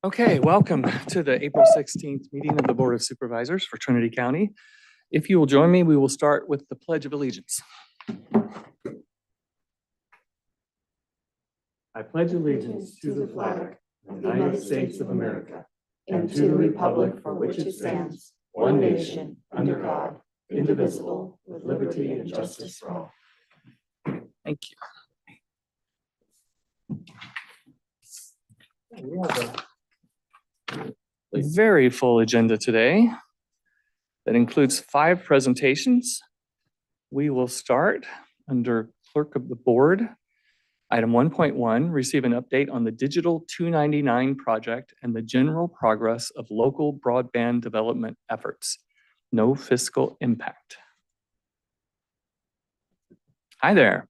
Okay, welcome to the April 16th meeting of the Board of Supervisors for Trinity County. If you will join me, we will start with the Pledge of Allegiance. I pledge allegiance to the flag of the United States of America and to the republic for which it stands, one nation, under God, indivisible, with liberty and justice for all. Thank you. We have a very full agenda today that includes 5 presentations. We will start under Clerk of the Board. Item 1.1, receive an update on the Digital 299 project and the general progress of local broadband development efforts. No fiscal impact. Hi there.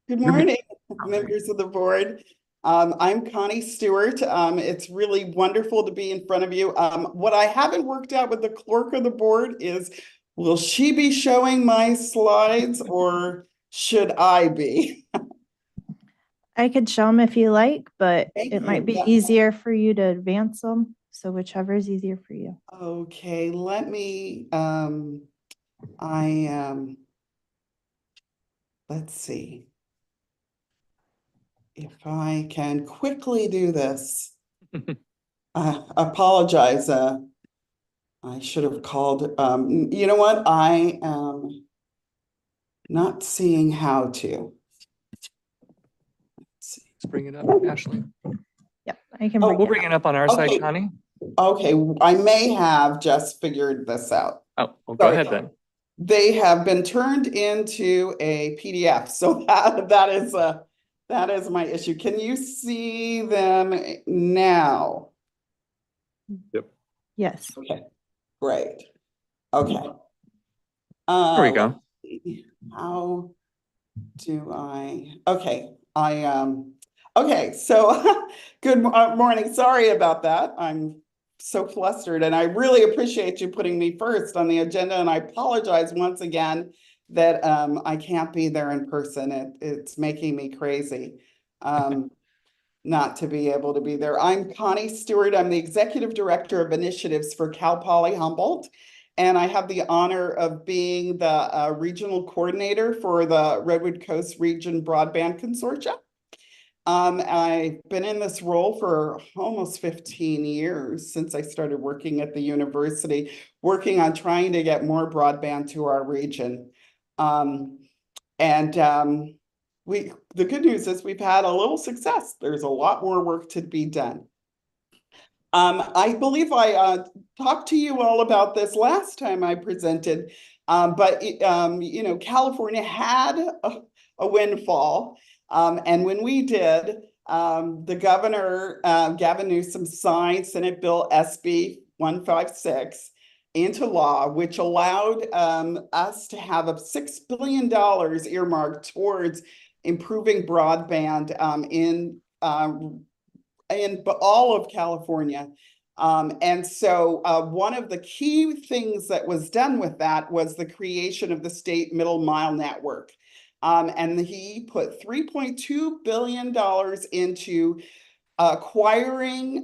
Good morning, members of the board. I'm Connie Stewart. It's really wonderful to be in front of you. What I haven't worked out with the clerk of the board is, will she be showing my slides or should I be? I could show them if you like, but Thank it you. might be Yeah. easier for you to advance them. So whichever is easier for you. Okay, let me, let's see if I can quickly do this. Apologize. I should have called, you know what? I am not seeing how to. Let's bring it up, Ashley. Yep, I can. Oh, we'll bring it up on our Okay. side, Connie. Okay, I may have just figured this out. Oh, well, go Sorry. ahead then. They have been turned into a PDF, so that is my issue. Can you see them now? Yep. Yes. Okay, great. Okay. There we go. How do I, okay, okay, so good morning. Sorry about that. I'm so flustered and I really appreciate you putting me first on the agenda, and I apologize once again that I can't be there in person. It's making me crazy not to be able to be there. I'm Connie Stewart. I'm the Executive Director of Initiatives for Cal Poly Humboldt, and I have the honor of being the regional coordinator for the Redwood Coast Region Broadband Consortia. I've been in this role for almost 15 years since I started working at the university, working on trying to get more broadband to our region. The good news is we've had a little success. There's a lot more work to be done. I believe I talked to you all about this last time I presented, but you know, California had a windfall. And when we did, the governor, Gavin Newsom, signed Senate Bill SB 156 into law, which allowed us to have a $6 billion earmarked towards improving broadband in all of California. And so one of the key things that was done with that was the creation of the state middle mile network. And he put $3.2 billion into acquiring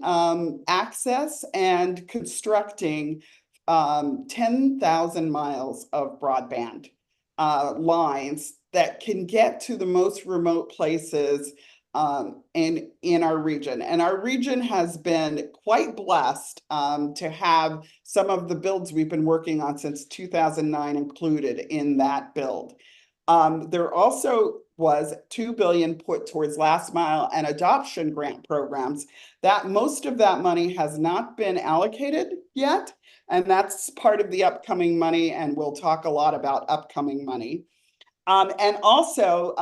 access and constructing 10,000 miles of broadband lines that can get to the most remote places in our region. And our region has been quite blessed to have some of the builds we've been working on since 2009 included in that build. There also was $2 billion put towards last mile and adoption grant programs. That most of that money has not been allocated yet, and that's part of the upcoming money, and we'll talk a lot about upcoming money. And also,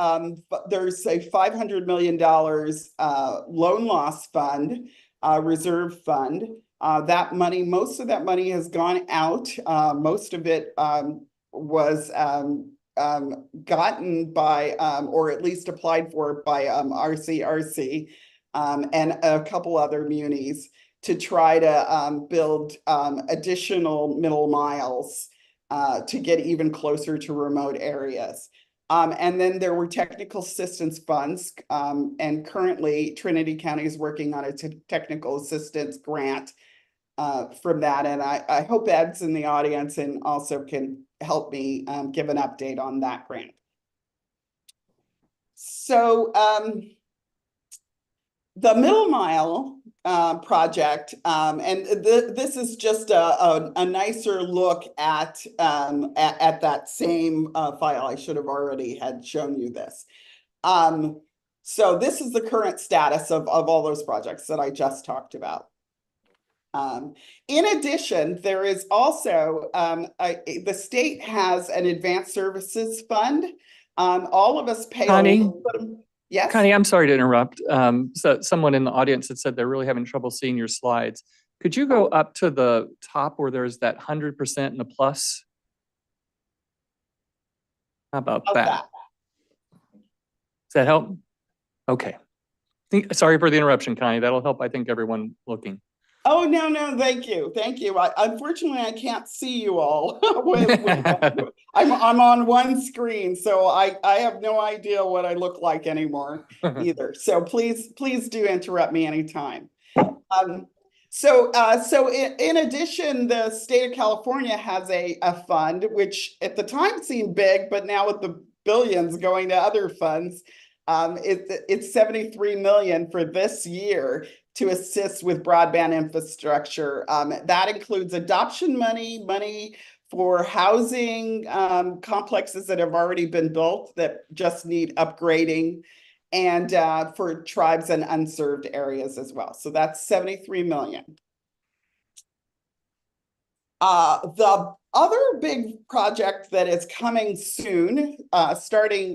there's a $500 million loan loss fund, reserve fund. That money, most of that money has gone out. Most of it was gotten by, or at least applied for by RCRC and a couple other munis to try to build additional middle miles to get even closer to remote areas. And then there were technical assistance funds. And currently Trinity County is working on a technical assistance grant from that. And I hope Ed's in the audience and also can help me give an update on that grant. So the Middle Mile project, and this is just a nicer look at that same file. I should have already had shown you this. So this is the current status of all those projects that I just talked about. In addition, there is also the state has an advanced services fund. All of us pay. Connie? Yes. Connie, I'm sorry to interrupt. So someone in the audience had said they're really having trouble seeing your slides. Could you go up to the top where there's that 100% and the plus? How about that? Does that help? Okay. Sorry for the interruption, Connie. That'll help, I think, everyone looking. Oh, no, thank you. Thank you. Unfortunately, I can't see you all. I'm on one screen, so I have no idea what I look like anymore either. So please do interrupt me anytime. So in addition, the state of California has a fund, which at the time seemed big, but now with the billions going to other funds, it's 73 million for this year to assist with broadband infrastructure. That includes adoption money for housing complexes that have already been built that just need upgrading, and for tribes and unserved areas as well. So that's 73 million. The other big project that is coming soon,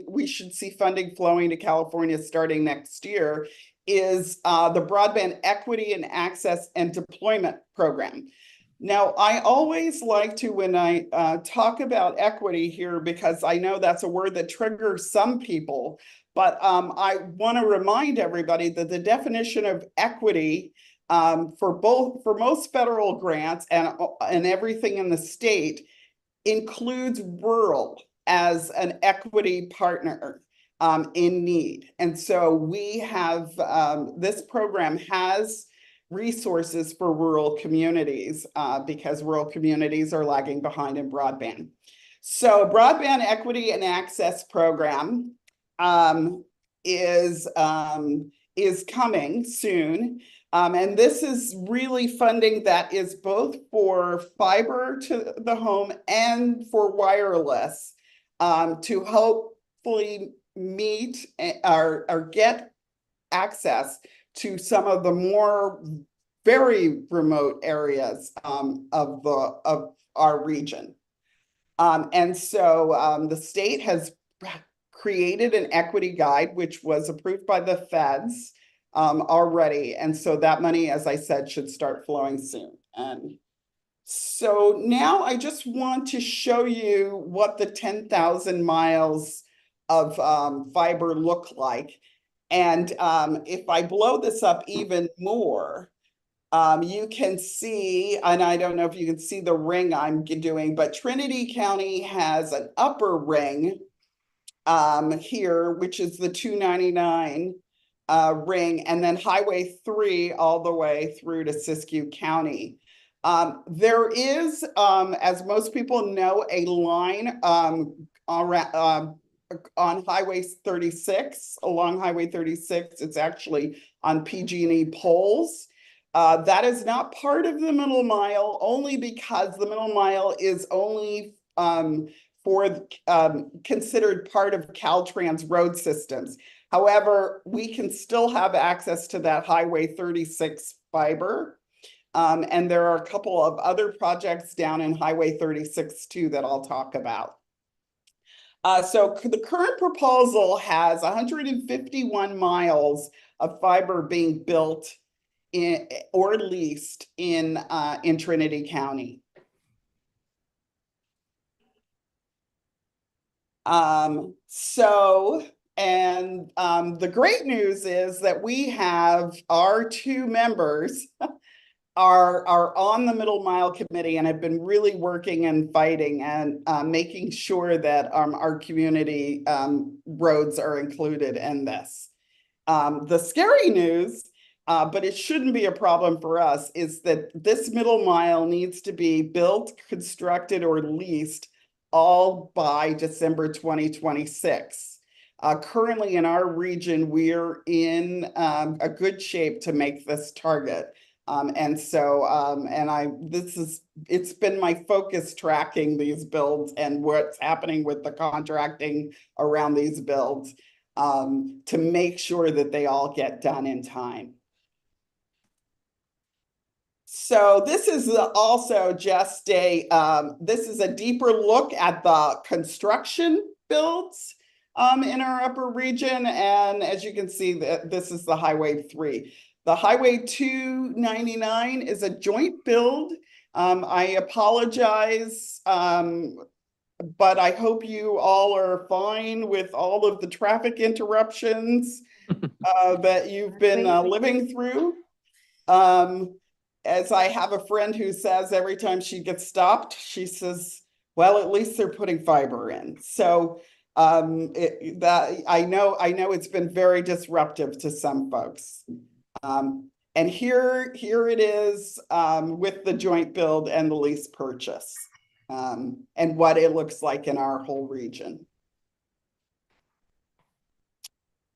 we should see funding flowing to California starting next year, is the Broadband Equity and Access and Deployment Program. Now, I always like to, when I talk about equity here, because I know that's a word that triggers some people, but I want to remind everybody that the definition of equity for most federal grants and everything in the state includes rural as an equity partner in need. And so we have, this program has resources for rural communities because rural communities are lagging behind in broadband. So Broadband Equity and Access Program is coming soon. And this is really funding that is both for fiber to the home and for wireless to hopefully meet or get access to some of the more very remote areas of our region. And so the state has created an equity guide, which was approved by the feds already. And so that money, as I said, should start flowing soon. And so now I just want to show you what the 10,000 miles of fiber look like. And if I blow this up even more, you can see, and I don't know if you can see the ring I'm doing, but Trinity County has an upper ring here, which is the 299 ring, and then Highway 3 all the way through to Siskiyou County. There is, as most people know, a line on Highway 36, along Highway 36. It's actually on PG&E poles. That is not part of the Middle Mile, only because the Middle Mile is only considered part of Caltrans road systems. However, we can still have access to that Highway 36 fiber. And there are a couple of other projects down in Highway 36 too that I'll talk about. So the current proposal has 151 miles of fiber being built or leased in Trinity County. The great news is that we have our two members are on the Middle Mile Committee and have been really working and fighting and making sure that our community roads are included in this. The scary news, but it shouldn't be a problem for us, is that this middle mile needs to be built, constructed, or leased all by December 2026. Currently in our region, we're in a good shape to make this target. It's been my focus tracking these builds and what's happening with the contracting around these builds to make sure that they all get done in time. So this is also just this is a deeper look at the construction builds in our upper region. And as you can see, this is the Highway 3. The Highway 299 is a joint build. I apologize, but I hope you all are fine with all of the traffic interruptions that you've been living through. As I have a friend who says every time she gets stopped, she says, well, at least they're putting fiber in. So I know it's been very disruptive to some folks. And here it is with the joint build and the lease purchase and what it looks like in our whole region.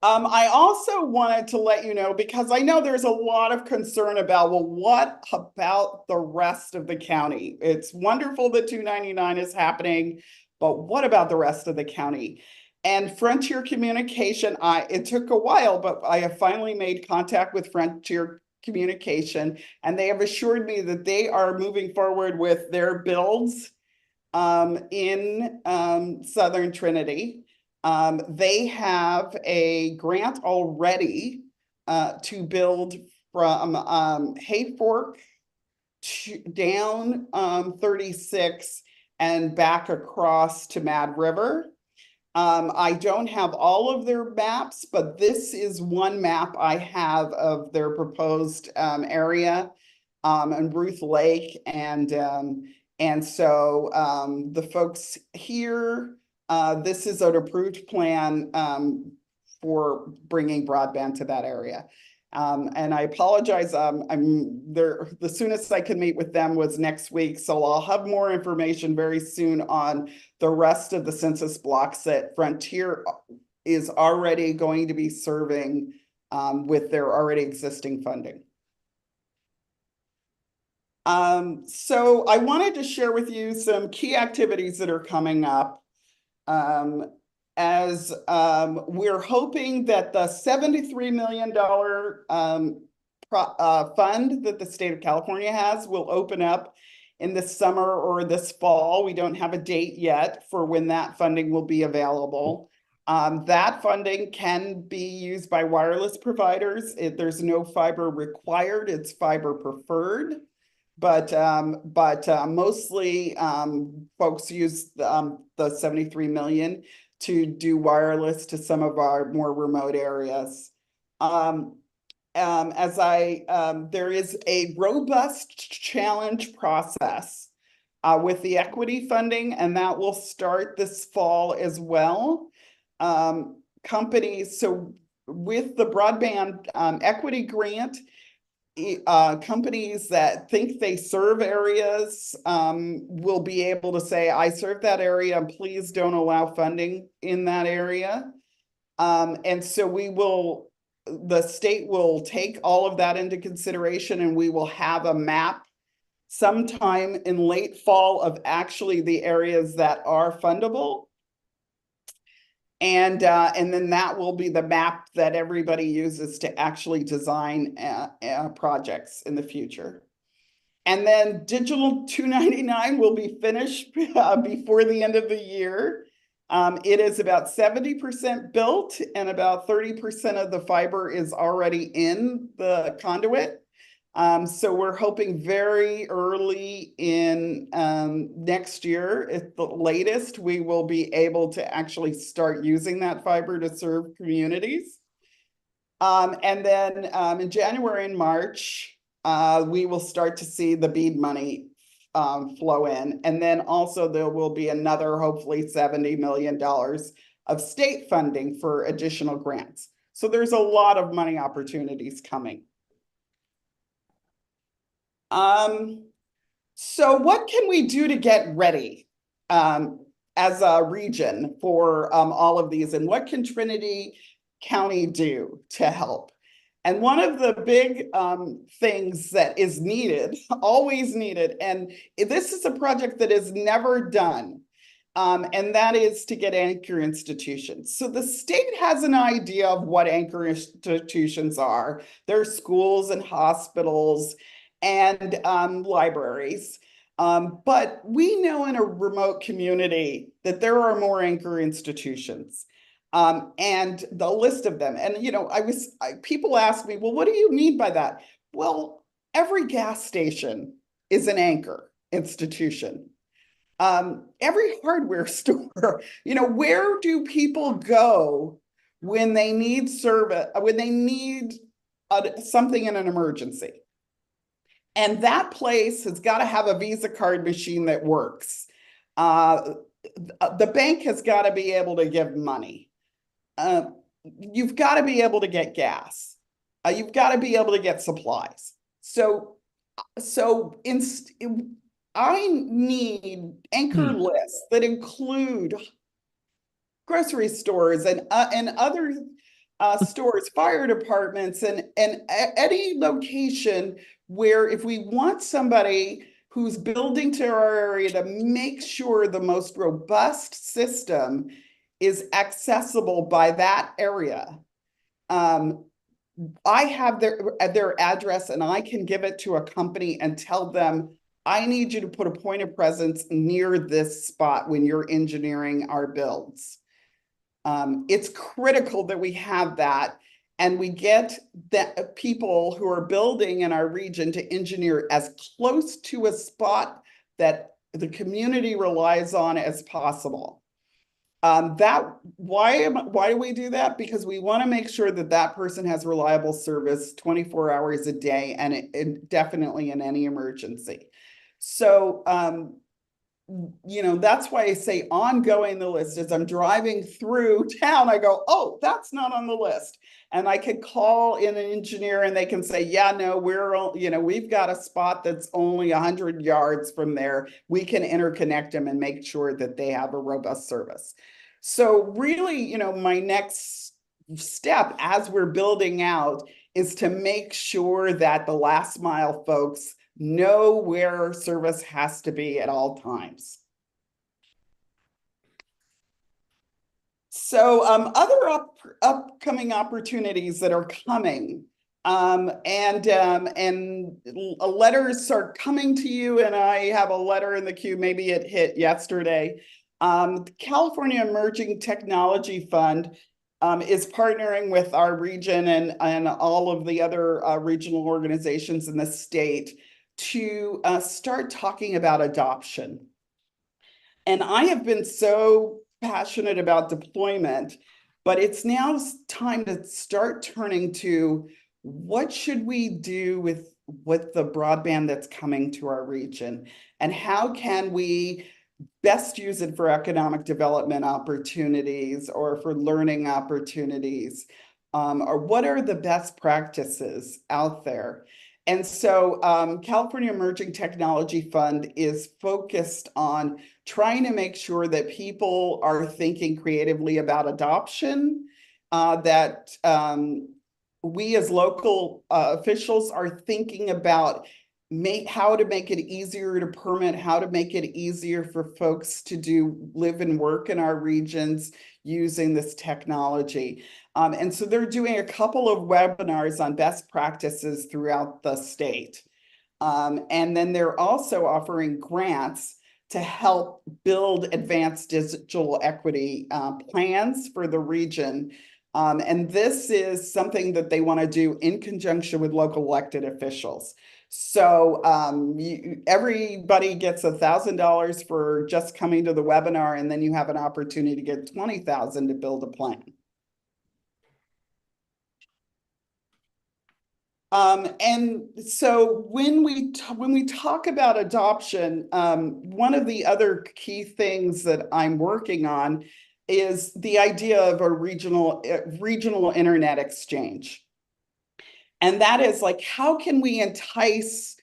I also wanted to let you know, because I know there's a lot of concern about, well, what about the rest of the county? It's wonderful that 299 is happening, but what about the rest of the county? And Frontier Communication, it took a while, but I have finally made contact with Frontier Communication, and they have assured me that they are moving forward with their builds in Southern Trinity. They have a grant already to build from Hayfork down 36 and back across to Mad River. I don't have all of their maps, but this is one map I have of their proposed area and Ruth Lake. And so the folks here, this is an approved plan for bringing broadband to that area. And I apologize, I'm there, the soonest I could meet with them was next week. So I'll have more information very soon on the rest of the census blocks that Frontier is already going to be serving with their already existing funding. So I wanted to share with you some key activities that are coming up. As we're hoping that the $73 million fund that the state of California has will open up in the summer or this fall. We don't have a date yet for when that funding will be available. That funding can be used by wireless providers. There's no fiber required, it's fiber preferred. But mostly folks use the 73 million to do wireless to some of our more remote areas. There is a robust challenge process with the equity funding, and that will start this fall as well. Companies, so with the broadband equity grant, companies that think they serve areas will be able to say, I serve that area, and please don't allow funding in that area. And so the state will take all of that into consideration, and we will have a map sometime in late fall of actually the areas that are fundable. And then that will be the map that everybody uses to actually design projects in the future. And then Digital 299 will be finished before the end of the year. It is about 70% built, and about 30% of the fiber is already in the conduit. So we're hoping very early in next year, at the latest, we will be able to actually start using that fiber to serve communities. And then in January and March, we will start to see the BEAD money flow in. And then also there will be another, hopefully $70 million of state funding for additional grants. So there's a lot of money opportunities coming. So what can we do to get ready as a region for all of these? And what can Trinity County do to help? And one of the big things that is needed, always needed, and this is a project that is never done, and that is to get anchor institutions. So the state has an idea of what anchor institutions are. They're schools and hospitals and libraries. But we know in a remote community that there are more anchor institutions. And the list of them. And, you know, people ask me, well, what do you mean by that? Well, every gas station is an anchor institution. Every hardware store, you know, where do people go when they need service, when they need something in an emergency? And that place has got to have a Visa card machine that works. The bank has got to be able to give money. You've got to be able to get gas. You've got to be able to get supplies. So I need anchor lists that include grocery stores and other stores, fire departments, and any location where if we want somebody who's building to our area to make sure the most robust system is accessible by that area. I have their address and I can give it to a company and tell them, I need you to put a point of presence near this spot when you're engineering our builds. It's critical that we have that and we get the people who are building in our region to engineer as close to a spot that the community relies on as possible. Why do we do that? Because we want to make sure that that person has reliable service 24 hours a day and definitely in any emergency. So, you know, that's why I say ongoing the list. As I'm driving through town, I go, oh, that's not on the list. And I could call in an engineer and they can say, yeah, no, we've got a spot that's only 100 yards from there. We can interconnect them and make sure that they have a robust service. So really, you know, my next step as we're building out is to make sure that the last mile folks know where service has to be at all times. So other upcoming opportunities that are coming, and letters are coming to you, and I have a letter in the queue, maybe it hit yesterday. California Emerging Technology Fund is partnering with our region and all of the other regional organizations in the state to start talking about adoption. And I have been so passionate about deployment, but it's now time to start turning to what should we do with the broadband that's coming to our region, and how can we best use it for economic development opportunities or for learning opportunities, or what are the best practices out there? And so California Emerging Technology Fund is focused on trying to make sure that people are thinking creatively about adoption, that we as local officials are thinking about how to make it easier to permit, how to make it easier for folks to live and work in our regions using this technology. And so they're doing a couple of webinars on best practices throughout the state. And then they're also offering grants to help build advanced digital equity plans for the region. And this is something that they want to do in conjunction with local elected officials. So everybody gets $1,000 for just coming to the webinar, and then you have an opportunity to get $20,000 to build a plan. And so when we talk about adoption, one of the other key things that I'm working on is the idea of a regional internet exchange. And that is like, how can we entice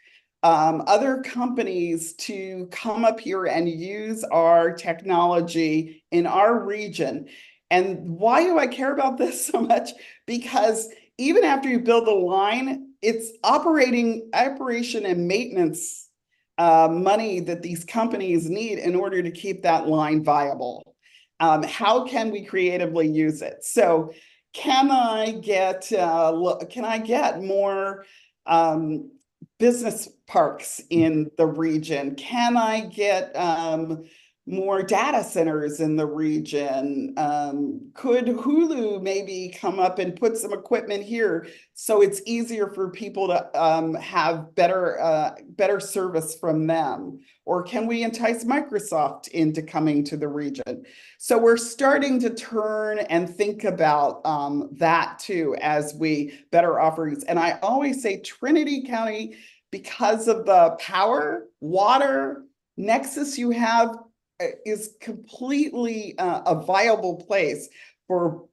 other companies to come up here and use our technology in our region? And why do I care about this so much? Because even after you build a line, it's operation and maintenance money that these companies need in order to keep that line viable. How can we creatively use it? So can I get more business parks in the region? Can I get more data centers in the region? Could Hulu maybe come up and put some equipment here so it's easier for people to have better service from them? Or can we entice Microsoft into coming to the region? So we're starting to turn and think about that too as we better offerings. And I always say Trinity County, because of the power, water nexus you have, is completely a viable place for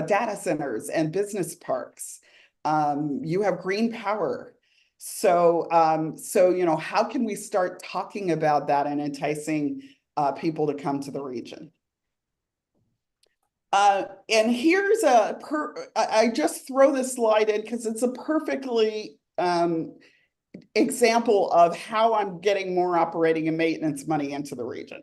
data centers and business parks. You have green power. So, how can we start talking about that and enticing people to come to the region? And here's I just throw this slide in because it's a perfectly example of how I'm getting more operating and maintenance money into the region.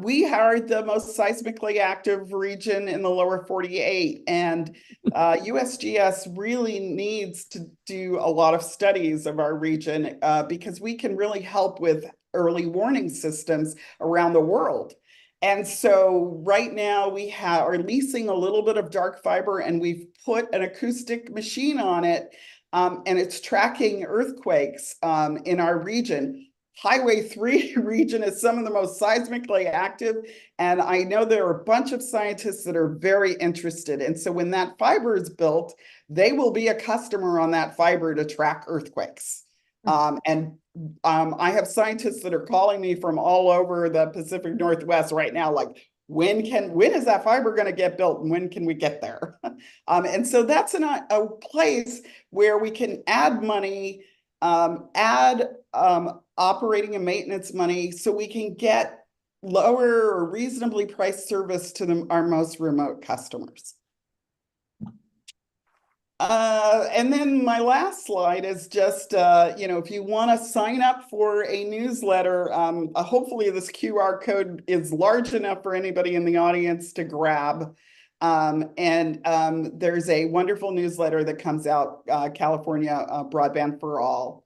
We are the most seismically active region in the lower 48, and USGS really needs to do a lot of studies of our region because we can really help with early warning systems around the world. And so right now we are leasing a little bit of dark fiber, and we've put an acoustic machine on it, and it's tracking earthquakes in our region. Highway 3 region is some of the most seismically active, and I know there are a bunch of scientists that are very interested. And so when that fiber is built, they will be a customer on that fiber to track earthquakes. I have scientists that are calling me from all over the Pacific Northwest right now, like, when is that fiber going to get built and when can we get there? And so that's a place where we can add money, add operating and maintenance money so we can get lower or reasonably priced service to our most remote customers. And then my last slide is just, if you want to sign up for a newsletter, hopefully this QR code is large enough for anybody in the audience to grab. There's a wonderful newsletter that comes out, California Broadband for All.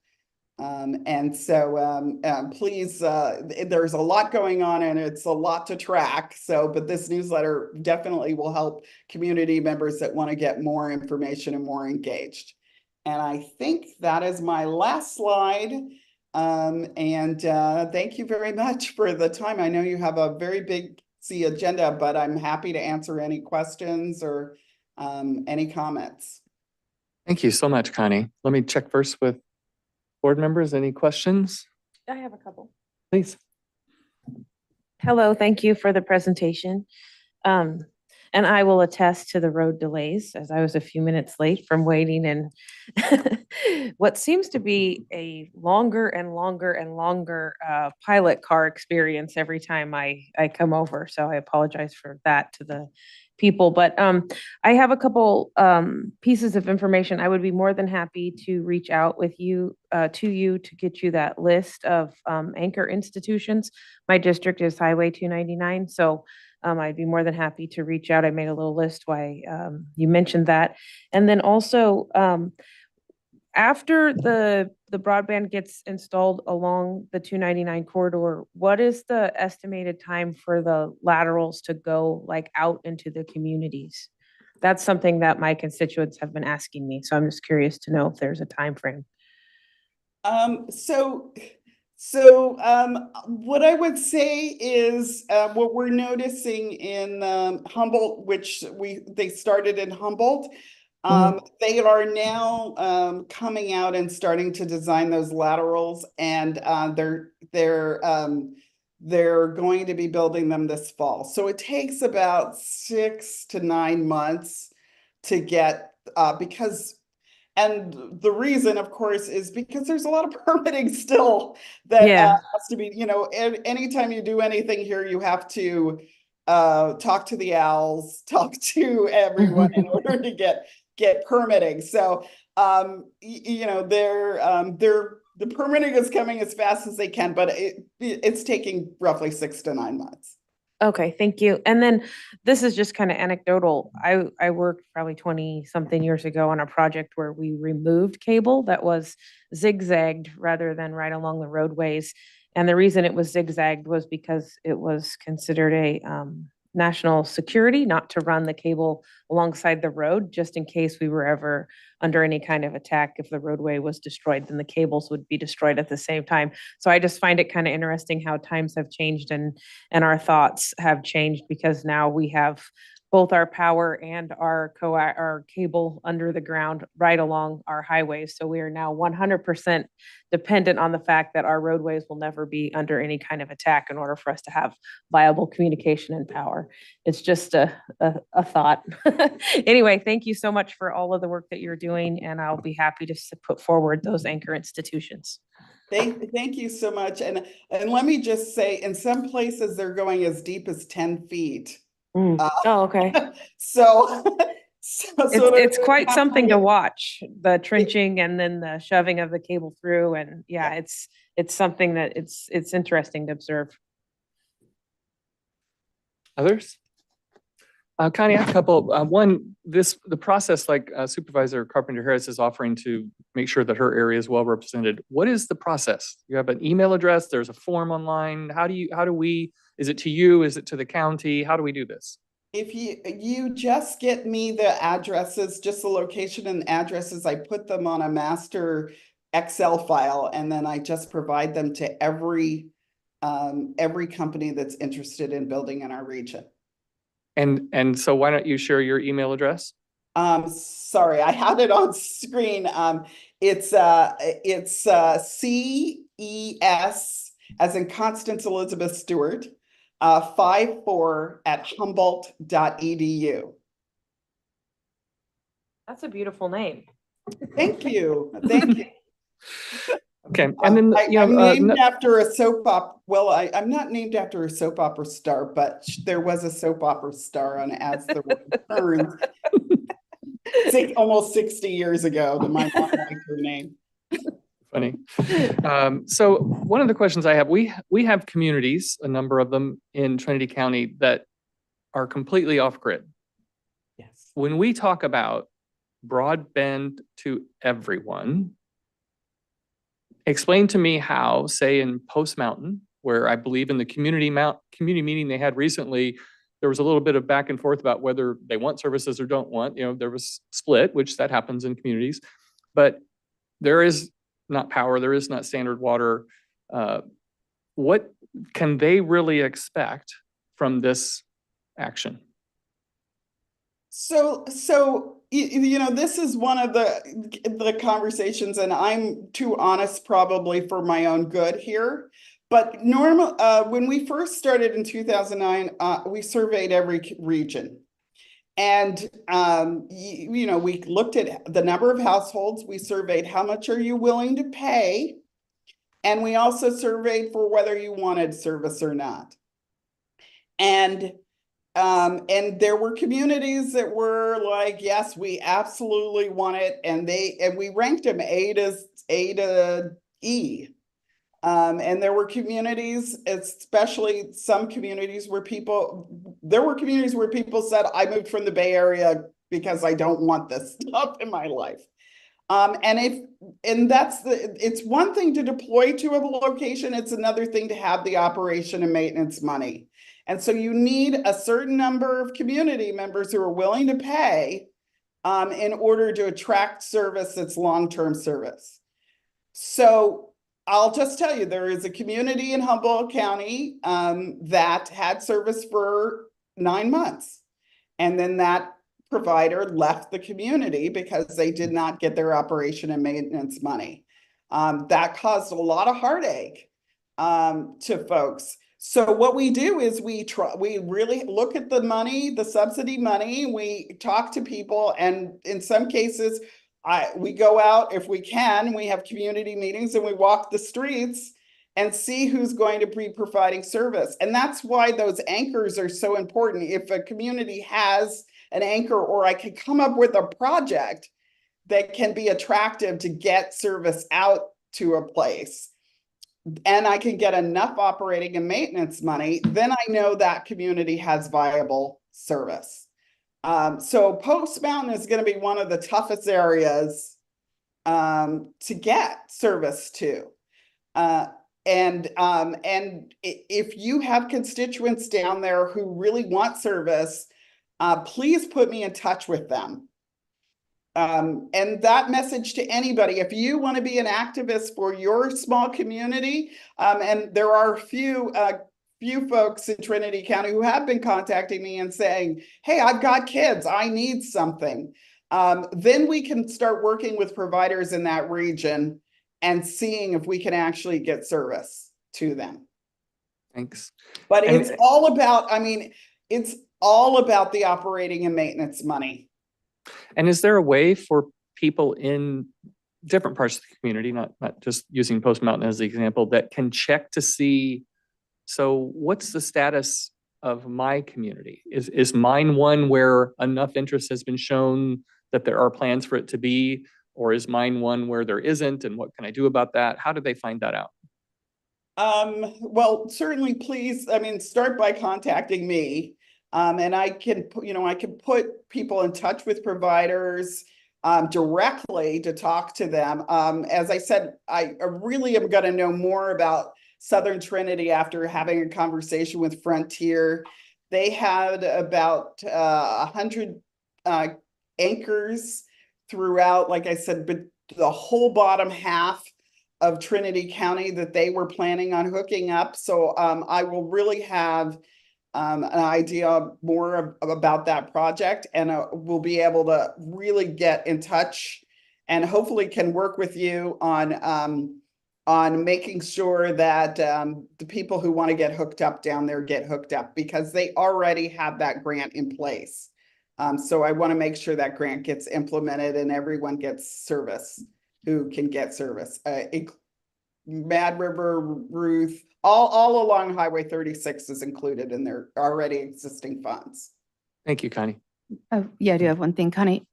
Please, there's a lot going on and it's a lot to track. But this newsletter definitely will help community members that want to get more information and more engaged. And I think that is my last slide. Thank you very much for the time. I know you have a very big agenda, but I'm happy to answer any questions or any comments. Thank you so much, Connie. Let me check first with board members. Any questions? I have a couple. Please. Hello, thank you for the presentation. And I will attest to the road delays as I was a few minutes late from waiting and what seems to be a longer and longer and longer pilot car experience every time I come over. So I apologize for that to the people, but I have a couple pieces of information. I would be more than happy to reach out with you to get you that list of anchor institutions. My district is Highway 299, so I'd be more than happy to reach out. I made a little list why you mentioned that. And then also, after the broadband gets installed along the 299 corridor, what is the estimated time for the laterals to go like out into the communities? That's something that my constituents have been asking me. So I'm just curious to know if there's a time frame. What I would say is what we're noticing in Humboldt, which they started in Humboldt, They are now coming out and starting to design those laterals, and they're going to be building them this fall. So it takes about 6 to 9 months to get because. And the reason, of course, is because there's a lot of permitting still that Yeah. has to be, anytime you do anything here, you have to talk to the owls, talk to everyone in order to get permitting. So, the permitting is coming as fast as they can, but it's taking roughly 6 to 9 months. Okay, thank you. And then this is just kind of anecdotal. I worked probably 20 something years ago on a project where we removed cable that was zigzagged rather than right along the roadways. And the reason it was zigzagged was because it was considered a national security not to run the cable alongside the road, just in case we were ever under any kind of attack. If the roadway was destroyed, then the cables would be destroyed at the same time. So I just find it kind of interesting how times have changed and our thoughts have changed, because now we have both our power and our cable under the ground right along our highways. So we are now 100% dependent on the fact that our roadways will never be under any kind of attack in order for us to have viable communication and power. It's just a thought. Anyway, thank you so much for all of the work that you're doing, and I'll be happy to put forward those anchor institutions. Thank you so much. And let me just say, in some places, they're going as deep as 10 feet. Oh, okay. So It's quite something to watch, the trenching and then the shoving of the cable through. And yeah, it's something that it's interesting to observe. Others? Connie, I have a couple. One, the process, like Supervisor Carpenter Harris is offering to make sure that her area is well represented. What is the process? You have an email address, there's a form online. Is it to you? Is it to the county? How do we do this? If you just get me the addresses, just the location and addresses, I put them on a master Excel file, and then I just provide them to every company that's interested in building in our region. And so why don't you share your email address? Sorry, I had it on screen. It's CES as in Constance Elizabeth Stewart, 54@humboldt.edu. That's a beautiful name. Thank you. Thank you. Okay, and then I'm named after a soap opera. Well, I'm not named after a soap opera star, but there was a soap opera star on As the World Turns. Almost 60 years ago, that my mom liked her name. Funny. So one of the questions I have, we have communities, a number of them in Trinity County, that are completely off grid. Yes. When we talk about broadband to everyone, explain to me how, say in Post Mountain, where I believe in the community meeting they had recently, there was a little bit of back and forth about whether they want services or don't want. There was split, which that happens in communities, but there is not power, there is not standard water. What can they really expect from this action? So this is one of the conversations, and I'm too honest probably for my own good here. But when we first started in 2009, we surveyed every region. And, we looked at the number of households, we surveyed how much are you willing to pay? And we also surveyed for whether you wanted service or not. And there were communities that were like, yes, we absolutely want it. And we ranked them A to E. And there were communities, especially some communities where people said, I moved from the Bay Area because I don't want this stuff in my life. It's one thing to deploy to a location. It's another thing to have the operation and maintenance money. And so you need a certain number of community members who are willing to pay in order to attract service that's long-term service. So I'll just tell you, there is a community in Humboldt County that had service for 9 months. And then that provider left the community because they did not get their operation and maintenance money. That caused a lot of heartache to folks. So what we do is we really look at the money, the subsidy money, we talk to people, and in some cases, we go out if we can, we have community meetings and we walk the streets and see who's going to be providing service. And that's why those anchors are so important. If a community has an anchor, or I could come up with a project that can be attractive to get service out to a place, and I can get enough operating and maintenance money, then I know that community has viable service. So Post Mountain is going to be one of the toughest areas to get service to. And if you have constituents down there who really want service, please put me in touch with them. And that message to anybody, if you want to be an activist for your small community, and there are a few folks in Trinity County who have been contacting me and saying, hey, I've got kids, I need something. Then we can start working with providers in that region and seeing if we can actually get service to them. Thanks. But it's all about, it's all about the operating and maintenance money. And is there a way for people in different parts of the community, not just using Post Mountain as the example, that can check to see, so what's the status of my community? Is mine one where enough interest has been shown that there are plans for it to be, or is mine one where there isn't, and what can I do about that? How do they find that out? Well, certainly, please, start by contacting me. And I can put people in touch with providers directly to talk to them. As I said, I really am going to know more about Southern Trinity after having a conversation with Frontier. They had about 100 anchors throughout, like I said, but the whole bottom half of Trinity County that they were planning on hooking up. So I will really have an idea more about that project, and we'll be able to really get in touch and hopefully can work with you on making sure that the people who want to get hooked up down there get hooked up, because they already have that grant in place. So I want to make sure that grant gets implemented and everyone gets service who can get service. Mad River, Ruth, all along Highway 36 is included in their already existing funds. Thank you, Connie. Oh, yeah, I do have one thing, Connie.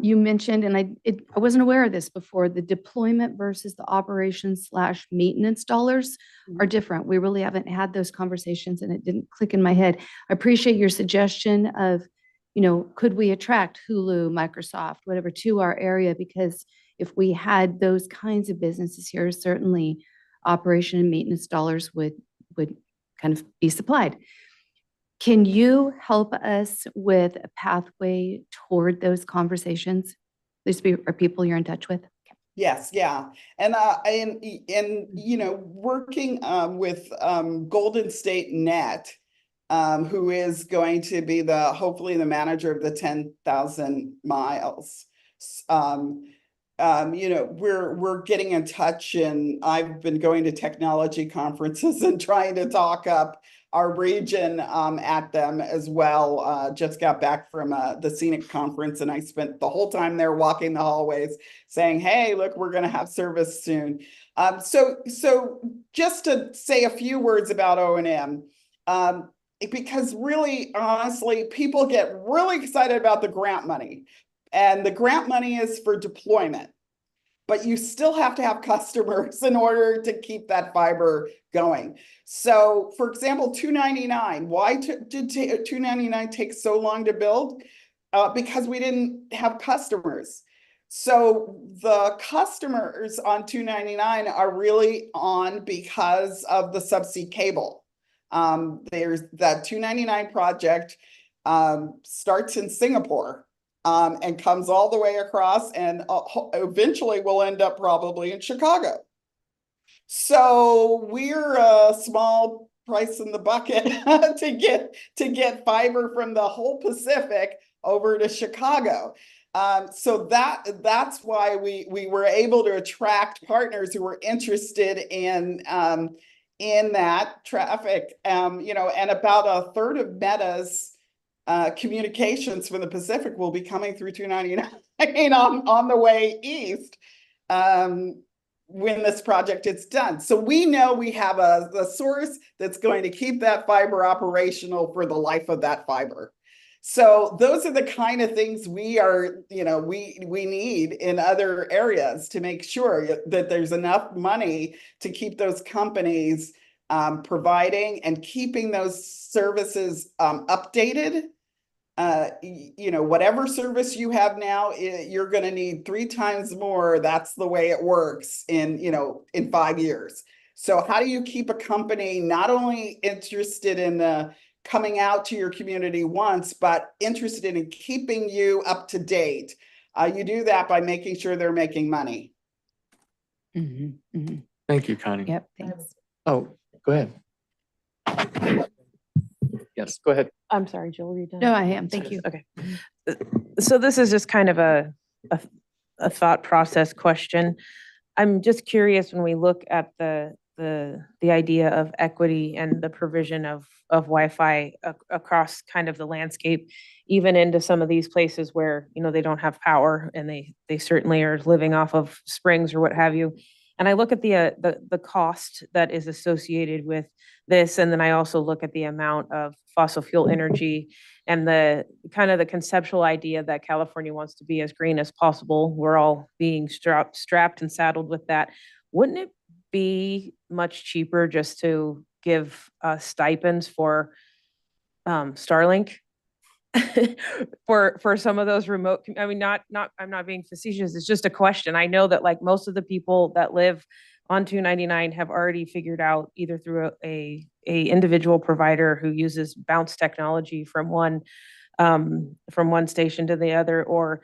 You mentioned, and I wasn't aware of this before, the deployment versus the operations/maintenance dollars are different. We really haven't had those conversations, and it didn't click in my head. I appreciate your suggestion of, could we attract Hulu, Microsoft, whatever, to our area? Because if we had those kinds of businesses here, certainly operation and maintenance dollars would kind of be supplied. Can you help us with a pathway toward those conversations? These are people you're in touch with? Yes, yeah. And working with Golden State Net, who is going to be hopefully the manager of the 10,000 miles. We're getting in touch, and I've been going to technology conferences and trying to talk up our region at them as well. Just got back from the Scenic Conference, and I spent the whole time there walking the hallways saying, hey, look, we're going to have service soon. So just to say a few words about O&M, because really, honestly, people get really excited about the grant money. And the grant money is for deployment, but you still have to have customers in order to keep that fiber going. So, for example, 299, why did 299 take so long to build? Because we didn't have customers. So the customers on 299 are really on because of the subsea cable. There's that 299 project starts in Singapore. And comes all the way across, and eventually will end up probably in Chicago. So we're a small price in the bucket to get fiber from the whole Pacific over to Chicago. So that's why we were able to attract partners who were interested in that traffic. And about a third of Meta's communications from the Pacific will be coming through 299 on the way east when this project is done. So we know we have the source that's going to keep that fiber operational for the life of that fiber. So those are the kind of things we need in other areas to make sure that there's enough money to keep those companies providing and keeping those services updated. Whatever service you have now, you're going to need 3 times more. That's the way it works in 5 years. So how do you keep a company not only interested in coming out to your community once, but interested in keeping you up to date? You do that by making sure they're making money. Thank you, Connie. Yep, thanks. Oh, go ahead. Yes, go ahead. I'm sorry, Jill, were you done? No, I am. Thank you. Okay. So this is just kind of a thought process question. I'm just curious, when we look at the idea of equity and the provision of Wi-Fi across kind of the landscape, even into some of these places where, they don't have power and they certainly are living off of springs or what have you. And I look at the cost that is associated with this, and then I also look at the amount of fossil fuel energy and the kind of the conceptual idea that California wants to be as green as possible. We're all being strapped and saddled with that. Wouldn't it be much cheaper just to give stipends for Starlink for some of those remote? I mean, I'm not being facetious. It's just a question. I know that like most of the people that live on 299 have already figured out, either through a individual provider who uses bounce technology from one station to the other, or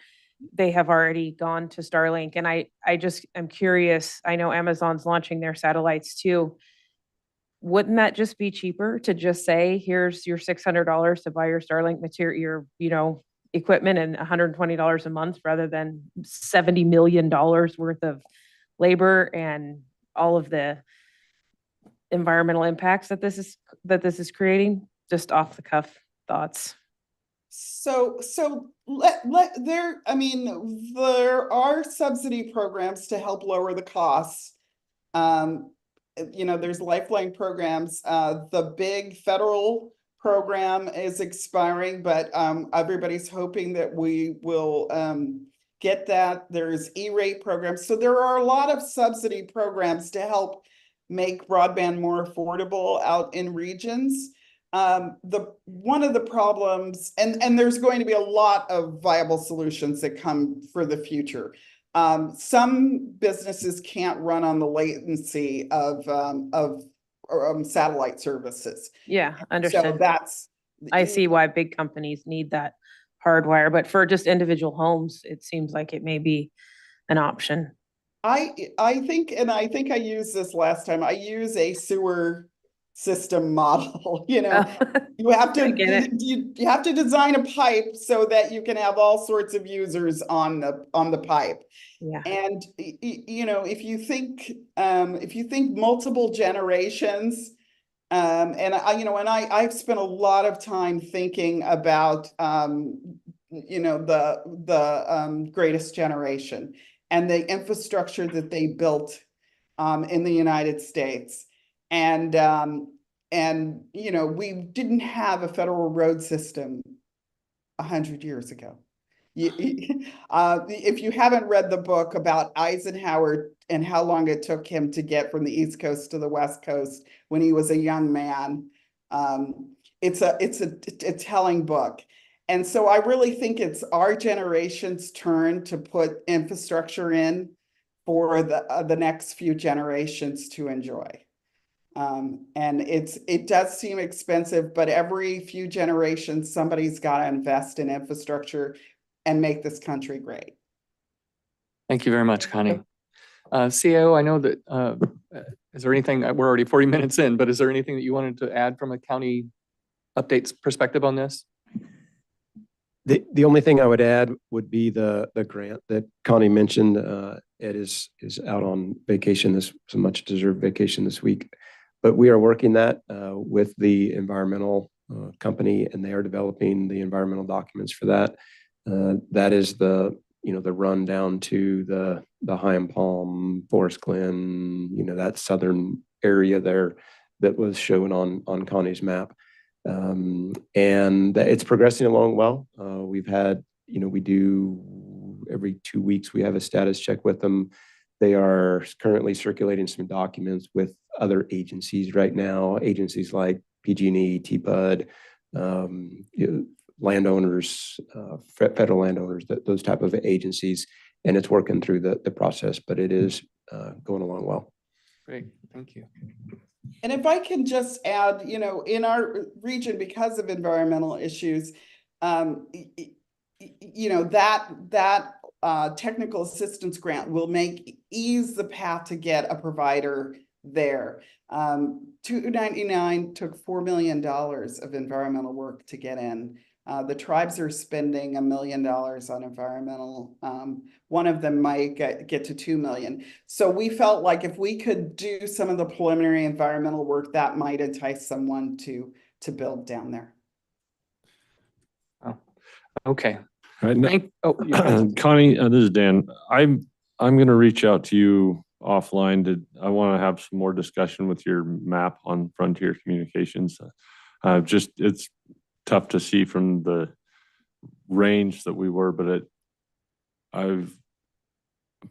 they have already gone to Starlink. And I'm curious. I know Amazon's launching their satellites too. Wouldn't that just be cheaper to just say, here's your $600 to buy your Starlink material, your equipment, and $120 a month, rather than $70 million worth of labor and all of the environmental impacts that this is creating? Just off the cuff thoughts. So there are subsidy programs to help lower the costs. There's lifeline programs. The big federal program is expiring, but everybody's hoping that we will get that. There's E-rate programs. So there are a lot of subsidy programs to help make broadband more affordable out in regions. One of the problems, and there's going to be a lot of viable solutions that come for the future. Some businesses can't run on the latency of satellite services. Yeah, understood. So I see why big companies need that hardwire, but for just individual homes, it seems like it may be an option. I think I used this last time. I use a sewer system model. You have to design a pipe so that you can have all sorts of users on the pipe. Yeah. And if you think multiple generations, and I've spent a lot of time thinking about the greatest generation and the infrastructure that they built in the United States. And we didn't have a federal road system 100 years ago. If you haven't read the book about Eisenhower and how long it took him to get from the East Coast to the West Coast when he was a young man, it's a telling book. And so I really think it's our generation's turn to put infrastructure in for the next few generations to enjoy. And it does seem expensive, but every few generations, somebody's got to invest in infrastructure and make this country great. Thank you very much, Connie. CAO, I know that, is there anything, we're already 40 minutes in, but is there anything that you wanted to add from a county updates perspective on this? The only thing I would add would be the grant that Connie mentioned. Ed is out on vacation, this a much deserved vacation this week, but we are working that with the environmental company, and they are developing the environmental documents for that. That is the run down to the Hyam Palm, Forest Glen, that southern area there that was shown on Connie's map. And it's progressing along well. We've had, we do every 2 weeks, we have a status check with them. They are currently circulating some documents with other agencies right now, agencies like PG&E, TPUD, landowners, federal landowners, those type of agencies, and it's working through the process, but it is going along well. Great, thank you. And if I can just add, in our region, because of environmental issues, that technical assistance grant will ease the path to get a provider there. 299 took $4 million of environmental work to get in. The tribes are spending $1 million on environmental. One of them might get to 2 million. So we felt like if we could do some of the preliminary environmental work, that might entice someone to build down there. Oh, okay. All right, You Connie, this is Dan. I'm going to reach out to you offline. I want to have some more discussion with your map on Frontier Communications. It's tough to see from the range that we were, but I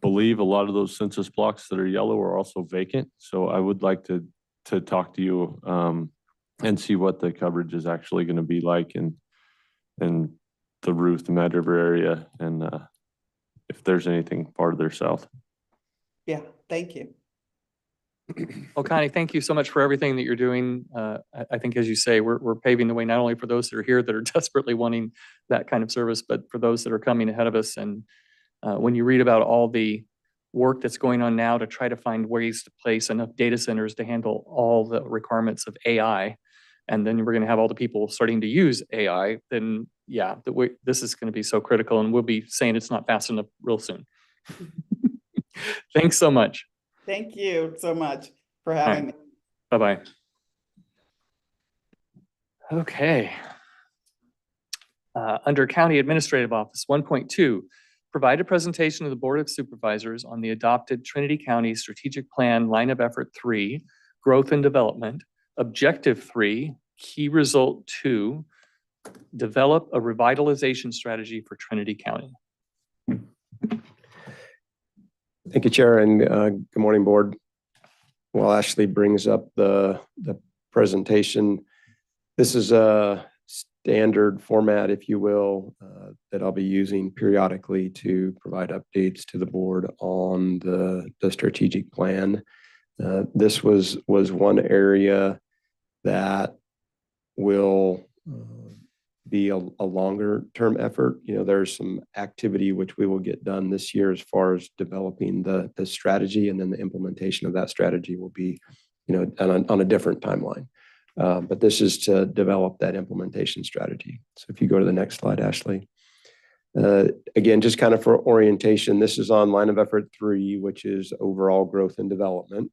believe a lot of those census blocks that are yellow are also vacant. So I would like to talk to you and see what the coverage is actually going to be like in the Ruth and Mad River area, and if there's anything farther south. Yeah, thank you. Well, Connie, thank you so much for everything that you're doing. I think, as you say, we're paving the way not only for those that are here that are desperately wanting that kind of service, but for those that are coming ahead of us. And when you read about all the work that's going on now to try to find ways to place enough data centers to handle all the requirements of AI, and then we're going to have all the people starting to use AI, then yeah, this is going to be so critical, and we'll be saying it's not fast enough real soon. Thanks so much. Thank you so much for having me. Bye-bye. Okay. Under County Administrative Office 1.2, provide a presentation to the Board of Supervisors on the adopted Trinity County Strategic Plan Line of Effort 3, Growth and Development, Objective 3, Key Result 2, develop a revitalization strategy for Trinity County. Thank you, Chair, and good morning, Board. While Ashley brings up the presentation, this is a standard format, if you will, that I'll be using periodically to provide updates to the Board on the strategic plan. This was one area that will be a longer term effort. There's some activity which we will get done this year as far as developing the strategy, and then the implementation of that strategy will be, on a different timeline. But this is to develop that implementation strategy. So if you go to the next slide, Ashley. Again, just kind of for orientation, this is on line of effort 3, which is overall growth and development.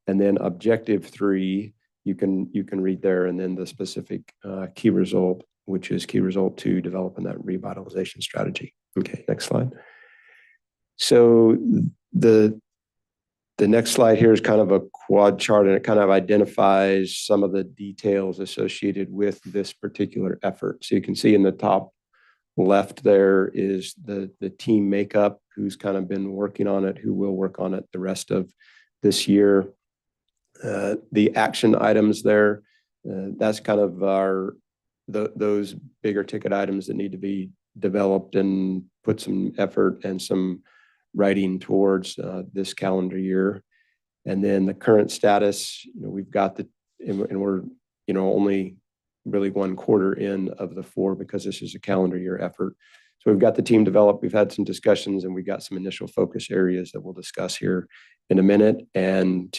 And then objective 3, you can read there, and then the specific key result, which is key result 2, developing that revitalization strategy. Okay, next slide. So the next slide here is kind of a quad chart, and it kind of identifies some of the details associated with this particular effort. So you can see in the top left there is the team makeup, who's kind of been working on it, who will work on it the rest of this year. The action items there, that's kind of those bigger ticket items that need to be developed and put some effort and some writing towards this calendar year. And then the current status, we've got and we're only really 1 quarter in of the 4, because this is a calendar year effort. So we've got the team developed, we've had some discussions, and we've got some initial focus areas that we'll discuss here in a minute. And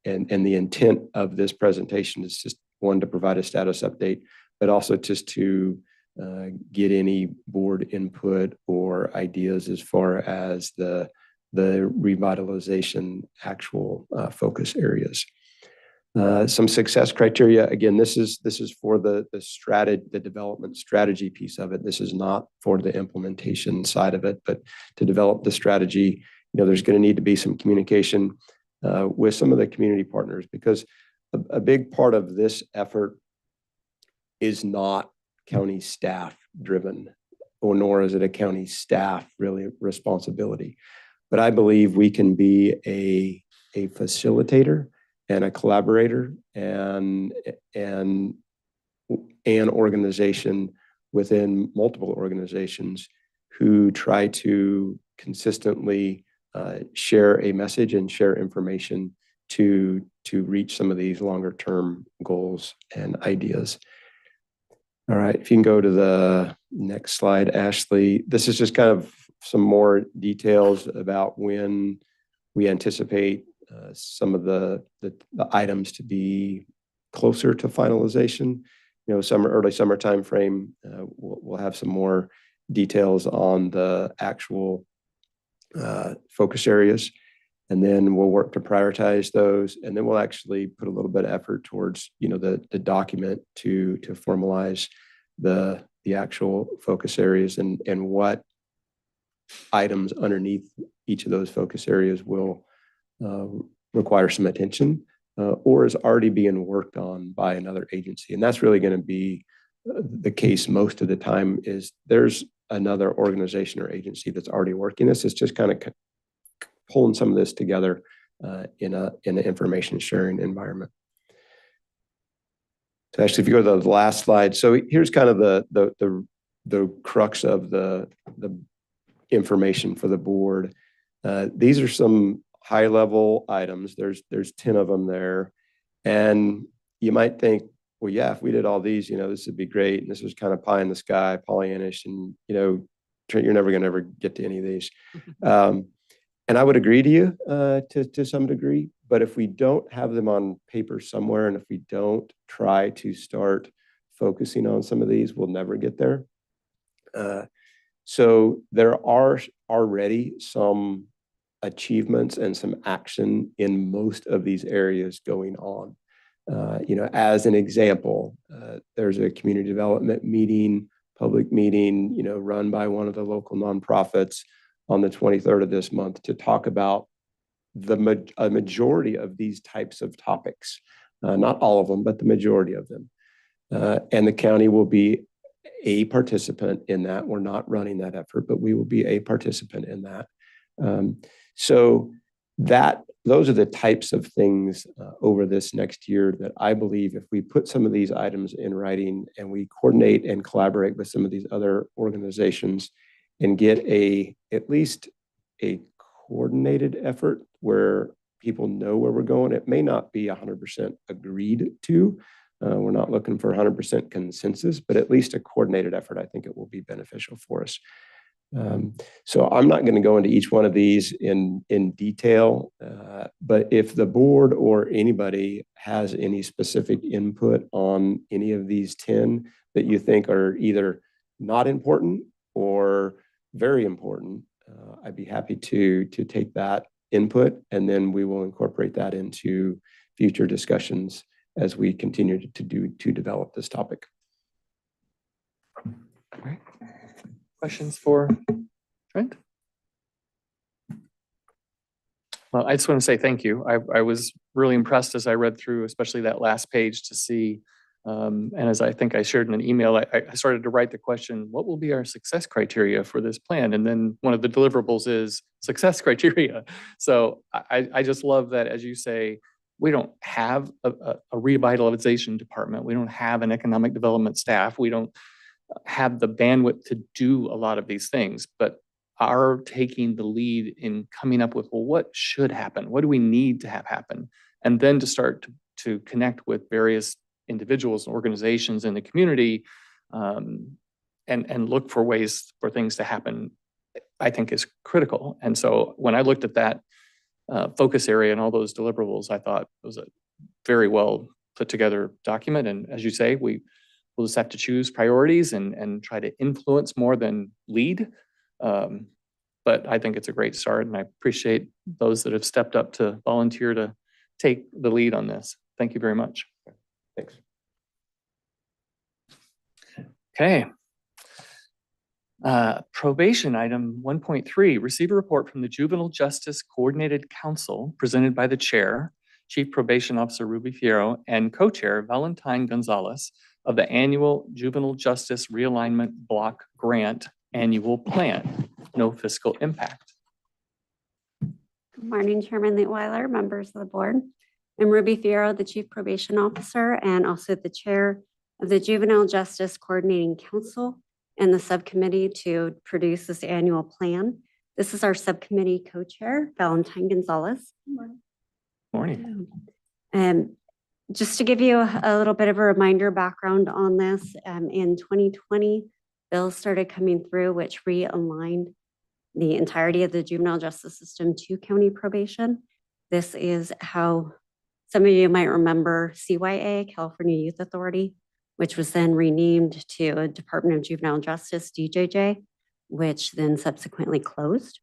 the intent of this presentation is just, one, to provide a status update, but also just to get any board input or ideas as far as the revitalization actual focus areas. Some success criteria. Again, this is for the development strategy piece of it. This is not for the implementation side of it, but to develop the strategy, there's going to need to be some communication with some of the community partners, because a big part of this effort is not county staff driven, or nor is it a county staff really responsibility. But I believe we can be a facilitator and a collaborator and an organization within multiple organizations who try to consistently share a message and share information to reach some of these longer term goals and ideas. All right, if you can go to the next slide, Ashley. This is just kind of some more details about when we anticipate some of the items to be closer to finalization. Early summer time frame. We'll have some more details on the actual focus areas, and then we'll work to prioritize those, and then we'll actually put a little bit of effort towards the document to formalize the actual focus areas and what items underneath each of those focus areas will require some attention or is already being worked on by another agency. And that's really going to be the case most of the time. Is there's another organization or agency that's already working this. It's just kind of pulling some of this together in an information sharing environment. So actually, if you go to the last slide, so here's kind of the crux of the information for the board. These are some high level items. There's 10 of them there, and you might think, well, yeah, if we did all these, this would be great. And this was kind of pie in the sky, Pollyannish, and you're never going to ever get to any of these. And I would agree to you to some degree, but if we don't have them on paper somewhere, and if we don't try to start focusing on some of these, we'll never get there. So there are already some achievements and some action in most of these areas going on. As an example, there's a community development meeting, public meeting, run by one of the local nonprofits on the 23rd of this month to talk about a majority of these types of topics, not all of them, but the majority of them. And the county will be a participant in that. We're not running that effort, but we will be a participant in that. So those are the types of things over this next year that I believe if we put some of these items in writing and we coordinate and collaborate with some of these other organizations and get at least a coordinated effort where people know where we're going. It may not be 100% agreed to. We're not looking for 100% consensus, but at least a coordinated effort, I think it will be beneficial for us. So I'm not going to go into each one of these in detail, but if the board or anybody has any specific input on any of these 10 that you think are either not important or very important, I'd be happy to take that input, and then we will incorporate that into future discussions as we continue to develop this topic. All right. Questions for Trent? Well, I just want to say thank you. I was really impressed as I read through, especially that last page, to see, and as I think I shared in an email, I started to write the question, what will be our success criteria for this plan? And then one of the deliverables is success criteria. So I just love that, as you say, we don't have a revitalization department. We don't have an economic development staff. We don't have the bandwidth to do a lot of these things, but are taking the lead in coming up with, well, what should happen? What do we need to have happen? And then to start to connect with various individuals and organizations in the community and look for ways for things to happen, I think is critical. And so when I looked at that focus area and all those deliverables, I thought it was a very well put together document. And as you say, we we'll just have to choose priorities and try to influence more than lead. But I think it's a great start, and I appreciate those that have stepped up to volunteer to take the lead on this. Thank you very much. Thanks. Okay. Probation item 1.3, receive a report from the Juvenile Justice Coordinated Council presented by the chair, Chief Probation Officer Ruby Fierro, and co-chair Valentine Gonzalez of the annual Juvenile Justice Realignment Block Grant Annual Plan. No fiscal impact. Good morning, Chairman Leitweiler, members of the board. I'm Ruby Fierro, the Chief Probation Officer and also the Chair of the Juvenile Justice Coordinating Council and the subcommittee to produce this annual plan. This is our subcommittee co-chair, Valentine Gonzalez. Morning. Just to give you a little bit of a reminder background on this, in 2020, bills started coming through which realigned the entirety of the juvenile justice system to county probation. This is how some of you might remember CYA, California Youth Authority, which was then renamed to Department of Juvenile Justice, DJJ, which then subsequently closed.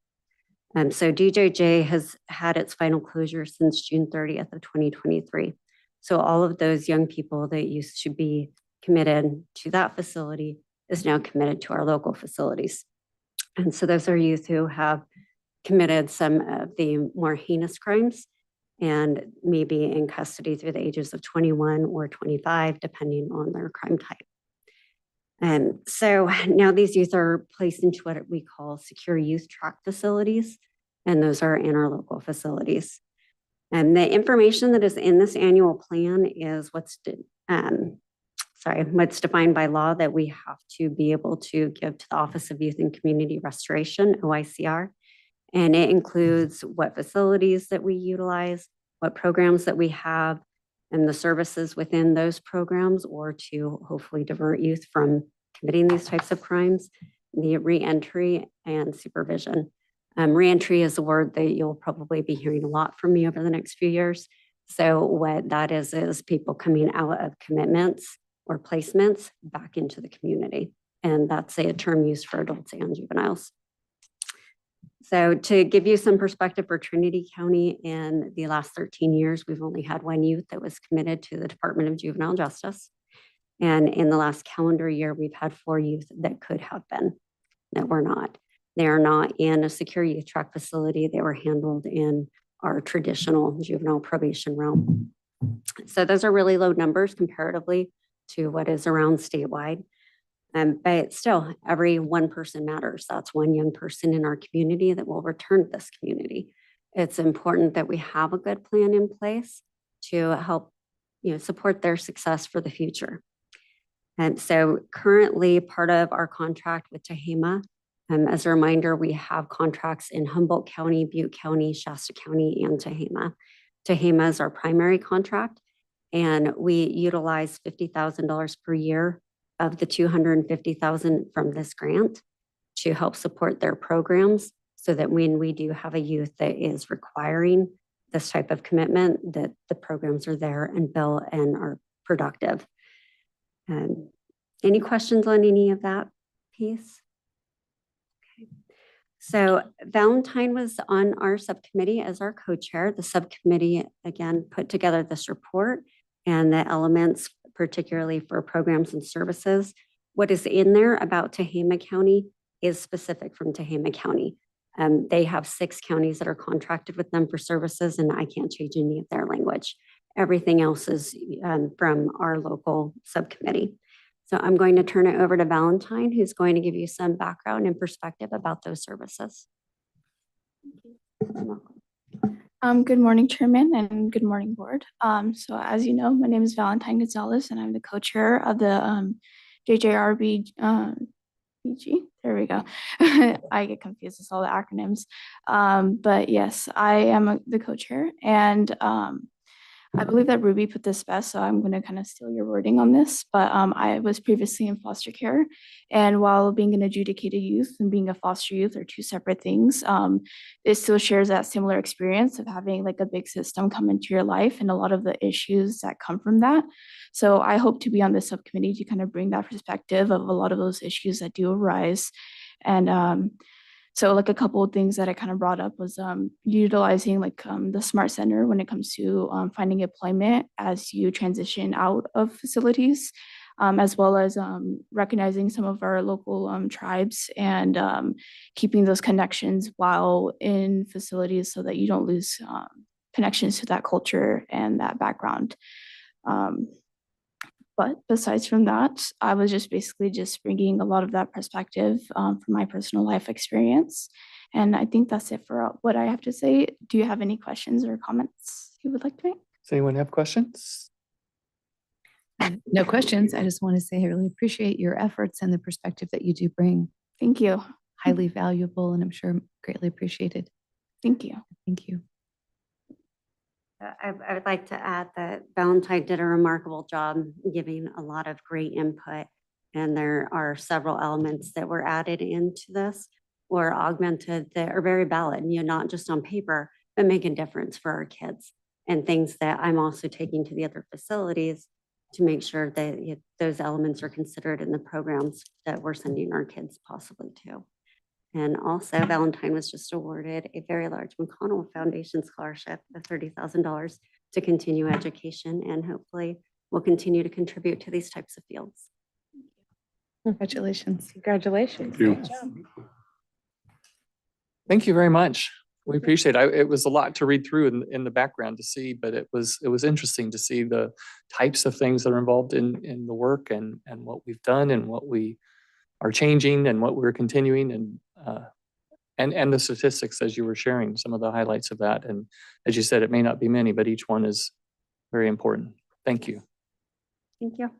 So DJJ has had its final closure since June 30th of 2023. So all of those young people that used to be committed to that facility is now committed to our local facilities. And so those are youth who have committed some of the more heinous crimes and may be in custody through the ages of 21 or 25, depending on their crime type. And so now these youth are placed into what we call secure youth track facilities, and those are in our local facilities. And the information that is in this annual plan is what's defined by law that we have to be able to give to the Office of Youth and Community Restoration, OICR. And it includes what facilities that we utilize, what programs that we have, and the services within those programs, or to hopefully divert youth from committing these types of crimes, the reentry and supervision. Reentry is a word that you'll probably be hearing a lot from me over the next few years. So what that is people coming out of commitments or placements back into the community. And that's a term used for adults and juveniles. So to give you some perspective for Trinity County, in the last 13 years, we've only had one youth that was committed to the Department of Juvenile Justice. And in the last calendar year, we've had 4 youth that could have been, that were not. They are not in a secure youth track facility. They were handled in our traditional juvenile probation realm. So those are really low numbers comparatively to what is around statewide. But still, every one person matters. That's one young person in our community that will return to this community. It's important that we have a good plan in place to help, support their success for the future. And so currently part of our contract with Tehama, as a reminder, we have contracts in Humboldt County, Butte County, Shasta County, and Tehama. Tehama is our primary contract, and we utilize $50,000 per year of the $250,000 from this grant to help support their programs, so that when we do have a youth that is requiring this type of commitment, that the programs are there and bill and are productive. Any questions on any of that piece? Okay. So Valentine was on our subcommittee as our co-chair. The subcommittee, again, put together this report and the elements, particularly for programs and services. What is in there about Tehama County is specific from Tehama County. They have 6 counties that are contracted with them for services, and I can't change any of their language. Everything else is from our local subcommittee. So I'm going to turn it over to Valentine, who's going to give you some background and perspective about those services. Good morning, Chairman, and good morning, Board. So as you know, my name is Valentine Gonzalez, and I'm the co-chair of the JJRB BG. There we go. I get confused with all the acronyms. But yes, I am the co-chair, and I believe that Ruby put this best, so I'm going to kind of steal your wording on this. But I was previously in foster care, and while being an adjudicated youth and being a foster youth are two separate things, it still shares that similar experience of having like a big system come into your life and a lot of the issues that come from that. So I hope to be on this subcommittee to kind of bring that perspective of a lot of those issues that do arise. And so like a couple of things that I kind of brought up was utilizing like the Smart Center when it comes to finding employment as you transition out of facilities, as well as recognizing some of our local tribes and keeping those connections while in facilities so that you don't lose connections to that culture and that background. But besides from that, I was just basically just bringing a lot of that perspective from my personal life experience. And I think that's it for what I have to say. Do you have any questions or comments you would like to make? Does anyone have questions? No questions. I just want to say I really appreciate your efforts and the perspective that you do bring. Thank you. Highly valuable, and I'm sure greatly appreciated. Thank you. Thank you. I would like to add that Valentine did a remarkable job giving a lot of great input. And there are several elements that were added into this or augmented that are very valid, not just on paper, but make a difference for our kids and things that I'm also taking to the other facilities to make sure that those elements are considered in the programs that we're sending our kids possibly to. And also, Valentine was just awarded a very large McConnell Foundation scholarship of $30,000 to continue education, and hopefully will continue to contribute to these types of fields. Congratulations. Congratulations. Thank Good job. Thank you very much. We appreciate it. It was a lot to read through in the background to see, but it was interesting to see the types of things that are involved in the work and what we've done and what we are changing and what we're continuing and the statistics as you were sharing, some of the highlights of that. And as you said, it may not be many, but each one is very important. Thank you. Thank you.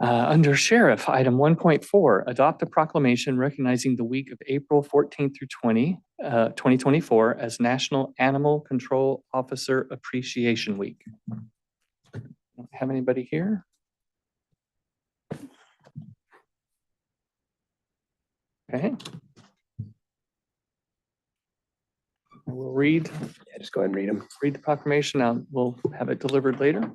Under Sheriff, item 1.4, adopt a proclamation recognizing the week of April 14th through 2024 as National Animal Control Officer Appreciation Week. Don't have anybody here? Okay. I will read Just go ahead and read them. the proclamation. We'll have it delivered later.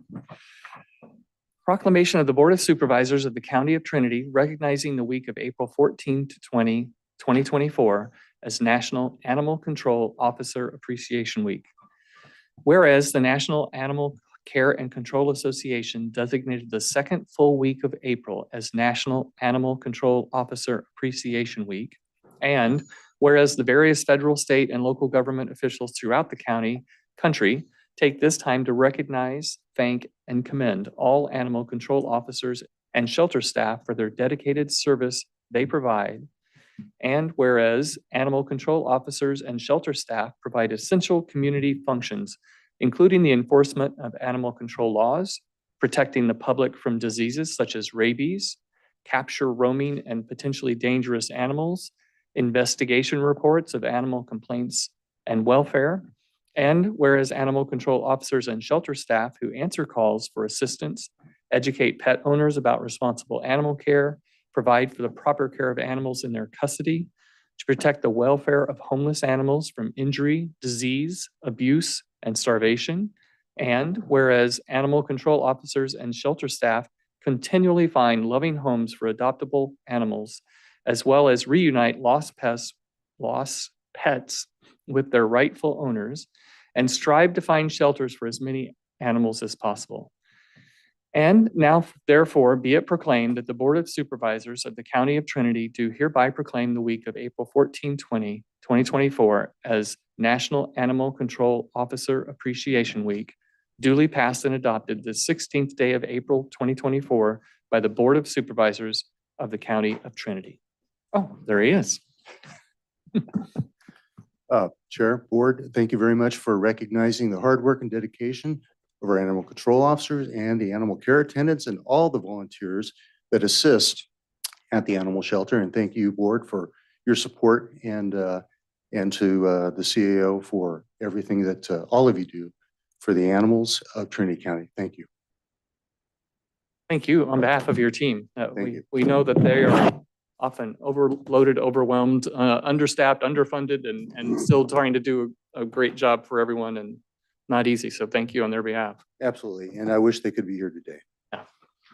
Proclamation of the Board of Supervisors of the County of Trinity recognizing the week of April 14 to 2024 as National Animal Control Officer Appreciation Week. Whereas the National Animal Care and Control Association designated the second full week of April as National Animal Control Officer Appreciation Week, and whereas the various federal, state, and local government officials throughout the country take this time to recognize, thank, and commend all animal control officers and shelter staff for their dedicated service they provide. And whereas animal control officers and shelter staff provide essential community functions, including the enforcement of animal control laws, protecting the public from diseases such as rabies, capture, roaming, and potentially dangerous animals, investigation reports of animal complaints and welfare. And whereas animal control officers and shelter staff who answer calls for assistance, educate pet owners about responsible animal care, provide for the proper care of animals in their custody, to protect the welfare of homeless animals from injury, disease, abuse, and starvation. And whereas animal control officers and shelter staff continually find loving homes for adoptable animals, as well as reunite lost pets with their rightful owners, and strive to find shelters for as many animals as possible. And now, therefore, be it proclaimed that the Board of Supervisors of the County of Trinity do hereby proclaim the week of April 14, 2024 as National Animal Control Officer Appreciation Week, duly passed and adopted the 16th day of April 2024 by the Board of Supervisors of the County of Trinity. Oh, there he is. Chair, Board, thank you very much for recognizing the hard work and dedication of our animal control officers and the animal care attendants and all the volunteers that assist at the animal shelter. And thank you, Board, for your support and to the CAO for everything that all of you do for the animals of Trinity County. Thank you. Thank you on behalf of your team. Thank We you. we know that they are often overloaded, overwhelmed, understaffed, underfunded, and still trying to do a great job for everyone and not easy. So thank you on their behalf. Absolutely. And I wish they could be here today.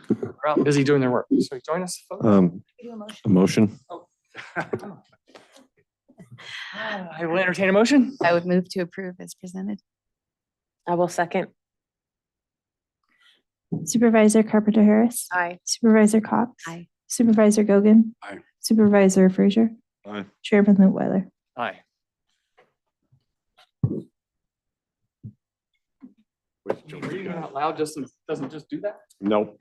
They're out busy doing their work. So join us, folks. A motion? I will entertain a motion. I would move to approve as presented. I will second. Supervisor Carpenter Harris. Aye. Supervisor Cox. Aye. Supervisor Gogan. Aye. Supervisor Frazier. Aye. Chairman Lutwiler. Aye. Reading it out loud just doesn't just do that. Nope.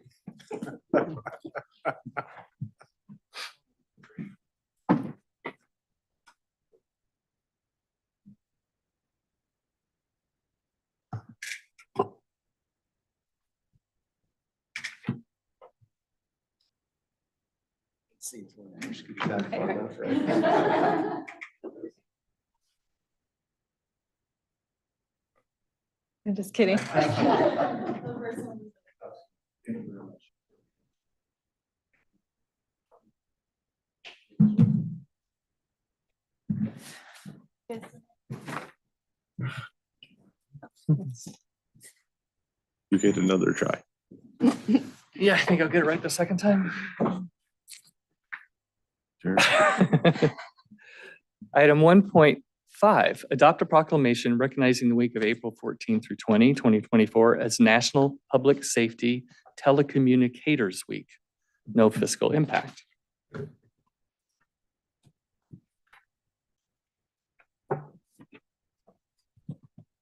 I'm just kidding. You get another try. Yeah, I think I'll get it right the second time. Sure. Item 1.5, adopt a proclamation recognizing the week of April 14 through 2024 as National Public Safety Telecommunicators Week. No fiscal impact.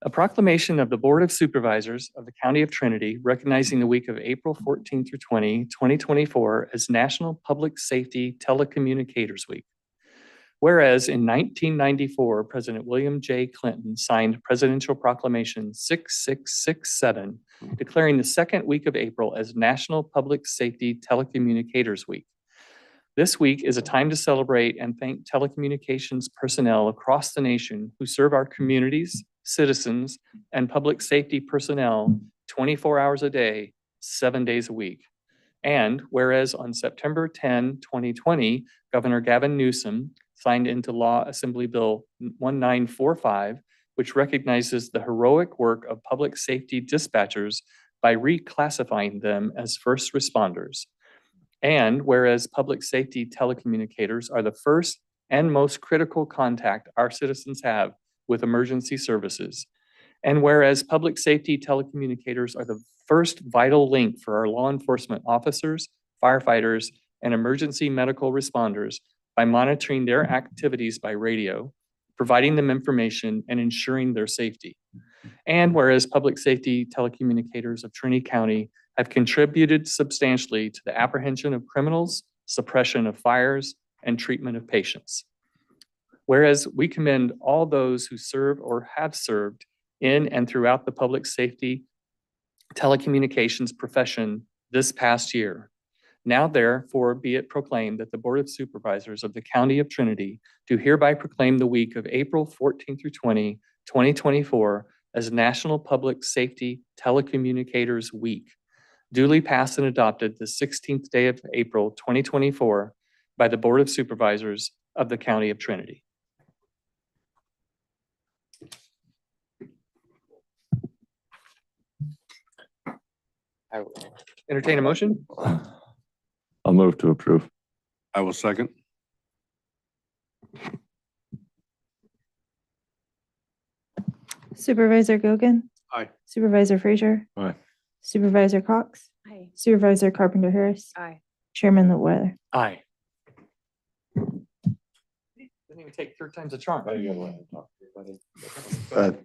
A proclamation of the Board of Supervisors of the County of Trinity recognizing the week of April 14 through 2024 as National Public Safety Telecommunicators Week. Whereas in 1994, President William J. Clinton signed Presidential Proclamation 6667, declaring the second week of April as National Public Safety Telecommunicators Week. This week is a time to celebrate and thank telecommunications personnel across the nation who serve our communities, citizens, and public safety personnel 24 hours a day, 7 days a week. And whereas on September 10, 2020, Governor Gavin Newsom signed into law Assembly Bill 1945, which recognizes the heroic work of public safety dispatchers by reclassifying them as first responders. And whereas public safety telecommunicators are the first and most critical contact our citizens have with emergency services. And whereas public safety telecommunicators are the first vital link for our law enforcement officers, firefighters, and emergency medical responders by monitoring their activities by radio, providing them information, and ensuring their safety. And whereas public safety telecommunicators of Trinity County have contributed substantially to the apprehension of criminals, suppression of fires, and treatment of patients. Whereas we commend all those who serve or have served in and throughout the public safety telecommunications profession this past year. Now therefore be it proclaimed that the Board of Supervisors of the County of Trinity do hereby proclaim the week of April 14 through 2024 as National Public Safety Telecommunicators Week, duly passed and adopted the 16th day of April 2024 by the Board of Supervisors of the County of Trinity. I will entertain a motion. I'll move to approve. I will second. Supervisor Gogan. Aye. Supervisor Frazier. Aye. Supervisor Cox. Aye. Supervisor Carpenter Harris. Aye. Chairman Lutwiler. Aye. Didn't even take third time's a charm.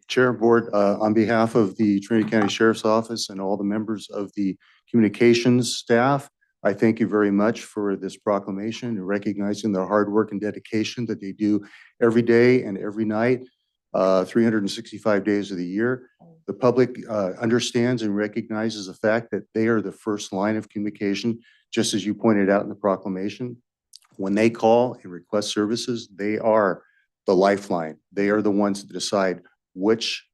Chair, Board, on behalf of the Trinity County Sheriff's Office and all the members of the communications staff, I thank you very much for this proclamation and recognizing the hard work and dedication that they do every day and every night, 365 days of the year. The public understands and recognizes the fact that they are the first line of communication, just as you pointed out in the proclamation. When they call and request services, they are the lifeline. They are the ones that decide which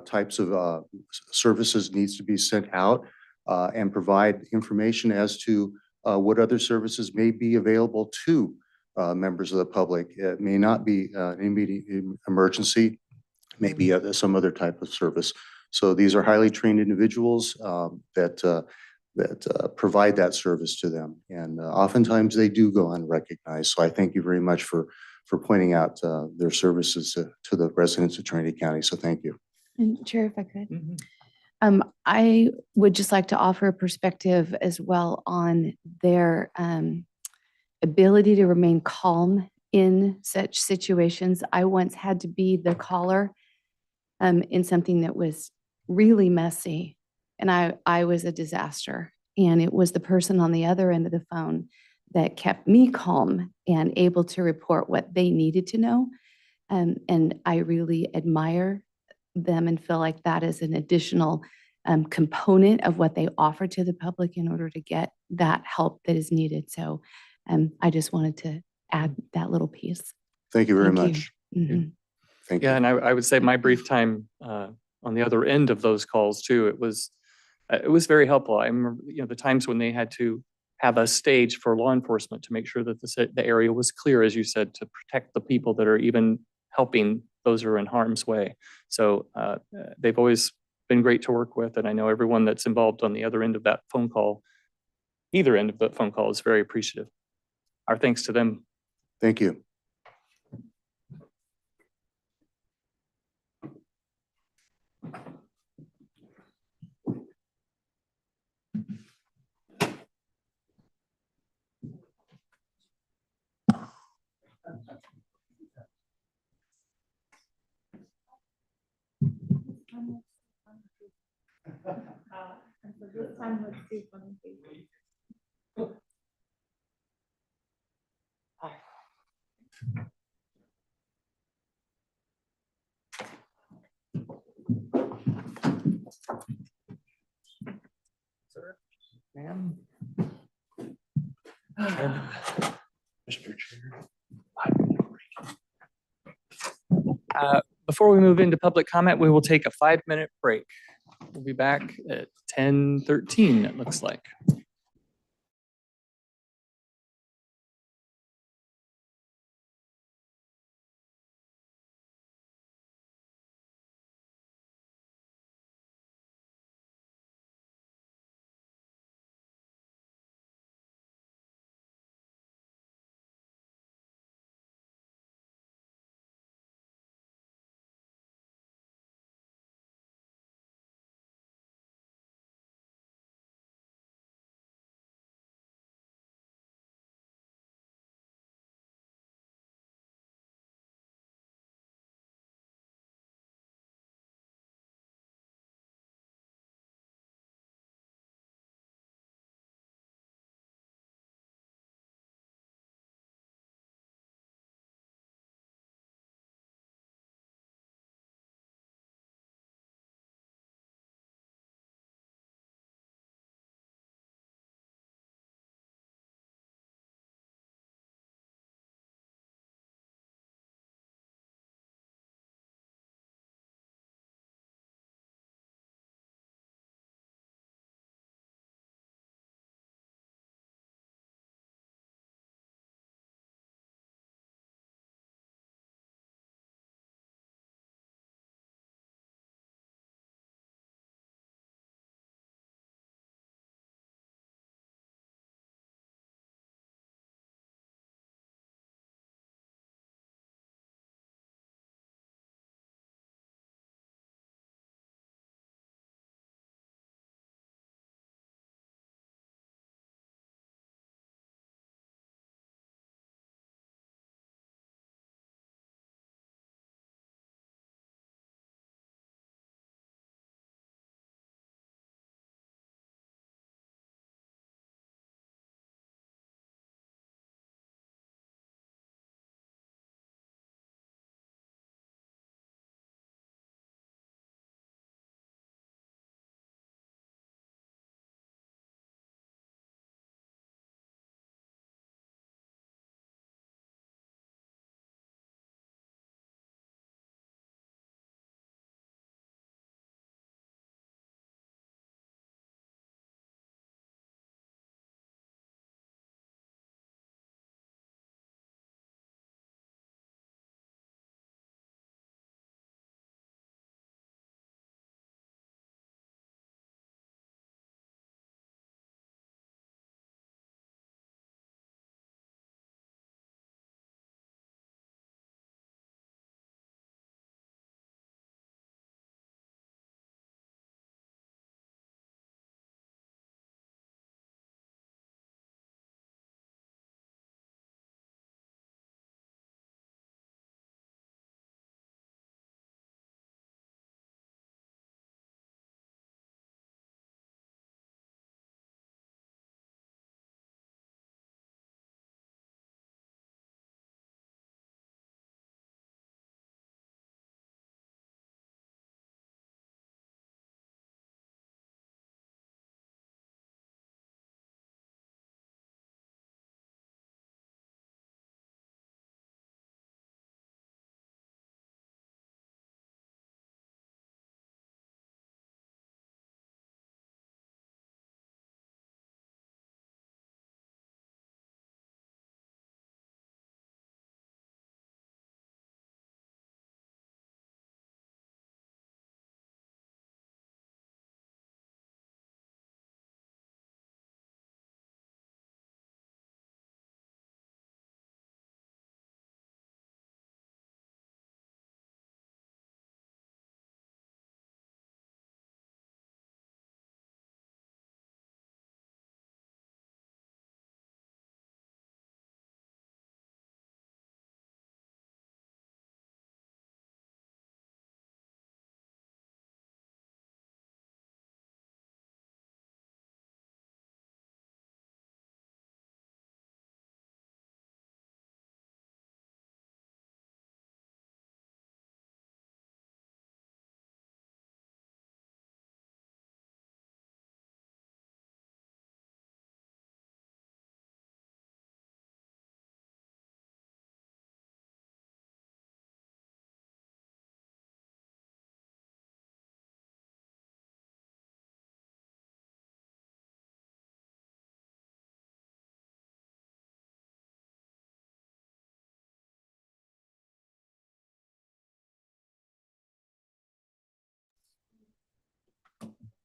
types of services needs to be sent out and provide information as to what other services may be available to members of the public. It may not be an immediate emergency, maybe some other type of service. So these are highly trained individuals that provide that service to them. And oftentimes they do go unrecognized. So I thank you very much for pointing out their services to the residents of Trinity County. So thank you. And Chair, if I could. Mhm. I would just like to offer a perspective as well on their ability to remain calm in such situations. I once had to be the caller in something that was really messy, and I was a disaster. And it was the person on the other end of the phone that kept me calm and able to report what they needed to know. And I really admire them and feel like that is an additional component of what they offer to the public in order to get that help that is needed. So I just wanted to add that little piece. Thank you very Thank you. much. Mhm. Thank Yeah, you. and I would say my brief time on the other end of those calls too, it was very helpful. I remember, the times when they had to have a stage for law enforcement to make sure that the area was clear, as you said, to protect the people that are even helping those who are in harm's way. So they've always been great to work with, and I know everyone that's involved on the other end of that phone call, either end of the phone call, is very appreciative. Our thanks to them. Thank you. Sir, ma'am. Mr. Chair. Before we move into public comment, we will take a 5-minute break. We'll be back at 10:13, it looks like.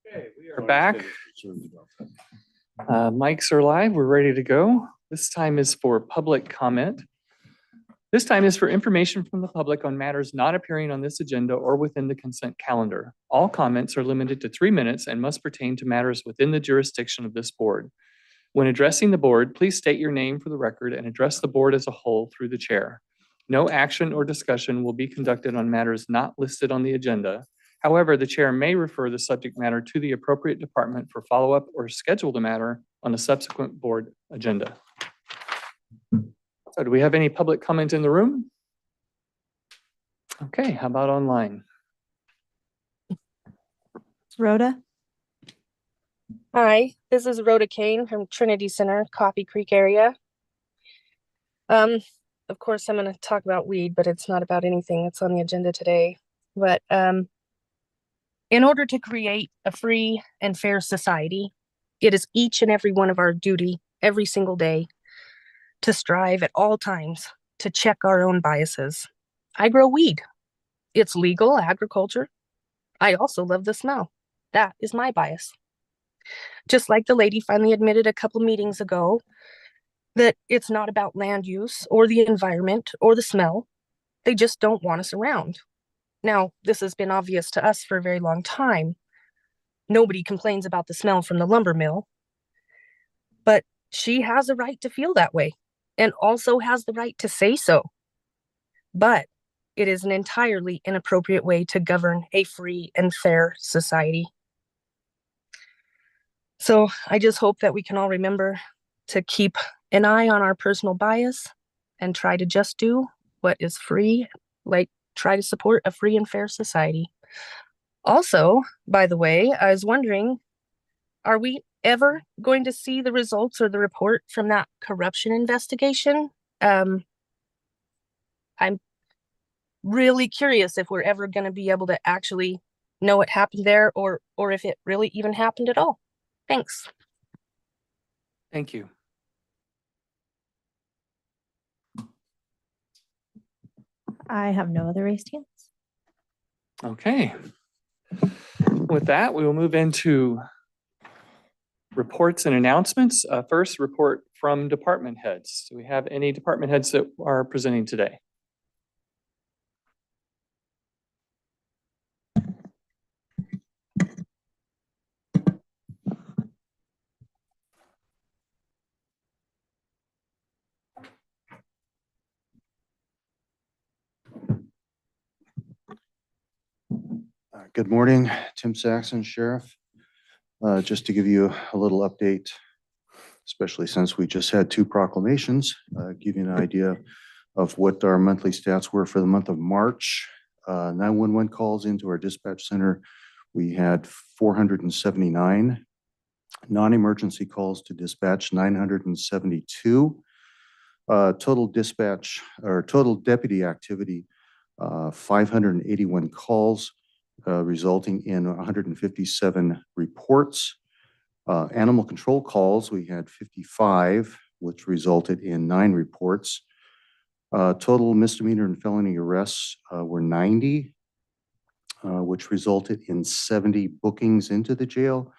Okay, we are back. Mics are live. We're ready to go. This time is for public comment. This time is for information from the public on matters not appearing on this agenda or within the consent calendar. All comments are limited to 3 minutes and must pertain to matters within the jurisdiction of this board. When addressing the board, please state your name for the record and address the board as a whole through the chair. No action or discussion will be conducted on matters not listed on the agenda. However, the chair may refer the subject matter to the appropriate department for follow-up or schedule the matter on a subsequent board agenda. So do we have any public comment in the room? Okay, how about online? Rhoda? Hi, this is Rhoda Kane from Trinity Center, Coffee Creek area. Of course, I'm going to talk about weed, but it's not about anything that's on the agenda today. But in order to create a free and fair society, it is each and every one of our duty every single day to strive at all times to check our own biases. I grow weed. It's legal agriculture. I also love the smell. That is my bias. Just like the lady finally admitted a couple meetings ago that it's not about land use or the environment or the smell. They just don't want us around. Now, this has been obvious to us for a very long time. Nobody complains about the smell from the lumber mill, but she has a right to feel that way and also has the right to say so. But it is an entirely inappropriate way to govern a free and fair society. So I just hope that we can all remember to keep an eye on our personal bias and try to just do what is free, like try to support a free and fair society. Also, by the way, I was wondering, are we ever going to see the results or the report from that corruption investigation? I'm really curious if we're ever going to be able to actually know what happened there or if it really even happened at all. Thanks. Thank you. I have no other raised hands. Okay. With that, we will move into reports and announcements. First, report from department heads. Do we have any department heads that are presenting today? Good morning, Tim Saxon, Sheriff. Just to give you a little update, especially since we just had 2 proclamations, give you an idea of what our monthly stats were for the month of March. 911 calls into our dispatch center. We had 479. Non-emergency calls to dispatch, 972. Total dispatch or total deputy activity, 581 calls. Resulting in 157 reports. Animal control calls, we had 55, which resulted in 9 reports. Total misdemeanor and felony arrests were 90, which resulted in 70 bookings into the jail,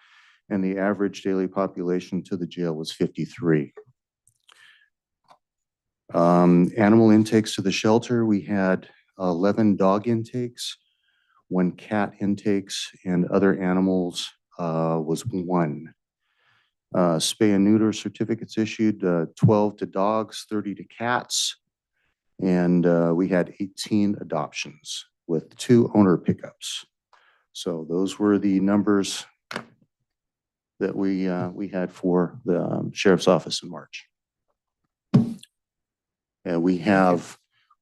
and the average daily population to the jail was 53. Animal intakes to the shelter, we had 11 dog intakes. 1 cat intakes, and other animals was 1. Spay and neuter certificates issued, 12 to dogs, 30 to cats, and we had 18 adoptions with 2 owner pickups. So those were the numbers that we had for the sheriff's office in March. And we have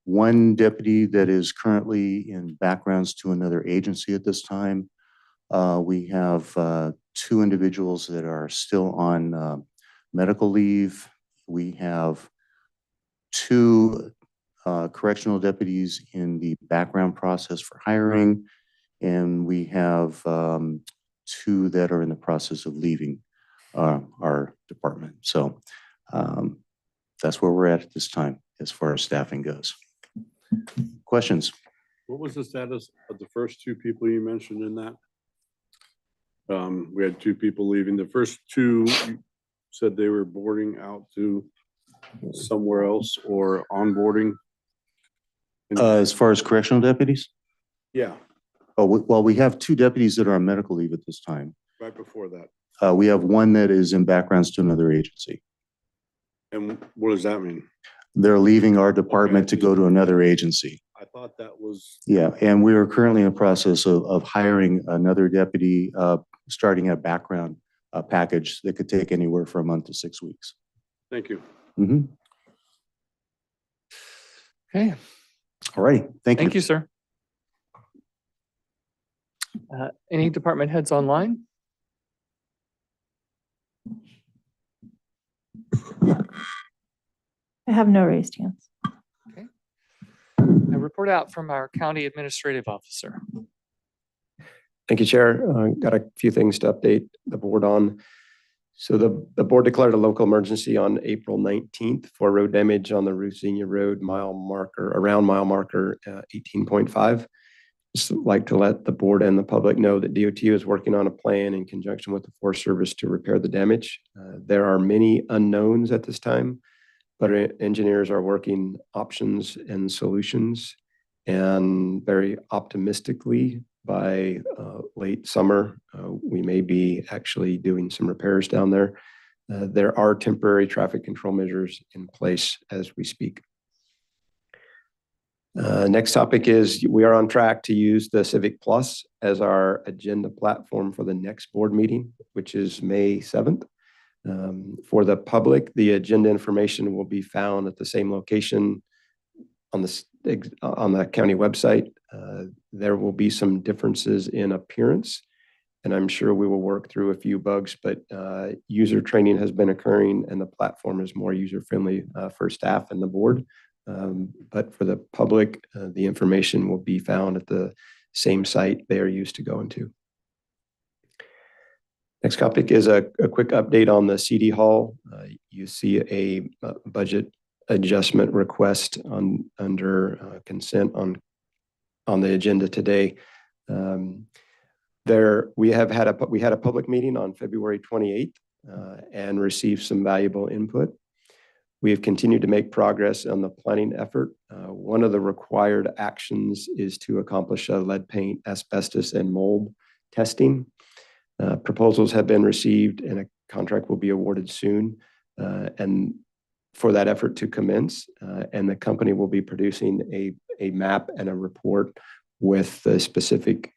1 deputy that is currently in backgrounds to another agency at this time. We have 2 individuals that are still on medical leave. We have 2 correctional deputies in the background process for hiring, and we have 2 that are in the process of leaving our department. So that's where we're at this time as far as staffing goes. Questions? What was the status of the first 2 people you mentioned in that? We had two people leaving. The first two said they were boarding out to somewhere else or onboarding. As far as correctional deputies? Yeah, Oh, well, we have two deputies that are on medical leave at this time. right before that. We have one that is in backgrounds to another agency. And what does that mean? They're leaving our department to go to another agency. I thought that was, Yeah, and we are currently in the process of hiring another deputy, starting a background package that could take anywhere from a month to 6 weeks. thank you. Mhm. Okay, All righty, thank you. thank you, sir. Any department heads online? I have no raised hands. A report out from our county administrative officer. Thank you, Chair. Got a few things to update the board on. So the board declared a local emergency on April 19th for road damage on the Ruthenia Road around mile marker 18.5. Just like to let the board and the public know that DOT is working on a plan in conjunction with the Forest Service to repair the damage. There are many unknowns at this time, but engineers are working options and solutions, and very optimistically by late summer, we may be actually doing some repairs down there. There are temporary traffic control measures in place as we speak. Next topic is we are on track to use the Civic Plus as our agenda platform for the next board meeting, which is May 7th. For the public, the agenda information will be found at the same location on the county website. There will be some differences in appearance, and I'm sure we will work through a few bugs, but user training has been occurring and the platform is more user-friendly for staff and the board. But for the public, the information will be found at the same site they are used to going to. Next topic is a quick update on the CD Hall. You see a budget adjustment request under consent on the agenda today. We had a public meeting on February 28th and received some valuable input. We have continued to make progress on the planning effort. One of the required actions is to accomplish a lead paint, asbestos, and mold testing. Proposals have been received and a contract will be awarded soon, and for that effort to commence, and the company will be producing a map and a report with the specific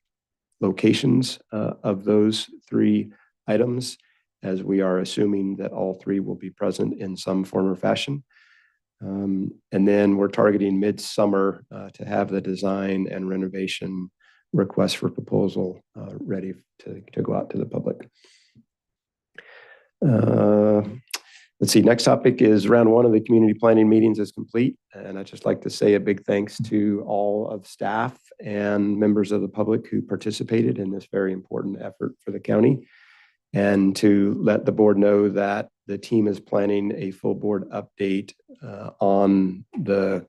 locations of those three items, as we are assuming that all three will be present in some form or fashion. And then we're targeting midsummer to have the design and renovation request for proposal ready to go out to the public. Let's see, next topic is round one of the community planning meetings is complete. And I'd just like to say a big thanks to all of staff and members of the public who participated in this very important effort for the county. And to let the board know that the team is planning a full board update on the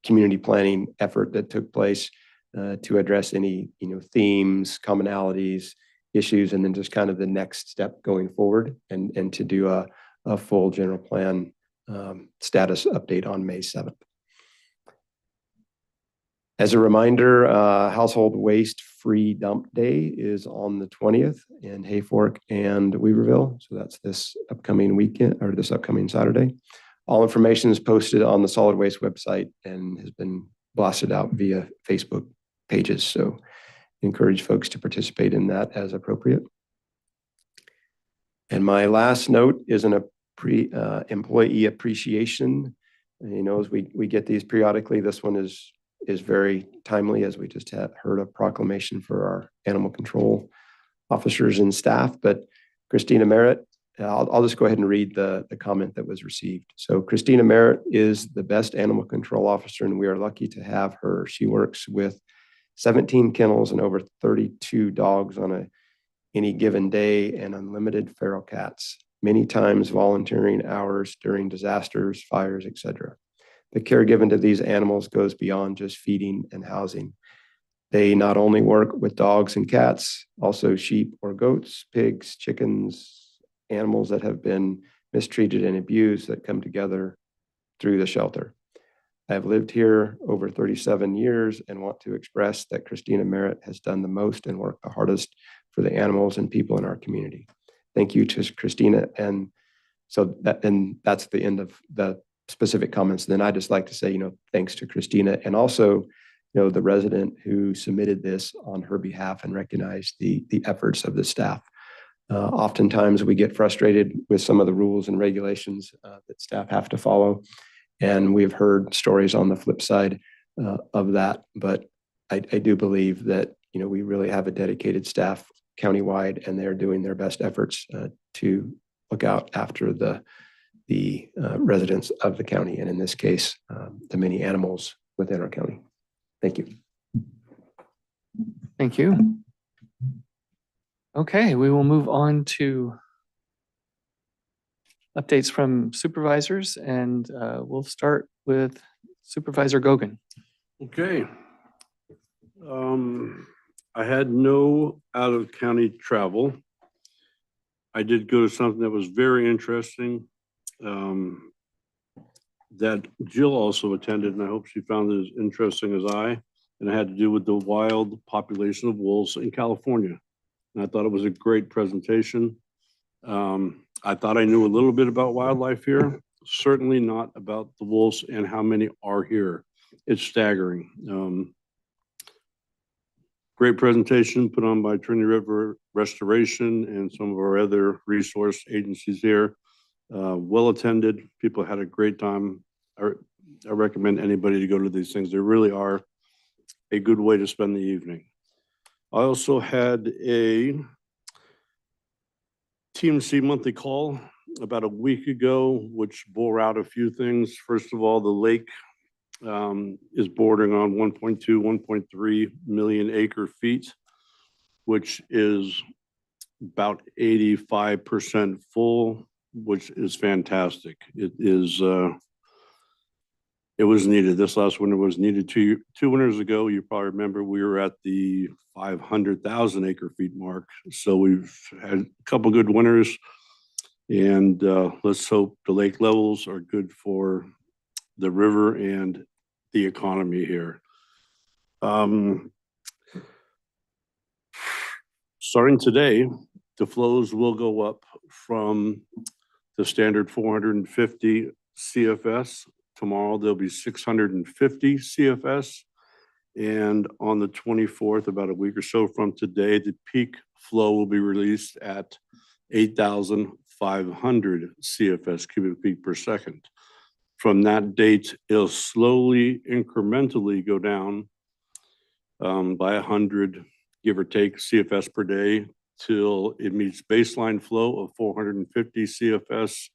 community planning effort that took place to address any themes, commonalities, issues, and then just kind of the next step going forward, and to do a full general plan status update on May 7th. As a reminder, Household Waste Free Dump Day is on the 20th in Hayfork and Weaverville. So that's this upcoming weekend or this upcoming Saturday. All information is posted on the solid waste website and has been blasted out via Facebook pages. So encourage folks to participate in that as appropriate. And my last note is an employee appreciation. As we get these periodically, this one is very timely, as we just heard a proclamation for our animal control officers and staff. But Christina Merritt, I'll just go ahead and read the comment that was received. So Christina Merritt is the best animal control officer, and we are lucky to have her. She works with 17 kennels and over 32 dogs on any given day, and unlimited feral cats, many times volunteering hours during disasters, fires, etc. The care given to these animals goes beyond just feeding and housing. They not only work with dogs and cats, also sheep or goats, pigs, chickens, animals that have been mistreated and abused that come together through the shelter. I have lived here over 37 years and want to express that Christina Merritt has done the most and worked the hardest for the animals and people in our community. Thank you to Christina. And that's the end of the specific comments. Then I just like to say, thanks to Christina and also, the resident who submitted this on her behalf and recognized the efforts of the staff. Oftentimes we get frustrated with some of the rules and regulations that staff have to follow. And we've heard stories on the flip side of that. But I do believe that, we really have a dedicated staff countywide, and they're doing their best efforts to look out after the residents of the county, and in this case, the many animals within our county. Thank you. Thank you. Okay, we will move on to updates from supervisors, and we'll start with Supervisor Gogan. Okay. I had no out-of-county travel. I did go to something that was very interesting that Jill also attended, and I hope she found it as interesting as I, and it had to do with the wild population of wolves in California. And I thought it was a great presentation. I thought I knew a little bit about wildlife here, certainly not about the wolves and how many are here. It's staggering. Great presentation put on by Trinity River Restoration and some of our other resource agencies here. Well attended. People had a great time. I recommend anybody to go to these things. They really are a good way to spend the evening. I also had a TMC monthly call about a week ago, which bore out a few things. First of all, the lake is bordering on 1.2, 1.3 million acre feet, which is about 85% full, which is fantastic. It was needed. This last winter was needed. Two winters ago, you probably remember we were at the 500,000 acre feet mark. So we've had a couple good winters, and let's hope the lake levels are good for the river and the economy here. Starting today, the flows will go up from the standard 450 CFS. Tomorrow, there'll be 650 CFS. And on the 24th, about a week or so from today, the peak flow will be released at 8,500 CFS cubic feet per second. From that date, it'll slowly, incrementally go down by 100, give or take, CFS per day till it meets baseline flow of 450 CFS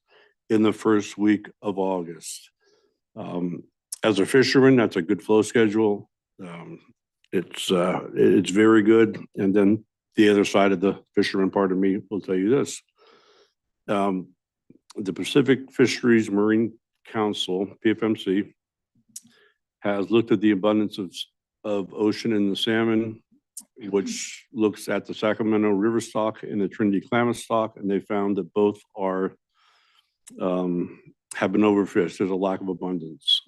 in the first week of August. As a fisherman, that's a good flow schedule. It's very good. And then the other side of the fisherman part of me will tell you this. The Pacific Fisheries Marine Council, PFMC, has looked at the abundance of ocean in the salmon, which looks at the Sacramento River stock and the Trinity Klamath stock, and they found that both are have been overfished. There's a lack of abundance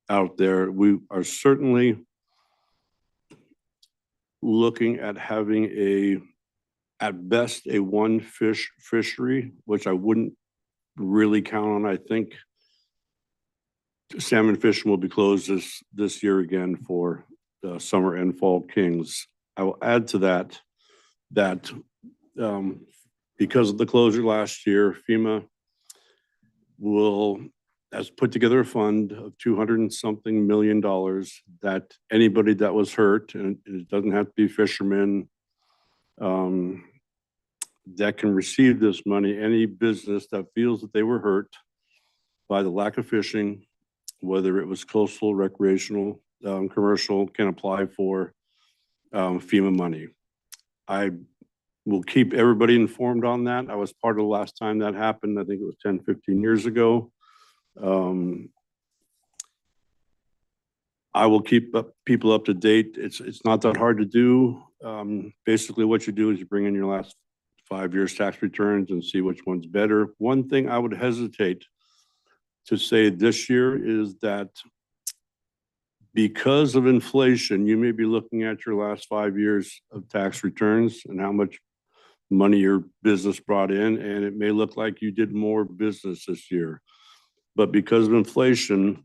out there. We are certainly looking at having at best a one fish fishery, which I wouldn't really count on. I think salmon fishing will be closed this year again for summer and fall kings. I will add to that because of the closure last year, FEMA has put together a fund of $200-something million that anybody that was hurt, and it doesn't have to be fishermen, that can receive this money. Any business that feels that they were hurt by the lack of fishing, whether it was coastal, recreational, commercial, can apply for FEMA money. I will keep everybody informed on that. I was part of the last time that happened. I think it was 10, 15 years ago. I will keep people up to date. It's not that hard to do. Basically what you do is you bring in your last 5 years tax returns and see which one's better. One thing I would hesitate to say this year is that because of inflation, you may be looking at your last 5 years of tax returns and how much money your business brought in, and it may look like you did more business this year. But because of inflation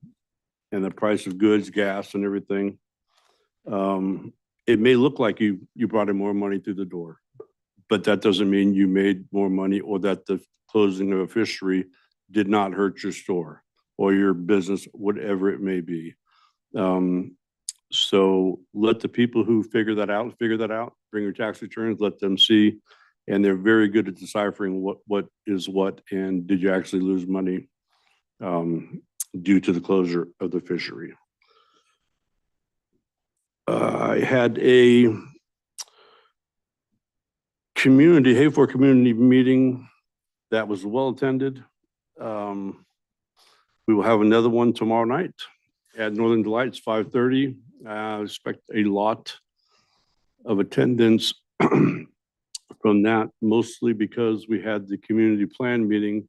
and the price of goods, gas, and everything, it may look like you brought in more money through the door. But that doesn't mean you made more money or that the closing of a fishery did not hurt your store or your business, whatever it may be. So let the people who figure that out, bring your tax returns, let them see. And they're very good at deciphering what is what and did you actually lose money due to the closure of the fishery. I had a Hayfork community meeting that was well attended. We will have another one tomorrow night at Northern Delights, 5:30. I expect a lot of attendance from that, mostly because we had the community plan meeting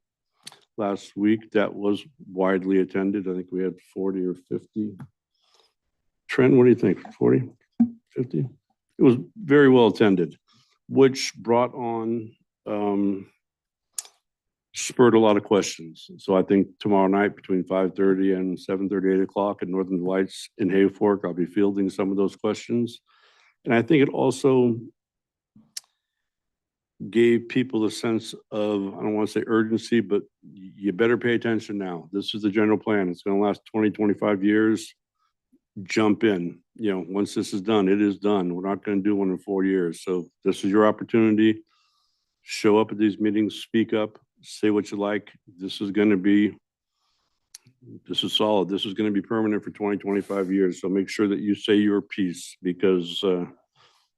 last week that was widely attended. I think we had 40 or 50. Trent, what do you think? 40, 50? It was very well attended, which brought on, spurred a lot of questions. So I think tomorrow night between 5:30 and 7:30, 8 o'clock at Northern Lights in Hayfork, I'll be fielding some of those questions. And I think it also gave people a sense of, I don't want to say urgency, but you better pay attention now. This is the general plan. It's going to last 20, 25 years. Jump in. You know, once this is done, it is done. We're not going to do one in 4 years. So this is your opportunity. Show up at these meetings, speak up, say what you like. This is solid. This is going to be permanent for 20, 25 years. So make sure that you say your piece, because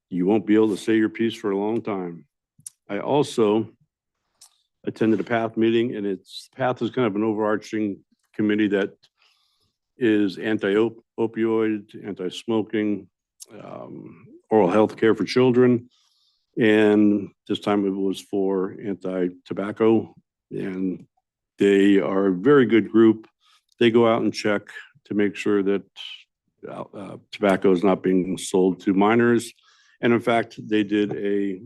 you won't be able to say your piece for a long time. I also attended a PATH meeting, and PATH is kind of an overarching committee that is anti-opioid, anti-smoking, oral health care for children. And this time it was for anti-tobacco. And they are a very good group. They go out and check to make sure that tobacco is not being sold to minors. And in fact, they did a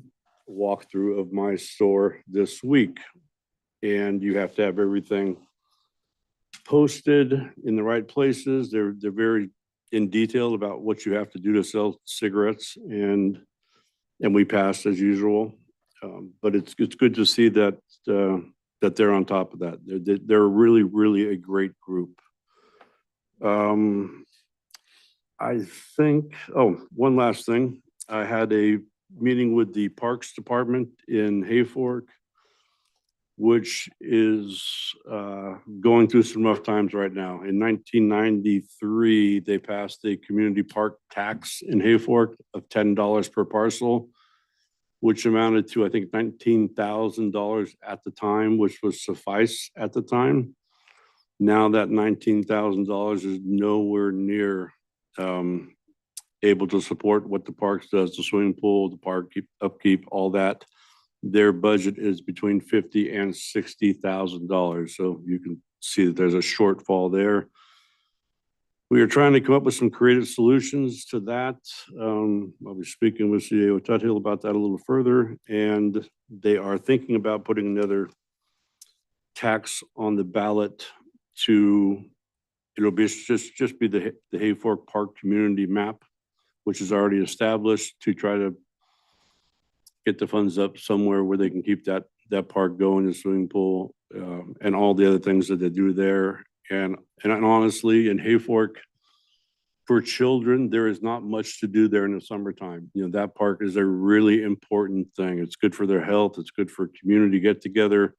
walkthrough of my store this week. And you have to have everything posted in the right places. They're very in detail about what you have to do to sell cigarettes, and we passed as usual. But it's good to see that that they're on top of that. They're really a great group. I think, one last thing. I had a meeting with the Parks Department in Hayfork, which is going through some rough times right now. In 1993, they passed a community park tax in Hayfork of $10 per parcel, which amounted to, I think, $19,000 at the time, which was suffice at the time. Now that $19,000 is nowhere near able to support what the parks does, the swimming pool, the park upkeep, all that. Their budget is between $50,000 and $60,000. So you can see that there's a shortfall there. We are trying to come up with some creative solutions to that. I'll be speaking with CEO Tuthill about that a little further. And they are thinking about putting another tax on the ballot it'll be just be the Hayfork Park community map, which is already established, to try to get the funds up somewhere where they can keep that park going, the swimming pool, and all the other things that they do there. And honestly, in Hayfork, for children, there is not much to do there in the summertime. You know, that park is a really important thing. It's good for their health. It's good for community get-together,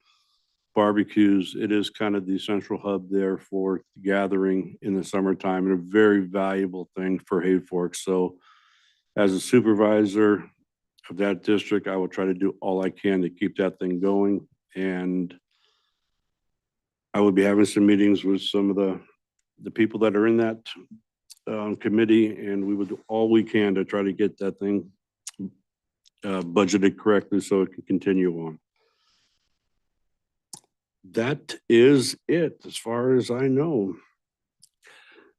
barbecues. It is kind of the central hub there for gathering in the summertime, and a very valuable thing for Hayfork. So as a supervisor of that district, I will try to do all I can to keep that thing going. And I will be having some meetings with some of the people that are in that committee, and we would do all we can to try to get that thing budgeted correctly so it can continue on. That is it, as far as I know.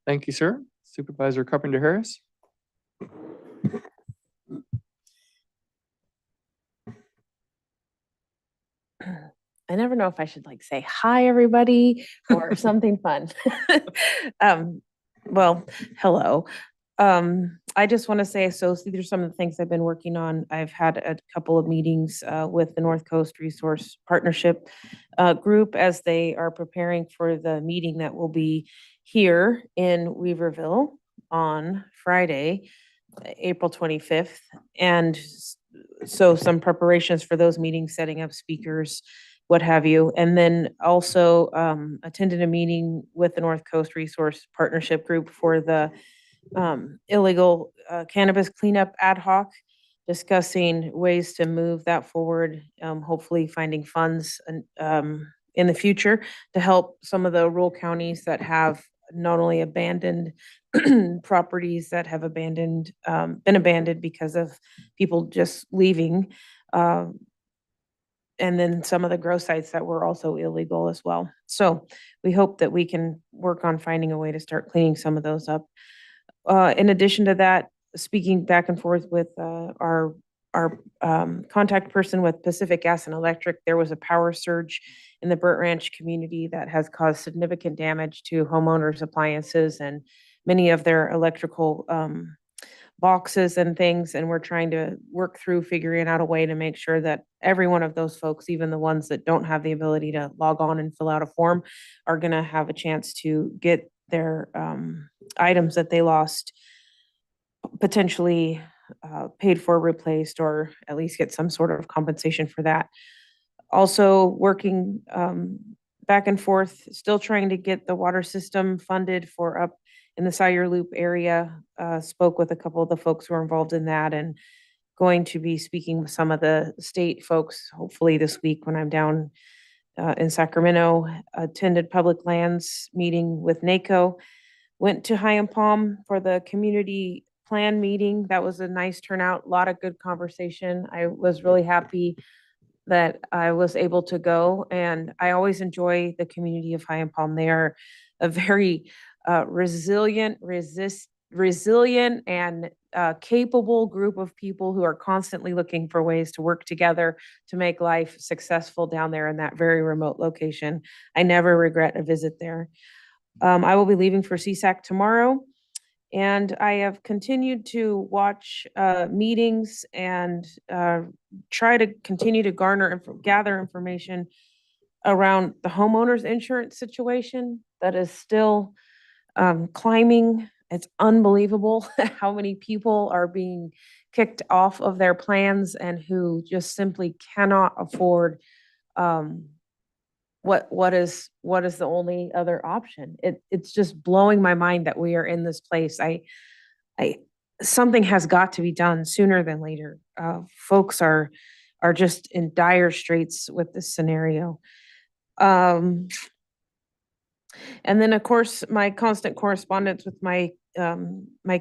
Thank you, sir. Supervisor Carpenter Harris. I never know if I should like say hi, everybody, or something fun. Well, hello. I just want to say, so these are some of the things I've been working on. I've had a couple of meetings with the North Coast Resource Partnership group as they are preparing for the meeting that will be here in Weaverville on Friday, April 25th. And so some preparations for those meetings, setting up speakers, what have you. And then also attended a meeting with the North Coast Resource Partnership Group for the illegal cannabis cleanup ad hoc, discussing ways to move that forward, hopefully finding funds in the future to help some of the rural counties that have not only abandoned properties that have been abandoned because of people just leaving, and then some of the grow sites that were also illegal as well. So we hope that we can work on finding a way to start cleaning some of those up. In addition to that, speaking back and forth with our contact person with Pacific Gas and Electric, there was a power surge in the Burt Ranch community that has caused significant damage to homeowners' appliances and many of their electrical boxes and things. And we're trying to work through figuring out a way to make sure that every one of those folks, even the ones that don't have the ability to log on and fill out a form, are going to have a chance to get their items that they lost potentially paid for, replaced, or at least get some sort of compensation for that. Also working back and forth, still trying to get the water system funded for up in the Sire Loop area. Spoke with a couple of the folks who are involved in that, and going to be speaking with some of the state folks, hopefully this week when I'm down in Sacramento. Attended public lands meeting with NACO. Went to High and Palm for the community plan meeting. That was a nice turnout, a lot of good conversation. I was really happy that I was able to go, and I always enjoy the community of High and Palm. They are a very resilient and capable group of people who are constantly looking for ways to work together to make life successful down there in that very remote location. I never regret a visit there. I will be leaving for CSAC tomorrow, and I have continued to watch meetings and try to continue to gather information around the homeowners insurance situation that is still climbing. It's unbelievable how many people are being kicked off of their plans and who just simply cannot afford what is the only other option. It's just blowing my mind that we are in this place. Something has got to be done sooner than later. Folks are just in dire straits with this scenario. And then, of course, my constant correspondence with my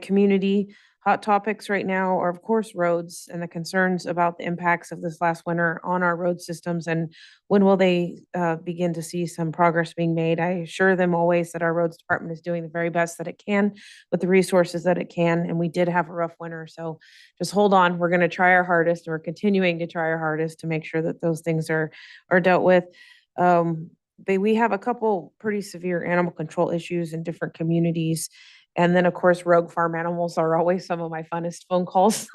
community. Hot topics right now are, of course, roads and the concerns about the impacts of this last winter on our road systems, and when will they begin to see some progress being made. I assure them always that our roads department is doing the very best that it can with the resources that it can, and we did have a rough winter, so just hold on. We're going to try our hardest, and we're continuing to try our hardest to make sure that those things are dealt with. We have a couple pretty severe animal control issues in different communities. And then, of course, rogue farm animals are always some of my funnest phone calls.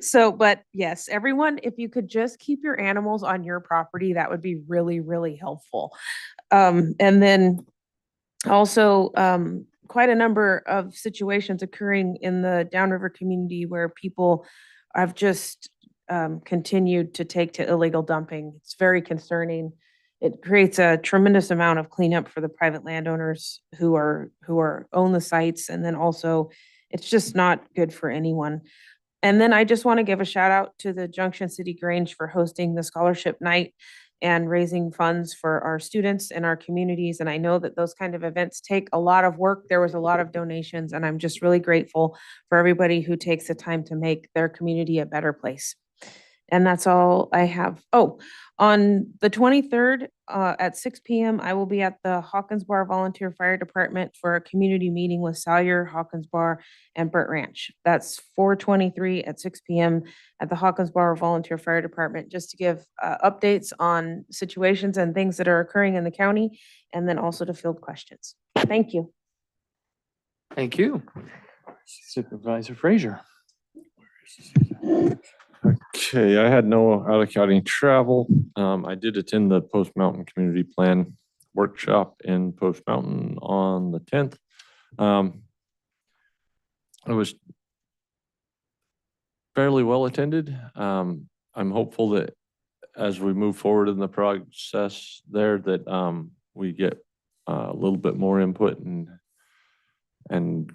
So, but yes, everyone, if you could just keep your animals on your property, that would be really, really helpful. And then also quite a number of situations occurring in the downriver community where people have just continued to take to illegal dumping. It's very concerning. It creates a tremendous amount of cleanup for the private landowners who own the sites. And then also it's just not good for anyone. And then I just want to give a shout out to the Junction City Grange for hosting the scholarship night and raising funds for our students and our communities. And I know that those kind of events take a lot of work. There was a lot of donations, and I'm just really grateful for everybody who takes the time to make their community a better place. And that's all I have. Oh, on the 23rd at 6 p.m., I will be at the Hawkins Bar Volunteer Fire Department for a community meeting with Salyer, Hawkins Bar, and Burt Ranch. That's 423 at 6 p.m. at the Hawkins Bar Volunteer Fire Department, just to give updates on situations and things that are occurring in the county, and then also to field questions. Thank you. Thank you. Supervisor Frazier. Okay, I had no out of county travel. I did attend the Post Mountain Community Plan workshop in Post Mountain on the 10th. It was fairly well attended. I'm hopeful that as we move forward in the process there, that we get a little bit more input and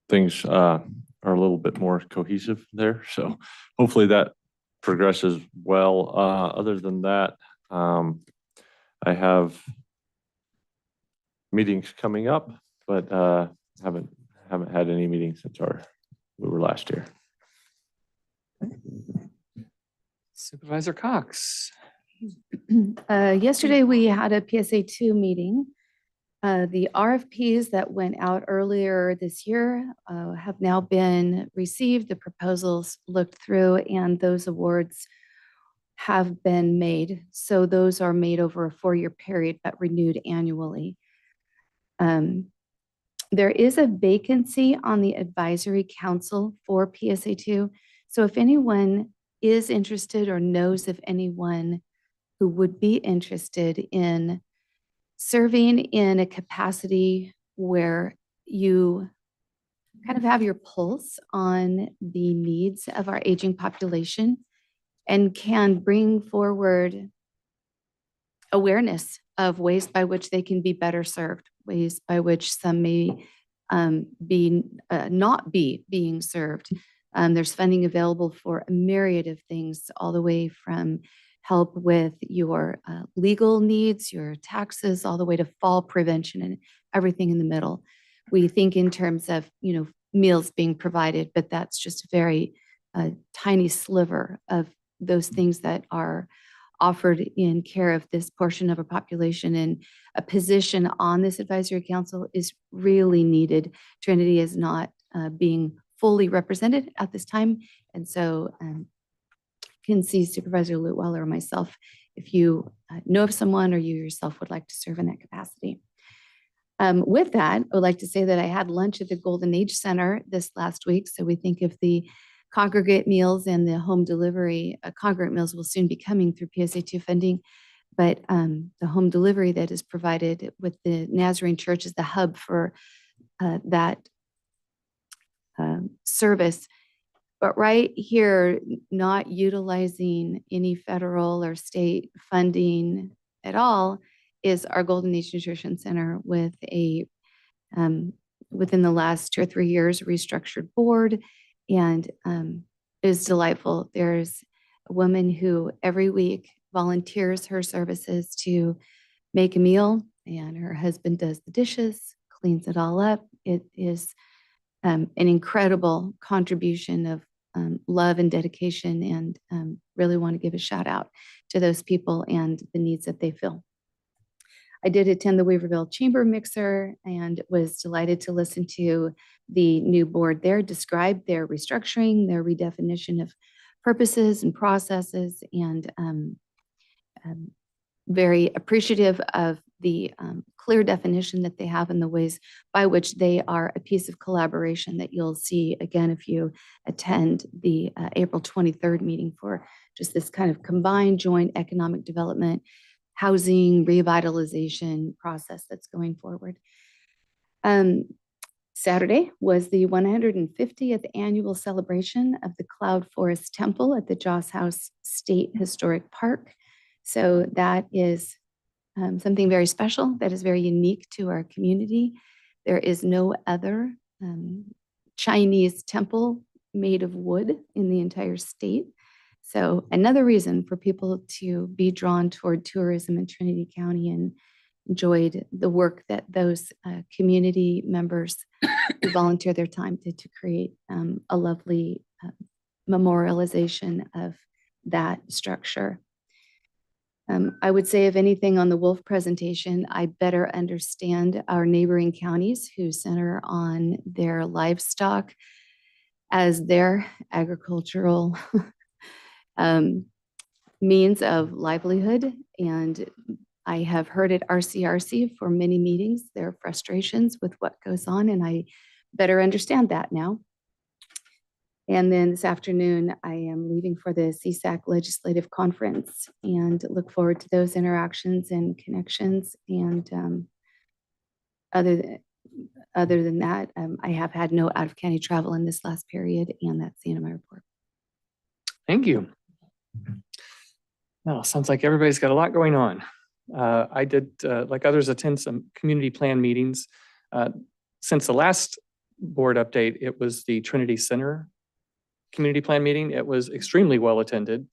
things are a little bit more cohesive there. So hopefully that progresses well. Other than that, I have meetings coming up, but haven't had any meetings since we were last year. Supervisor Cox. Yesterday, we had a PSA2 meeting. The RFPs that went out earlier this year have now been received. The proposals looked through, and those awards have been made. So those are made over a 4-year period, but renewed annually. There is a vacancy on the advisory council for PSA2. So if anyone is interested or knows of anyone who would be interested in serving in a capacity where you kind of have your pulse on the needs of our aging population and can bring forward awareness of ways by which they can be better served, ways by which some may not be being served. There's funding available for a myriad of things, all the way from help with your legal needs, your taxes, all the way to fall prevention and everything in the middle. We think in terms of, meals being provided, but that's just a very tiny sliver of those things that are offered in care of this portion of our population. And a position on this advisory council is really needed. Trinity is not being fully represented at this time. And so can see Supervisor Lutwell or myself if you know of someone or you yourself would like to serve in that capacity. With that, I would like to say that I had lunch at the Golden Age Center this last week. So we think of the congregate meals and the home delivery. Congregate meals will soon be coming through PSA2 funding, but the home delivery that is provided with the Nazarene Church is the hub for that service. But right here, not utilizing any federal or state funding at all is our Golden Age Nutrition Center with a, within the last 2 or 3 years, restructured board, and it is delightful. There's a woman who every week volunteers her services to make a meal, and her husband does the dishes, cleans it all up. It is an incredible contribution of love and dedication, and really want to give a shout out to those people and the needs that they fill. I did attend the Weaverville Chamber Mixer and was delighted to listen to the new board there describe their restructuring, their redefinition of purposes and processes, and very appreciative of the clear definition that they have in the ways by which they are a piece of collaboration that you'll see again if you attend the April 23rd meeting for just this kind of combined joint economic development, housing, revitalization process that's going forward. Saturday was the 150th annual celebration of the Cloud Forest Temple at the Joss House State Historic Park. So that is something very special that is very unique to our community. There is no other Chinese temple made of wood in the entire state. So another reason for people to be drawn toward tourism in Trinity County, and enjoyed the work that those community members who volunteer their time to create a lovely memorialization of that structure. I would say, if anything, on the wolf presentation, I better understand our neighboring counties who center on their livestock as their agricultural means of livelihood. And I have heard at RCRC for many meetings their frustrations with what goes on, and I better understand that now. And then this afternoon, I am leaving for the CSAC Legislative Conference and look forward to those interactions and connections. And other than that, I have had no out-of-county travel in this last period, and that's the end of my report. Thank you. Now, sounds like everybody's got a lot going on. I did, like others, attend some community plan meetings. Since the last board update, it was the Trinity Center community plan meeting. It was extremely well attended,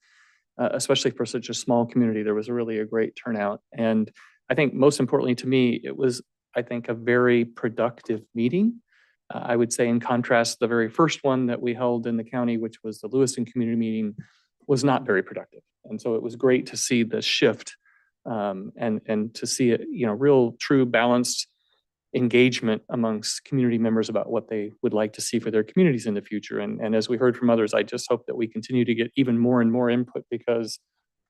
especially for such a small community. There was really a great turnout. And I think most importantly to me, it was, I think, a very productive meeting. I would say, in contrast, the very first one that we held in the county, which was the Lewiston community meeting, was not very productive. And so it was great to see the shift and to see it, real, true, balanced engagement amongst community members about what they would like to see for their communities in the future. And as we heard from others, I just hope that we continue to get even more and more input, because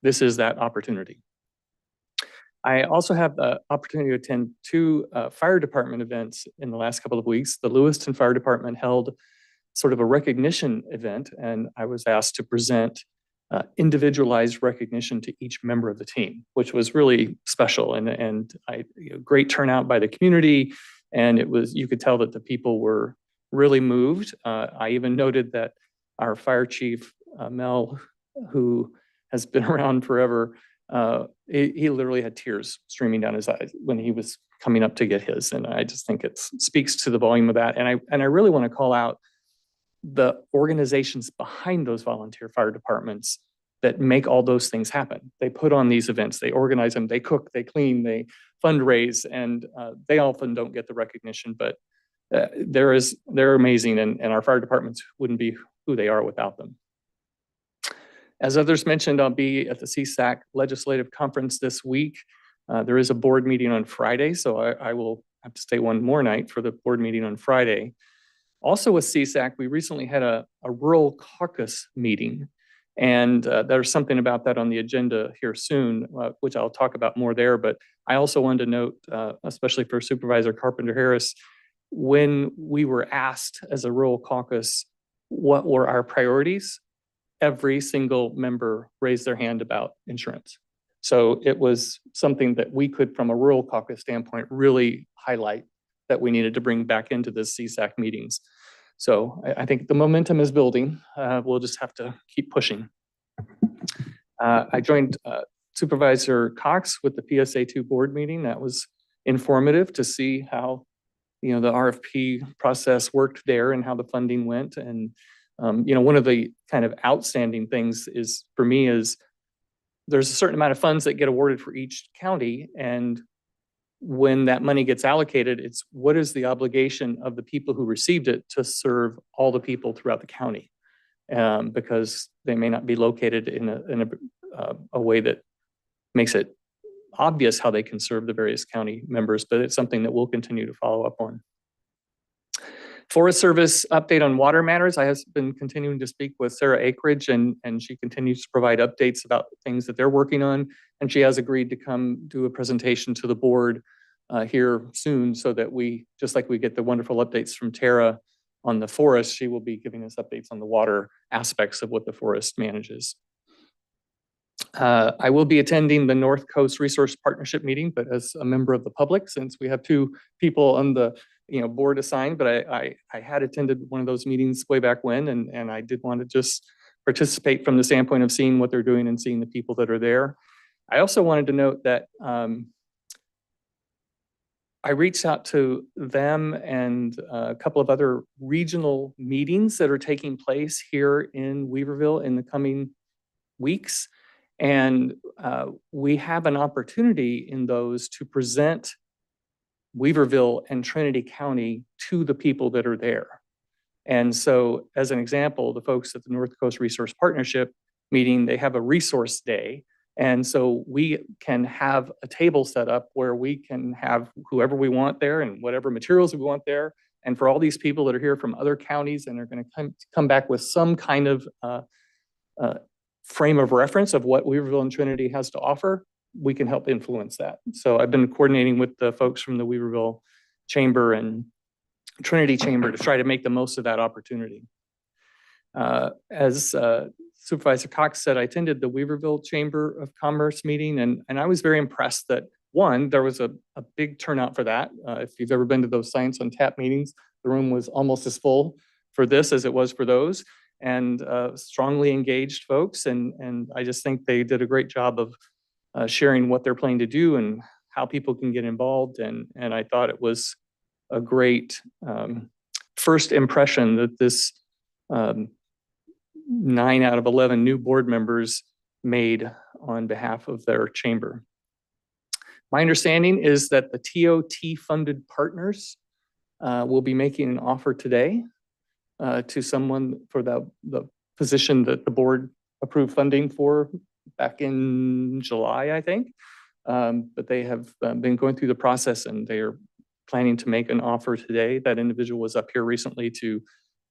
this is that opportunity. I also have the opportunity to attend two fire department events in the last couple of weeks. The Lewiston Fire Department held sort of a recognition event, and I was asked to present individualized recognition to each member of the team, which was really special, and great turnout by the community. And it was, you could tell that the people were really moved. I even noted that our fire chief, Mel, who has been around forever, he literally had tears streaming down his eyes when he was coming up to get his. And I just think it speaks to the volume of that. And I really want to call out the organizations behind those volunteer fire departments that make all those things happen. They put on these events, they organize them, they cook, they clean, they fundraise, and they often don't get the recognition, but they're amazing, and our fire departments wouldn't be who they are without them. As others mentioned, I'll be at the CSAC Legislative Conference this week. There is a board meeting on Friday, so I will have to stay one more night for the board meeting on Friday. Also with CSAC, we recently had a rural caucus meeting, and there's something about that on the agenda here soon, which I'll talk about more there. But I also wanted to note, especially for Supervisor Carpenter Harris, when we were asked as a rural caucus what were our priorities, every single member raised their hand about insurance. So it was something that we could, from a rural caucus standpoint, really highlight that we needed to bring back into the CSAC meetings. So I think the momentum is building. We'll just have to keep pushing. I joined Supervisor Cox with the PSA2 board meeting. That was informative to see how the RFP process worked there and how the funding went. And one of the kind of outstanding things is, for me, is there's a certain amount of funds that get awarded for each county, and when that money gets allocated, it's what is the obligation of the people who received it to serve all the people throughout the county, because they may not be located in a way that makes it obvious how they can serve the various county members, but it's something that we'll continue to follow up on. Forest Service update on water matters. I have been continuing to speak with Sarah Akridge, and she continues to provide updates about things that they're working on. And she has agreed to come do a presentation to the board here soon, so that we, just like we get the wonderful updates from Tara on the forest, she will be giving us updates on the water aspects of what the forest manages. I will be attending the North Coast Resource Partnership meeting, but as a member of the public, since we have two people on the board assigned, but I had attended one of those meetings way back when, and I did want to just participate from the standpoint of seeing what they're doing and seeing the people that are there. I also wanted to note that I reached out to them and a couple of other regional meetings that are taking place here in Weaverville in the coming weeks. And we have an opportunity in those to present Weaverville and Trinity County to the people that are there. And so as an example, the folks at the North Coast Resource Partnership meeting, they have a resource day. And so we can have a table set up where we can have whoever we want there and whatever materials we want there. And for all these people that are here from other counties and are going to come back with some kind of frame of reference of what Weaverville and Trinity has to offer, we can help influence that. So I've been coordinating with the folks from the Weaverville Chamber and Trinity Chamber to try to make the most of that opportunity. As Supervisor Cox said, I attended the Weaverville Chamber of Commerce meeting, and I was very impressed that, one, there was a big turnout for that. If you've ever been to those Science on Tap meetings, the room was almost as full for this as it was for those, and strongly engaged folks. And I just think they did a great job of sharing what they're planning to do and how people can get involved. And I thought it was a great first impression that this 9 out of 11 new board members made on behalf of their chamber. My understanding is that the TOT funded partners will be making an offer today to someone for the position that the board approved funding for back in July, I think. But they have been going through the process and they are planning to make an offer today. That individual was up here recently to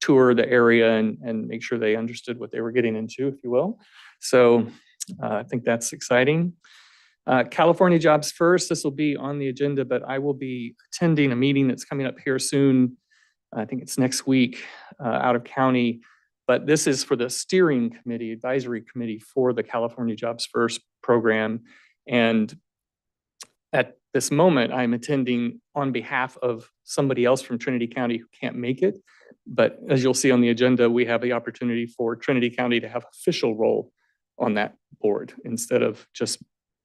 tour the area and make sure they understood what they were getting into, if you will. So I think that's exciting. California Jobs First, this will be on the agenda, but I will be attending a meeting that's coming up here soon. I think it's next week out of county, but this is for the steering committee, advisory committee for the California Jobs First program. And at this moment, I'm attending on behalf of somebody else from Trinity County who can't make it. But as you'll see on the agenda, we have the opportunity for Trinity County to have official role on that board instead of just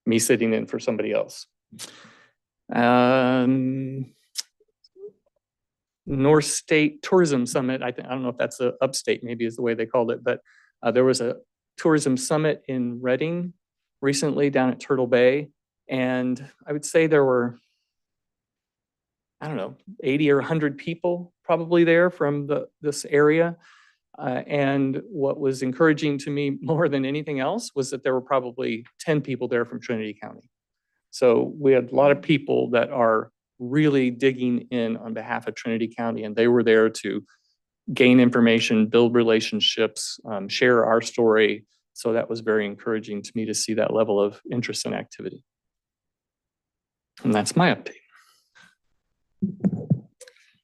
me sitting in for somebody else. North State Tourism Summit, I don't know if that's a upstate, maybe is the way they called it, but there was a tourism summit in Redding recently down at Turtle Bay. And I would say there were, I don't know, 80 or 100 people probably there from this area. And what was encouraging to me more than anything else was that there were probably 10 people there from Trinity County. So we had a lot of people that are really digging in on behalf of Trinity County, and they were there to gain information, build relationships, share our story. So that was very encouraging to me to see that level of interest and activity. And that's my update.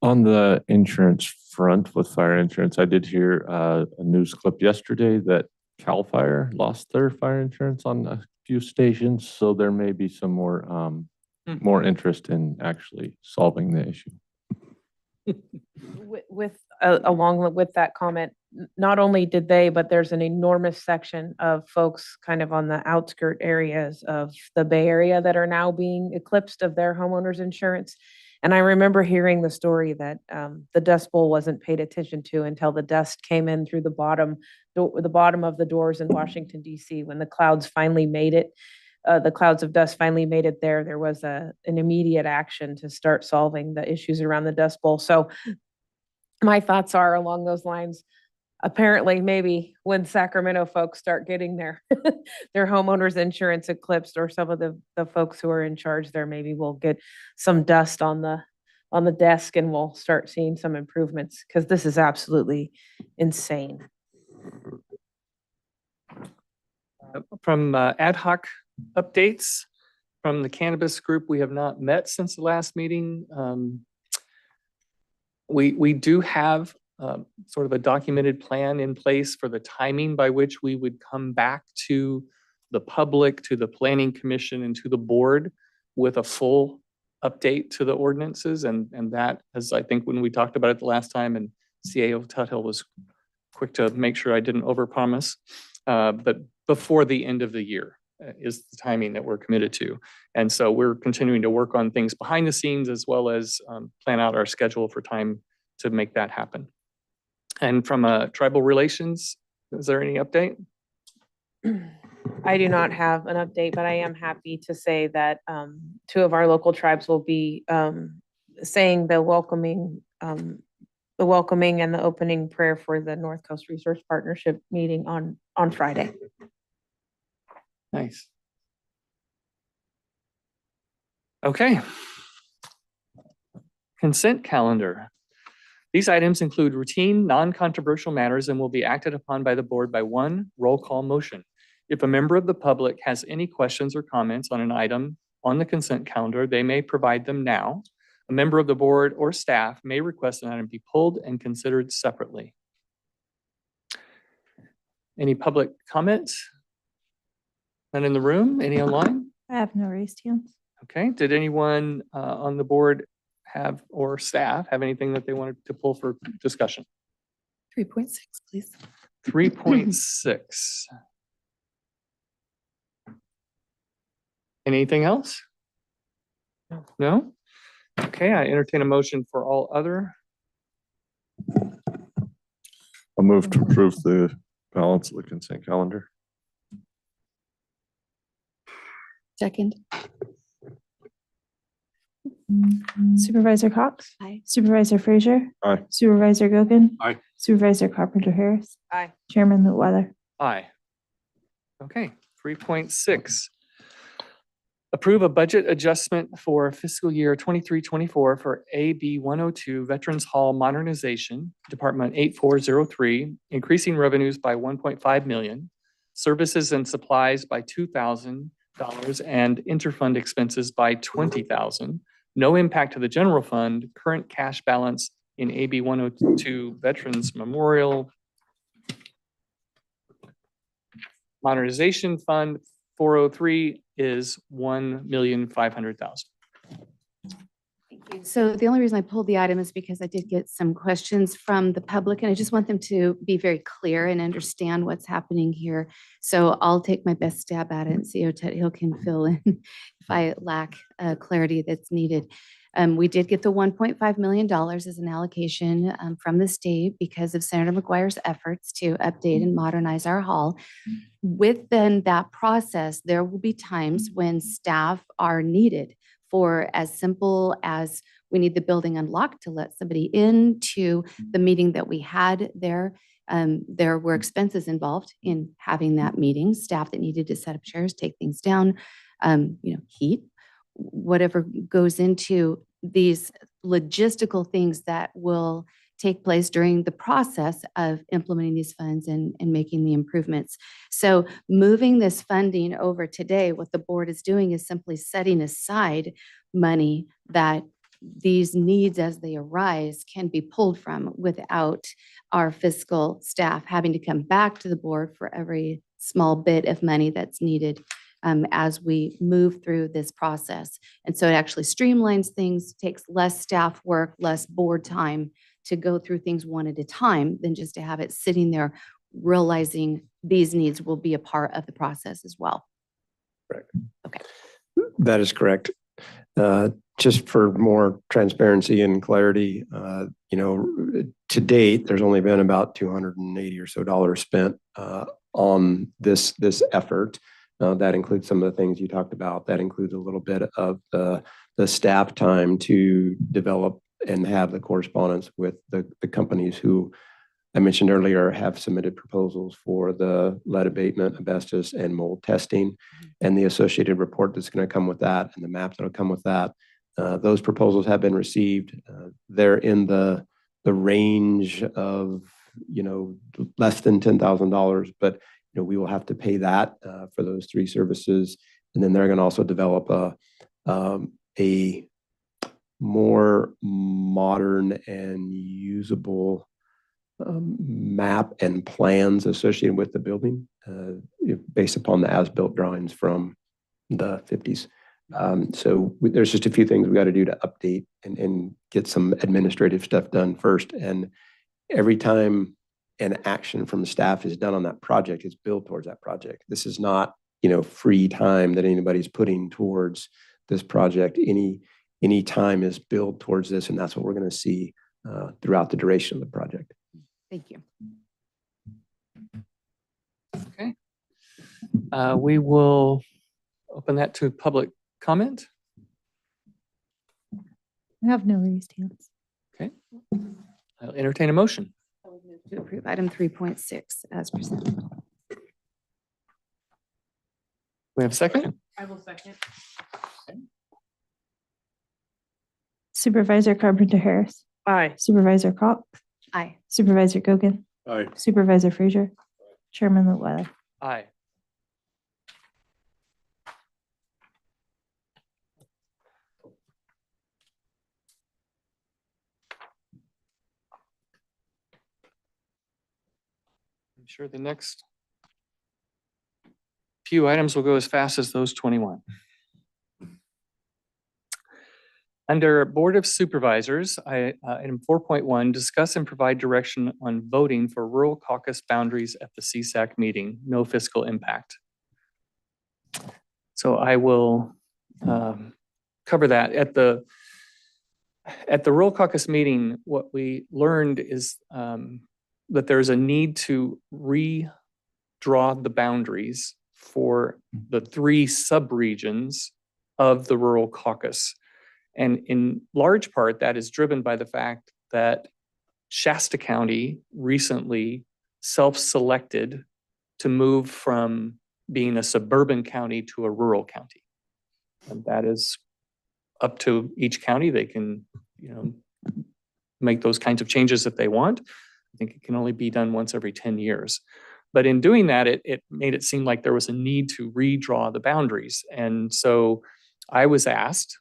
On the insurance front with fire insurance, I did hear a news clip yesterday that CAL FIRE lost their fire insurance on a few stations. So there may be some more interest in actually solving the issue. Along with that comment, not only did they, but there's an enormous section of folks kind of on the outskirt areas of the Bay Area that are now being eclipsed of their homeowners insurance. And I remember hearing the story that the Dust Bowl wasn't paid attention to until the dust came in through the bottom of the doors in Washington, D.C. When the clouds finally made it, the clouds of dust finally made it there. There was an immediate action to start solving the issues around the Dust Bowl. So my thoughts are along those lines. Apparently, maybe when Sacramento folks start getting their homeowners insurance eclipsed, or some of the folks who are in charge there, maybe we'll get some dust on the desk and we'll start seeing some improvements, because this is absolutely insane. From ad hoc updates from the cannabis group, we have not met since the last meeting. We do have sort of a documented plan in place for the timing by which we would come back to the public, to the Planning Commission, and to the board with a full update to the ordinances. And that, as I think when we talked about it the last time, and CAO Tuthill was quick to make sure I didn't overpromise, but before the end of the year is the timing that we're committed to. And so we're continuing to work on things behind the scenes, as well as plan out our schedule for time to make that happen. And from tribal relations, is there any update? I do not have an update, but I am happy to say that two of our local tribes will be saying the welcoming and the opening prayer for the North Coast Resource Partnership meeting on Friday. Nice. Okay. Consent calendar. These items include routine, non-controversial matters and will be acted upon by the board by one roll call motion. If a member of the public has any questions or comments on an item on the consent calendar, they may provide them now. A member of the board or staff may request an item be pulled and considered separately. Any public comments? None in the room? Any online? I have no raised hands. Okay, did anyone on the board have, or staff have anything that they wanted to pull for discussion? 3.6, please. 3.6. Anything else? No? Okay, I entertain a motion for all other. I'll move to approve the balance of the consent calendar. Second. Supervisor Cox? Aye. Supervisor Frazier? Aye. Supervisor Gogan? Aye. Supervisor Carpenter Harris? Aye. Chairman Lutwiler? Aye. Okay, 3.6. Approve a budget adjustment for fiscal year 23-24 for AB 102 Veterans Hall Modernization, Department 8403, increasing revenues by 1.5 million, services and supplies by $2,000, and interfund expenses by $20,000. No impact to the general fund. Current cash balance in AB 102 Veterans Memorial Modernization Fund 403 is $1,500,000. Thank you. So the only reason I pulled the item is because I did get some questions from the public and I just want them to be very clear and understand what's happening here. So I'll take my best stab at it and see how Ted Hill can fill in if I lack clarity that's needed. We did get the $1.5 million as an allocation from the state because of Senator McGuire's efforts to update and modernize our hall. Within that process, there will be times when staff are needed for as simple as we need the building unlocked to let somebody into the meeting that we had there. There were expenses involved in having that meeting, staff that needed to set up chairs, take things down, heat, whatever goes into these logistical things that will take place during the process of implementing these funds and making the improvements. So moving this funding over today, what the board is doing is simply setting aside money that these needs as they arise can be pulled from without our fiscal staff having to come back to the board for every small bit of money that's needed as we move through this process. And so it actually streamlines things, takes less staff work, less board time to go through things one at a time than just to have it sitting there realizing these needs will be a part of the process as well. Correct. Okay. That is correct. Just for more transparency and clarity, to date, there's only been about $280 or so spent on this effort. That includes some of the things you talked about. That includes a little bit of the staff time to develop and have the correspondence with the companies who I mentioned earlier have submitted proposals for the lead abatement, asbestos, and mold testing, and the associated report that's going to come with that, and the map that'll come with that. Those proposals have been received. They're in the range of less than $10,000, but we will have to pay that for those three services, and then they're going to also develop a more modern and usable map and plans associated with the building based upon the as-built drawings from the 50s. So there's just a few things we got to do to update and get some administrative stuff done first. And every time an action from the staff is done on that project, it's billed towards that project. This is not, free time that anybody's putting towards this project. Any time is billed towards this, and that's what we're going to see throughout the duration of the project. Thank you. Okay. We will open that to public comment. I have no raised hands. Okay. I'll entertain a motion. To approve item 3.6 as presented. We have a second? I will second. Supervisor Carpenter Harris, Aye. Supervisor Cox, Aye. Supervisor Gogan, Aye. Supervisor Frazier, Chairman Litwiler. Aye. I'm sure the next few items will go as fast as those 21. Under Board of Supervisors, item 4.1, discuss and provide direction on voting for rural caucus boundaries at the CSAC meeting, no fiscal impact. So I will cover that. At the rural caucus meeting, what we learned is that there's a need to redraw the boundaries for the 3 subregions of the rural caucus. And in large part, that is driven by the fact that Shasta County recently self-selected to move from being a suburban county to a rural county. And that is up to each county. They can, make those kinds of changes if they want. I think it can only be done once every 10 years. But in doing that, it made it seem like there was a need to redraw the boundaries. And so I was asked,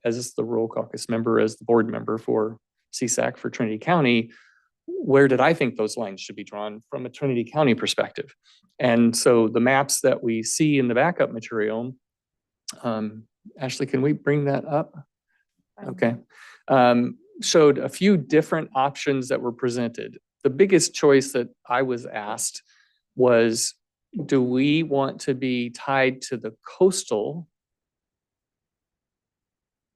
as the rural caucus member, as the board member for CSAC for Trinity County, where did I think those lines should be drawn from a Trinity County perspective? And so the maps that we see in the backup material, Ashley, can we bring that up? Okay. Showed a few different options that were presented. The biggest choice that I was asked was, do we want to be tied to the coastal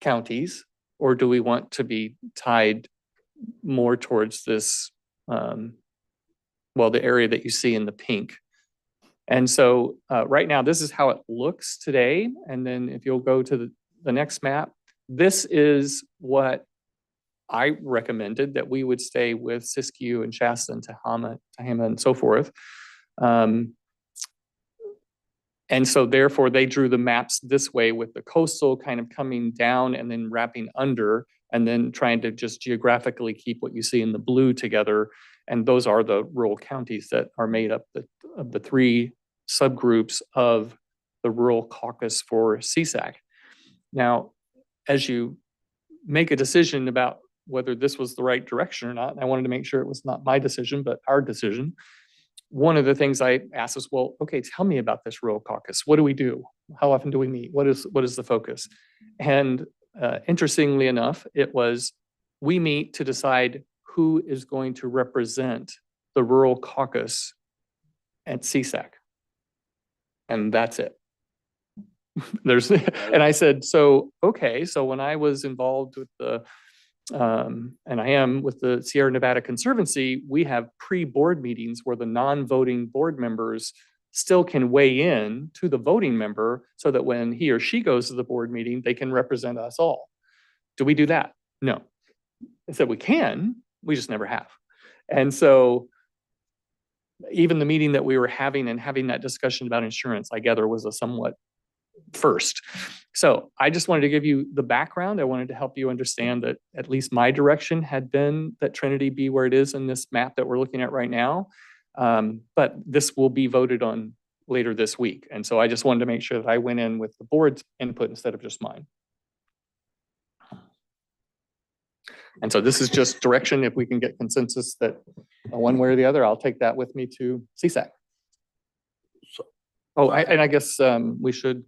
counties, or do we want to be tied more towards this, the area that you see in the pink? And so right now, this is how it looks today. And then if you'll go to the next map, this is what I recommended, that we would stay with Siskiyou and Shasta and Tehama and so forth. And so therefore they drew the maps this way, with the coastal kind of coming down and then wrapping under, and then trying to just geographically keep what you see in the blue together. And those are the rural counties that are made up of the 3 subgroups of the rural caucus for CSAC. Now, as you make a decision about whether this was the right direction or not, and I wanted to make sure it was not my decision, but our decision, one of the things I asked is, well, okay, tell me about this rural caucus. What do we do? How often do we meet? What is the focus? And interestingly enough, it was, we meet to decide who is going to represent the rural caucus at CSAC. And that's it. And I said, so, okay, so when I was involved with and I am with the Sierra Nevada Conservancy, we have pre-board meetings where the non-voting board members still can weigh in to the voting member, so that when he or she goes to the board meeting, they can represent us all. Do we do that? No. I said we can, we just never have. And so even the meeting that we were having that discussion about insurance, I gather, was a somewhat first. So I just wanted to give you the background. I wanted to help you understand that at least my direction had been that Trinity be where it is in this map that we're looking at right now. But this will be voted on later this week. And so I just wanted to make sure that I went in with the board's input instead of just mine. And so this is just direction. If we can get consensus that one way or the other, I'll take that with me to CSAC. Oh, I guess we should,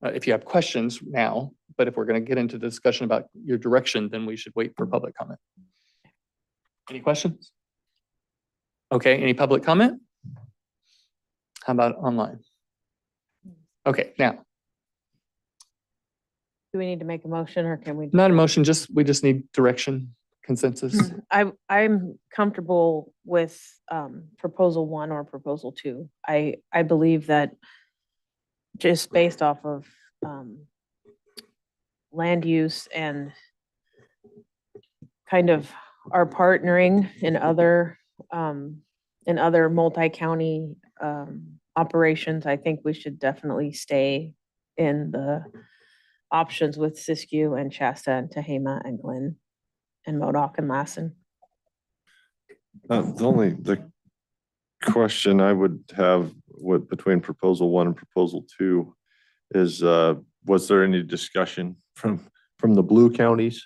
if you have questions now, but if we're going to get into the discussion about your direction, then we should wait for public comment. Any questions? Okay, any public comment? How about online? Okay, now. Do we need to make a motion, or can we? Not a motion, we just need direction. consensus? I'm comfortable with proposal 1 or proposal 2. I believe that just based off of land use and kind of our partnering in other multi-county operations, I think we should definitely stay in the options with Siskiyou and Shasta and Tehama and Glenn and Modoc and Lassen. The question I would have between proposal 1 and proposal 2 is, was there any discussion from the blue counties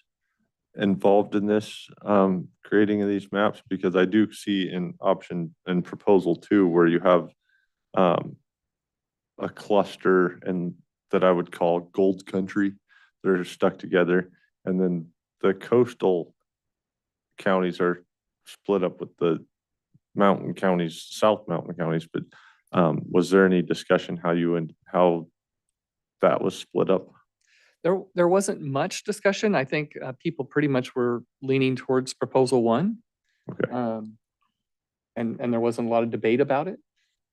involved in this creating of these maps? Because I do see in proposal 2 where you have a cluster and that I would call gold country that are stuck together, and then the coastal counties are split up with the mountain counties, South Mountain counties. But was there any discussion how that was split up? There wasn't much discussion. I think people pretty much were leaning towards proposal 1. Okay. And there wasn't a lot of debate about it.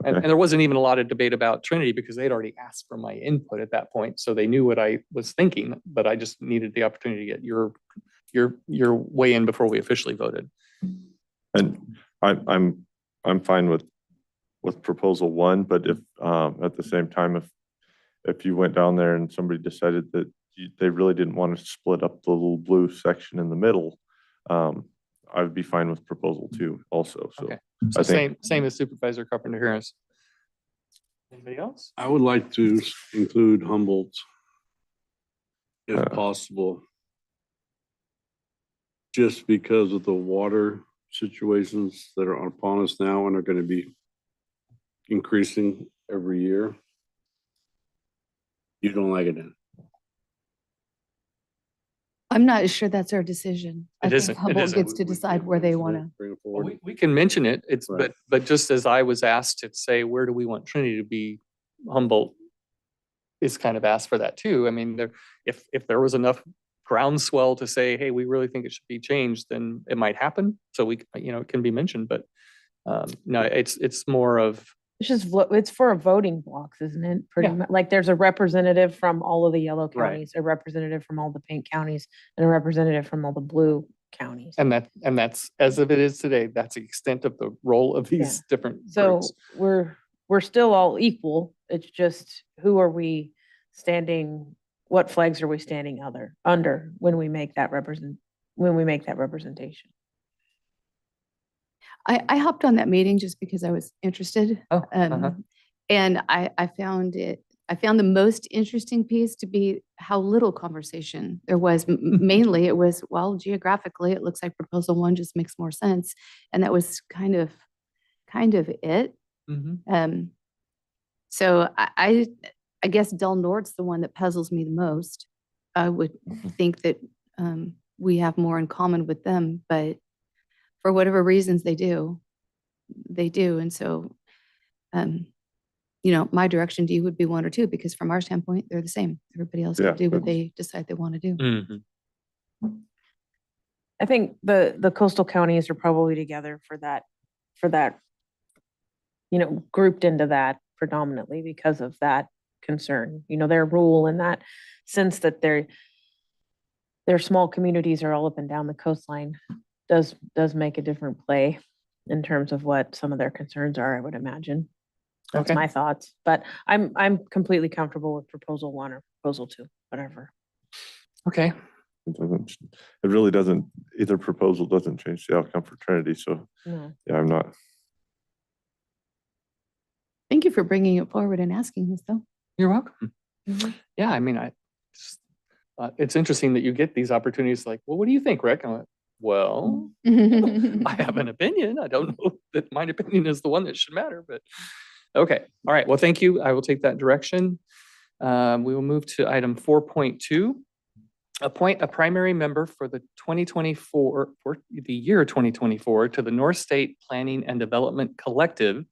And Okay. there wasn't even a lot of debate about Trinity because they'd already asked for my input at that point. So they knew what I was thinking, but I just needed the opportunity to get your weigh in before we officially voted. And I'm fine with proposal 1, but if at the same time, if you went down there and somebody decided that they really didn't want to split up the little blue section in the middle, I would be fine with proposal 2 also. So, Okay. So same as Supervisor Carpenter Harris. Anybody else? I would like to include Humboldt if possible. Just because of the water situations that are upon us now and are going to be increasing every year. You don't like it then? I'm not sure that's our decision. I It think isn't. It Humboldt isn't. gets to decide where they want to. Bring it Well, forward. we can mention it. It's Right. but just as I was asked to say, where do we want Trinity to be? Humboldt is kind of asked for that too. I mean, if there was enough groundswell to say, hey, we really think it should be changed, then it might happen. So it can be mentioned, but no, it's more of, It's just, it's for a voting blocks, isn't it? Pretty Yeah. much, like there's a representative from all of the yellow Right. counties, a representative from all the pink counties, and a representative from all the blue counties. and that's as of it is today, that's the extent of the role of these different So groups. we're still all equal. It's just, who are we standing, what flags are we standing under when we make that representation? I hopped on that meeting just because I was interested. Oh, uh-huh. And I found the most interesting piece to be how little conversation there was. Mainly it was, well, geographically, it looks like proposal 1 just makes more sense. And that was kind of it. Mhm. So I guess Del Norte's the one that puzzles me the most. I would think that we have more in common with them, but for whatever reasons they do. And so, my direction to you would be 1 or 2, because from our standpoint, they're the same. Everybody else Yeah, can do what that's- they decide they want to do. Mhm. I think the coastal counties are probably together for that, grouped into that predominantly because of that concern. Their rule in that sense that their small communities are all up and down the coastline does make a different play in terms of what some of their concerns are, I would imagine. That's Okay. my thoughts, but I'm completely comfortable with proposal 1 or proposal 2, whatever. Okay. It really doesn't, either proposal doesn't change the outcome for Trinity. So No. yeah, I'm not. Thank you for bringing it forward and asking this, though. You're welcome. Mhm. Yeah, I mean, it's interesting that you get these opportunities like, well, what do you think, Rick? I'm like, well, I have an opinion. I don't know that my opinion is the one that should matter, but okay. All right. Well, thank you. I will take that direction. We will move to item 4.2. Appoint a primary member for the 2024, for the year 2024 to the North State Planning and Development Collective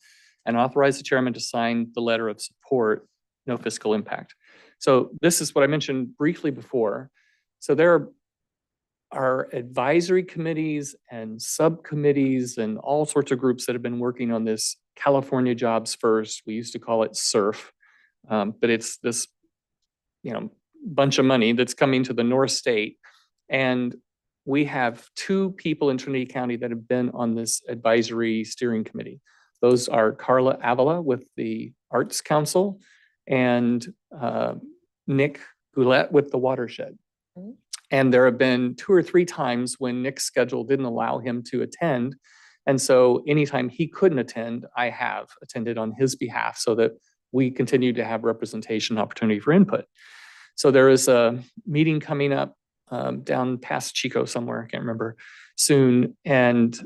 and authorize the chairman to sign the letter of support, no fiscal impact. So this is what I mentioned briefly before. So there are advisory committees and subcommittees and all sorts of groups that have been working on this California Jobs First. We used to call it SURF, but it's this, bunch of money that's coming to the North State. And we have 2 people in Trinity County that have been on this advisory steering committee. Those are Carla Avila with the Arts Council and Nick Goulet with the Watershed. And there have been 2 or 3 times when Nick's schedule didn't allow him to attend. And so anytime he couldn't attend, I have attended on his behalf so that we continue to have representation opportunity for input. So there is a meeting coming up down past Chico somewhere, I can't remember, soon. And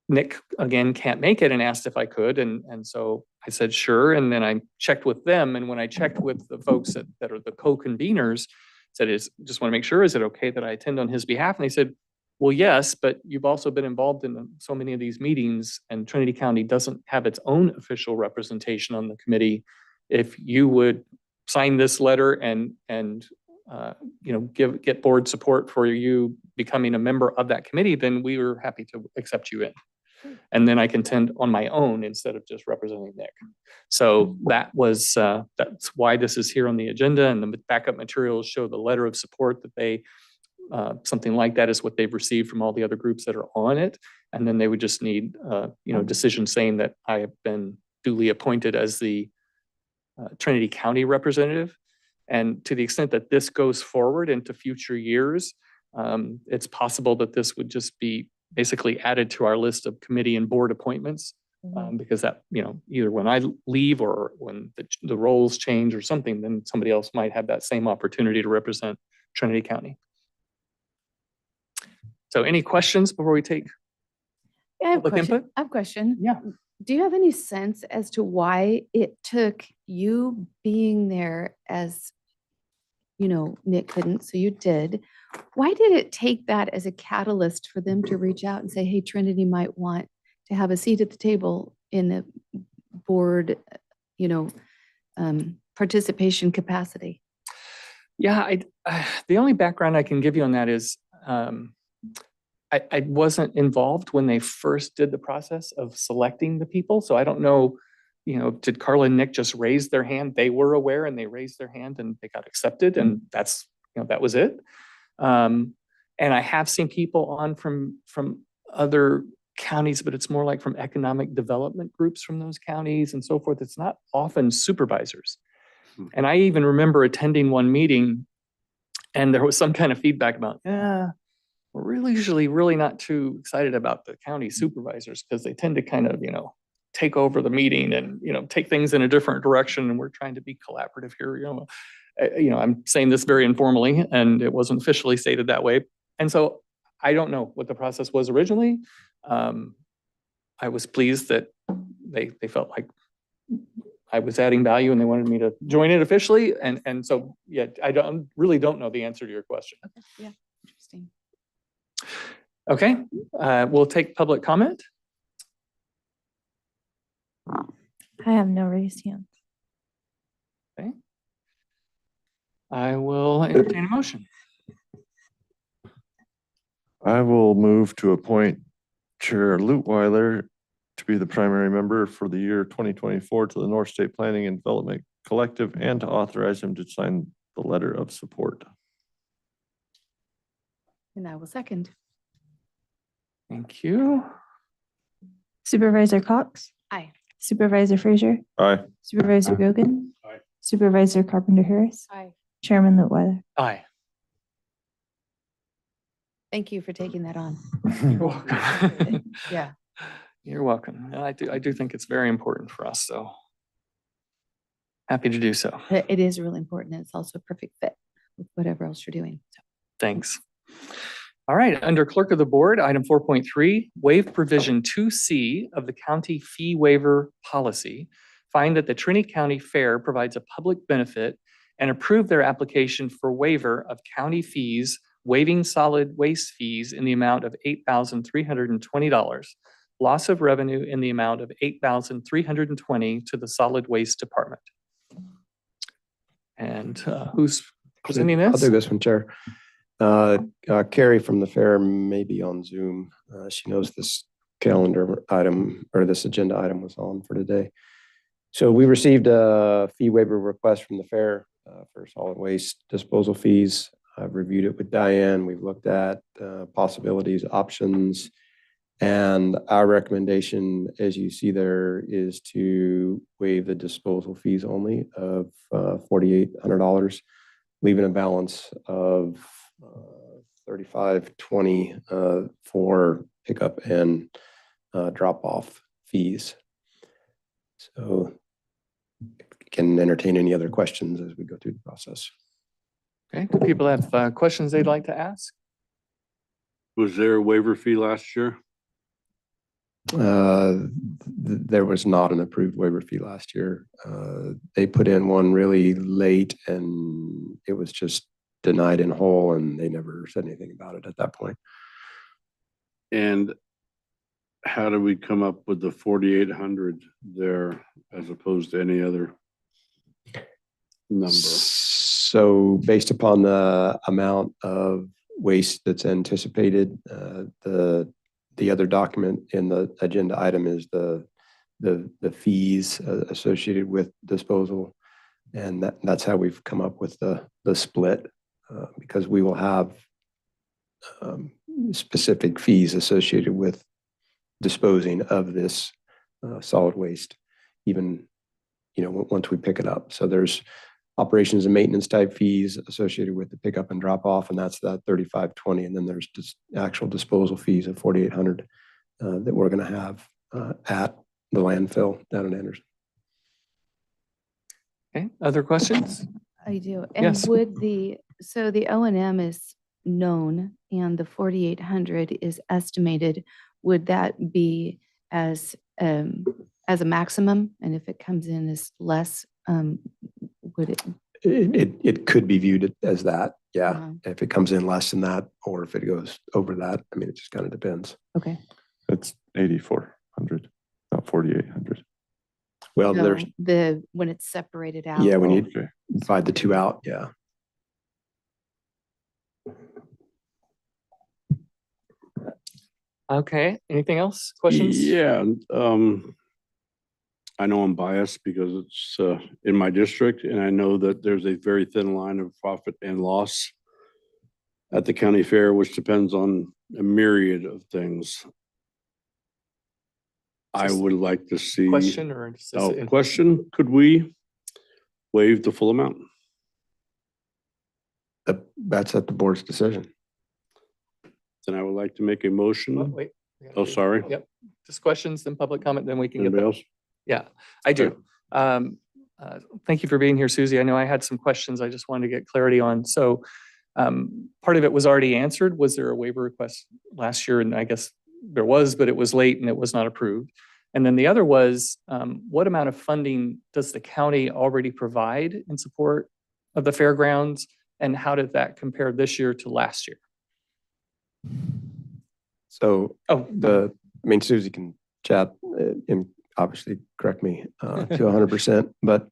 Nick, again, can't make it and asked if I could. And so I said, sure. And then I checked with them. And when I checked with the folks that are the co-conveners, said, just want to make sure, is it okay that I attend on his behalf? And they said, well, yes, but you've also been involved in so many of these meetings, and Trinity County doesn't have its own official representation on the committee. If you would sign this letter and get board support for you becoming a member of that committee, then we were happy to accept you in. And then I can attend on my own instead of just representing Nick. So that's why this is here on the agenda, and the backup materials show the letter of support that they, something like that is what they've received from all the other groups that are on it. And then they would just need, decision saying that I have been duly appointed as the Trinity County representative. And to the extent that this goes forward into future years, it's possible that this would just be basically added to our list of committee and board appointments, because that, either when I leave or when the roles change or something, then somebody else might have that same opportunity to represent Trinity County. So any questions before we take I have a public question. input? I have a question. Yeah. Do you have any sense as to why it took you being there as, Nick couldn't, so you did. Why did it take that as a catalyst for them to reach out and say, hey, Trinity might want to have a seat at the table in the board, participation capacity? Yeah, the only background I can give you on that is I wasn't involved when they first did the process of selecting the people. So I don't know, did Carla and Nick just raise their hand? They were aware and they raised their hand and they got accepted, and that's, that was it. And I have seen people on from other counties, but it's more like from economic development groups from those counties and so forth. It's not often supervisors. And I even remember attending one meeting and there was some kind of feedback about, we're really usually really not too excited about the county supervisors because they tend to kind of, take over the meeting and, take things in a different direction. And we're trying to be collaborative here. I'm saying this very informally and it wasn't officially stated that way. And so I don't know what the process was originally. I was pleased that they felt like I was adding value and they wanted me to join it officially. And so, yeah, I really don't know the answer to your question. Okay. Yeah, interesting. Okay, we'll take public comment. I have no raised hands. Okay. I will entertain a motion. I will move to appoint Chair Lutweiler to be the primary member for the year 2024 to the North State Planning and Development Collective, and to authorize him to sign the letter of support. And I will second. Thank you. Supervisor Cox? Aye. Supervisor Frazier? Aye. Supervisor Gogan? Aye. Supervisor Carpenter Harris? Aye. Chairman Lutweiler? Aye. Thank you for taking that on. You're welcome. Yeah. You're welcome. And I do think it's very important for us, so happy to do so. It is really important. And it's also a perfect fit with whatever else you're doing. So. Thanks. All right, under Clerk of the Board, item 4.3, waive provision 2C of the county fee waiver policy. Find that the Trinity County Fair provides a public benefit and approve their application for waiver of county fees, waiving solid waste fees in the amount of $8,320, loss of revenue in the amount of $8,320 to the Solid Waste Department. And who's presenting I'll this? do this one, Chair. Carrie from the fair may be on Zoom. She knows this calendar item or this agenda item was on for today. So we received a fee waiver request from the fair for solid waste disposal fees. I've reviewed it with Diane. We've looked at possibilities, options, and our recommendation, as you see there, is to waive the disposal fees only of $4,800, leaving a balance of $3,520 for pickup and drop-off fees. So can entertain any other questions as we go through the process. Okay, do people have questions they'd like to ask? Was there a waiver fee last year? There was not an approved waiver fee last year. They put in one really late and it was just denied in whole, and they never said anything about it at that point. And how do we come up with the 4,800 there as opposed to any other number? So based upon the amount of waste that's anticipated, the other document in the agenda item is the fees associated with disposal, and that's how we've come up with the split, because we will have specific fees associated with disposing of this solid waste, even once we pick it up. So there's operations and maintenance type fees associated with the pickup and drop off, and that's that $3,520. And then there's just actual disposal fees of $4,800 that we're going to have at the landfill down in Anderson. Okay, other questions? I do. And Yes. so the O&M is known and the 4,800 is estimated. Would that be as a maximum? And if it comes in as less, would it? It could be viewed as that, yeah. Uh-huh. If it comes in less than that, or if it goes over that, I mean, it just kind of depends. Okay. It's 8,400, not 4,800. Well, No, there's, when it's separated out. yeah, we need Okay. to divide the two out, yeah. Okay, anything else? Questions? Yeah, I know I'm biased because it's in my district, and I know that there's a very thin line of profit and loss at the county fair, which depends on a myriad of things. I Just would like to see. Question or just Question, could we waive the full amount? That's at the board's decision. Then I would like to make a motion. Oh, wait. we gotta Oh, do- sorry. Yep, just questions, then public comment, then we can get Anybody back. else? Yeah, I do. Thank you for being here, Susie. I know I had some questions I just wanted to get clarity on. So part of it was already answered. Was there a waiver request last year? And I guess there was, but it was late and it was not approved. And then the other was, what amount of funding does the county already provide in support of the fairgrounds? And how did that compare this year to last year? So Oh, Susie can chat and obviously correct me to 100%, but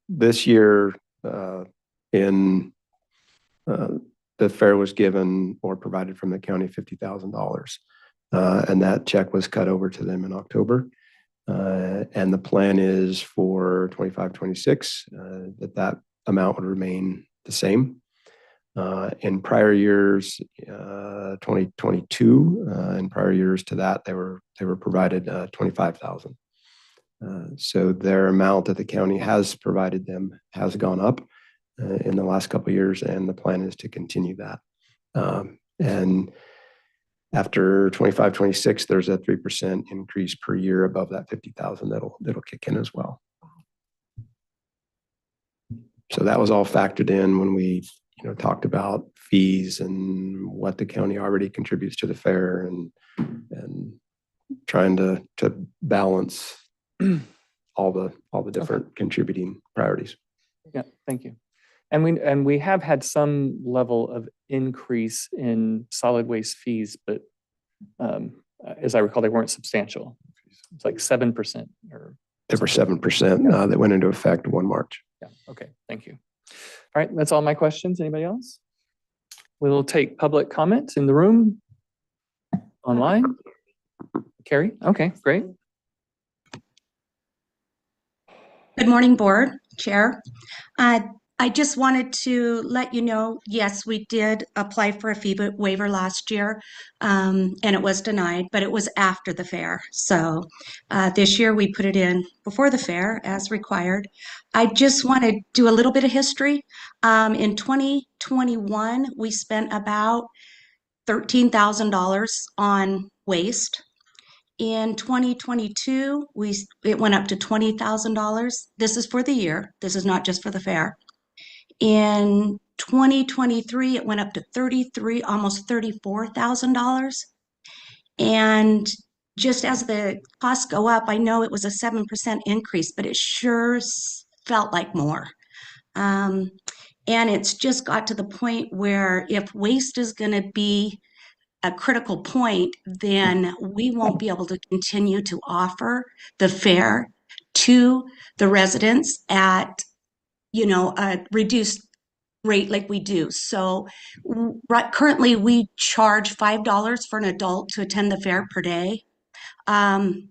this year the fair was given or provided from the county $50,000, and that check was cut over to them in October. And the plan is for 25-26 that amount would remain the same. In prior years, 2022, and prior years to that, they were provided $25,000. So their amount that the county has provided them has gone up in the last couple of years, and the plan is to continue that. And after 25-26, there's a 3% increase per year above that 50,000 that'll kick in as well. So that was all factored in when we talked about fees and what the county already contributes to the fair, and trying to balance all the different contributing priorities. yeah, thank you. And we have had some level of increase in solid waste fees, but as I recall, they weren't substantial. It's like 7% or. There were 7% that went into effect 1 March. Yeah, okay, thank you. All right, that's all my questions. Anybody else? We'll take public comments in the room, online. Carrie, okay, great. Good morning, Board, Chair. I just wanted to let you know, yes, we did apply for a fee waiver last year, and it was denied, but it was after the fair. So this year we put it in before the fair as required. I just want to do a little bit of history. In 2021, we spent about $13,000 on waste. In 2022, it went up to $20,000. This is for the year. This is not just for the fair. In 2023, it went up to 33, almost $34,000. And just as the costs go up, I know it was a 7% increase, but it sure felt like more. And it's just got to the point where if waste is going to be a critical point, then we won't be able to continue to offer the fare to the residents at, a reduced rate like we do. So currently we charge $5 for an adult to attend the fair per day, and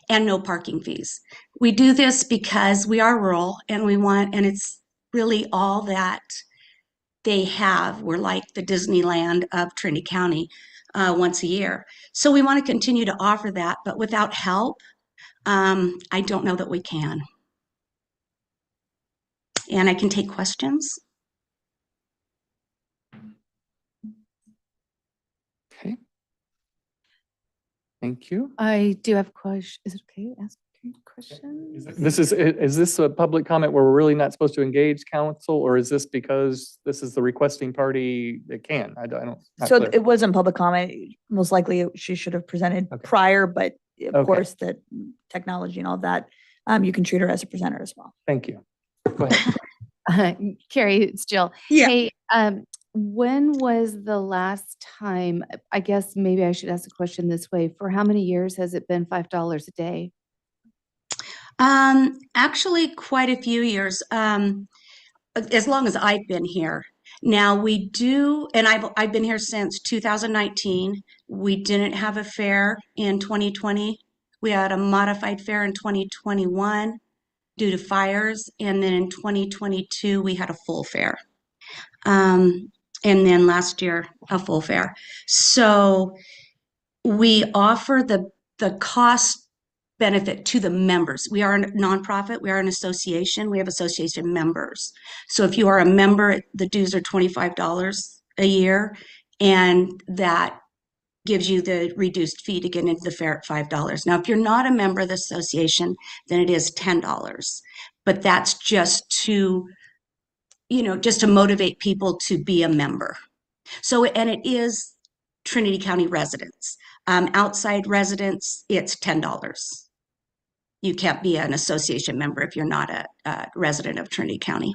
no parking fees. We do this because we are rural and and it's really all that they have. We're like the Disneyland of Trinity County once a year. So we want to continue to offer that, but without help, I don't know that we can. And I can take questions. Okay. Thank you. I do have a question. Is it okay to ask a question? Is this a public comment where we're really not supposed to engage council, or is this because this is the requesting party that can? I don't. not So clear. it wasn't public comment. Most likely she should have presented Okay. prior, but of Okay. course that technology and all that, you can treat her as a presenter as well. Thank you. Go ahead. Carrie, it's Jill. Yeah. Hey, when was the last time, I guess maybe I should ask the question this way, for how many years has it been $5 a day? Actually, quite a few years, as long as I've been here. Now we do, and I've been here since 2019. We didn't have a fair in 2020. We had a modified fair in 2021 due to fires, and then in 2022 we had a full fair. And then last year a full fair. So we offer the cost benefit to the members. We are a nonprofit, we are an association, we have association members. So if you are a member, the dues are $25 a year, and that gives you the reduced fee to get into the fair at $5. Now, if you're not a member of the association, then it is $10. But that's just to, just to motivate people to be a member. So, and it is Trinity County residents. Outside residents, it's $10. You can't be an association member if you're not a resident of Trinity County.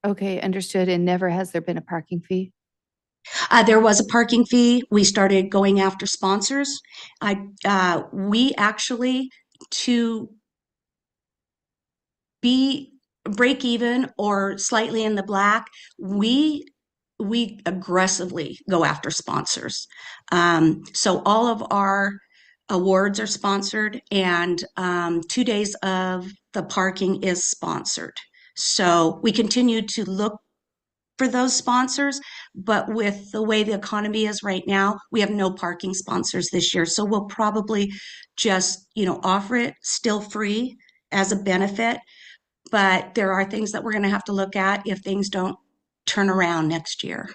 Okay, understood. And never has there been a parking fee? There was a parking fee. We started going after sponsors. We actually, to be break even or slightly in the black, we aggressively go after sponsors. So all of our awards are sponsored, and 2 days of the parking is sponsored. So we continue to look for those sponsors, but with the way the economy is right now, we have no parking sponsors this year. So we'll probably just, offer it still free as a benefit, but there are things that we're going to have to look at if things don't turn around next year.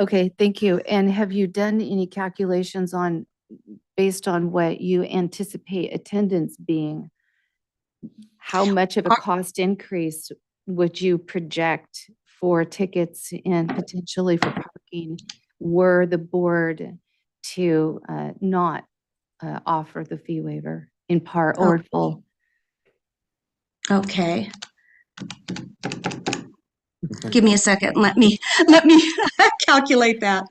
Okay, thank you. And have you done any calculations based on what you anticipate attendance being? How much of a cost increase would you project for tickets and potentially for parking were the board to not offer the fee waiver in part or in full? Okay. Give me a second. Let me calculate that.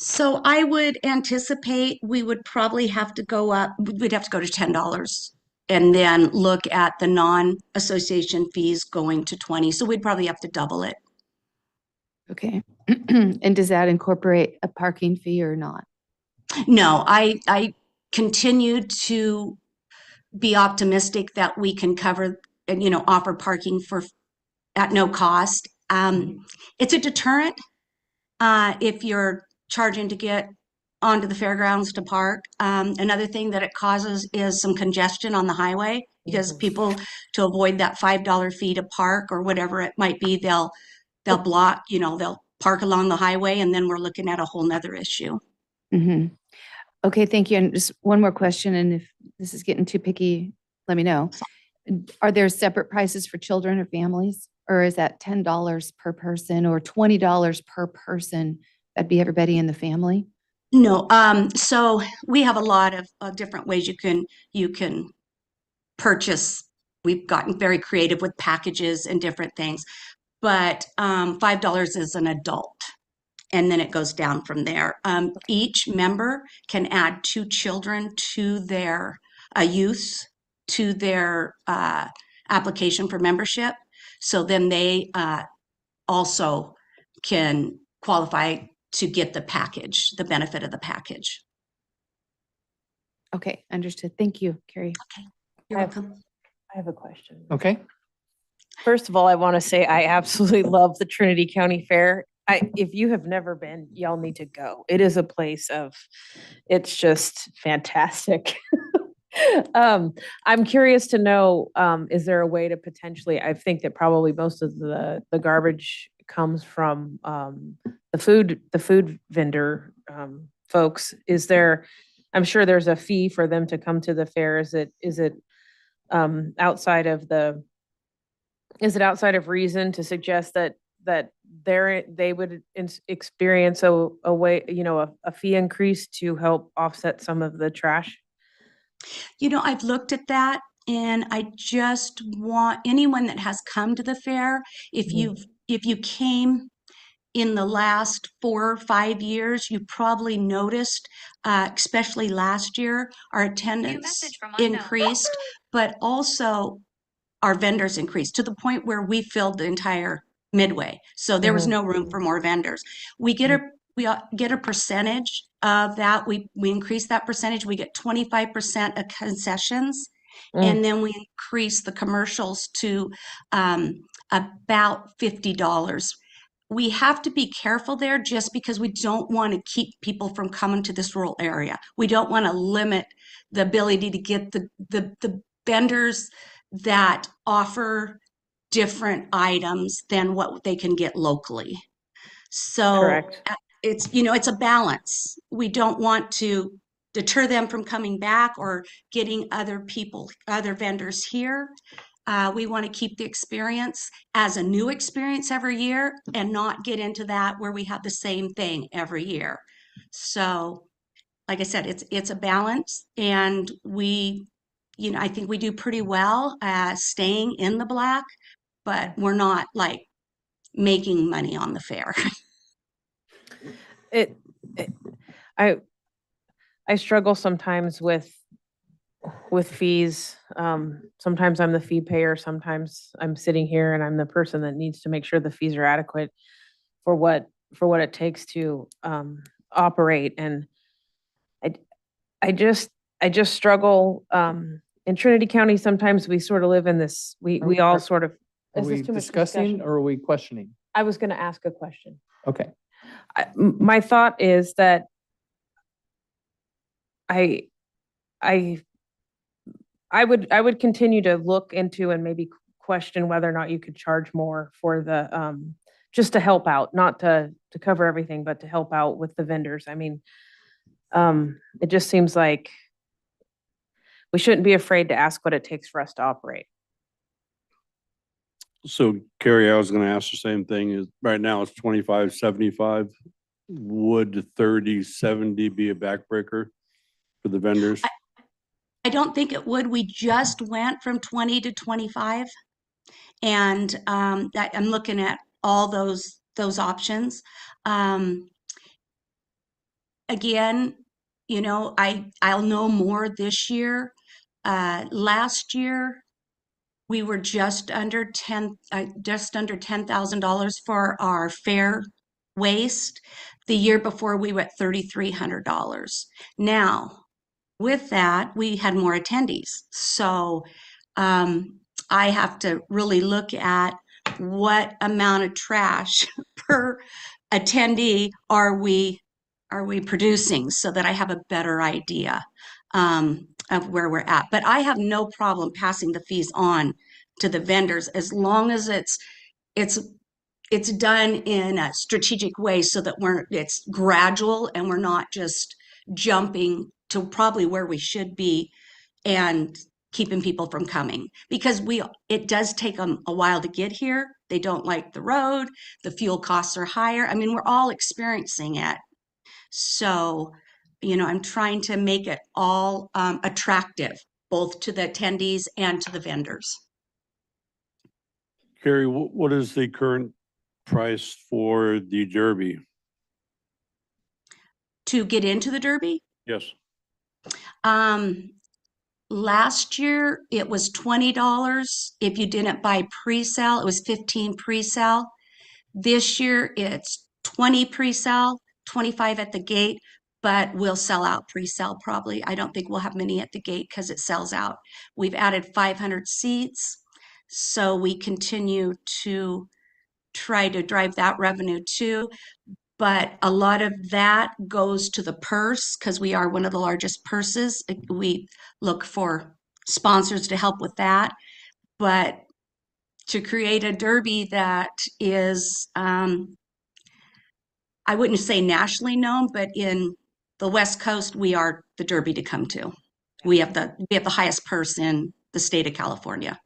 So I would anticipate we would probably have to go up, we'd have to go to $10 and then look at the non-association fees going to 20. So we'd probably have to double it. Okay. And does that incorporate a parking fee or not? No, I continue to be optimistic that we can cover and, offer parking at no cost. It's a deterrent if you're charging to get onto the fairgrounds to park. Another thing that it causes is some congestion on the highway because people, to avoid that $5 fee to park or whatever it might be, they'll block, they'll park along the highway, and then we're looking at a whole nother issue. Mm-hmm. Okay, thank you. And just one more question, and if this is getting too picky, let me know. Are there separate prices for children or families? Or is that $10 per person or $20 per person? That'd be everybody in the family? No, so we have a lot of different ways you can purchase. We've gotten very creative with packages and different things, but $5 is an adult, and then it goes down from there. Each member can add 2 children to their youth to their application for membership. So then they also can qualify to get the package, the benefit of the package. Okay, understood. Thank you, Carrie. Okay, you're welcome. I have a question. Okay. First of all, I want to say I absolutely love the Trinity County Fair. If you have never been, y'all need to go. It is a place it's just fantastic. I'm curious to know, is there a way to potentially, I think that probably most of the garbage comes from the food vendor folks. I'm sure there's a fee for them to come to the fair. Is it outside of reason to suggest that they would experience a way, a fee increase to help offset some of the trash? I've looked at that, and I just want anyone that has come to the fair, if you came in the last 4 or 5 years, you probably noticed, especially last year, our attendance increased, but also our vendors increased to the point where we filled the entire midway. So there was no room for more vendors. We get a percentage of that. We increase that percentage. We get 25% of concessions, and then we increase the commercials to about $50. We have to be careful there just because we don't want to keep people from coming to this rural area. We don't want to limit the ability to get the vendors that offer different items than what they can get locally. So Correct. it's a balance. We don't want to deter them from coming back or getting other vendors here. We want to keep the experience as a new experience every year and not get into that where we have the same thing every year. So, like I said, it's a balance, and I think we do pretty well staying in the black, but we're not like making money on the fair. I struggle sometimes with fees. Sometimes I'm the fee payer. Sometimes I'm sitting here and I'm the person that needs to make sure the fees are adequate for what it takes to operate. And I just struggle. In Trinity County, sometimes we sort of live in this. We all sort of. Are Is we this too much discussing discussion? or are we questioning? I was going to ask a question. Okay. My thought is that I would continue to look into and maybe question whether or not you could charge more for the just to help out, not to cover everything, but to help out with the vendors. I mean, it just seems like we shouldn't be afraid to ask what it takes for us to operate. So Carrie, I was going to ask the same thing. Is right now it's 25.75. Would 30.70 be a backbreaker for the vendors? I don't think it would. We just went from 20 to 25, and I'm looking at all those options. again, you know, I'll know more this year. Last year, we were just under $10,000 for our fair waste. The year before, we were at $3,300. Now, with that, we had more attendees. So I have to really look at what amount of trash per attendee are we producing, so that I have a better idea of where we're at. But I have no problem passing the fees on to the vendors as long as it's done in a strategic way, so that it's gradual and we're not just jumping to probably where we should be and keeping people from coming, because it does take them a while to get here. They don't like the road, the fuel costs are higher. I mean, we're all experiencing it. So, you know, I'm trying to make it all attractive, both to the attendees and to the vendors. Carrie, what is the current price for the Derby? To get into the Derby, Yes. last year it was $20. If you didn't buy pre-sale, it was $15 pre-sale. This year it's $20 pre-sale, $25 at the gate, but we'll sell out pre-sale probably. I don't think we'll have many at the gate because it sells out. We've added 500 seats, so we continue to try to drive that revenue too. But a lot of that goes to the purse, because we are one of the largest purses. We look for sponsors to help with that. But to create a derby that is, I wouldn't say nationally known, but in the West Coast, we are the derby to come to. We have the highest purse in the state of California.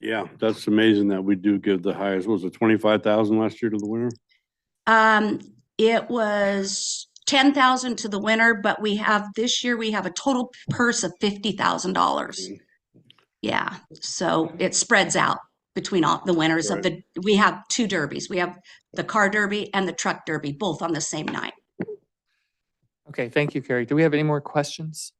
Yeah, that's amazing that we do give the highest. What was it, 25,000 last year to the winner? It was 10,000 to the winner, but this year we have a total purse of $50,000. Yeah, so it spreads out between all the winners of we have two derbies. We have the car derby and the truck derby, both on the same night. Okay, thank you, Carrie. Do we have any more questions?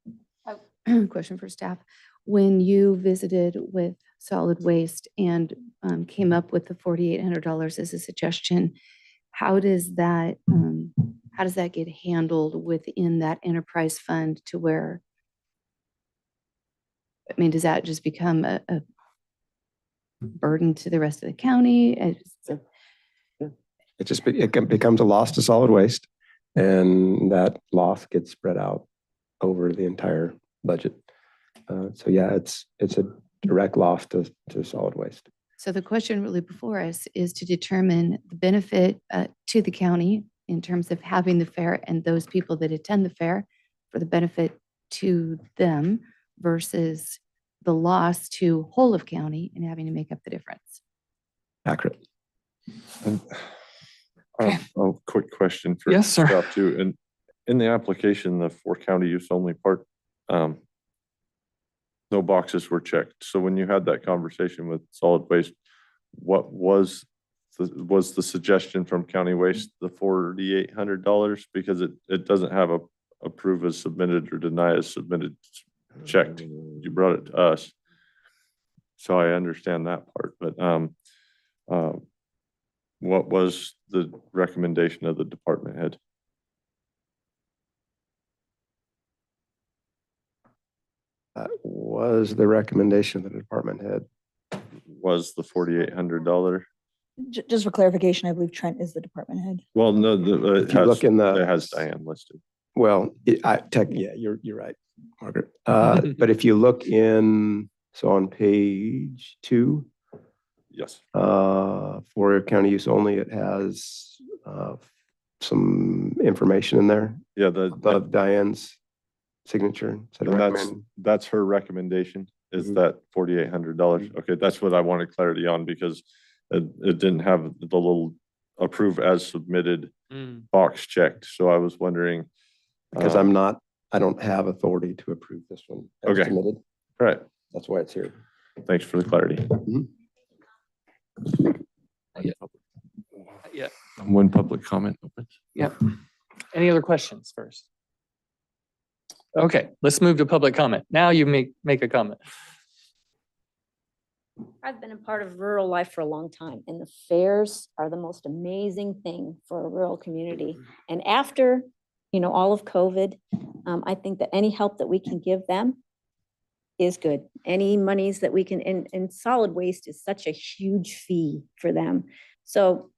Question for staff. When you visited with solid waste and came up with the $4,800 as a suggestion, how does that get handled within that enterprise fund to where, I mean, does that just become a burden to the rest of the county? It becomes a loss to solid waste, and that loss gets spread out over the entire budget. So yeah, it's a direct loss to solid waste. So the question really before us is to determine the benefit to the county in terms of having the fair and those people that attend the fair, for the benefit to them versus the loss to whole of county and having to make up the difference. Accurate. A quick question for Yes, sir. staff too. And in the application, the 4 county use only part, no boxes were checked. So when you had that conversation with solid waste, what was the suggestion from county waste, the $4,800? Because it doesn't have a approve as submitted or deny as submitted checked. You brought it to us, so I understand that part. But what was the recommendation of the department head? That was the recommendation of the department head. Was the $4,800? Just for clarification, I believe Trent is the department head. Well, no, If you look in it has Diane listed. Well, yeah, you're right, Margaret. But if you look on page 2, yes, for county use only, it has some information in there. Yeah, above Diane's signature. That's her recommendation, is that $4,800. Okay, that's what I wanted clarity on, because it didn't have the little approve as submitted box checked. So I was wondering, because I don't have authority to approve this one as submitted. Right. That's why it's here. Thanks for the clarity. Yeah. One public comment opens. Yep. Any other questions first? Okay, let's move to public comment. Now you make a comment. I've been a part of rural life for a long time, and the fairs are the most amazing thing for a rural community. And after, all of COVID, I think that any help that we can give them is good. Any monies that we can, and solid waste is such a huge fee for them. So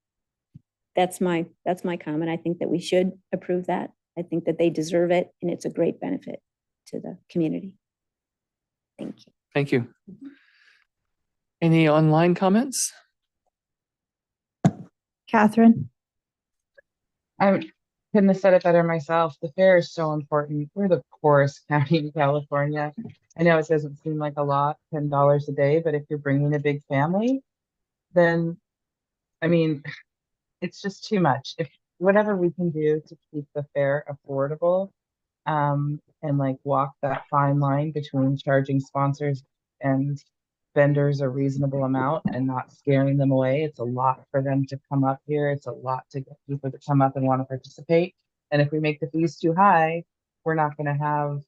that's my comment. I think that we should approve that. I think that they deserve it, and it's a great benefit to the community. Thank you. Thank you. Any online comments? Catherine. I couldn't have said it better myself. The fair is so important. We're the poorest county in California. I know it doesn't seem like a lot, $10 a day, but if you're bringing a big family, then, it's just too much. If whatever we can do to keep the fair affordable, and like walk that fine line between charging sponsors and vendors a reasonable amount and not scaring them away. It's a lot for them to come up here. It's a lot to get people to come up and want to participate. And if we make the fees too high, we're not going to have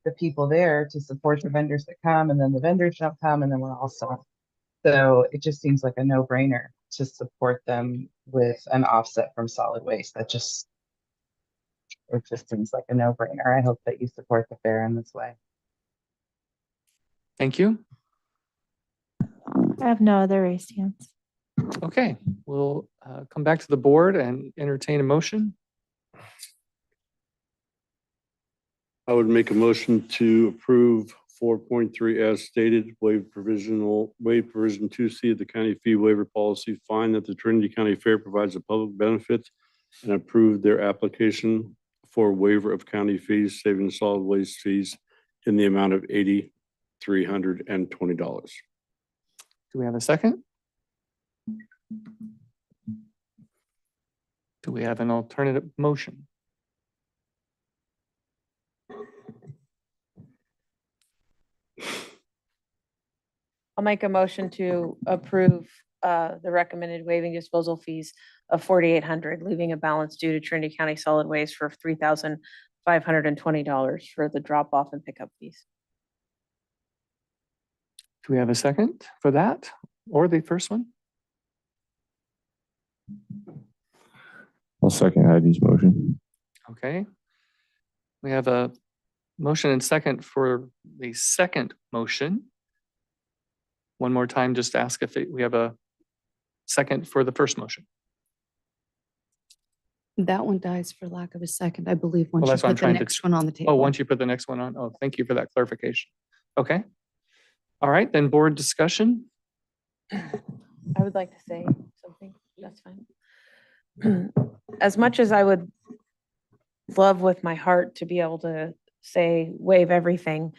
the people there to support the vendors that come, and then the vendors don't come, and then we're all stuck. So it just seems like a no-brainer to support them with an offset from solid waste. It just seems like a no-brainer. I hope that you support the fair in this way. Thank you. I have no other raised hands. Okay, we'll come back to the board and entertain a motion. I would make a motion to approve 4.3 as stated, waive provision 2C of the county fee waiver policy, find that the Trinity County Fair provides a public benefit, and approve their application for waiver of county fees, saving solid waste fees in the amount of $8,320. Do we have a second? Do we have an alternative motion? I'll make a motion to approve the recommended waiving disposal fees of $4,800, leaving a balance due to Trinity County Solid Waste for $3,520 for the drop off and pickup fees. Do we have a second for that or the first one? I'll second Heidi's motion. Okay. We have a motion and second for the second motion. One more time, just ask if we have a second for the first motion. That one dies for lack of a second, I believe, once Well, you that's what I'm put the trying to- next one on the table. Oh, once you put the next one on. Oh, thank you for that clarification. Okay. All right, then board discussion. I would like to say something. That's fine. As much as I would love with my heart to be able to say waive everything,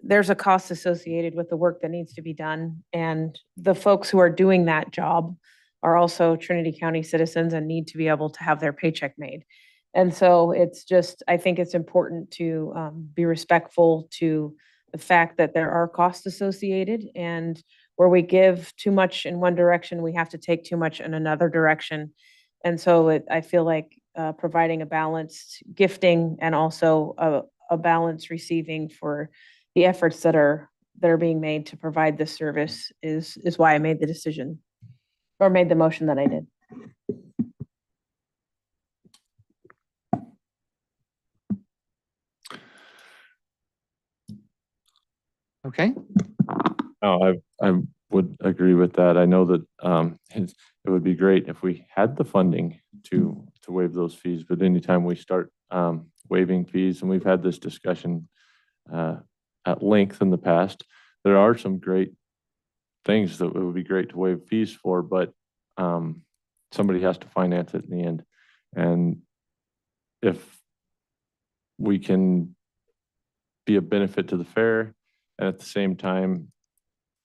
there's a cost associated with the work that needs to be done. And the folks who are doing that job are also Trinity County citizens and need to be able to have their paycheck made. And so it's just, I think it's important to be respectful to the fact that there are costs associated, and where we give too much in one direction, we have to take too much in another direction. And so I feel like providing a balanced gifting and also a balanced receiving for the efforts that are being made to provide this service is why I made the decision or made the motion that I did. Okay. Oh, I would agree with that. I know that it would be great if we had the funding to waive those fees, but anytime we start waiving fees, and we've had this discussion at length in the past, there are some great things that it would be great to waive fees for, but somebody has to finance it in the end. And if we can be a benefit to the fair and at the same time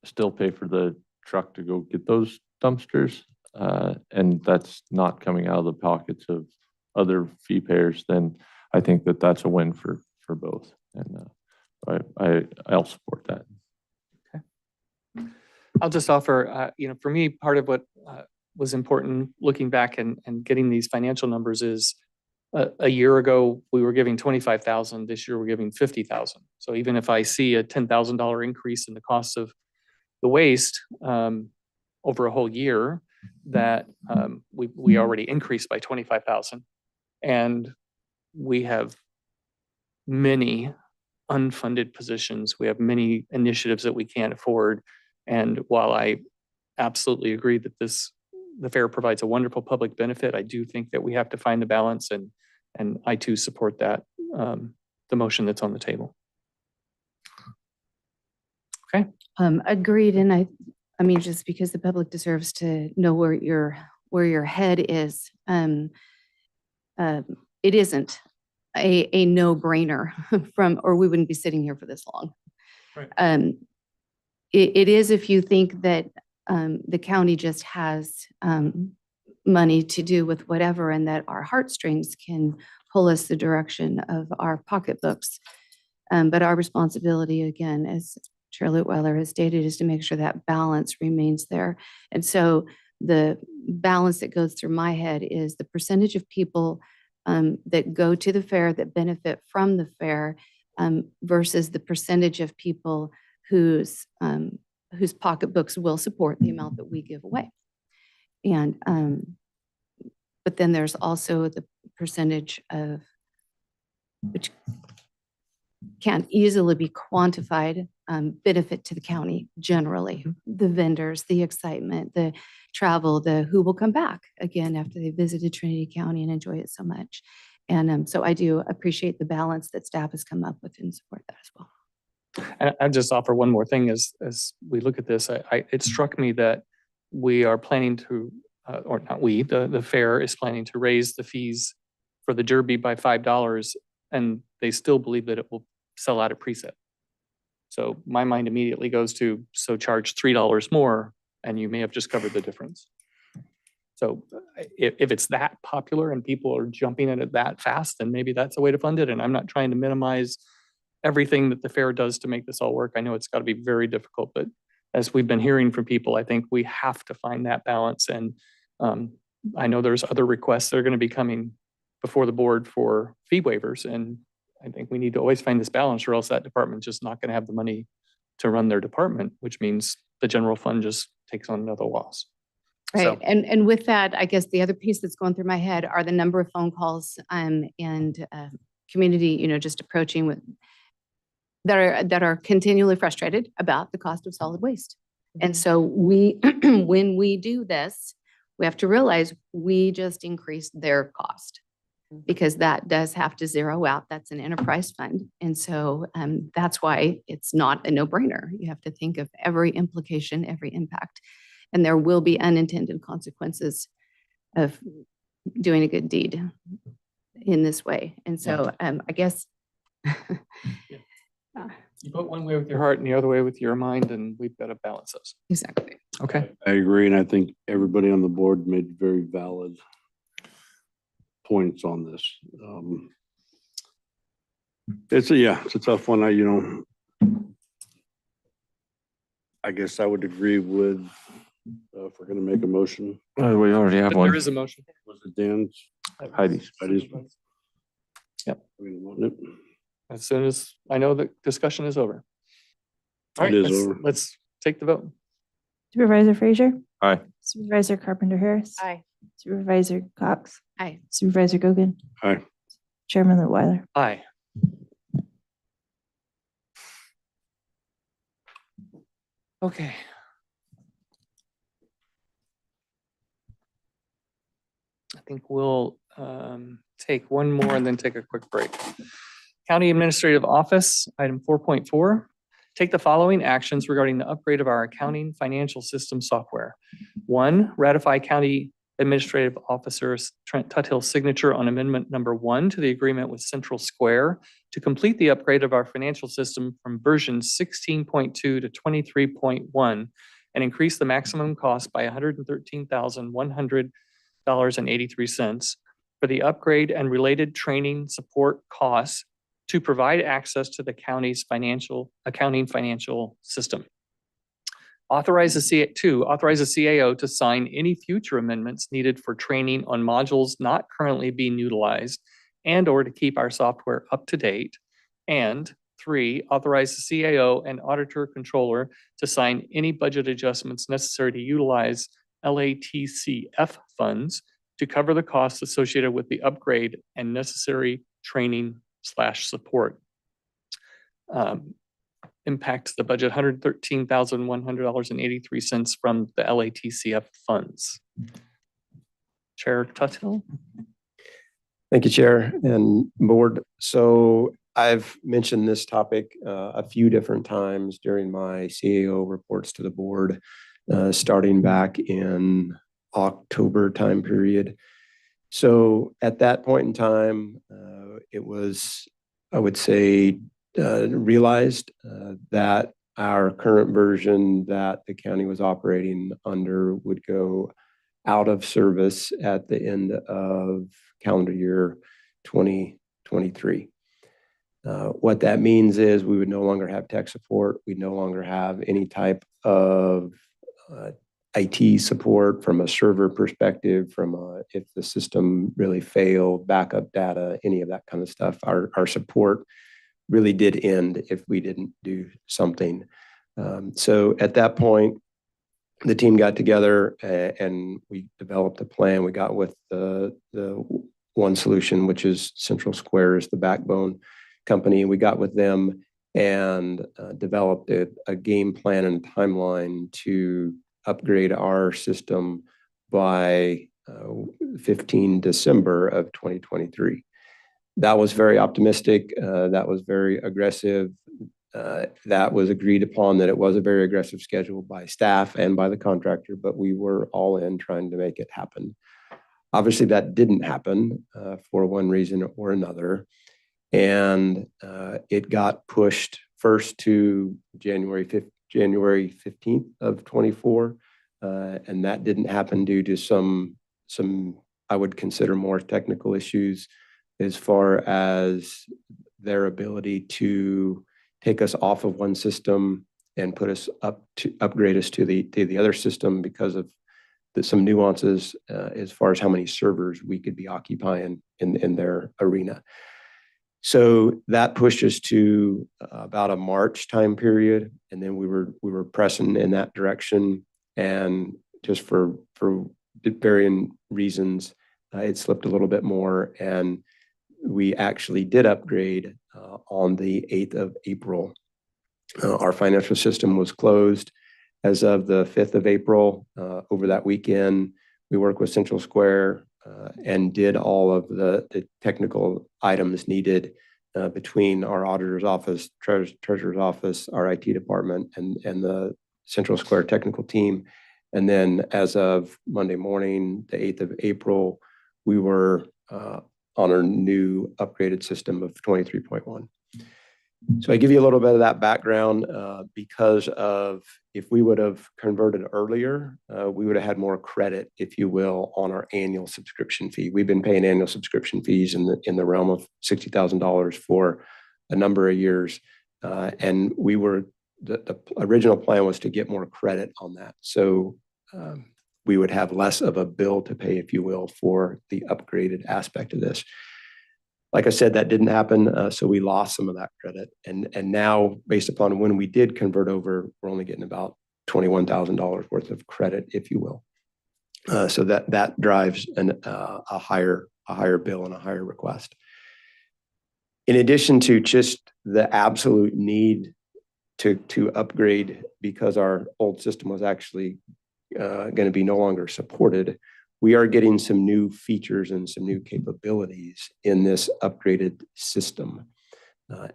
still pay for the truck to go get those dumpsters, and that's not coming out of the pockets of other fee payers, then I think that that's a win for both. And I'll support that. Okay. I'll just offer, for me, part of what was important looking back and getting these financial numbers is a year ago, we were giving 25,000. This year, we're giving 50,000. So even if I see a $10,000 increase in the cost of the waste over a whole year, that we already increased by 25,000. And we have many unfunded positions. We have many initiatives that we can't afford. And while I absolutely agree that the fair provides a wonderful public benefit, I do think that we have to find the balance, and I too support that, the motion that's on the table. Okay. Agreed. And I mean, just because the public deserves to know where your head is, it isn't a no-brainer or we wouldn't be sitting here for this long. Right. It is if you think that the county just has money to do with whatever, and that our heartstrings can pull us the direction of our pocketbooks. But our responsibility, again, as Chair Lutweiler has stated, is to make sure that balance remains there. And so the balance that goes through my head is the percentage of people that go to the fair, that benefit from the fair, versus the percentage of people whose pocketbooks will support the amount that we give away. And but then there's also the percentage of, which can't easily be quantified, benefit to the county generally. The vendors, the excitement, the travel, the who will come back again after they visited Trinity County and enjoy it so much. And so I do appreciate the balance that staff has come up with and support that as well. And I'll just offer one more thing as we look at this. It struck me that we are planning to, or not we, the fair is planning to raise the fees for the Derby by $5, and they still believe that it will sell out at preset. So my mind immediately goes to, so charge $3 more, and you may have just covered the difference. So if it's that popular and people are jumping at it that fast, then maybe that's a way to fund it. And I'm not trying to minimize everything that the fair does to make this all work. I know it's got to be very difficult, but as we've been hearing from people, I think we have to find that balance. And I know there's other requests that are going to be coming before the board for fee waivers. And I think we need to always find this balance, or else that department's just not going to have the money to run their department, which means the general fund just takes on another loss. Right. So- And with that, I guess the other piece that's going through my head are the number of phone calls and community, just approaching with that are continually frustrated about the cost of solid waste. And so when we do this, we have to realize we just increased their cost, because that does have to zero out. That's an enterprise fund. And so that's why it's not a no-brainer. You have to think of every implication, every impact, and there will be unintended consequences of doing a good deed in this way. And so I guess you put one way with your heart and the other way with your mind, and we've got to balance those. Exactly. Okay. I agree, and I think everybody on the board made very valid points on this. It's a tough one. I guess I would agree with, if we're going to make a motion. We already have But one. there is a motion. Was it Dan's? Heidi's. Yep. Yep. As soon as I know the discussion is over. All right, It is over. let's take the vote. Supervisor Frazier, Aye. Supervisor Carpenter Harris, Aye. Supervisor Cox, Aye. Supervisor Gogan, Aye. Chairman Lutweiler. Aye. Okay. I think we'll take one more and then take a quick break. County Administrative Office, item 4.4. Take the following actions regarding the upgrade of our accounting financial system software. 1, ratify County Administrative Officer Trent Tuthill's signature on amendment number 1 to the agreement with Central Square to complete the upgrade of our financial system from version 16.2 to 23.1 and increase the maximum cost by $113,100.83 for the upgrade and related training support costs to provide access to the county's accounting financial system. Authorize the CAO to sign any future amendments needed for training on modules not currently being utilized and or to keep our software up to date. And 3, authorize the CAO and auditor controller to sign any budget adjustments necessary to utilize LATCF funds to cover the costs associated with the upgrade and necessary training/support. Impacts the budget $113,100.83 from the LATCF funds. Chair Tuthill. Thank you, Chair and Board. So I've mentioned this topic a few different times during my CAO reports to the board, starting back in October time period. So at that point in time, it was, I would say, realized that our current version that the county was operating under would go out of service at the end of calendar year 2023. What that means is we would no longer have tech support. We'd no longer have any type of IT support from a server perspective, if the system really failed, backup data, any of that kind of stuff. Our support really did end if we didn't do something. So at that point, the team got together and we developed a plan. We got with the one solution, which is Central Square is the backbone company. We got with them and developed a game plan and timeline to upgrade our system by 15 December of 2023. That was very optimistic. That was very aggressive. That was agreed upon that it was a very aggressive schedule by staff and by the contractor, but we were all in trying to make it happen. Obviously, that didn't happen for one reason or another. And it got pushed first to January 15th of 24. And that didn't happen due to some I would consider more technical issues as far as their ability to take us off of one system and put us upgrade us to the other system because of some nuances as far as how many servers we could be occupying in their arena. So that pushed us to about a March time period, and then we were pressing in that direction, and just for varying reasons, it slipped a little bit more, and we actually did upgrade on the 8th of April. Our financial system was closed as of the 5th of April. Over that weekend, we worked with Central Square and did all of the technical items needed between our auditor's office, treasurer's office, our IT department, and the Central Square technical team. And then as of Monday morning, the 8th of April, we were on our new upgraded system of 23.1. So I give you a little bit of that background because of if we would have converted earlier, we would have had more credit, if you will, on our annual subscription fee. We've been paying annual subscription fees in the realm of $60,000 for a number of years. And the original plan was to get more credit on that. So we would have less of a bill to pay, if you will, for the upgraded aspect of this. Like I said, that didn't happen, so we lost some of that credit. And now, based upon when we did convert over, we're only getting about $21,000 worth of credit, if you will. So that drives a higher bill and a higher request. In addition to just the absolute need to upgrade because our old system was actually going to be no longer supported, we are getting some new features and some new capabilities in this upgraded system.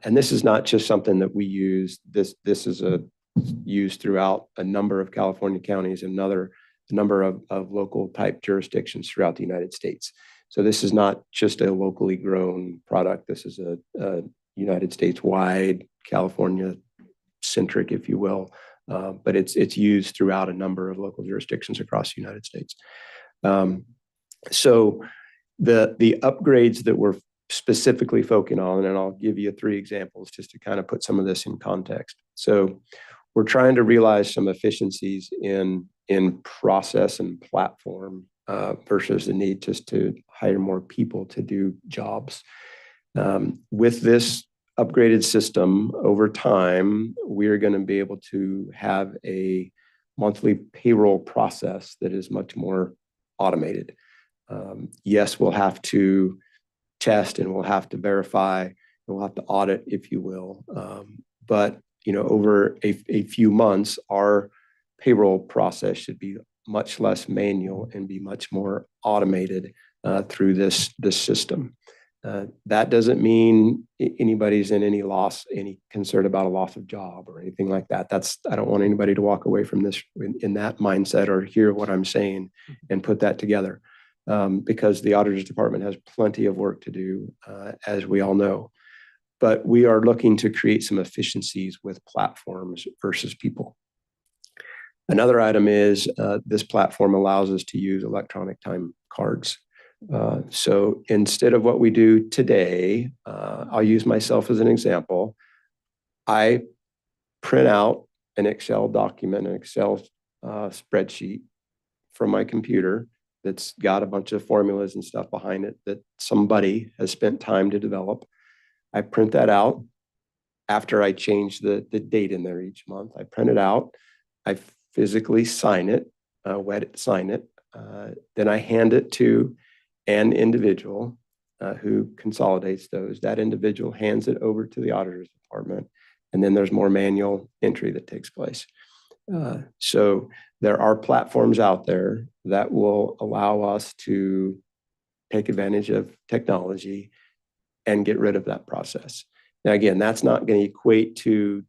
And this is not just something that we use. This is used throughout a number of California counties and a number of local type jurisdictions throughout the United States. So this is not just a locally grown product. This is a United States wide, California centric, if you will. But it's used throughout a number of local jurisdictions across the United States. So the upgrades that we're specifically focusing on, and I'll give you 3 examples just to kind of put some of this in context. So we're trying to realize some efficiencies in process and platform versus the need just to hire more people to do jobs. With this upgraded system over time, we're going to be able to have a monthly payroll process that is much more automated. Yes, we'll have to test and we'll have to verify and we'll have to audit, if you will. But over a few months, our payroll process should be much less manual and be much more automated through this system. That doesn't mean anybody's in any concern about a loss of job or anything like that. I don't want anybody to walk away from this in that mindset or hear what I'm saying and put that together. Because the auditor's department has plenty of work to do, as we all know. But we are looking to create some efficiencies with platforms versus people. Another item is this platform allows us to use electronic time cards. So instead of what we do today, I'll use myself as an example. I print out an Excel document, an Excel spreadsheet from my computer that's got a bunch of formulas and stuff behind it that somebody has spent time to develop. I print that out after I change the date in there each month. I print it out. I physically sign it, wet it, sign it. Then I hand it to an individual who consolidates those. That individual hands it over to the auditor's department. And then there's more manual entry that takes place. So there are platforms out there that will allow us to take advantage of technology and get rid of that process. Now, again, that's not going to equate to,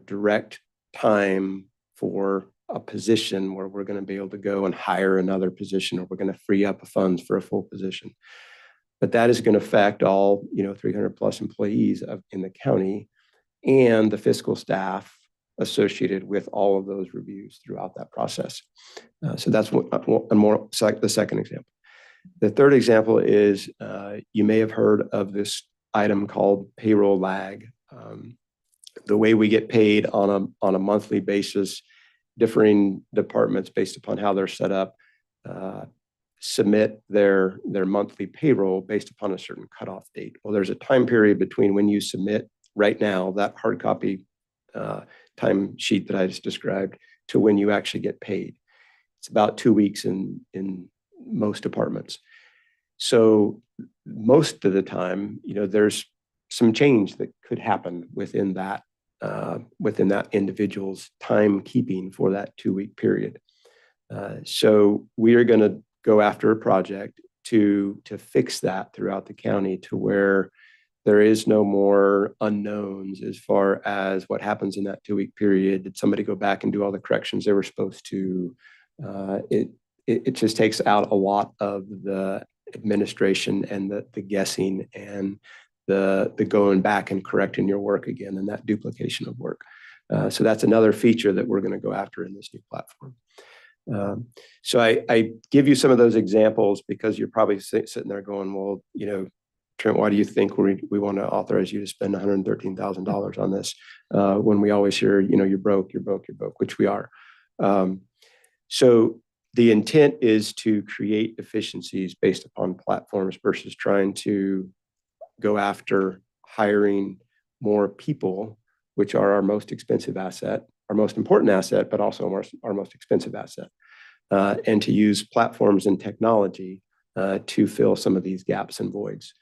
direct time for a position where we're going to be able to go and hire another position or we're going to free up funds for a full position. But that is going to affect all, 300 plus employees in the county and the fiscal staff associated with all of those reviews throughout that process. So that's the second example. The third example is you may have heard of this item called payroll lag. The way we get paid on a monthly basis, differing departments based upon how they're set up submit their monthly payroll based upon a certain cutoff date. Well, there's a time period between when you submit right now, that hard copy time sheet that I just described, to when you actually get paid. It's about 2 weeks in most departments. So most of the time, there's some change that could happen within that individual's timekeeping for that 2-week period. So we are going to go after a project to fix that throughout the county to where there is no more unknowns as far as what happens in that 2-week period. Did somebody go back and do all the corrections they were supposed to? It just takes out a lot of the administration and the guessing and the going back and correcting your work again and that duplication of work. So that's another feature that we're going to go after in this new platform. So I give you some of those examples because you're probably sitting there going, well, Trent, why do you think we want to authorize you to spend $113,000 on this when we always hear, you're broke, which we are. So the intent is to create efficiencies based upon platforms versus trying to go after hiring more people, which are our most expensive asset, our most important asset, but also our most expensive asset, and to use platforms and technology to fill some of these gaps and voids.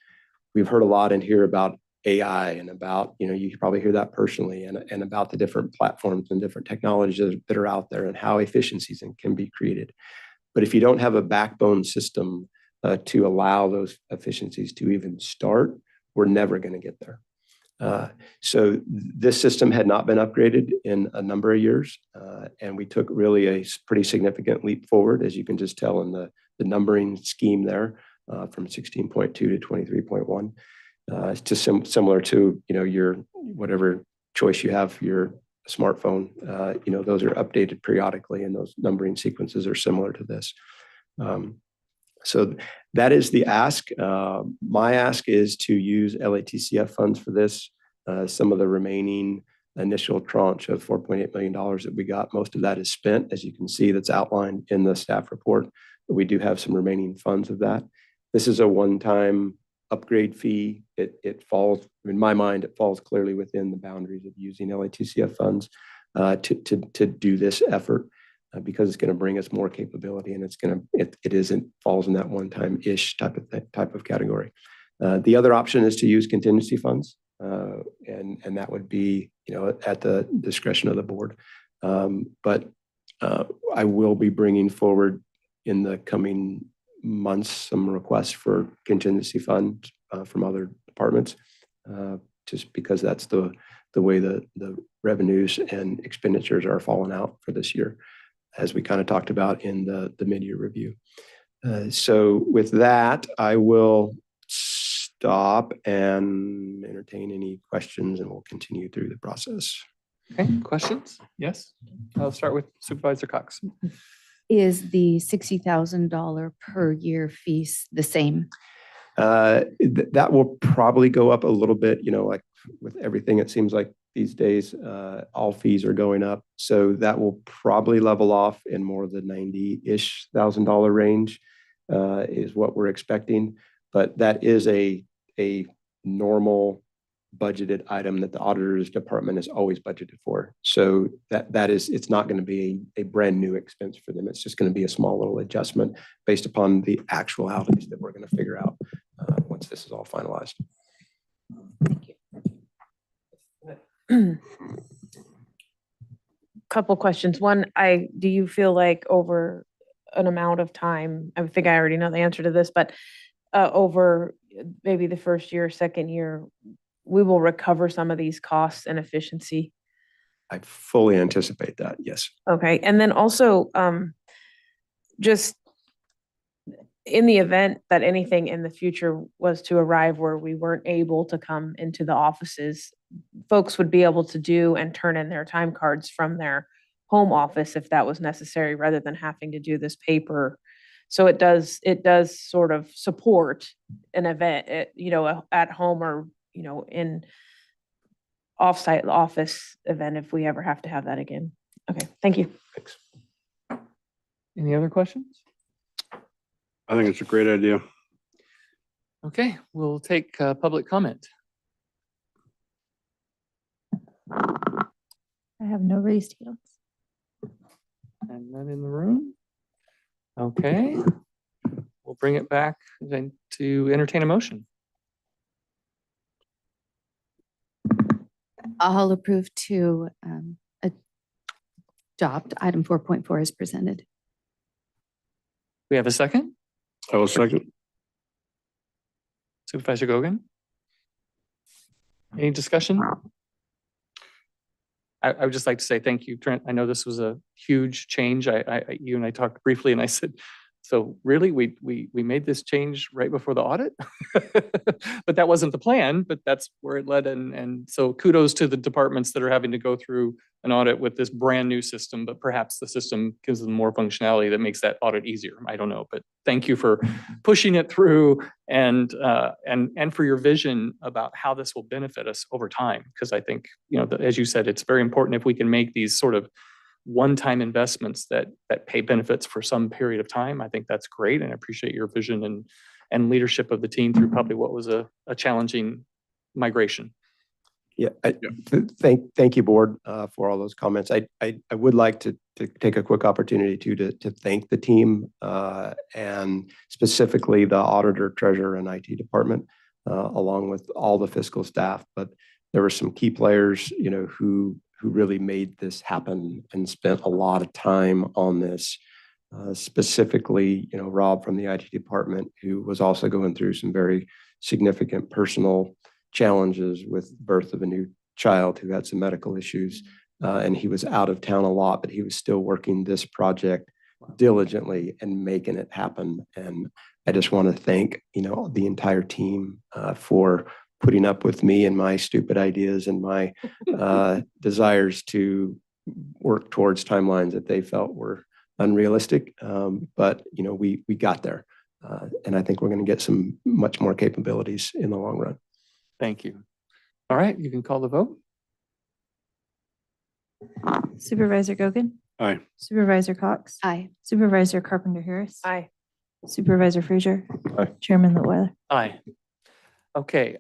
We've heard a lot in here about AI and about, you probably hear that personally, and about the different platforms and different technologies that are out there and how efficiencies can be created. But if you don't have a backbone system to allow those efficiencies to even start, we're never going to get there. So this system had not been upgraded in a number of years, and we took really a pretty significant leap forward, as you can just tell in the numbering scheme there, from 16.2 to 23.1. It's just similar to your whatever choice you have for your smartphone. Those are updated periodically, and those numbering sequences are similar to this. So that is the ask. My ask is to use LATCF funds for this. Some of the remaining initial tranche of $4.8 million that we got. Most of that is spent, as you can see, that's outlined in the staff report. But we do have some remaining funds of that. This is a one-time upgrade fee. It falls, in my mind, it falls clearly within the boundaries of using LATCF funds to do this effort. Because it's going to bring us more capability, and it falls in that one-time-ish type of category. The other option is to use contingency funds, and that would be, at the discretion of the board. But I will be bringing forward in the coming months some requests for contingency funds from other departments, just because that's the way the revenues and expenditures are falling out for this year, as we kind of talked about in the mid-year review. So with that, I will stop and entertain any questions, and we'll continue through the process. Okay, questions? Yes, I'll start with Supervisor Cox. Is the $60,000 per year fees the same? That will probably go up a little bit, like with everything, it seems like these days, all fees are going up. So that will probably level off in more of the $90,000-ish range, is what we're expecting. But that is a normal budgeted item that the auditor's department has always budgeted for. So it's not going to be a brand new expense for them. It's just going to be a small little adjustment based upon the actualities that we're going to figure out once this is all finalized. Thank you. Couple questions. One, do you feel like over an amount of time, I think I already know the answer to this, but over maybe the first year, second year, we will recover some of these costs and efficiency? I fully anticipate that, yes. Okay. And then also, just in the event that anything in the future was to arrive where we weren't able to come into the offices, folks would be able to do and turn in their time cards from their home office if that was necessary, rather than having to do this paper. So it does sort of support an event, at home or, in offsite office event if we ever have to have that again. Okay, thank you. Thanks. Any other questions? I think it's a great idea. Okay, we'll take public comment. I have no raised hands. And none in the room. Okay, we'll bring it back then to entertain a motion. I'll approve to adopt item 4.4 as presented. We have a second? I will second. Supervisor Gogan? Any discussion? I would just like to say thank you, Trent. I know this was a huge change. You and I talked briefly, and I said, so really, we made this change right before the audit? But that wasn't the plan, but that's where it led. And so kudos to the departments that are having to go through an audit with this brand new system, but perhaps the system gives them more functionality that makes that audit easier. I don't know, but thank you for pushing it through and for your vision about how this will benefit us over time. Because I think, as you said, it's very important if we can make these sort of one-time investments that pay benefits for some period of time. I think that's great, and I appreciate your vision and leadership of the team through probably what was a challenging migration. Yeah, thank you, board, for all those comments. I would like to take a quick opportunity to thank the team and specifically the auditor, treasurer, and IT department, along with all the fiscal staff. But there were some key players, who really made this happen and spent a lot of time on this. Specifically, Rob from the IT department, who was also going through some very significant personal challenges with birth of a new child who had some medical issues. And he was out of town a lot, but he was still working this project diligently and making it happen. And I just want to thank, the entire team for putting up with me and my stupid ideas and my desires to work towards timelines that they felt were unrealistic. But, we got there. And I think we're going to get some much more capabilities in the long run. Thank you. All right, you can call the vote. Supervisor Gogan, Aye. Supervisor Cox, Aye. Supervisor Carpenter Harris. Aye. Supervisor Frazier. Aye. Chairman Litwiler. Aye. Okay,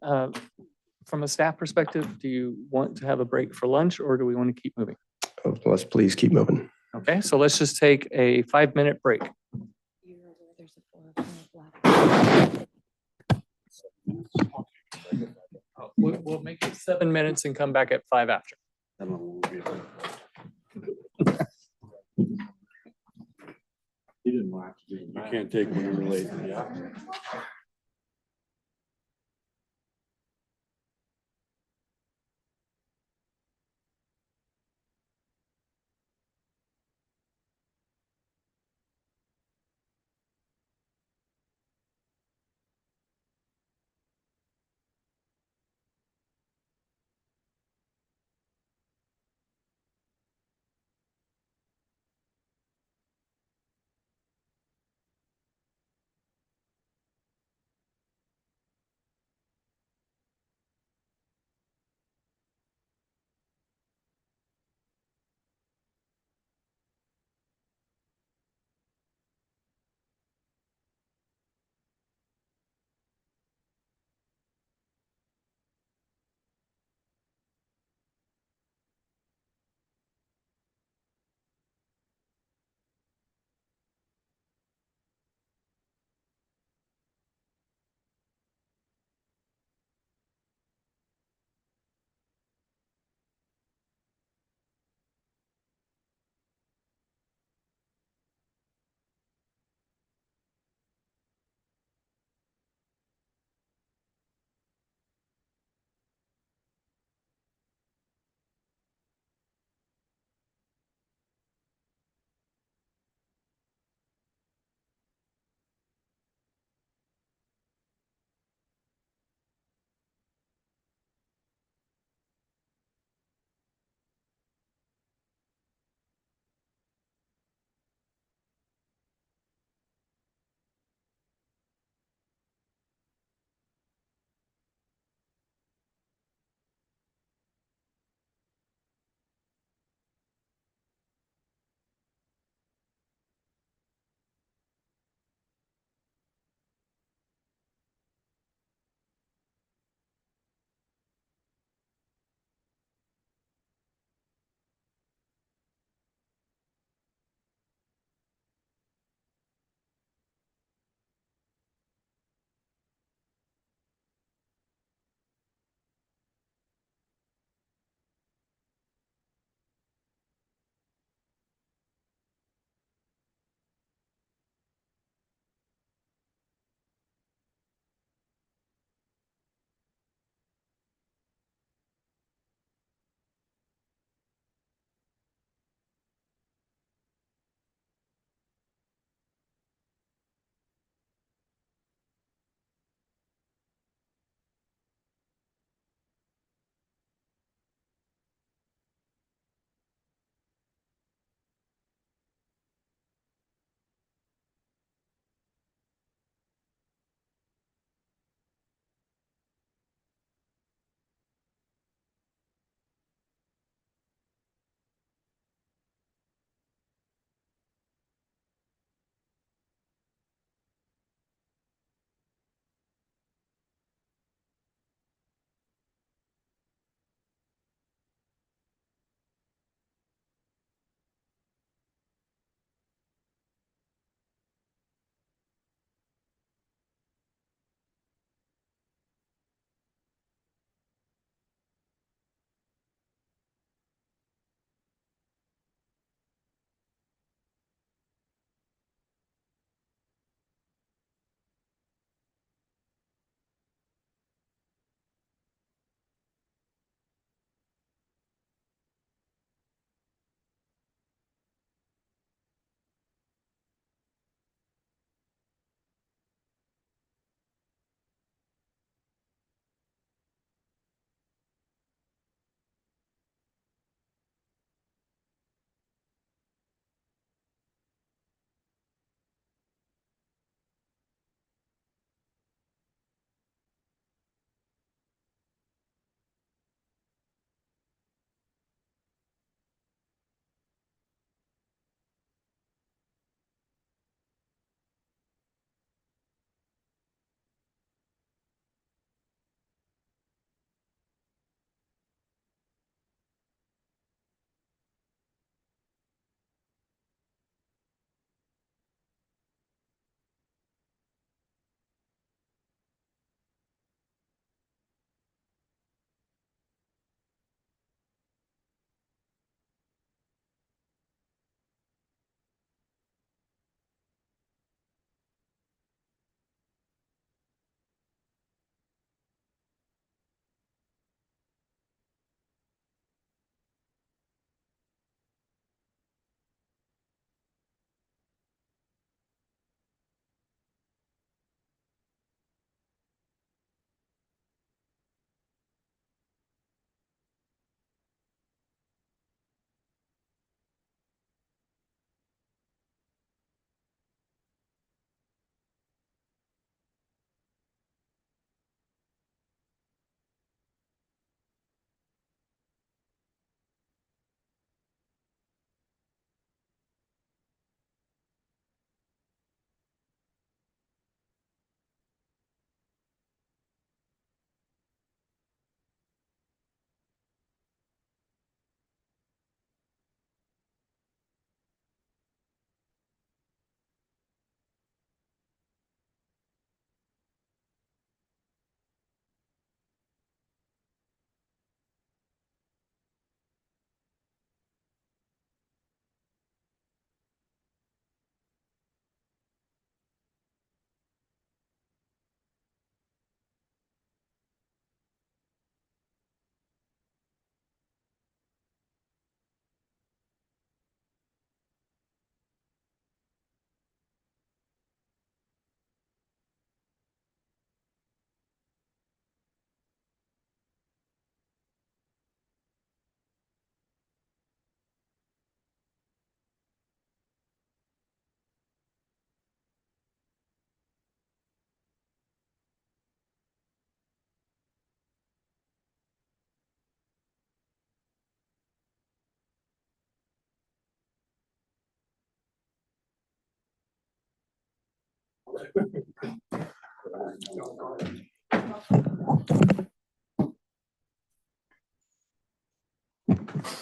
from a staff perspective, do you want to have a break for lunch or do we want to keep moving? Oh, let's please keep moving. Okay, so let's just take a 5-minute break. We'll make it 7 minutes and come back at 5 after. He didn't want to do it. You can't take when you're late. Yeah.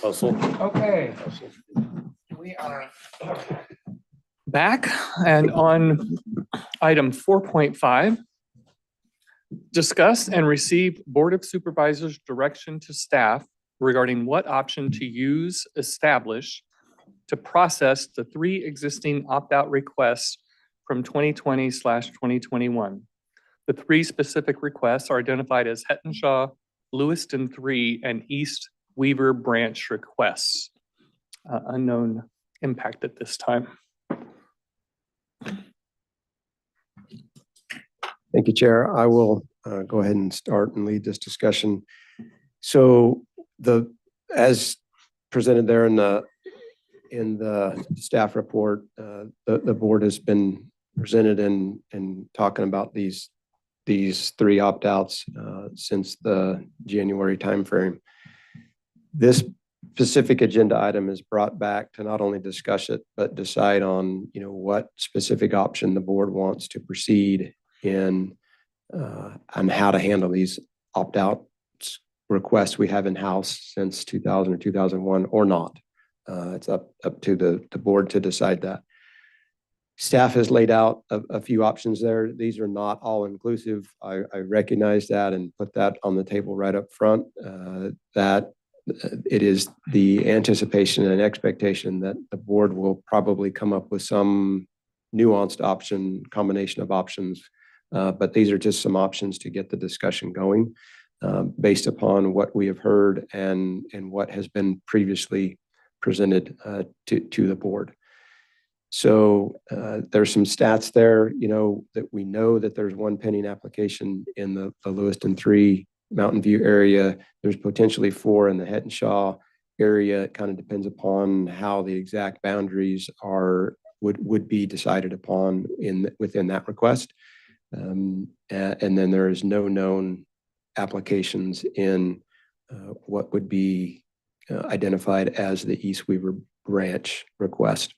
Okay. We are back and on item 4.5. Discuss and receive Board of Supervisors direction to staff regarding what option to use, establish to process the 3 existing opt-out requests from 2020/2021. The 3 specific requests are identified as Hettenshaw, Lewiston 3, and East Weaver branch requests. Unknown impact at this time. Thank you, Chair. I will go ahead and start and lead this discussion. So as presented there in the staff report, the board has been presented and talking about these 3 opt-outs since the January timeframe. This specific agenda item is brought back to not only discuss it, but decide on, what specific option the board wants to proceed in on how to handle these opt-out requests we have in-house since 2000 or 2001 or not. It's up to the board to decide that. Staff has laid out a few options there. These are not all inclusive. I recognize that and put that on the table right up front, that it is the anticipation and expectation that the board will probably come up with some nuanced combination of options. But these are just some options to get the discussion going based upon what we have heard and what has been previously presented to the board. So there's some stats there, that we know that there's 1 pending application in the Lewiston 3 Mountain View area. There's potentially 4 in the Hettenshaw area. It kind of depends upon how the exact boundaries would be decided upon within that request. And then there is no known applications in what would be identified as the East Weaver branch request.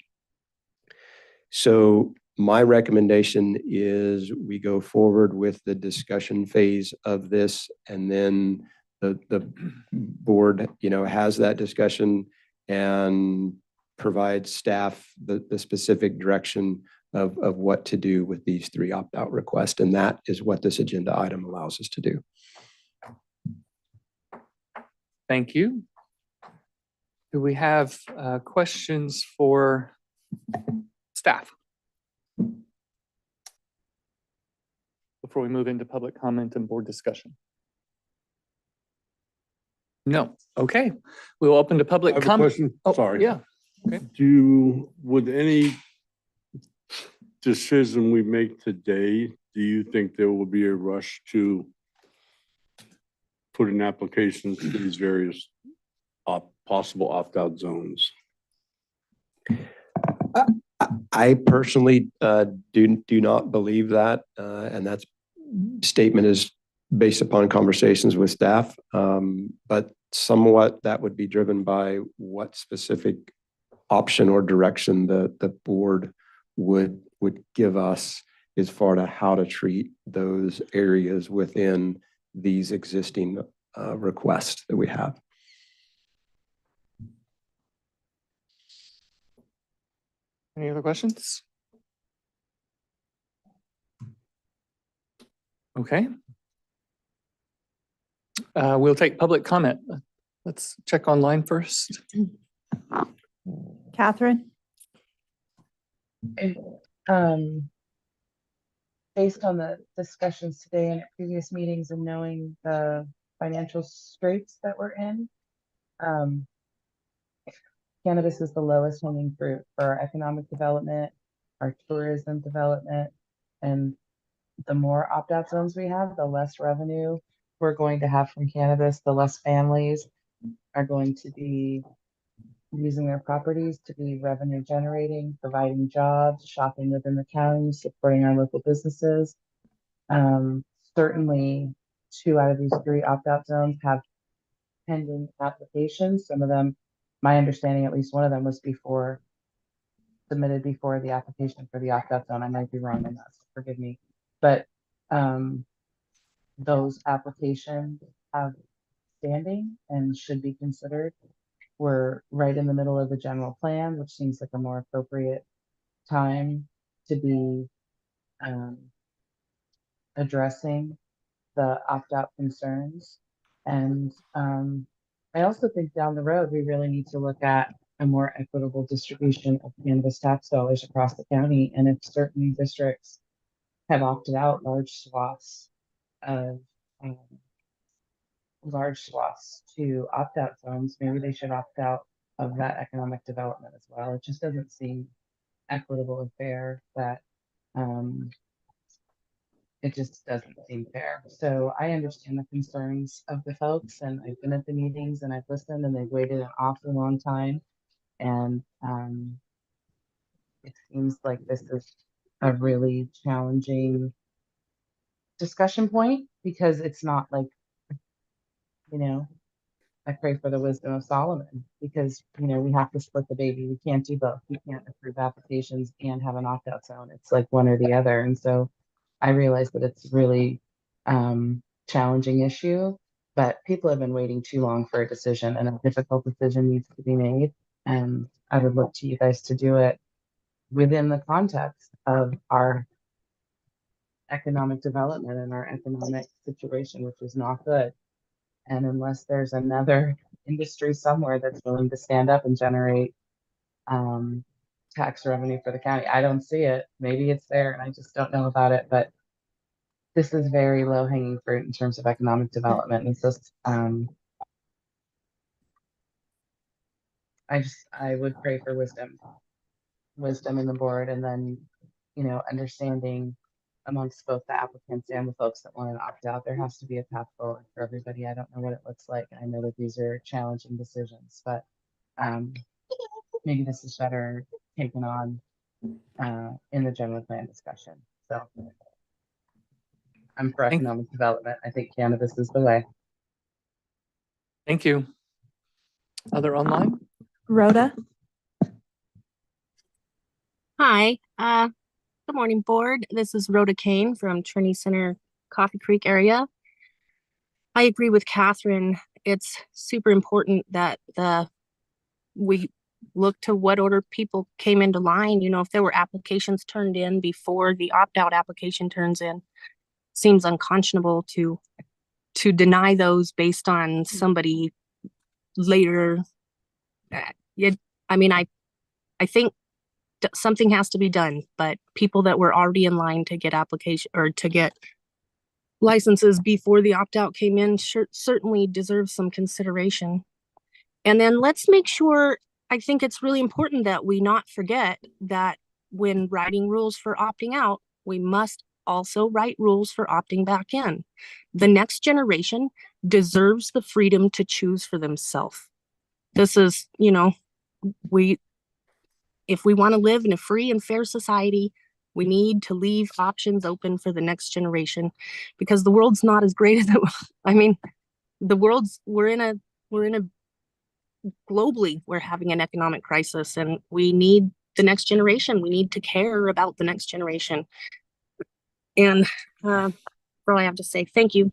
So my recommendation is we go forward with the discussion phase of this, and then the board, has that discussion and provides staff the specific direction of what to do with these 3 opt-out requests. And that is what this agenda item allows us to do. Thank you. Do we have questions for staff before we move into public comment and board discussion? No. Okay. We'll open to public I have a comment. question. Oh, Sorry. Yeah. Okay. Would any decision we make today, do you think there will be a rush to put in applications to these various possible opt-out zones? I personally do not believe that, and that statement is based upon conversations with staff. But somewhat that would be driven by what specific option or direction the board would give us as far to how to treat those areas within these existing requests that we have. Any other questions? Okay. We'll take public comment. Let's check online first. Catherine? Based on the discussions today and at previous meetings and knowing the financial straits that we're in, cannabis is the lowest hanging fruit for our economic development, our tourism development, and the more opt-out zones we have, the less revenue we're going to have from cannabis, the less families are going to be using their properties to be revenue generating, providing jobs, shopping within the county, supporting our local businesses. Certainly 2 out of these 3 opt-out zones have pending applications. Some of them, my understanding, at least one of them was before submitted before the application for the opt-out zone. I might be wrong on that, so forgive me. But those applications have standing and should be considered. We're right in the middle of the general plan, which seems like a more appropriate time to be addressing the opt-out concerns. And I also think down the road, we really need to look at a more equitable distribution of cannabis tax dollars across the county. And if certain districts have opted out of large swaths to opt-out zones, maybe they should opt out of that economic development as well. It just doesn't seem equitable and fair that it just doesn't seem fair. So I understand the concerns of the folks, and I've been at the meetings and I've listened, and they've waited an awfully long time. And it seems like this is a really challenging discussion point, because it's not like, you know, I pray for the wisdom of Solomon, because, you know, we have to split the baby. We can't do both. We can't approve applications and have an opt-out zone. It's like one or the other. And so I realize that it's really challenging issue, but people have been waiting too long for a decision, and a difficult decision needs to be made. And I would look to you guys to do it within the context of our economic development and our economic situation, which is not good. And unless there's another industry somewhere that's willing to stand up and generate tax revenue for the county, I don't see it. Maybe it's there and I just don't know about it, but this is very low hanging fruit in terms of economic development. And so I would pray for wisdom in the board, and then, you know, understanding amongst both the applicants and the folks that want to opt out. There has to be a path forward for everybody. I don't know what it looks like. I know that these are challenging decisions, but maybe this is better taken on in the general plan discussion. So I'm for economic development. I think cannabis is the way. Thank you. Other online? Rhoda? Hi, good morning, board. This is Rhoda Kane from Trinity Center, Coffee Creek area. I agree with Catherine. It's super important that we look to what order people came into line. You know, if there were applications turned in before the opt-out application turns in, seems unconscionable to deny those based on somebody later. I mean, I think something has to be done, but people that were already in line to get application or to get licenses before the opt-out came in certainly deserve some consideration. And then let's make sure, I think it's really important that we not forget that when writing rules for opting out, we must also write rules for opting back in. The next generation deserves the freedom to choose for themselves. This is, you know, if we want to live in a free and fair society, we need to leave options open for the next generation, because the world's not as great as it was. I mean, we're in a globally, we're having an economic crisis, and we need the next generation. We need to care about the next generation. And that's all I have to say. Thank you.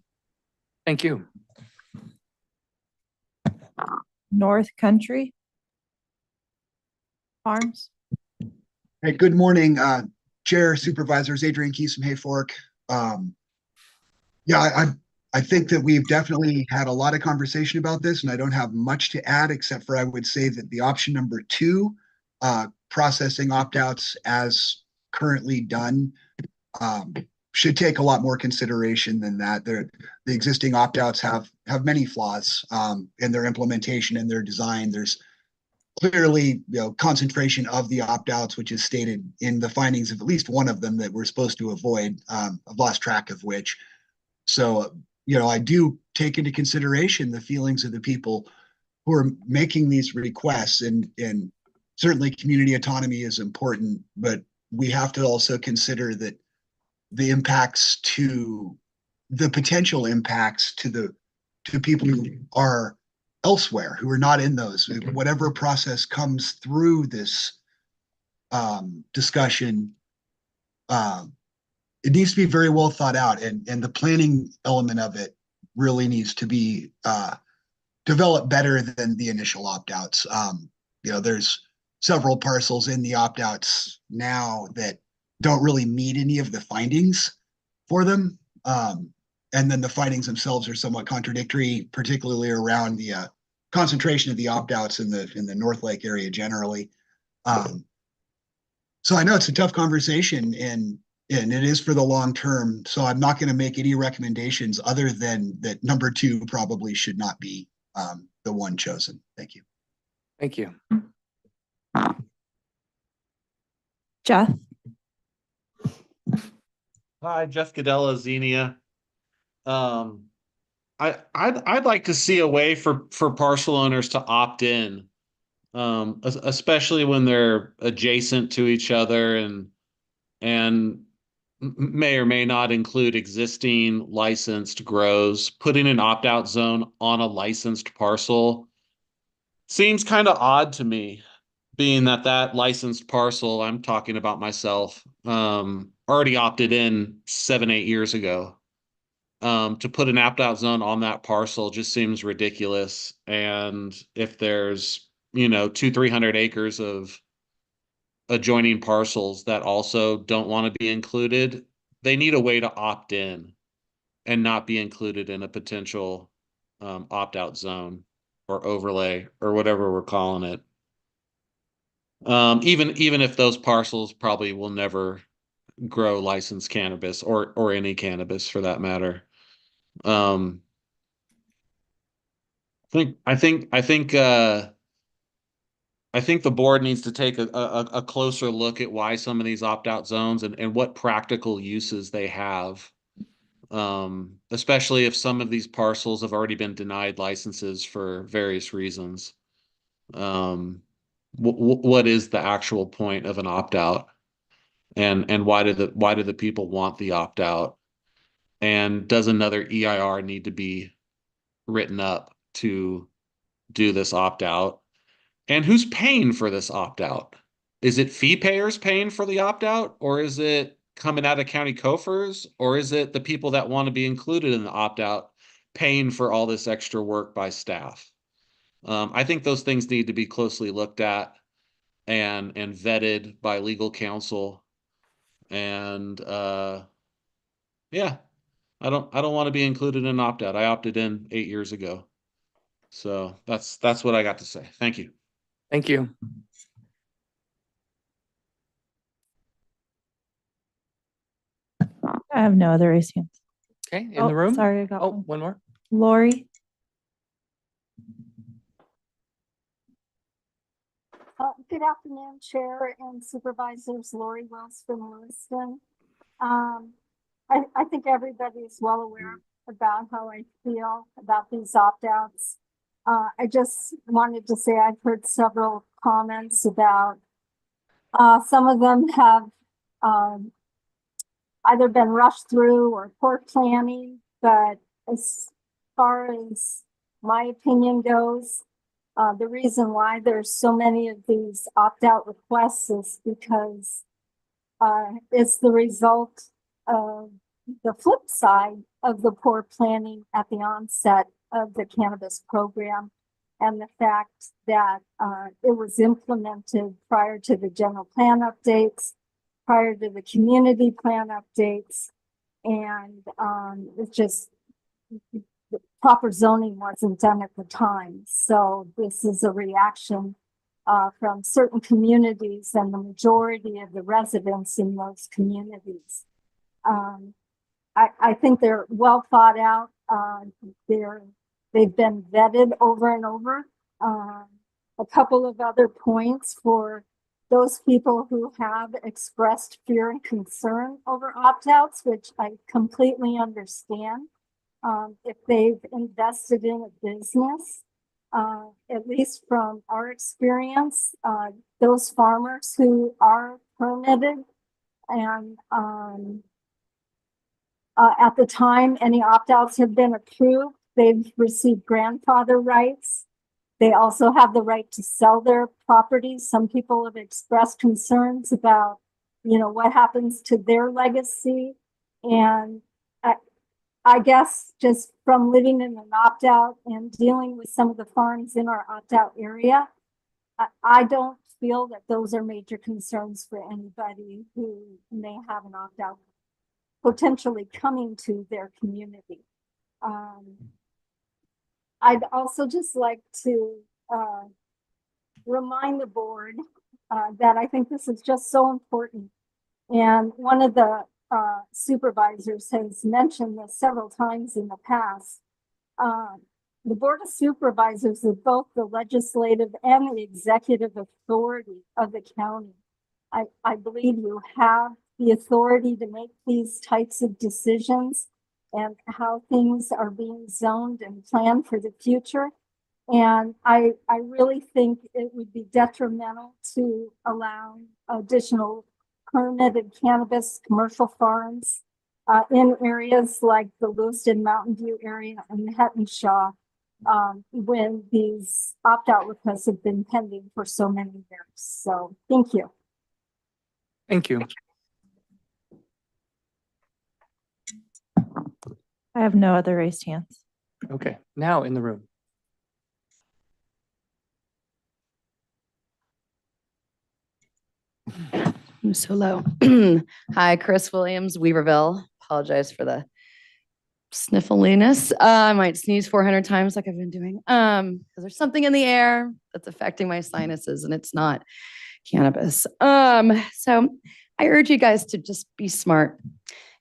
Thank you. North Country Farms? Hey, good morning, Chair, Supervisors, Adrian Keys from Hayfork. Yeah, I think that we've definitely had a lot of conversation about this, and I don't have much to add, except for I would say that the option number 2, processing opt-outs as currently done, should take a lot more consideration than that. The existing opt-outs have many flaws in their implementation and their design. There's clearly, you know, concentration of the opt-outs, which is stated in the findings of at least one of them that we're supposed to avoid. I've lost track of which. So, you know, I do take into consideration the feelings of the people who are making these requests, and certainly community autonomy is important, but we have to also consider that the impacts to the potential impacts to people who are elsewhere, who are not in those, whatever process comes through this discussion. It needs to be very well thought out, and the planning element of it really needs to be developed better than the initial opt-outs. There's several parcels in the opt-outs now that don't really meet any of the findings for them. And then the findings themselves are somewhat contradictory, particularly around the concentration of the opt-outs in the North Lake area generally. So I know it's a tough conversation, and it is for the long term. So I'm not going to make any recommendations other than that number 2 probably should not be the one chosen. Thank you. Thank you. Jeff? Hi, Jeff Cadella, Xenia. I'd like to see a way for parcel owners to opt in, especially when they're adjacent to each other and may or may not include existing licensed grows. Putting an opt-out zone on a licensed parcel seems kind of odd to me, being that licensed parcel, I'm talking about myself, already opted in 7-8 years ago. To put an opt-out zone on that parcel just seems ridiculous. And if there's, 200-300 acres of adjoining parcels that also don't want to be included, they need a way to opt in and not be included in a potential opt-out zone or overlay or whatever we're calling it. Even if those parcels probably will never grow licensed cannabis or any cannabis for that matter. I think the board needs to take a closer look at why some of these opt-out zones and what practical uses they have. Especially if some of these parcels have already been denied licenses for various reasons. What is the actual point of an opt-out? And why do the people want the opt-out? And does another EIR need to be written up to do this opt-out? And who's paying for this opt-out? Is it fee payers paying for the opt-out, or is it coming out of county coffers, or is it the people that want to be included in the opt-out paying for all this extra work by staff? I think those things need to be closely looked at and vetted by legal counsel. And yeah, I don't want to be included in an opt-out. I opted in 8 years ago. So that's what I got to say. Thank you. Thank you. I have no other raised hands. Okay, in the room? Sorry, I got one. One more. Lori? Good afternoon, Chair and Supervisors. Lori Wells from Lewiston. I think everybody is well aware about how I feel about these opt-outs. I just wanted to say I've heard several comments about some of them have either been rushed through or poor planning, but as far as my opinion goes, the reason why there's so many of these opt-out requests is because it's the result of the flip side of the poor planning at the onset of the cannabis program, and the fact that it was implemented prior to the general plan updates, prior to the community plan updates, and it's just the proper zoning wasn't done at the time. So this is a reaction from certain communities and the majority of the residents in those communities. I think they're well thought out. They've been vetted over and over. A couple of other points for those people who have expressed fear and concern over opt-outs, which I completely understand. If they've invested in a business, at least from our experience, those farmers who are permitted and at the time any opt-outs have been approved, they've received grandfather rights. They also have the right to sell their properties. Some people have expressed concerns about, what happens to their legacy. And I guess just from living in an opt-out and dealing with some of the farms in our opt-out area, I don't feel that those are major concerns for anybody who may have an opt-out potentially coming to their community. I'd also just like to remind the board that I think this is just so important. And one of the supervisors has mentioned this several times in the past. The Board of Supervisors is both the legislative and the executive authority of the county. I believe you have the authority to make these types of decisions and how things are being zoned and planned for the future. And I really think it would be detrimental to allow additional permitted cannabis commercial farms in areas like the Lewiston Mountain View area and Hettenshaw when these opt-out requests have been pending for so many years. So thank you. Thank you. I have no other raised hands. Okay, now in the room. I'm so low. Hi, Chris Williams, Weaverville. Apologize for the sniffliness. I might sneeze 400 times like I've been doing because there's something in the air that's affecting my sinuses and it's not cannabis. So I urge you guys to just be smart.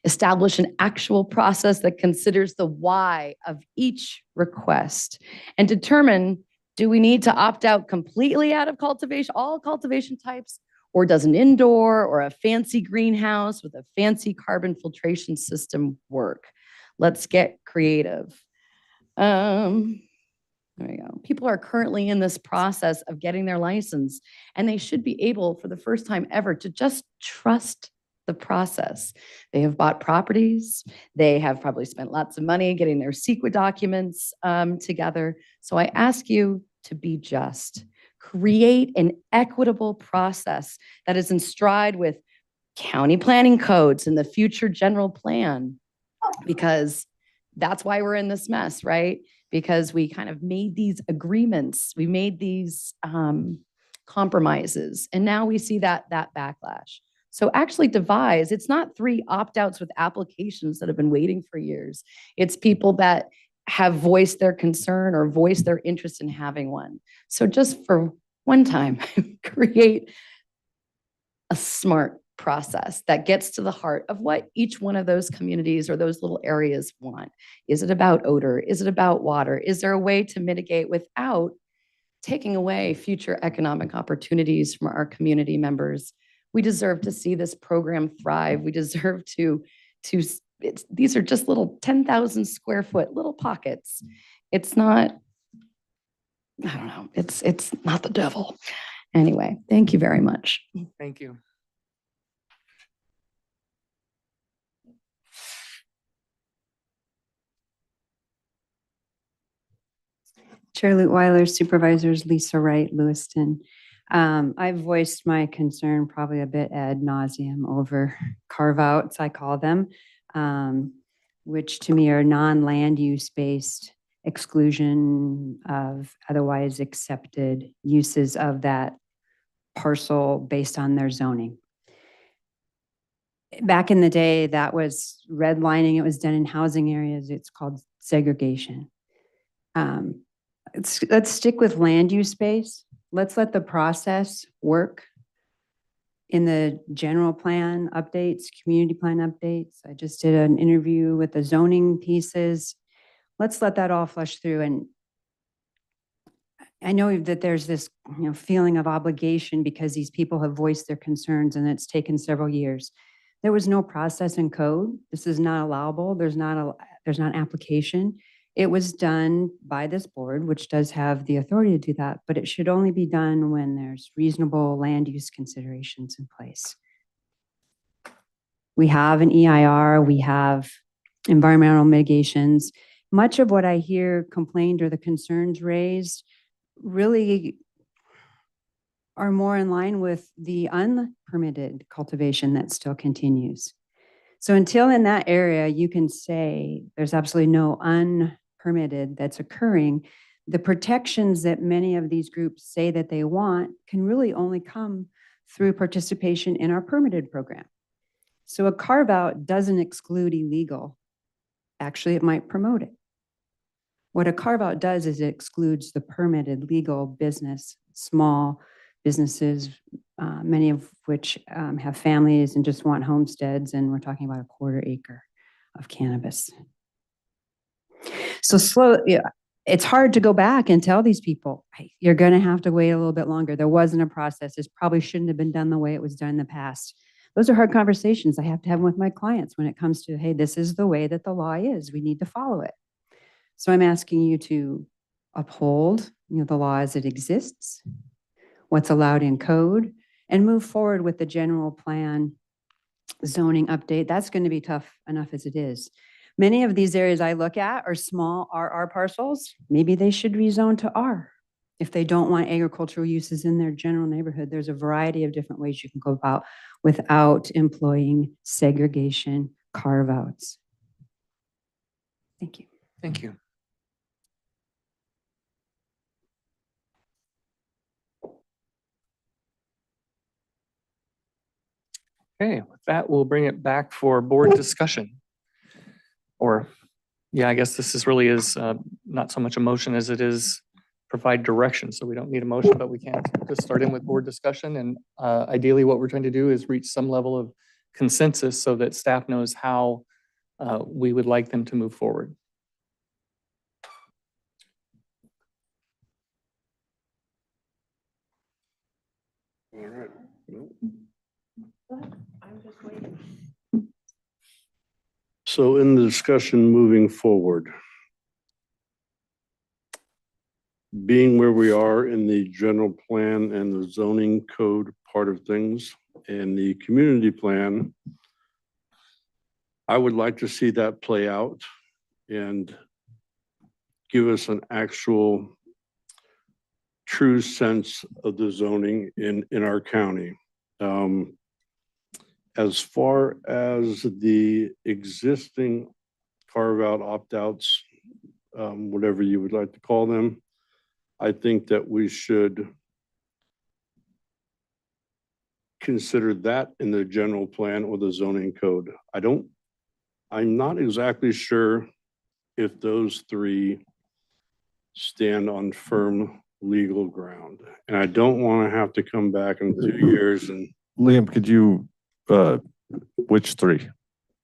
Establish an actual process that considers the why of each request and determine, do we need to opt out completely out of cultivation, all cultivation types, or does an indoor or a fancy greenhouse with a fancy carbon filtration system work? Let's get creative. There we go. People are currently in this process of getting their license, and they should be able, for the first time ever, to just trust the process. They have bought properties. They have probably spent lots of money getting their CEQA documents together. So I ask you to be just. Create an equitable process that is in stride with county planning codes and the future general plan, because that's why we're in this mess, right? Because we kind of made these agreements, we made these compromises, and now we see that backlash. So actually devise, it's not 3 opt-outs with applications that have been waiting for years. It's people that have voiced their concern or voiced their interest in having one. So just for one time, create a smart process that gets to the heart of what each one of those communities or those little areas want. Is it about odor? Is it about water? Is there a way to mitigate without taking away future economic opportunities from our community members? We deserve to see this program thrive. We deserve to these are just little 10,000 square foot little pockets. It's not, I don't know, it's not the devil. Anyway, thank you very much. Thank you. Chair Lutweiler, Supervisors, Lisa Wright, Lewiston. I've voiced my concern probably a bit ad nauseum over carve-outs, I call them, which to me are non-land use based exclusion of otherwise accepted uses of that parcel based on their zoning. Back in the day, that was redlining. It was done in housing areas. It's called segregation. Let's stick with land use space. Let's let the process work in the general plan updates, community plan updates. I just did an interview with the zoning pieces. Let's let that all flush through. And I know that there's this feeling of obligation because these people have voiced their concerns and it's taken several years. There was no process in code. This is not allowable. There's not application. It was done by this board, which does have the authority to do that, but it should only be done when there's reasonable land use considerations in place. We have an EIR, we have environmental mitigations. Much of what I hear complained or the concerns raised really are more in line with the unpermitted cultivation that still continues. So until in that area, you can say there's absolutely no unpermitted that's occurring, the protections that many of these groups say that they want can really only come through participation in our permitted program. So a carve out doesn't exclude illegal. Actually, it might promote it. What a carve out does is it excludes the permitted legal business, small businesses, many of which have families and just want homesteads, and we're talking about a 1/4 acre of cannabis. So it's hard to go back and tell these people, "Hey, you're going to have to wait a little bit longer. There wasn't a process. This probably shouldn't have been done the way it was done in the past." Those are hard conversations I have to have with my clients when it comes to, hey, this is the way that the law is. We need to follow it. So I'm asking you to uphold, the law as it exists, what's allowed in code, and move forward with the general plan zoning update. That's going to be tough enough as it is. Many of these areas I look at are small RR parcels. Maybe they should rezone to R. If they don't want agricultural uses in their general neighborhood, there's a variety of different ways you can go about without employing segregation carve-outs. Thank you. Thank you. Okay, with that, we'll bring it back for board discussion. Or, yeah, I guess this really is not so much a motion as it is provide direction. So we don't need a motion, but we can just start in with board discussion. And ideally, what we're trying to do is reach some level of consensus so that staff knows how we would like them to move forward. All right. Nope. I'm just waiting. So in the discussion moving forward, being where we are in the general plan and the zoning code part of things and the community plan, I would like to see that play out and give us an actual true sense of the zoning in our county. As far as the existing carve-out opt-outs, whatever you would like to call them, I think that we should consider that in the general plan or the zoning code. I'm not exactly sure if those three stand on firm legal ground. And I don't want to have to come back in 2 years and. Liam, could you, which three?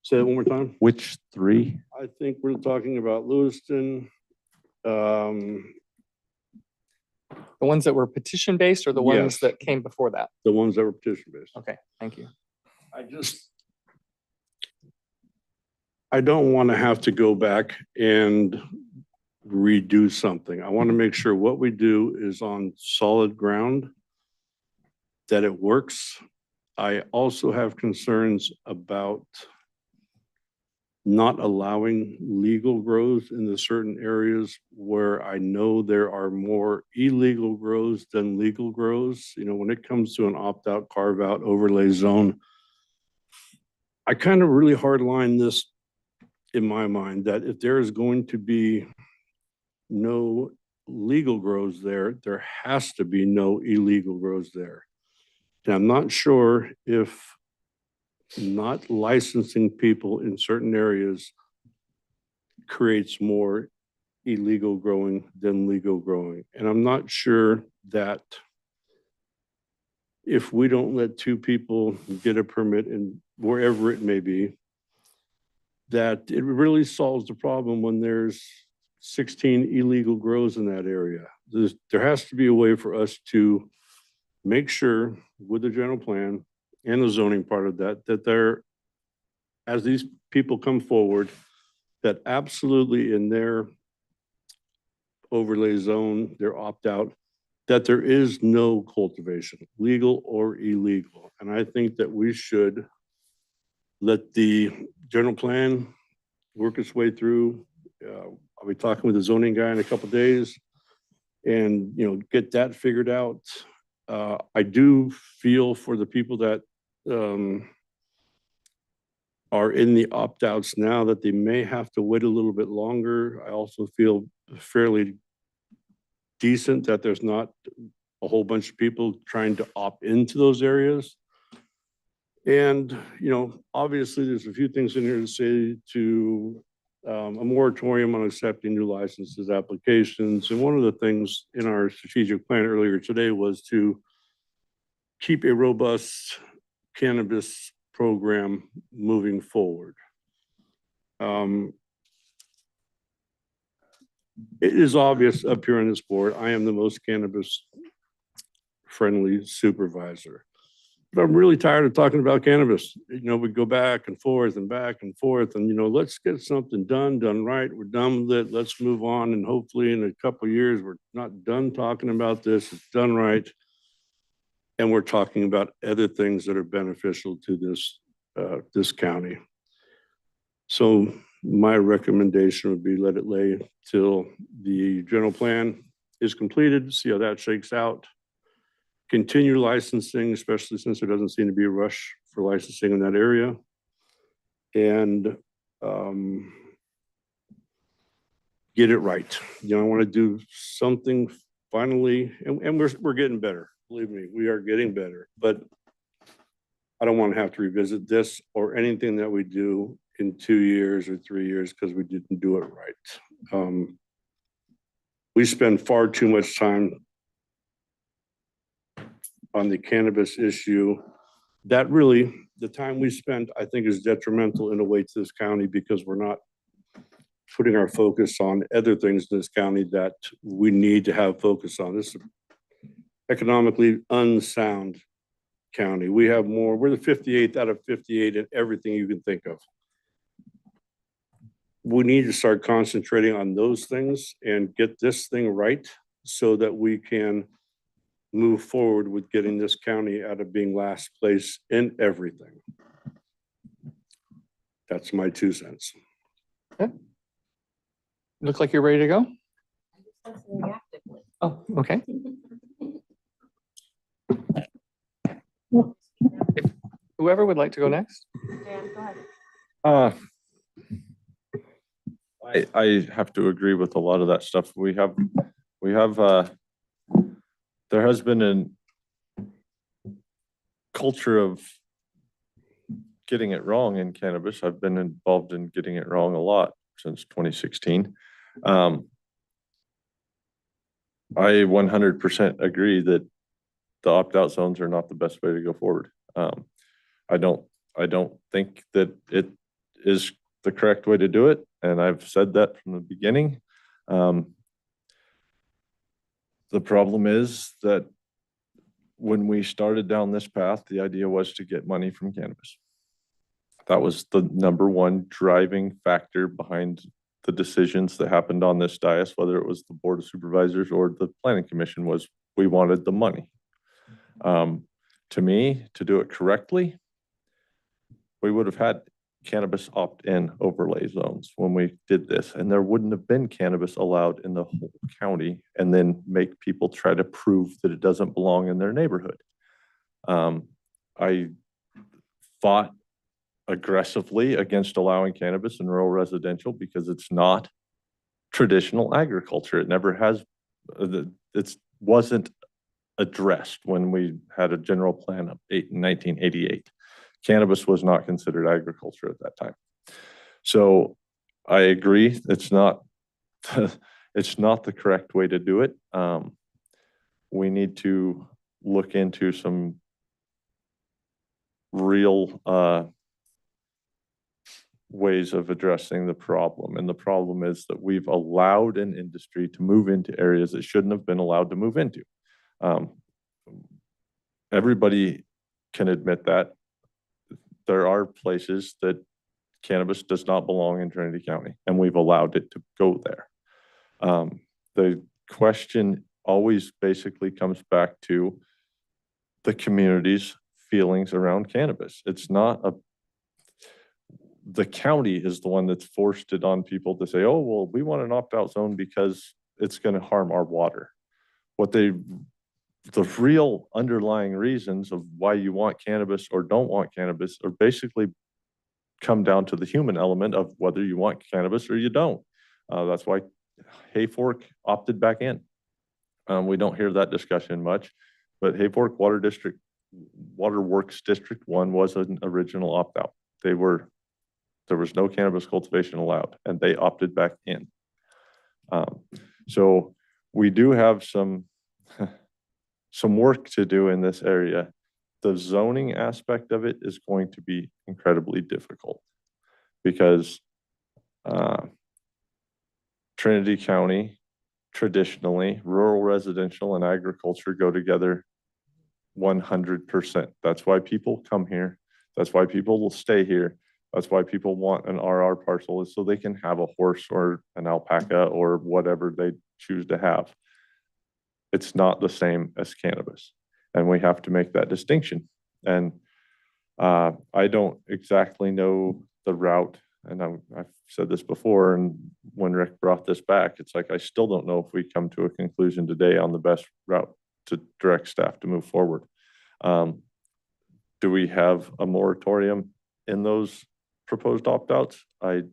Say that one more time. Which three? I think we're talking about Lewiston. The ones that were petition based or the ones Yes. that came before that? The ones that were petition based. Okay, thank you. I don't want to have to go back and redo something. I want to make sure what we do is on solid ground, that it works. I also have concerns about not allowing legal grows in the certain areas where I know there are more illegal grows than legal grows. When it comes to an opt-out, carve-out, overlay zone, I kind of really hard line this in my mind that if there is going to be no legal grows there, there has to be no illegal grows there. And I'm not sure if not licensing people in certain areas creates more illegal growing than legal growing. And I'm not sure that if we don't let two people get a permit in wherever it may be, that it really solves the problem when there's 16 illegal grows in that area. There has to be a way for us to make sure with the general plan and the zoning part of that there, as these people come forward, that absolutely in their overlay zone, their opt-out, that there is no cultivation, legal or illegal. And I think that we should let the general plan work its way through. I'll be talking with the zoning guy in a couple of days. and, get that figured out. I do feel for the people that are in the opt-outs now that they may have to wait a little bit longer. I also feel fairly decent that there's not a whole bunch of people trying to opt into those areas. And, obviously there's a few things in here to say to a moratorium on accepting new licenses applications. And one of the things in our strategic plan earlier today was to keep a robust cannabis program moving forward. It is obvious up here on this board, I am the most cannabis friendly supervisor. But I'm really tired of talking about cannabis. We go back and forth and back and forth and, let's get something done right. We're done with it. Let's move on. And hopefully in a couple of years, we're not done talking about this. It's done right. And we're talking about other things that are beneficial to this county. So my recommendation would be let it lay till the general plan is completed, see how that shakes out. Continue licensing, especially since there doesn't seem to be a rush for licensing in that area. And get it right. I want to do something finally, and we're getting better. Believe me, we are getting better. But I don't want to have to revisit this or anything that we do in 2 years or 3 years because we didn't do it right. We spend far too much time on the cannabis issue. That really, the time we spend, I think, is detrimental in a way to this county because we're not putting our focus on other things in this county that we need to have focus on. This is economically unsound county. We're the 58th out of 58 in everything you can think of. We need to start concentrating on those things and get this thing right so that we can move forward with getting this county out of being last place in everything. That's my 2 cents. Okay. Look like you're ready to go? Oh, okay. If whoever would like to go next. I have to agree with a lot of that stuff. There has been a culture of getting it wrong in cannabis. I've been involved in getting it wrong a lot since 2016. I 100% agree that the opt-out zones are not the best way to go forward. I don't think that it is the correct way to do it, and I've said that from the beginning. The problem is that when we started down this path, the idea was to get money from cannabis. That was the #1 driving factor behind the decisions that happened on this dais, whether it was the Board of Supervisors or the Planning Commission, was we wanted the money. To me, to do it correctly, we would have had cannabis opt-in overlay zones when we did this, and there wouldn't have been cannabis allowed in the whole county and then make people try to prove that it doesn't belong in their neighborhood. I fought aggressively against allowing cannabis in rural residential because it's not traditional agriculture. It never has, it wasn't addressed when we had a general plan of 1988. Cannabis was not considered agriculture at that time. So I agree, it's not the correct way to do it. We need to look into some real ways of addressing the problem. And the problem is that we've allowed an industry to move into areas that shouldn't have been allowed to move into. Everybody can admit that there are places that cannabis does not belong in Trinity County, and we've allowed it to go there. The question always basically comes back to the community's feelings around cannabis. It's not the county is the one that's forced it on people to say, oh, well, we want an opt-out zone because it's going to harm our water. the real underlying reasons of why you want cannabis or don't want cannabis are basically come down to the human element of whether you want cannabis or you don't. That's why Hayfork opted back in. We don't hear that discussion much, but Hayfork Waterworks District 1 was an original opt-out. There was no cannabis cultivation allowed, and they opted back in. So we do have some work to do in this area. The zoning aspect of it is going to be incredibly difficult because Trinity County, traditionally, rural residential and agriculture go together 100%. That's why people come here. That's why people will stay here. That's why people want an RR parcel, is so they can have a horse or an alpaca or whatever they choose to have. It's not the same as cannabis, and we have to make that distinction. And I don't exactly know the route, and I've said this before, and when Rick brought this back, it's like I still don't know if we come to a conclusion today on the best route to direct staff to move forward. Do we have a moratorium in those proposed opt-outs? I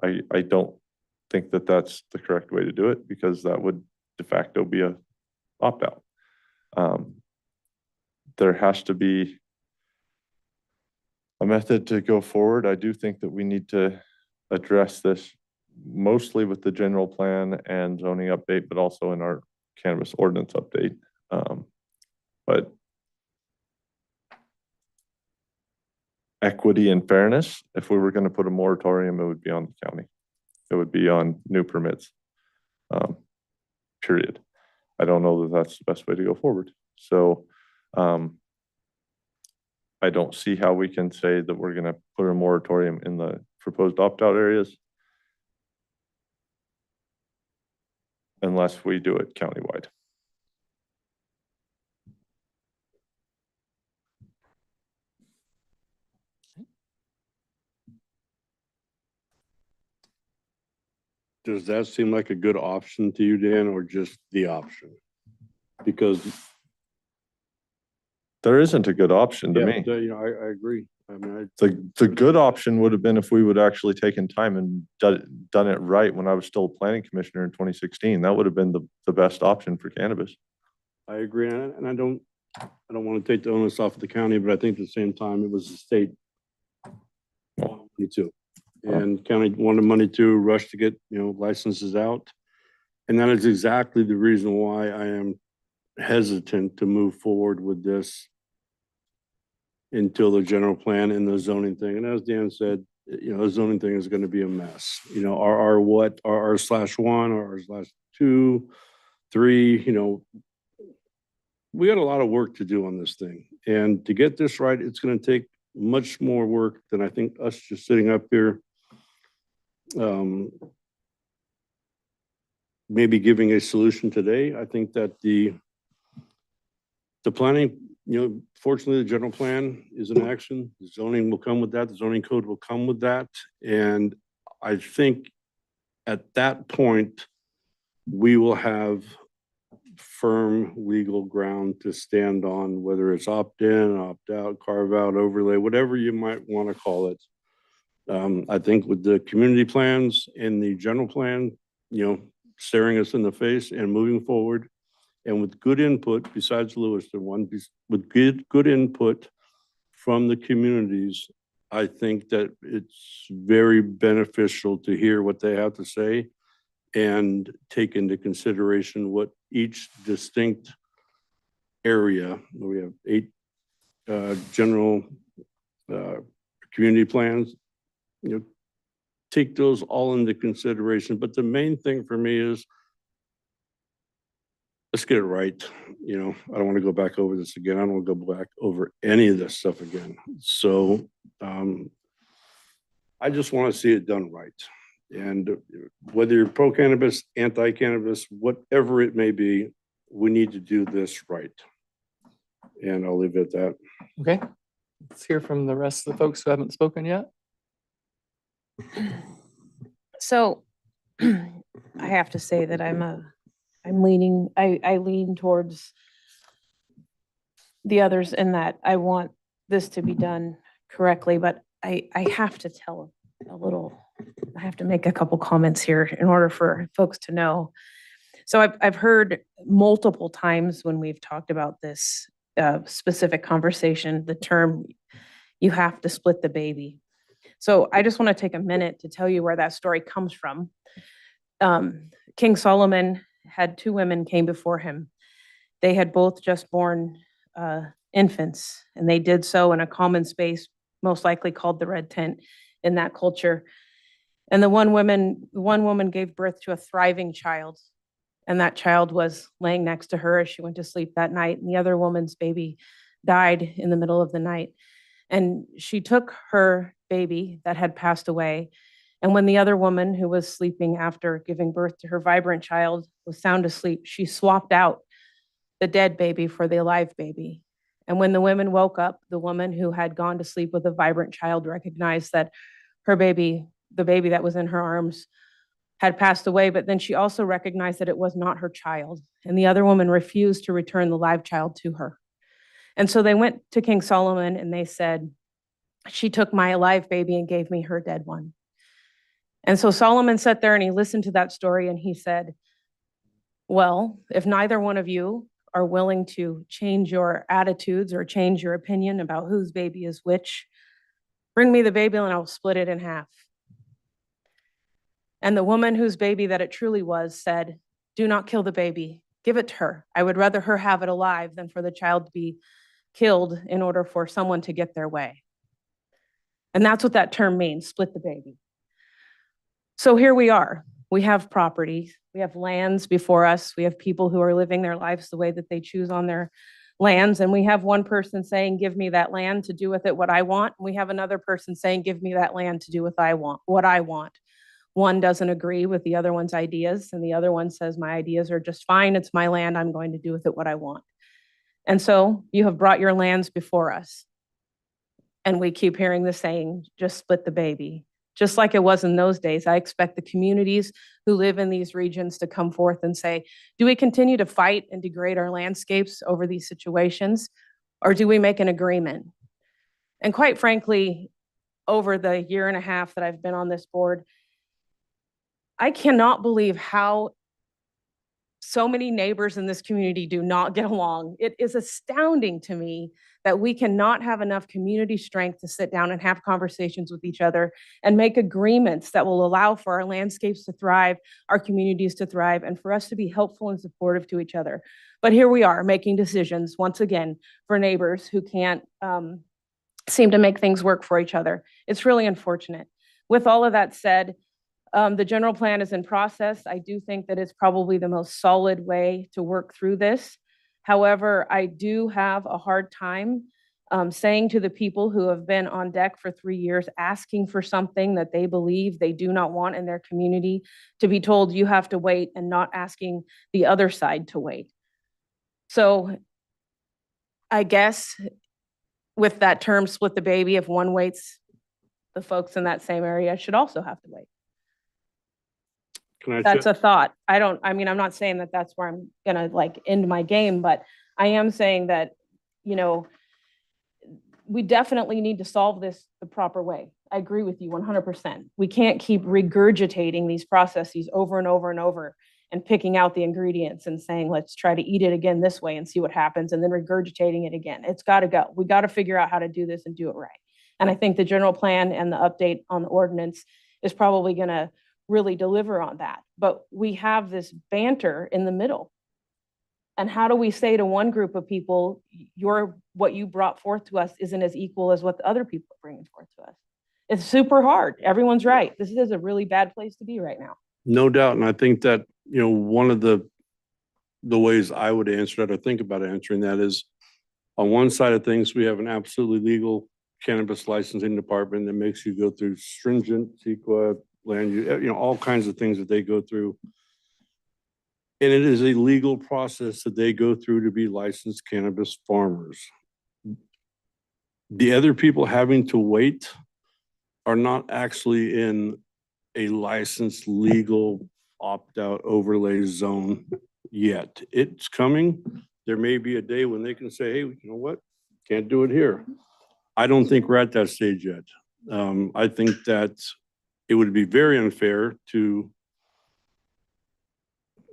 don't think that that's the correct way to do it, because that would de facto be a opt-out. There has to be a method to go forward. I do think that we need to address this mostly with the general plan and zoning update, but also in our cannabis ordinance update. But equity and fairness, if we were going to put a moratorium, it would be on the county. It would be on new permits, period. I don't know that that's the best way to go forward. So I don't see how we can say that we're going to put a moratorium in the proposed opt-out areas unless we do it countywide. Does that seem like a good option to you, Dan, or just the option? Because there isn't a good option to me. I agree. I mean, the good option would have been if we would actually taken time and done it right when I was still a planning commissioner in 2016. That would have been the best option for cannabis. I agree, and I don't want to take the onus off of the county, but I think at the same time it was the state money too, and county wanted money to rush to get licenses out, and that is exactly the reason why I am hesitant to move forward with this until the general plan and the zoning thing. And as Dan said, the zoning thing is going to be a mess. R/1, R/2, 3, we got a lot of work to do on this thing. And to get this right, it's going to take much more work than I think us just sitting up here maybe giving a solution today. I think that the planning, fortunately, the general plan is in action. The zoning will come with that. The zoning code will come with that. And I think at that point, we will have firm legal ground to stand on, whether it's opt-in, opt-out, carve-out, overlay, whatever you might want to call it. I think with the community plans and the general plan, staring us in the face and moving forward, and with good input, besides Lewiston one, with good input from the communities, I think that it's very beneficial to hear what they have to say and take into consideration what each distinct area, we have 8 general community plans, take those all into consideration. But the main thing for me is, let's get it right. I don't want to go back over this again. I don't want to go back over any of this stuff again. So I just want to see it done right. And whether you're pro-cannabis, anti-cannabis, whatever it may be, we need to do this right. And I'll leave it at that. Okay. Let's hear from the rest of the folks who haven't spoken yet. So I have to say that I'm a I lean towards the others in that I want this to be done correctly, but I have to tell I have to make a couple comments here in order for folks to know. So I've heard multiple times when we've talked about this specific conversation, the term, you have to split the baby. So I just want to take a minute to tell you where that story comes from. King Solomon had two women came before him. They had both just born infants, and they did so in a common space, most likely called the red tent in that culture. And the one woman gave birth to a thriving child, and that child was laying next to her as she went to sleep that night. And the other woman's baby died in the middle of the night. And she took her baby that had passed away. And when the other woman, who was sleeping after giving birth to her vibrant child, was sound asleep, she swapped out the dead baby for the alive baby. And when the women woke up, the woman who had gone to sleep with a vibrant child recognized that her baby, the baby that was in her arms, had passed away, but then she also recognized that it was not her child. And the other woman refused to return the live child to her. And so they went to King Solomon and they said, she took my alive baby and gave me her dead one. And so Solomon sat there and he listened to that story and he said, well, if neither one of you are willing to change your attitudes or change your opinion about whose baby is which, bring me the baby and I'll split it in half. And the woman whose baby that it truly was said, do not kill the baby, give it to her. I would rather her have it alive than for the child to be killed in order for someone to get their way. And that's what that term means, split the baby. So here we are. We have property, we have lands before us, we have people who are living their lives the way that they choose on their lands, and we have one person saying, give me that land to do with it what I want. And we have another person saying, give me that land to do with what I want. One doesn't agree with the other one's ideas, and the other one says, my ideas are just fine, it's my land, I'm going to do with it what I want. And so you have brought your lands before us. And we keep hearing the saying, just split the baby. Just like it was in those days, I expect the communities who live in these regions to come forth and say, do we continue to fight and degrade our landscapes over these situations, or do we make an agreement? And quite frankly, over the year and a half that I've been on this board, I cannot believe how so many neighbors in this community do not get along. It is astounding to me that we cannot have enough community strength to sit down and have conversations with each other and make agreements that will allow for our landscapes to thrive, our communities to thrive, and for us to be helpful and supportive to each other. But here we are making decisions, once again, for neighbors who can't seem to make things work for each other. It's really unfortunate. With all of that said, the general plan is in process. I do think that it's probably the most solid way to work through this. However, I do have a hard time saying to the people who have been on deck for 3 years, asking for something that they believe they do not want in their community, to be told you have to wait, and not asking the other side to wait. So I guess with that term, split the baby, if one waits, the folks in that same area should also have to wait. That's a thought. I'm not saying that that's where I'm gonna end my game, but I am saying that, we definitely need to solve this the proper way. I agree with you 100%. We can't keep regurgitating these processes over and over and over and picking out the ingredients and saying, let's try to eat it again this way and see what happens, and then regurgitating it again. It's gotta go. We gotta figure out how to do this and do it right. And I think the general plan and the update on the ordinance is probably gonna really deliver on that. But we have this banter in the middle. And how do we say to one group of people, what you brought forth to us isn't as equal as what the other people are bringing forth to us? It's super hard. Everyone's right. This is a really bad place to be right now. No doubt. And I think that, one of the ways I would answer that, or think about answering that, is on one side of things, we have an absolutely legal cannabis licensing department that makes you go through stringent CEQA, land use, all kinds of things that they go through. And it is a legal process that they go through to be licensed cannabis farmers. The other people having to wait are not actually in a licensed legal opt-out overlay zone yet. It's coming. There may be a day when they can say, hey, you know what? Can't do it here. I don't think we're at that stage yet. I think that it would be very unfair to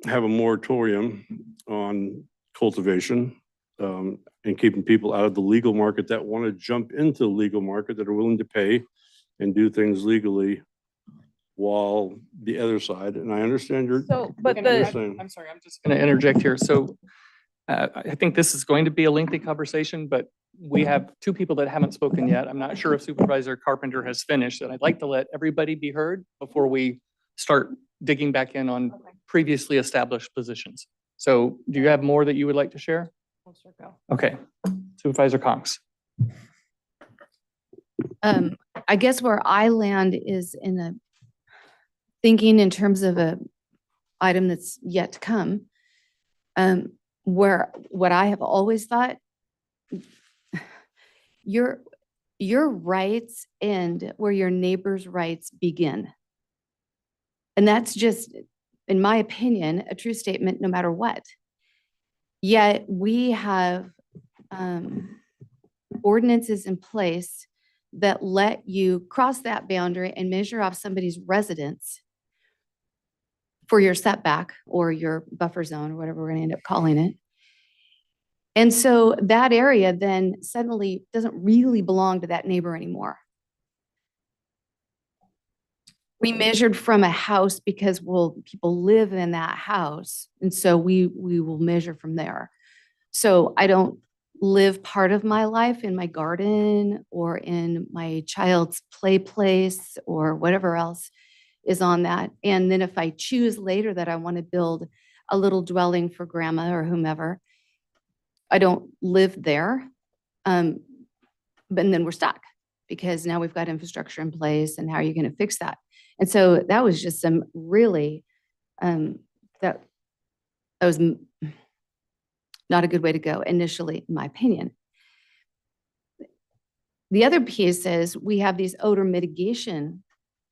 have a moratorium on cultivation and keeping people out of the legal market that want to jump into the legal market, that are willing to pay and do things legally, while the other side, and I understand you're saying. I'm sorry, I'm just going to interject here. So I think this is going to be a lengthy conversation, but we have two people that haven't spoken yet. I'm not sure if Supervisor Carpenter has finished, and I'd like to let everybody be heard before we start digging back in on previously established positions. So do you have more that you would like to share? Okay, Supervisor Cox. I guess where I land is in a thinking in terms of a item that's yet to come, where what I have always thought, your rights end where your neighbor's rights begin. And that's just, in my opinion, a true statement no matter what. Yet we have ordinances in place that let you cross that boundary and measure off somebody's residence for your setback or your buffer zone or whatever we're going to end up calling it. And so that area then suddenly doesn't really belong to that neighbor anymore. We measured from a house because, well, people live in that house. And so we will measure from there. So I don't live part of my life in my garden or in my child's play place or whatever else is on that. And then if I choose later that I want to build a little dwelling for grandma or whomever, I don't live there. But then we're stuck because now we've got infrastructure in place, and how are you going to fix that? And so that was just some really, that was not a good way to go initially, in my opinion. The other piece is we have these odor mitigation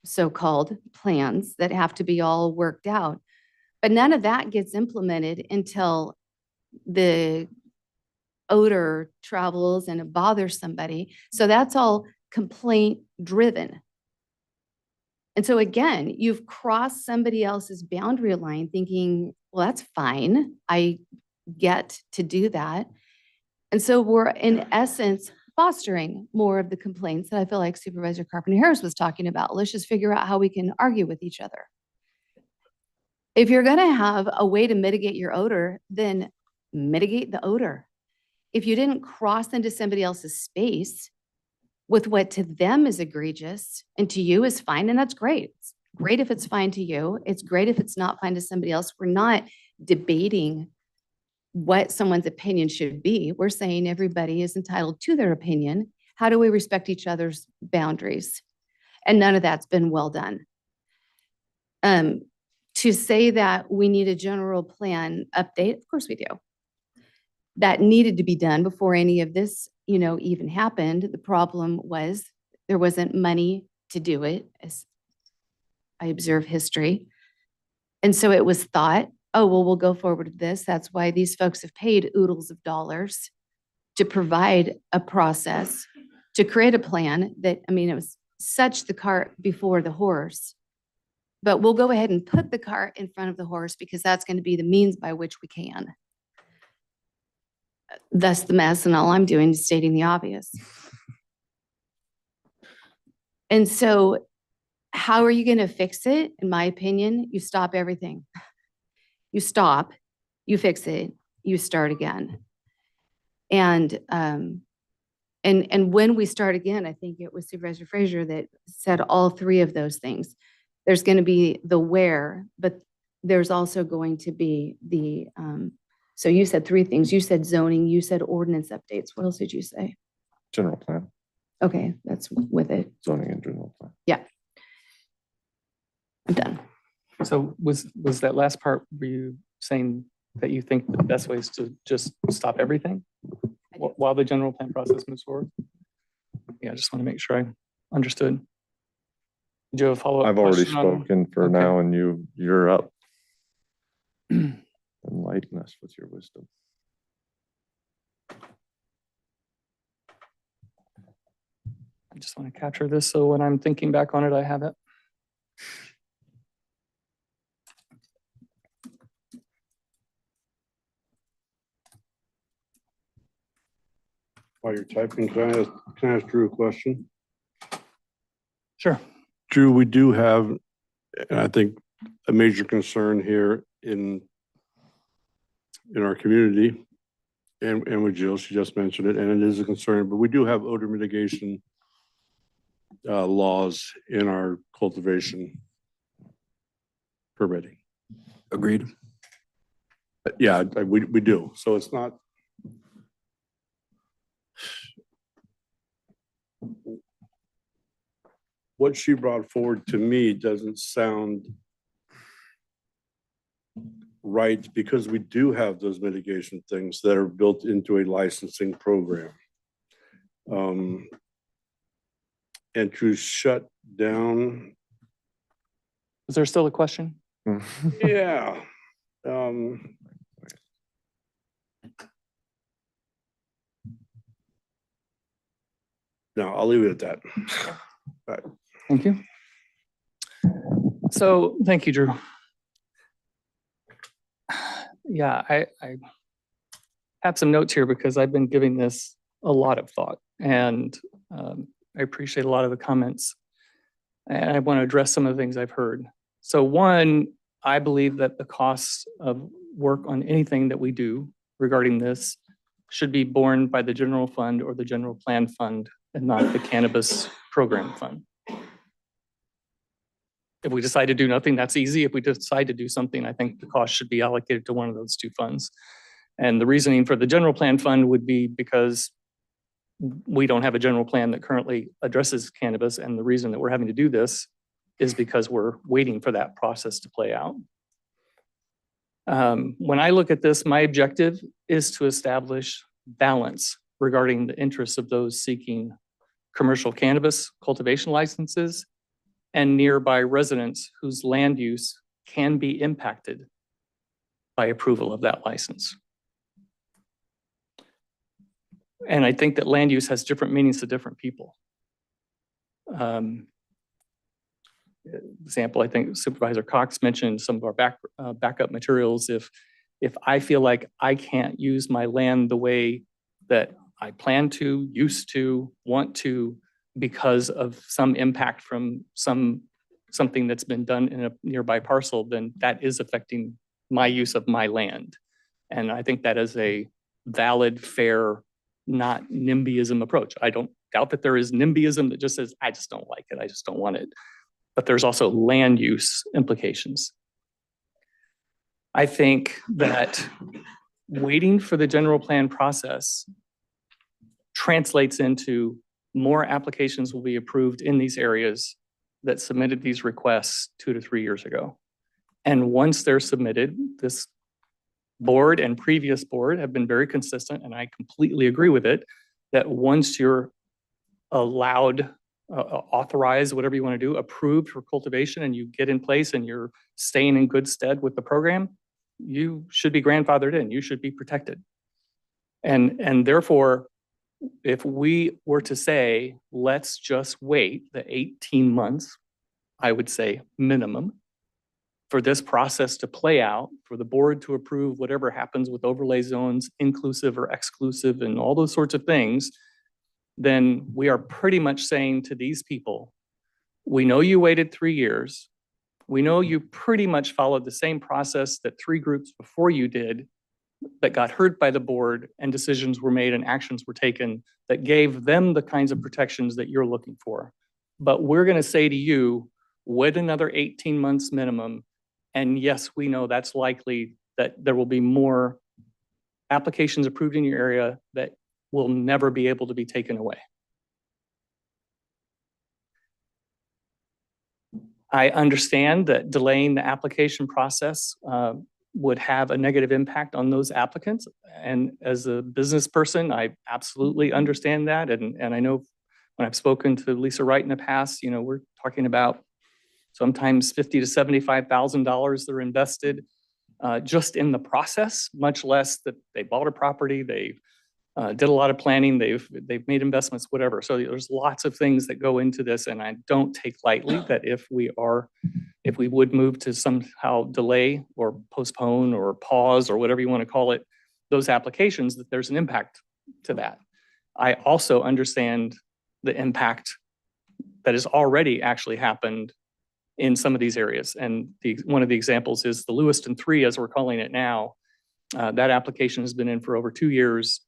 so-called plans that have to be all worked out, but none of that gets implemented until the odor travels and it bothers somebody. So that's all complaint driven. And so again, you've crossed somebody else's boundary line thinking, well, that's fine. I get to do that. And so we're in essence fostering more of the complaints that I feel like Supervisor Carpenter Harris was talking about. Let's just figure out how we can argue with each other. If you're going to have a way to mitigate your odor, then mitigate the odor. If you didn't cross into somebody else's space with what to them is egregious and to you is fine, and that's great. It's great if it's fine to you. It's great if it's not fine to somebody else. We're not debating what someone's opinion should be. We're saying everybody is entitled to their opinion. How do we respect each other's boundaries? And none of that's been well done. To say that we need a general plan update, of course we do. That needed to be done before any of this, even happened. The problem was there wasn't money to do it, as I observe history. And so it was thought, oh, well, we'll go forward with this. That's why these folks have paid oodles of dollars to provide a process, to create a plan that, it was such the cart before the horse. But we'll go ahead and put the cart in front of the horse because that's going to be the means by which we can. Thus the mess, and all I'm doing is stating the obvious. And so how are you going to fix it? In my opinion, you stop everything. You stop, you fix it, you start again. And when we start again, I think it was Supervisor Frazier that said all three of those things. There's going to be the where, but there's also going to be the, so you said three things. You said zoning, you said ordinance updates. What else did you say? General plan. Okay, that's with it. Zoning and general plan. Yeah. I'm done. So was that last part, were you saying that you think the best way is to just stop everything while the general plan process moves forward? Yeah, I just want to make sure I understood. Did you have a follow-up? I've already spoken for now, and you're up. Enlighten us with your wisdom. I just want to capture this so when I'm thinking back on it, I have it. While you're typing, can I ask Drew a question? Sure. Drew, we do have, and I think a major concern here in our community, and with Jill, she just mentioned it, and it is a concern, but we do have odor mitigation laws in our cultivation permitting. Agreed. But yeah, we do. So it's not. What she brought forward to me doesn't sound right, because we do have those mitigation things that are built into a licensing program. And to shut down. Is there still a question? Yeah. No, I'll leave it at that. Right. Thank you. So thank you, Drew. Yeah, I have some notes here because I've been giving this a lot of thought, and I appreciate a lot of the comments. And I want to address some of the things I've heard. So one, I believe that the costs of work on anything that we do regarding this should be borne by the general fund or the general plan fund and not the cannabis program fund. If we decide to do nothing, that's easy. If we decide to do something, I think the cost should be allocated to one of those two funds. And the reasoning for the general plan fund would be because we don't have a general plan that currently addresses cannabis. And the reason that we're having to do this is because we're waiting for that process to play out. When I look at this, my objective is to establish balance regarding the interests of those seeking commercial cannabis cultivation licenses and nearby residents whose land use can be impacted by approval of that license. And I think that land use has different meanings to different people. Example, I think Supervisor Cox mentioned some of our backup materials. If I feel like I can't use my land the way that I plan to, used to, want to, because of some impact from something that's been done in a nearby parcel, then that is affecting my use of my land. And I think that is a valid, fair, not NIMBYism approach. I don't doubt that there is NIMBYism that just says, I just don't like it, I just don't want it. But there's also land use implications. I think that waiting for the general plan process translates into more applications will be approved in these areas that submitted these requests 2 to 3 years ago. And once they're submitted, this board and previous board have been very consistent, and I completely agree with it, that once you're allowed, authorized, whatever you want to do, approved for cultivation, and you get in place and you're staying in good stead with the program, you should be grandfathered in, you should be protected. And therefore, if we were to say, let's just wait the 18 months, I would say minimum, for this process to play out, for the board to approve whatever happens with overlay zones, inclusive or exclusive, and all those sorts of things, then we are pretty much saying to these people, we know you waited 3 years. We know you pretty much followed the same process that 3 groups before you did, that got heard by the board, and decisions were made and actions were taken that gave them the kinds of protections that you're looking for. But we're going to say to you, wait another 18 months minimum. And yes, we know that's likely that there will be more applications approved in your area that will never be able to be taken away. I understand that delaying the application process would have a negative impact on those applicants. And as a business person, I absolutely understand that. And I know when I've spoken to Lisa Wright in the past, you know, we're talking about sometimes $50,000 to $75,000 that are invested. just in the process, much less that they bought a property, they did a lot of planning, they've made investments, whatever. So there's lots of things that go into this, and I don't take lightly that if we would move to somehow delay or postpone or pause or whatever you want to call it, those applications, that there's an impact to that. I also understand the impact that has already actually happened in some of these areas. And one of the examples is the Lewiston 3, as we're calling it now. That application has been in for over 2 years.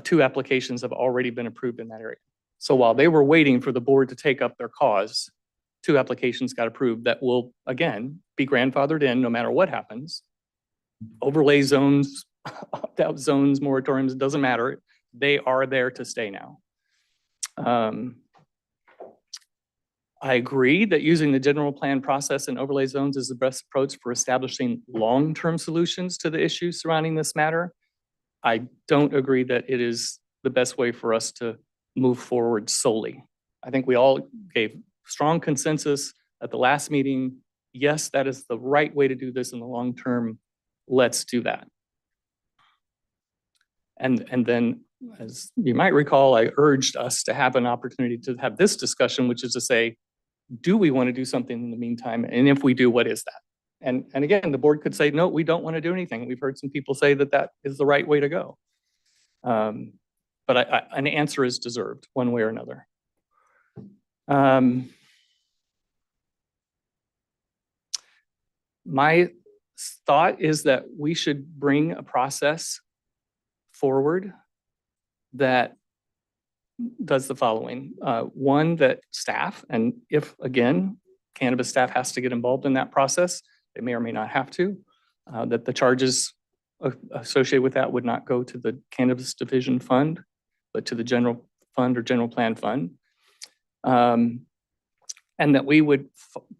2 applications have already been approved in that area. So while they were waiting for the board to take up their cause, 2 applications got approved that will, again, be grandfathered in no matter what happens. Overlay zones, opt-out zones, moratoriums, it doesn't matter. They are there to stay now. I agree that using the general plan process and overlay zones is the best approach for establishing long-term solutions to the issues surrounding this matter. I don't agree that it is the best way for us to move forward solely. I think we all gave strong consensus at the last meeting. Yes, that is the right way to do this in the long term. Let's do that. And then, as you might recall, I urged us to have an opportunity to have this discussion, which is to say, do we want to do something in the meantime? And if we do, what is that? And again, the board could say, no, we don't want to do anything. We've heard some people say that that is the right way to go. But an answer is deserved one way or another. My thought is that we should bring a process forward that does the following. One, that staff, and if, again, cannabis staff has to get involved in that process, they may or may not have to, that the charges associated with that would not go to the cannabis division fund, but to the general fund or general plan fund. And that we would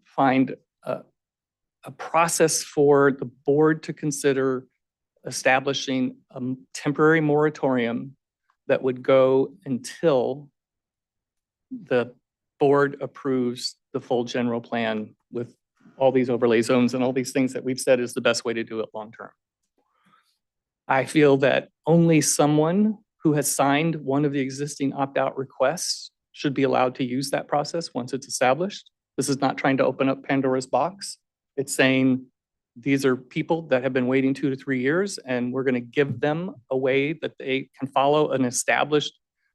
find a process for the board to consider establishing a temporary moratorium that would go until the board approves the full general plan with all these overlay zones and all these things that we've said is the best way to do it long term. I feel that only someone who has signed one of the existing opt-out requests should be allowed to use that process once it's established. This is not trying to open up Pandora's box. It's saying these are people that have been waiting 2 to 3 years, and we're going to give them a way that they can follow an established,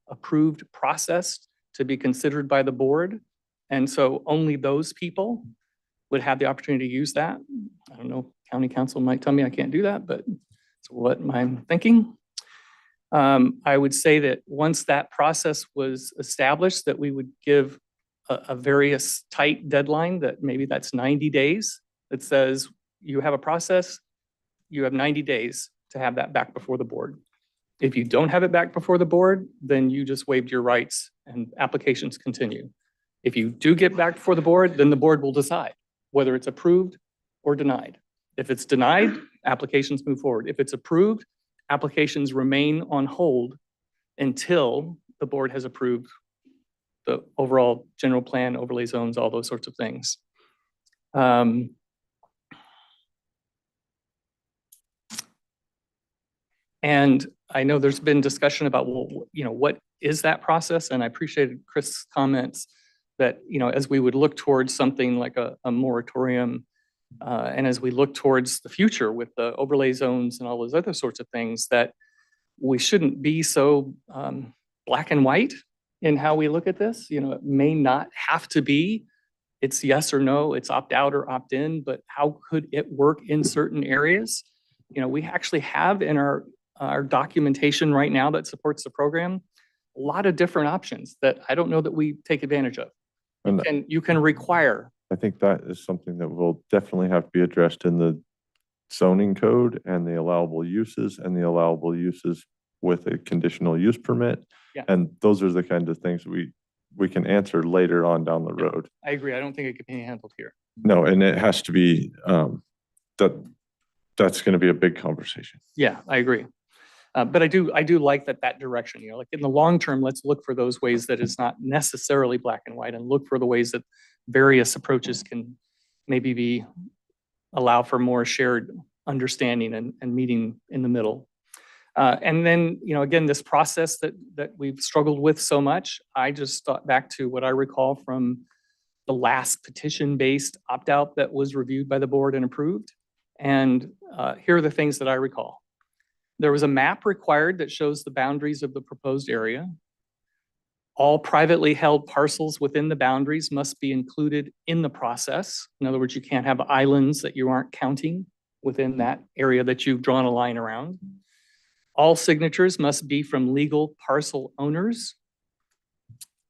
approved process to be considered by the board. And so only those people would have the opportunity to use that. I don't know, county council might tell me I can't do that, but it's what I'm thinking. I would say that once that process was established, that we would give a various tight deadline, that maybe that's 90 days, that says you have a process, you have 90 days to have that back before the board. If you don't have it back before the board, then you just waived your rights and applications continue. If you do get back before the board, then the board will decide whether it's approved or denied. If it's denied, applications move forward. If it's approved, applications remain on hold until the board has approved the overall general plan, overlay zones, all those sorts of things. And I know there's been discussion about, well, you know, what is that process? And I appreciated Chris' comments that, you know, as we would look towards something like a moratorium, and as we look towards the future with the overlay zones and all those other sorts of things, that we shouldn't be so black and white in how we look at this. You know, it may not have to be, it's yes or no, it's opt out or opt in, but how could it work in certain areas? You know, we actually have in our documentation right now that supports the program a lot of different options that I don't know that we take advantage of. You can require. I think that is something that will definitely have to be addressed in the zoning code and the allowable uses with a conditional use permit. Yeah. And those are the kind of things we can answer later on down the road. I agree. I don't think it can be handled here. No, and it has to be, that's going to be a big conversation. Yeah, I agree. But I do like that direction, you know, like in the long term, let's look for those ways that it's not necessarily black and white, and look for the ways that various approaches can maybe allow for more shared understanding and meeting in the middle. And then, again, this process that we've struggled with so much, I just thought back to what I recall from the last petition-based opt-out that was reviewed by the board and approved. And here are the things that I recall. There was a map required that shows the boundaries of the proposed area. All privately held parcels within the boundaries must be included in the process. In other words, you can't have islands that you aren't counting within that area that you've drawn a line around. All signatures must be from legal parcel owners.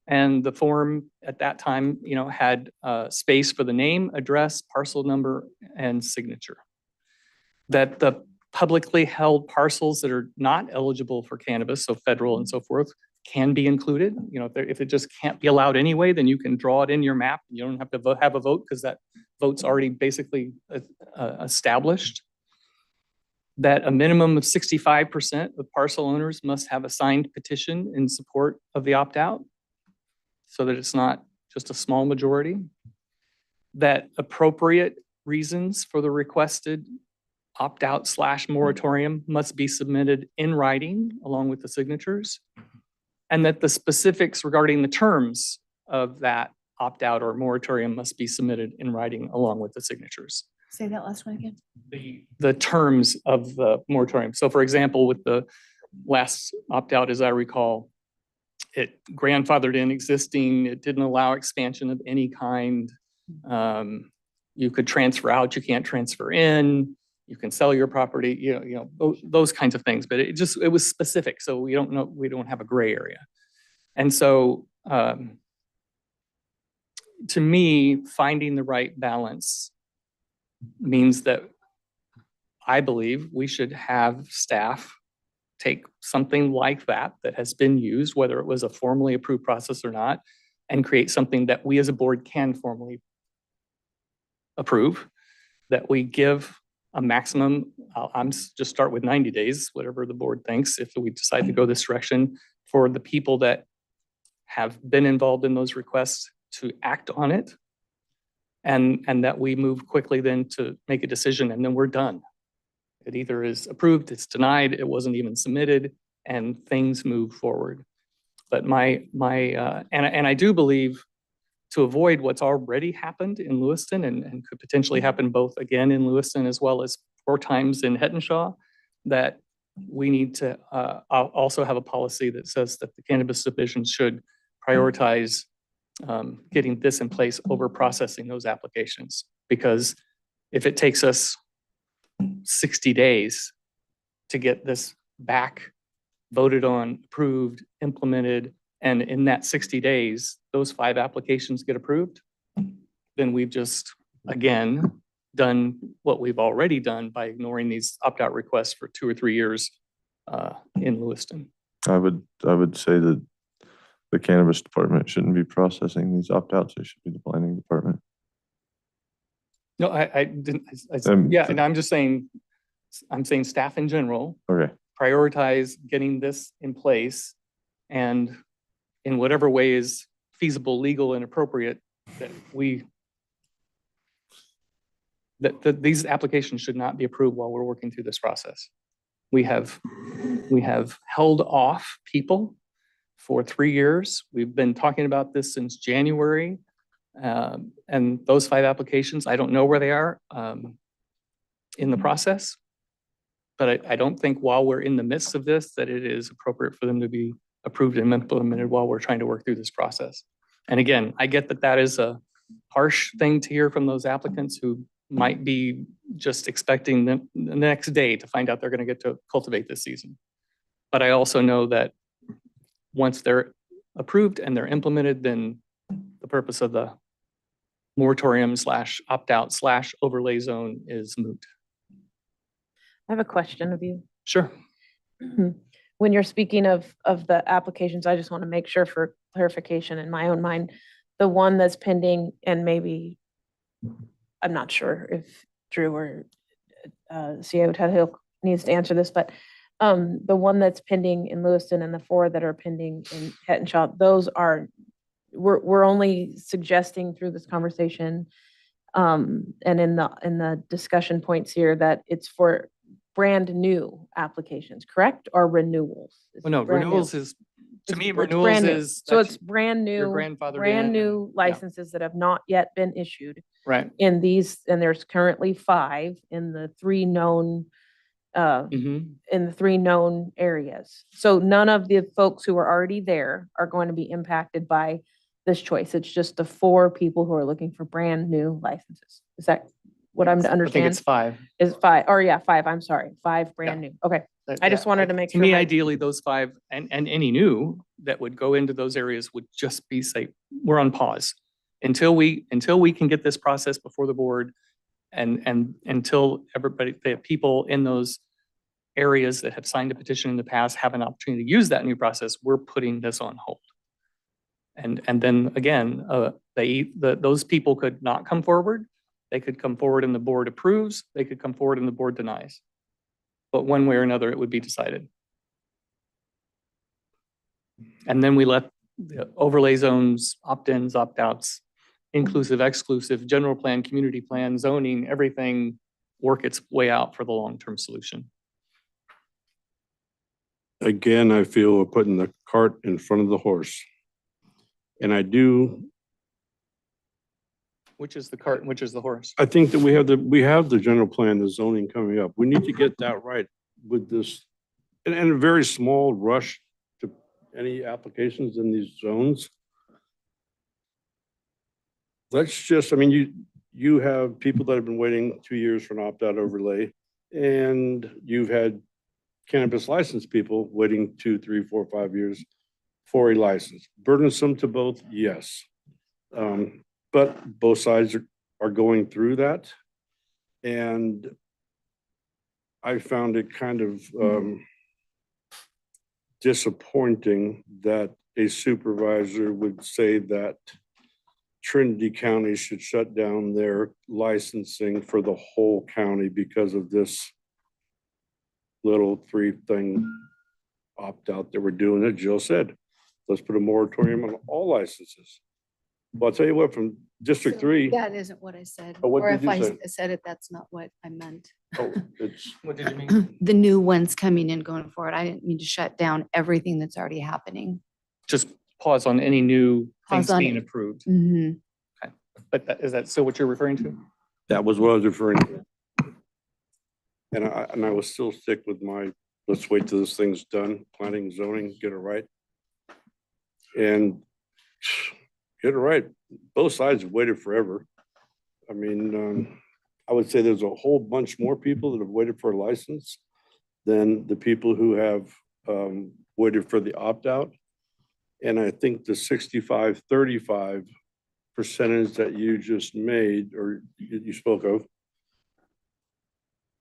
And the form at that time, had space for the name, address, parcel number, and signature. That the publicly held parcels that are not eligible for cannabis, so federal and so forth, can be included. If it just can't be allowed anyway, then you can draw it in your map. You don't have to have a vote because that vote's already basically established. That a minimum of 65% of parcel owners must have a signed petition in support of the opt-out so that it's not just a small majority. That appropriate reasons for the requested opt-out / moratorium must be submitted in writing along with the signatures. And that the specifics regarding the terms of that opt-out or moratorium must be submitted in writing along with the signatures. Say that last one again. The terms of the moratorium. So for example, with the last opt-out, as I recall, it grandfathered in existing, it didn't allow expansion of any kind. You could transfer out, you can't transfer in, you can sell your property, those kinds of things. But it was specific. So we don't have a gray area. And so to me, finding the right balance means that I believe we should have staff take something like that has been used, whether it was a formally approved process or not, and create something that we as a board can formally approve, that we give a maximum, I'm just start with 90 days, whatever the board thinks, if we decide to go this direction, for the people that have been involved in those requests to act on it. And that we move quickly then to make a decision, and then we're done. It either is approved, it's denied, it wasn't even submitted, and things move forward. But I do believe, to avoid what's already happened in Lewiston and could potentially happen both again in Lewiston as well as 4 times in Hettenshaw, that we need to also have a policy that says that the cannabis division should prioritize getting this in place over processing those applications. Because if it takes us 60 days to get this back voted on, approved, implemented, and in that 60 days, those 5 applications get approved, then we've just, again, done what we've already done by ignoring these opt-out requests for 2 or 3 years in Lewiston. I would say that the cannabis department shouldn't be processing these opt-outs. It should be the planning department. No, I didn't. And I'm just saying, staff in general. Okay. Prioritize getting this in place, and in whatever way is feasible, legal, and appropriate, that these applications should not be approved while we're working through this process. We have held off people for 3 years. We've been talking about this since January. And those 5 applications, I don't know where they are in the process. But I don't think while we're in the midst of this, that it is appropriate for them to be approved and implemented while we're trying to work through this process. And again, I get that that is a harsh thing to hear from those applicants who might be just expecting the next day to find out they're going to get to cultivate this season. But I also know that once they're approved and they're implemented, then the purpose of the moratorium / opt-out / overlay zone is moot. I have a question of you. Sure. When you're speaking of the applications, I just want to make sure for clarification in my own mind, the one that's pending, and maybe, I'm not sure if Drew or CEO Tudhill needs to answer this, but the one that's pending in Lewiston and the 4 that are pending in Hettenshaw, those are, we're only suggesting through this conversation And in the discussion points here that it's for brand new applications, correct? Or renewals? Is Well, no, it brand new? renewals is, to It's- me, it's renewals brand new. is. So that's it's brand your new, grandfathered in brand and- new yeah. licenses that have not yet been issued. Right. In these, and there's currently 5 in the 3 known, Mhm. in the 3 known areas. So none of the folks who are already there are going to be impacted by this choice. It's just the 4 people who are looking for brand new licenses. Is that what I'm to I understand? think it's 5. Is 5, or yeah, 5, I'm sorry, 5 brand new. Okay. I just wanted to make To sure. me, my- ideally, those 5 and any new that would go into those areas would just be say, we're on pause until we can get this process before the board and until everybody, the people in those areas that have signed a petition in the past have an opportunity to use that new process, we're putting this on hold. And then again, those people could not come forward. They could come forward and the board approves. They could come forward and the board denies. But one way or another, it would be decided. And then we let the overlay zones, opt-ins, opt-outs, inclusive, exclusive, general plan, community plan, zoning, everything work its way out for the long-term solution. Again, I feel we're putting the cart in front of the horse. And I do, Which is the cart and which is the horse? I think that we have the general plan, the zoning coming up. We need to get that right with this, and a very small rush to any applications in these zones. Let's just, I mean, you have people that have been waiting 2 years for an opt-out overlay, and you've had cannabis license people waiting 2, 3, 4, 5 years for a license. Burdensome to both, yes. But both sides are going through that. And I found it kind of disappointing that a supervisor would say that Trinity County should shut down their licensing for the whole county because of this little 3-thing opt-out that we're doing, that Jill said. Let's put a moratorium on all licenses. Well, I'll tell you what, from District 3. That isn't what I said. Oh, what Or did if you I say? said it, that's not what I meant. Oh, it's, What did you mean? The new ones coming in going forward. I didn't mean to shut down everything that's already happening. Just pause on any new Pause things on being it. approved. Mhm. Okay. But is that still what you're referring to? that was what I was referring to. And I will still stick with my, let's wait till this thing's done, planning, zoning, get it right. And get it right. Both sides have waited forever. I mean, I would say there's a whole bunch more people that have waited for a license than the people who have waited for the opt-out. And I think the 65-35 percentage that you just made, or you spoke of,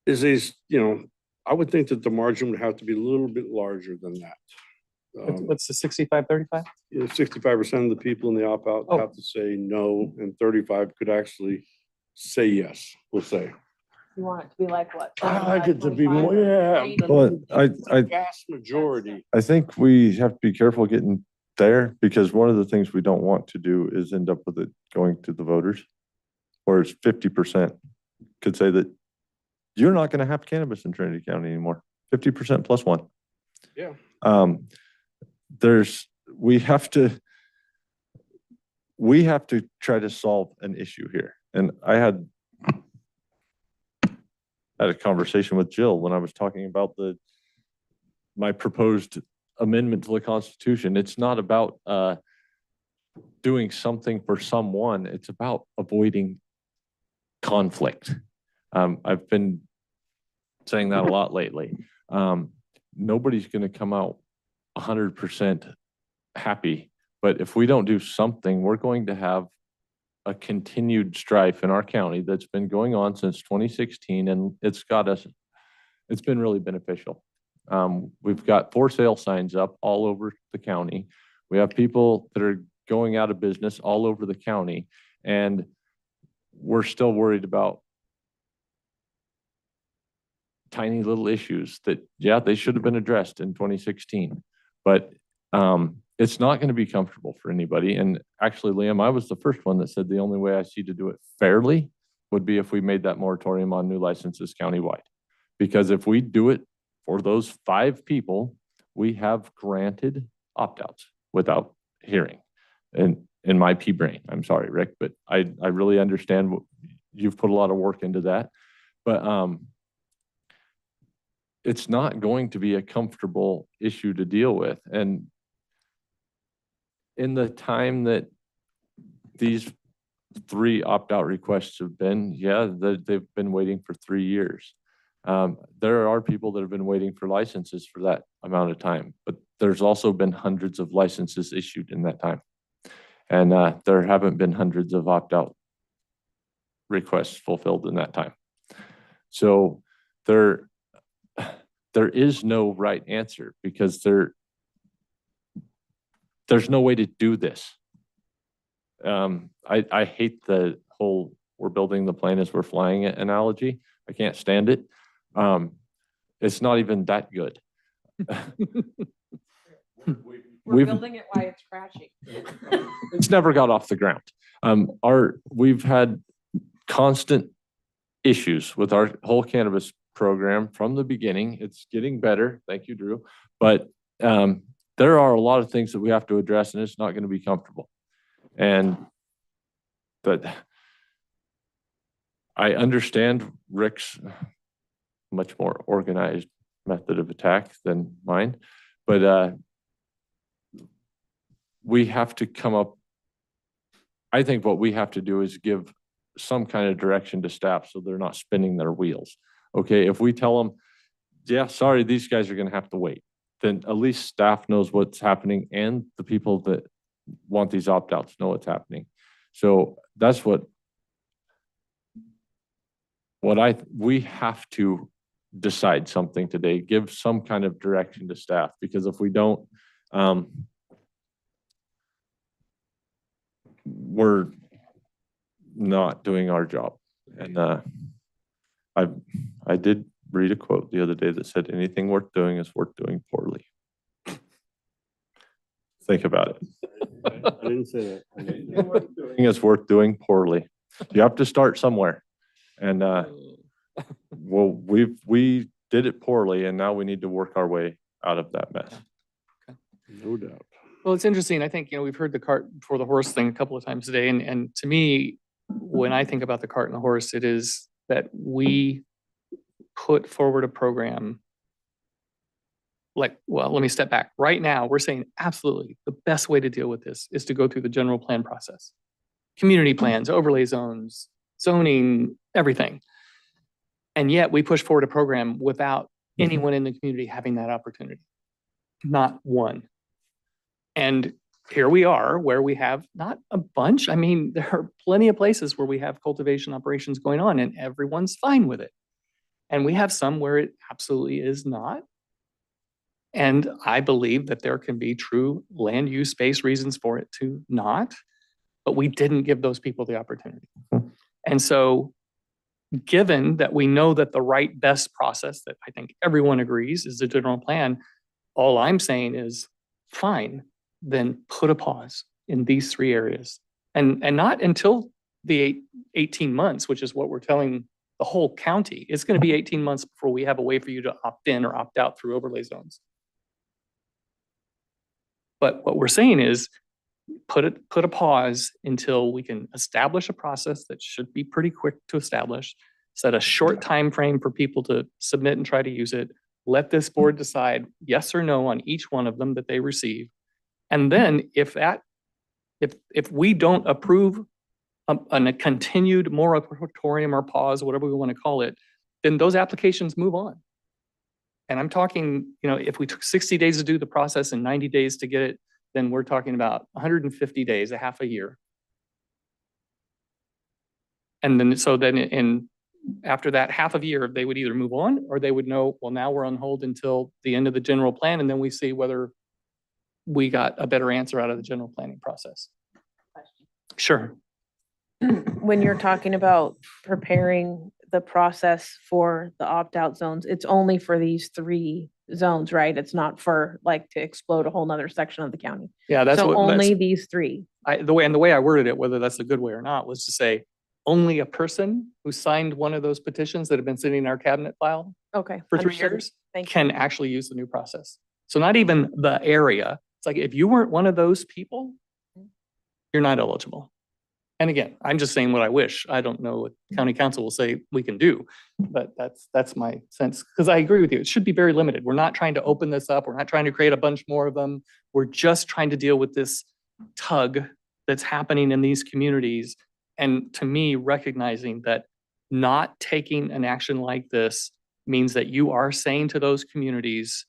is I would think that the margin would have to be a little bit larger than that. What's the 65-35? 65% of the people in the opt-out have to say no, and 35 could actually say yes, we'll say. You want it to be like what? I get to be more, yeah. Well, I Vast majority. I think we have to be careful getting there, because one of the things we don't want to do is end up with it going to the voters, where it's 50% could say that you're not going to have cannabis in Trinity County anymore. 50% plus 1. Yeah. We have to try to solve an issue here. And I had a conversation with Jill when I was talking about my proposed amendment to the Constitution. It's not about doing something for someone. It's about avoiding conflict. I've been saying that a lot lately. Nobody's going to come out 100% happy, but if we don't do something, we're going to have a continued strife in our county that's been going on since 2016, and it's been really beneficial. We've got for sale signs up all over the county. We have people that are going out of business all over the county, and we're still worried about tiny little issues that, yeah, they should have been addressed in 2016, but it's not going to be comfortable for anybody. And actually, Liam, I was the first one that said the only way I see to do it fairly would be if we made that moratorium on new licenses countywide. Because if we do it for those 5 people, we have granted opt-outs without hearing. And in my pea brain, I'm sorry, Rick, but I really understand what you've put a lot of work into that. But it's not going to be a comfortable issue to deal with. And in the time that these 3 opt-out requests have been, yeah, they've been waiting for 3 years. There are people that have been waiting for licenses for that amount of time, but there's also been hundreds of licenses issued in that time. And there haven't been hundreds of opt-out requests fulfilled in that time. So there is no right answer, because there's no way to do this. I hate the whole "we're building the plane as we're flying it" analogy. I can't stand it. It's not even that good. We're building it while it's crashing. It's never got off the ground. We've had constant issues with our whole cannabis program from the beginning. It's getting better. Thank you, Drew. But there are a lot of things that we have to address, and it's not going to be comfortable. But I understand Rick's much more organized method of attack than mine, but we have to come up. I think what we have to do is give some kind of direction to staff so they're not spinning their wheels. Okay, if we tell them, yeah, sorry, these guys are going to have to wait, then at least staff knows what's happening, and the people that want these opt-outs know what's happening. So that's we have to decide something today, give some kind of direction to staff, because if we don't, we're not doing our job. And I did read a quote the other day that said, anything worth doing is worth doing poorly. Think about it. I didn't say that. Anything worth doing is worth doing poorly. You have to start somewhere. And well, we did it poorly, and now we need to work our way out of that mess. No doubt. Well, it's interesting. I think, we've heard the cart before the horse thing a couple of times today. And to me, when I think about the cart and the horse, it is that we put forward a program well, let me step back. Right now, we're saying absolutely the best way to deal with this is to go through the general plan process. Community plans, overlay zones, zoning, everything. And yet we push forward a program without anyone in the community having that opportunity. Not one. And here we are where we have not a bunch. I mean, there are plenty of places where we have cultivation operations going on and everyone's fine with it. And we have some where it absolutely is not. And I believe that there can be true land use space reasons for it to not, but we didn't give those people the opportunity. And so given that we know that the right best process that I think everyone agrees is the general plan, all I'm saying is fine, then put a pause in these 3 areas and not until the 18 months, which is what we're telling the whole county. It's going to be 18 months before we have a way for you to opt in or opt out through overlay zones. But what we're saying is put a pause until we can establish a process that should be pretty quick to establish, set a short time frame for people to submit and try to use it, let this board decide yes or no on each one of them that they receive. And then if we don't approve a continued moratorium or pause, whatever we want to call it, then those applications move on. And I'm talking, if we took 60 days to do the process and 90 days to get it, then we're talking about 150 days, a half a year. And then, after that half of a year, they would either move on or they would know, well, now we're on hold until the end of the general plan. And then we see whether we got a better answer out of the general planning process. Sure. When you're talking about preparing the process for the opt-out zones, it's only for these 3 zones, right? It's not for to explode a whole nother section of the county. Yeah, that's so only these 3. The way I worded it, whether that's a good way or not, was to say only a person who signed one of those petitions that have been sitting in our cabinet file Okay. for 3 understood. years Thank you. can actually use the new process. So not even the area. It's like, if you weren't one of those people, you're not eligible. And again, I'm just saying what I wish. I don't know what county council will say we can do, but that's my sense. Because I agree with you. It should be very limited. We're not trying to open this up. We're not trying to create a bunch more of them. We're just trying to deal with this tug that's happening in these communities. And to me, recognizing that not taking an action like this means that you are saying to those communities,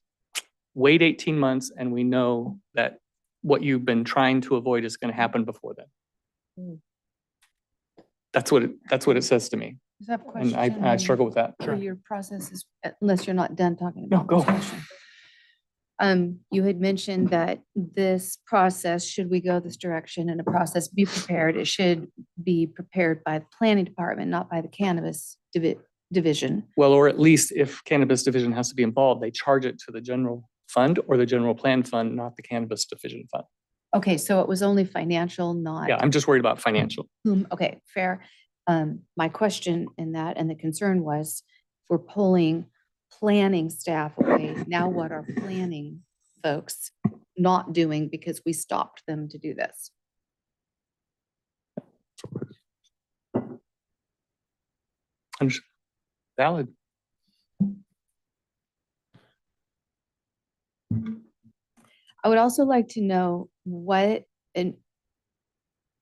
wait 18 months and we know that what you've been trying to avoid is going to happen before then. Mm. That's what it says to me. I have a And question. I struggle with that. For your processes, unless you're not done talking No, about go. this question. You had mentioned that this process, should we go this direction and a process be prepared, it should be prepared by the planning department, not by the cannabis division. Well, or at least if cannabis division has to be involved, they charge it to the general fund or the general plan fund, not the cannabis division fund. Okay, so it was only financial, not. Yeah, I'm just worried about financial. Okay, fair. My question in that and the concern was, if we're pulling planning staff away, now what are planning folks not doing because we stopped them to do this? Valid. I would also like to know what, and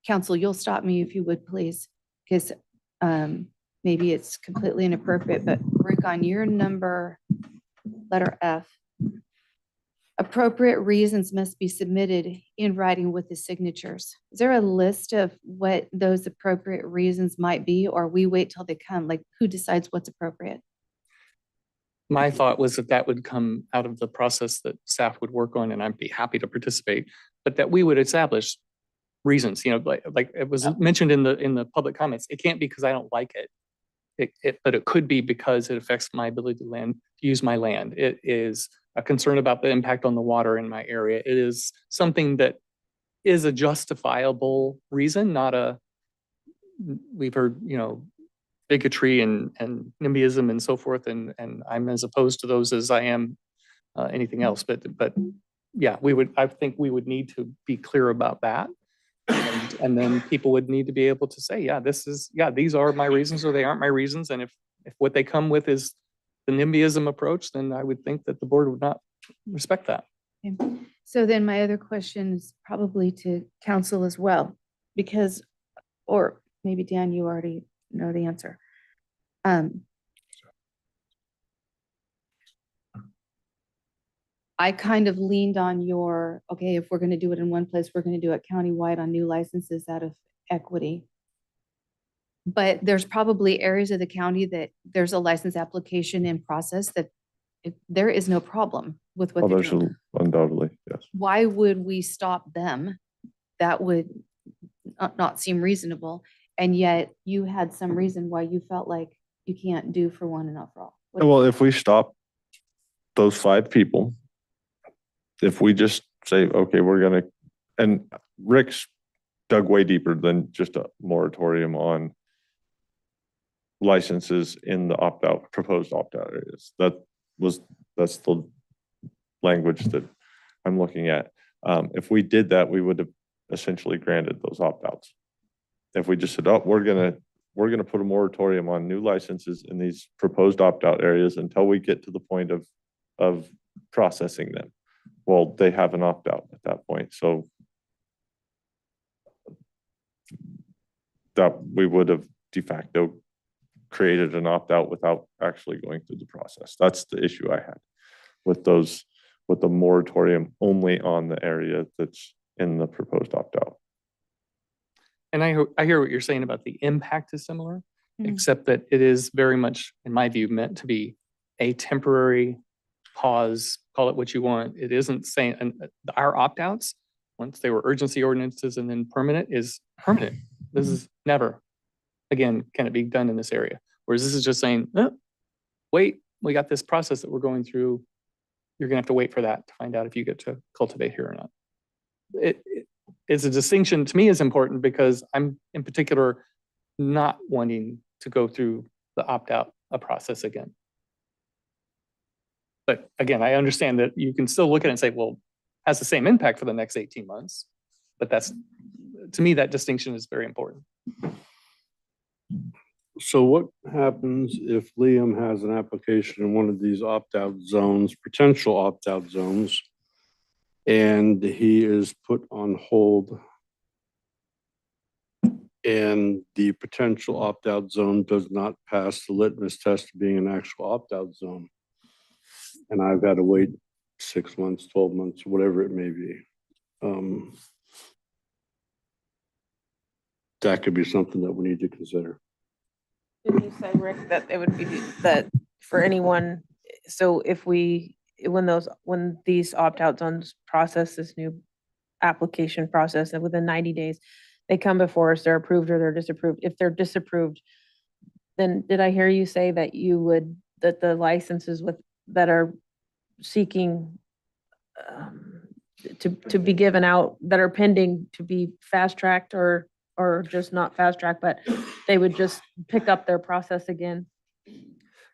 counsel, you'll stop me if you would, please, because maybe it's completely inappropriate, but Rick, on your number, letter F, appropriate reasons must be submitted in writing with the signatures. Is there a list of what those appropriate reasons might be, or we wait till they come? Like, who decides what's appropriate? My thought was that that would come out of the process that staff would work on, and I'd be happy to participate, but that we would establish reasons, like it was mentioned in the public comments. It can't be because I don't like it. But it could be because it affects my ability to use my land. It is a concern about the impact on the water in my area. It is something that is a justifiable reason, not a, we've heard, bigotry and NIMBYism and so forth. And I'm as opposed to those as I am anything else. But yeah, I think we would need to be clear about that. And then people would need to be able to say, these are my reasons or they aren't my reasons. And if what they come with is the NIMBYism approach, then I would think that the board would not respect that. Okay. So then my other question is probably to council as well, because, or maybe Dan, you already know the answer. I kind of leaned on your, okay, if we're going to do it in one place, we're going to do it countywide on new licenses out of equity. But there's probably areas of the county that there's a license application in process that there is no problem with what they're There's doing. undoubtedly, yes. Why would we stop them? That would not seem reasonable. And yet you had some reason why you felt like you can't do for one and not for all. Well, if we stop those 5 people, if we just say, okay, we're going to, and Rick's dug way deeper than just a moratorium on licenses in the proposed opt-out areas. That's the language that I'm looking at. If we did that, we would have essentially granted those opt-outs. If we just said, oh, we're gonna put a moratorium on new licenses in these proposed opt-out areas until we get to the point of processing them. Well, they have an opt-out at that point. So that we would have de facto created an opt-out without actually going through the process. That's the issue I had with the moratorium only on the area that's in the proposed opt-out. And I hear what you're saying about the impact is similar, Mhm. except that it is very much, in my view, meant to be a temporary pause, call it what you want. It isn't saying, and our opt-outs, once they were urgency ordinances and then permanent, is permanent. This is never, again, can it be done in this area? Whereas this is just saying, oh, wait, we got this process that we're going through. You're gonna have to wait for that to find out if you get to cultivate here or not. It's a distinction to me is important because I'm in particular not wanting to go through the opt-out process again. But again, I understand that you can still look at it and say, well, has the same impact for the next 18 months. But that's, to me, that distinction is very important. So what happens if Liam has an application in one of these opt-out zones, potential opt-out zones, and he is put on hold and the potential opt-out zone does not pass the litmus test of being an actual opt-out zone? And I've got to wait 6 months, 12 months, whatever it may be. That could be something that we need to consider. Did you say, Rick, that it would be that for anyone, so if we, when these opt-out zones process this new application process and within 90 days, they come before us, they're approved or they're disapproved. If they're disapproved, then did I hear you say that that the licenses that are seeking to be given out, that are pending to be fast-tracked or just not fast-tracked, but they would just pick up their process again?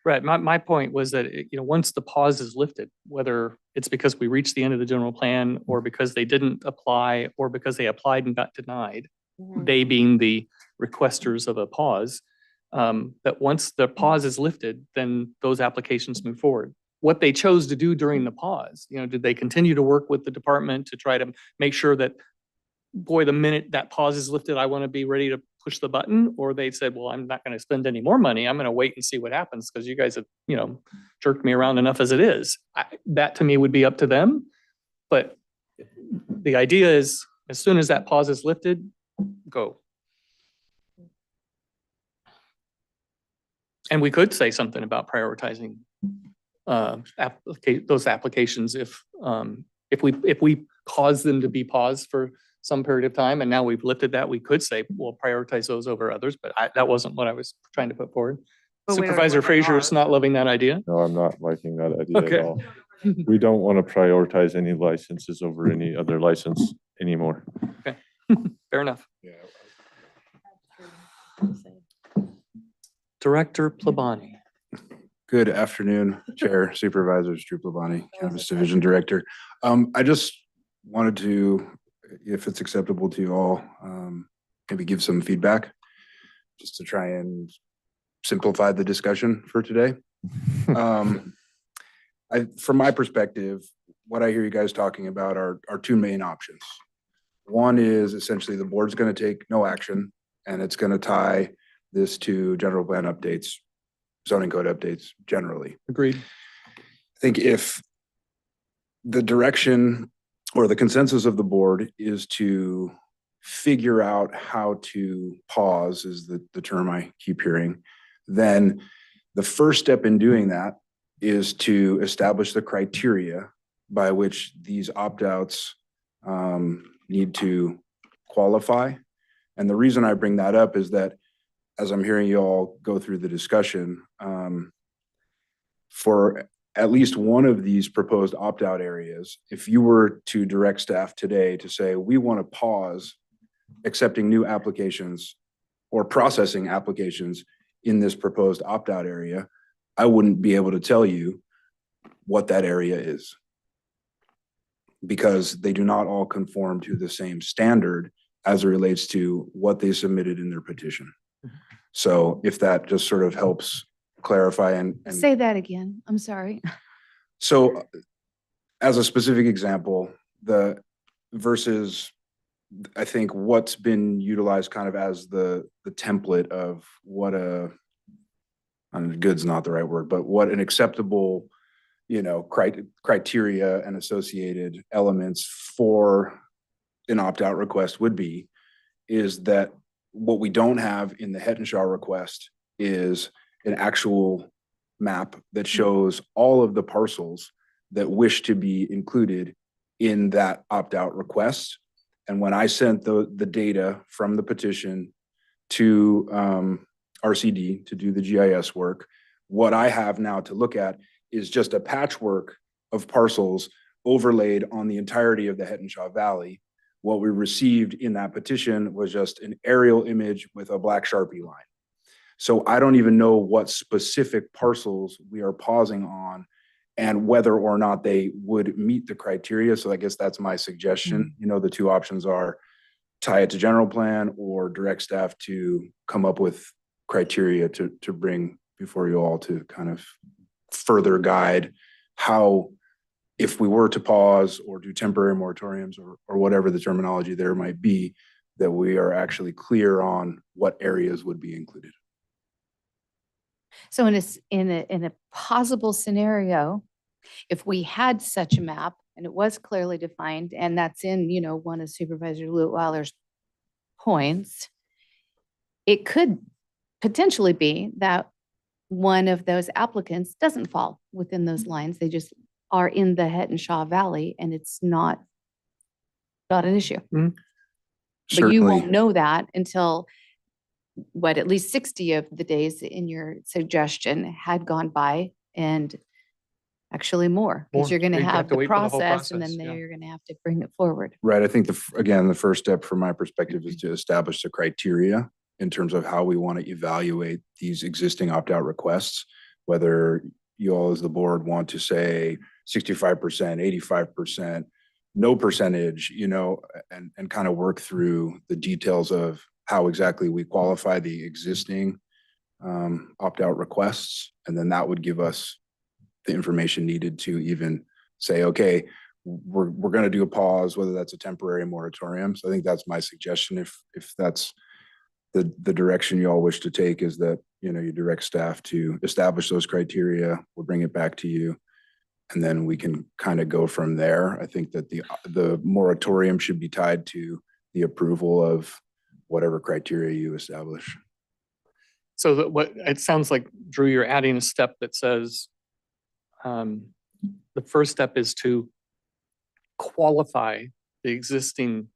Right. My point was that, once the pause is lifted, whether it's because we reached the end of the general plan or because they didn't apply or because they applied and got denied, they being the requesters of a pause, that once the pause is lifted, then those applications move forward. What they chose to do during the pause, did they continue to work with the department to try to make sure that, boy, the minute that pause is lifted, I want to be ready to push the button? Or they said, well, I'm not going to spend any more money. I'm going to wait and see what happens because you guys have, jerked me around enough as it is. That to me would be up to them. But the idea is, as soon as that pause is lifted, go. And we could say something about prioritizing those applications if we cause them to be paused for some period of time, and now we've lifted that, we could say we'll prioritize those over others, but that wasn't what I was trying to put forward. Supervisor Frazier is not loving that idea. No, I'm not liking that idea Okay. at all. We don't want to prioritize any licenses over any other license anymore. Okay, fair enough. Director Plabani. Good afternoon, Chair, Supervisors, Drew Plabani, Cannabis Division Director. I just wanted to, if it's acceptable to you all, maybe give some feedback just to try and simplify the discussion for today. From my perspective, what I hear you guys talking about are two main options. One is essentially the board's going to take no action and it's going to tie this to general plan updates, zoning code updates generally. Agreed. I think if the direction or the consensus of the board is to figure out how to pause, is the term I keep hearing, then the first step in doing that is to establish the criteria by which these opt-outs need to qualify. And the reason I bring that up is that as I'm hearing you all go through the discussion, for at least one of these proposed opt-out areas, if you were to direct staff today to say, we want to pause accepting new applications or processing applications in this proposed opt-out area, I wouldn't be able to tell you what that area is because they do not all conform to the same standard as it relates to what they submitted in their petition. So if that just sort of helps clarify and Say that again. I'm sorry. so as a specific example, versus I think what's been utilized kind of as the template of what good's not the right word, but what an acceptable, criteria and associated elements for an opt-out request would be, is that what we don't have in the Hettenshaw request is an actual map that shows all of the parcels that wish to be included in that opt-out request. And when I sent the data from the petition to RCD to do the GIS work, what I have now to look at is just a patchwork of parcels overlaid on the entirety of the Hettenshaw Valley What we received in that petition was just an aerial image with a black Sharpie line. So I don't even know what specific parcels we are pausing on and whether or not they would meet the criteria. So I guess that's my suggestion. You know, the two options are tie it to general plan or direct staff to come up with criteria to bring before you all to kind of further guide how, if we were to pause or do temporary moratoriums or whatever the terminology there might be, that we are actually clear on what areas would be included. So in a possible scenario, if we had such a map and it was clearly defined, and that's in, you know, one of Supervisor Leutwiler's points, it could potentially be that one of those applicants doesn't fall within those lines. They just are in the Hetenshaw Valley and it's not an issue. But you won't Certainly. know that until what, at least 60 of the days in your suggestion had gone by, and actually more, because More. you're going to You'd have have to the wait for the whole process and then process, yeah. you're going to have to bring it forward. Right. I think again, the first step from my perspective is to establish the criteria in terms of how we want to evaluate these existing opt-out requests, whether you all as the board want to say 65%, 85%, no percentage, you know, and kind of work through the details of how exactly we qualify the existing opt-out requests. And then that would give us the information needed to even say, okay, we're going to do a pause, whether that's a temporary moratorium. So I think that's my suggestion. If that's the direction you all wish to take, is that, you know, you direct staff to establish those criteria, we'll bring it back to you, and then we can kind of go from there. I think that the moratorium should be tied to the approval of whatever criteria you establish. So that what it sounds like, Drew, you're adding a step that says the first step is to qualify the existing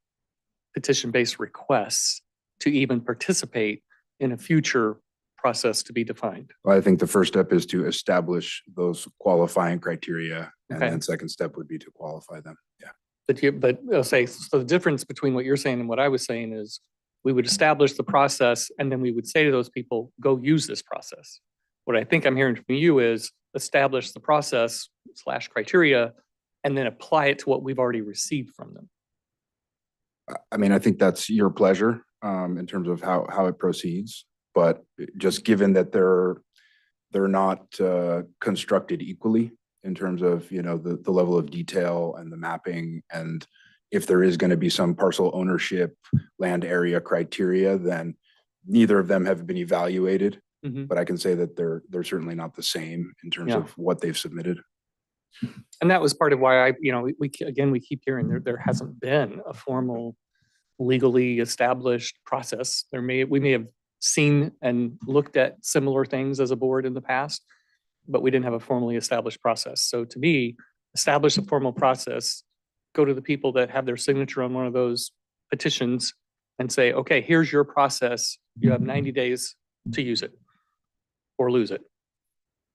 petition-based requests to even participate in a future process to be defined. I think the first step is to establish those qualifying criteria, and Okay. then second step would be to qualify them. Yeah. But I'll say, so the difference between what you're saying and what I was saying is we would establish the process and then we would say to those people, go use this process. What I think I'm hearing from you is establish the process / criteria and then apply it to what we've already received from them. I mean, I think that's your pleasure in terms of how it proceeds, but just given that they're not constructed equally in terms of, you know, the level of detail and the mapping, and if there is going to be some parcel ownership land area criteria, then neither of them have been evaluated. But I can say that they're certainly not the same in terms Yeah. of what they've submitted. And that was part of why we keep hearing there hasn't been a formal legally established process. We may have seen and looked at similar things as a board in the past, but we didn't have a formally established process. So to me, establish a formal process, go to the people that have their signature on one of those petitions and say, okay, here's your process. You have 90 days to use it or lose it.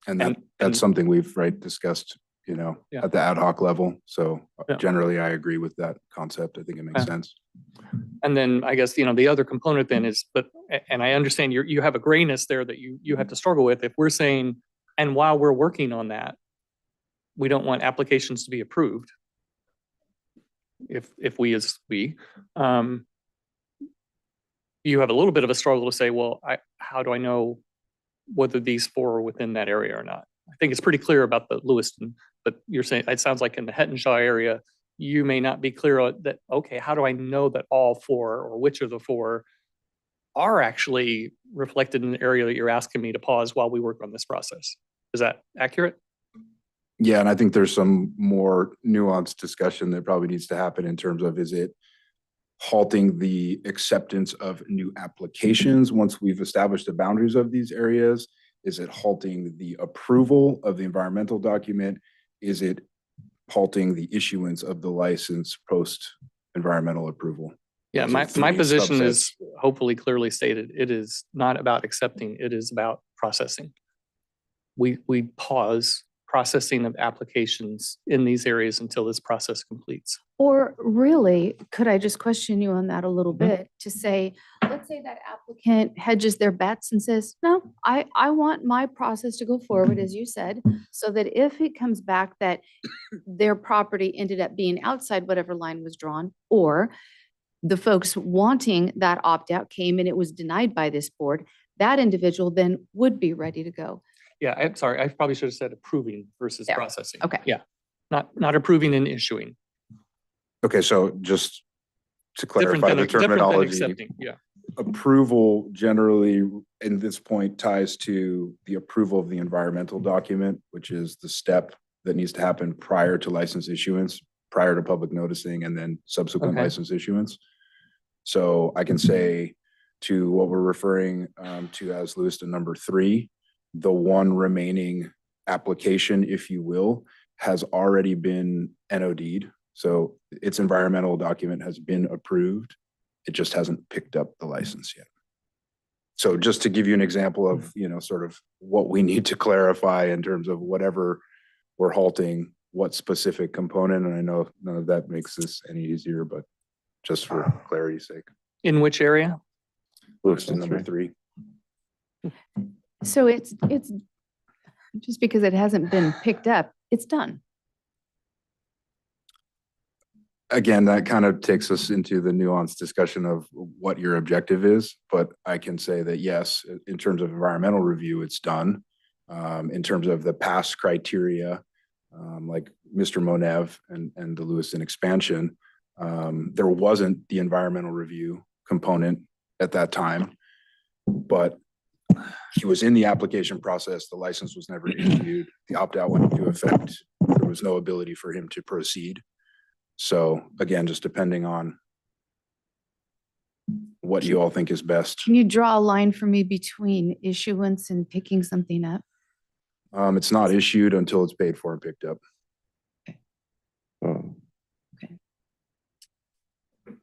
And that's something we've discussed, you know, Yeah. at the ad hoc level. So Yeah. generally I agree with that concept. I think it makes Yeah. sense. And then I guess, the other component then is, and I understand you have a grayness there that you have to struggle with. If we're saying, and while we're working on that, we don't want applications to be approved. If you have a little bit of a struggle to say, well, how do I know whether these four are within that area or not? I think it's pretty clear about the Lewiston, but you're saying, it sounds like in the Hetenshaw area, you may not be clear that, okay, how do I know that all four or which of the four are actually reflected in the area that you're asking me to pause while we work on this process? Is that accurate? Yeah, and I think there's some more nuanced discussion that probably needs to happen in terms of, is it halting the acceptance of new applications once we've established the boundaries of these areas? Is it halting the approval of the environmental document? Is it halting the issuance of the license post environmental approval? Yeah, Those are my three position subsets. is hopefully clearly stated. It is not about accepting, it is about processing. We pause processing of applications in these areas until this process completes. Or really, could I just question you on that a little bit to say, let's say that applicant hedges their bets and says, no, I want my process to go forward, as you said, so that if it comes back that their property ended up being outside whatever line was drawn, or the folks wanting that opt-out came and it was denied by this board, that individual then would be ready to go. Yeah, I'm sorry. I probably should have said approving versus There. processing. Okay. Yeah, not approving and issuing. Okay, so just to Different clarify than, the different than terminology, accepting. Yeah. approval generally in this point ties to the approval of the environmental document, which is the step that needs to happen prior to license issuance, prior to public noticing, and then subsequent Okay. license issuance. So I can say to what we're referring to as Lewiston number 3, the one remaining application, if you will, has already been NOD'd. So its environmental document has been approved. It just hasn't picked up the license yet. So just to give you an example of, sort of what we need to clarify in terms of whatever we're halting, what specific component, and I know none of that makes this any easier, but just for clarity's sake. In which area? Lewiston number 3. So it's just because it hasn't been picked up, it's done. Again, that kind of takes us into the nuanced discussion of what your objective is, but I can say that yes, in terms of environmental review, it's done. In terms of the past criteria, like Mr. Monev and the Lewiston expansion, there wasn't the environmental review component at that time, but he was in the application process. The license was never issued. The opt-out went into effect. There was no ability for him to proceed. So again, just depending on what you all think is best. Can you draw a line for me between issuance and picking something up? It's not issued until it's paid for and picked up.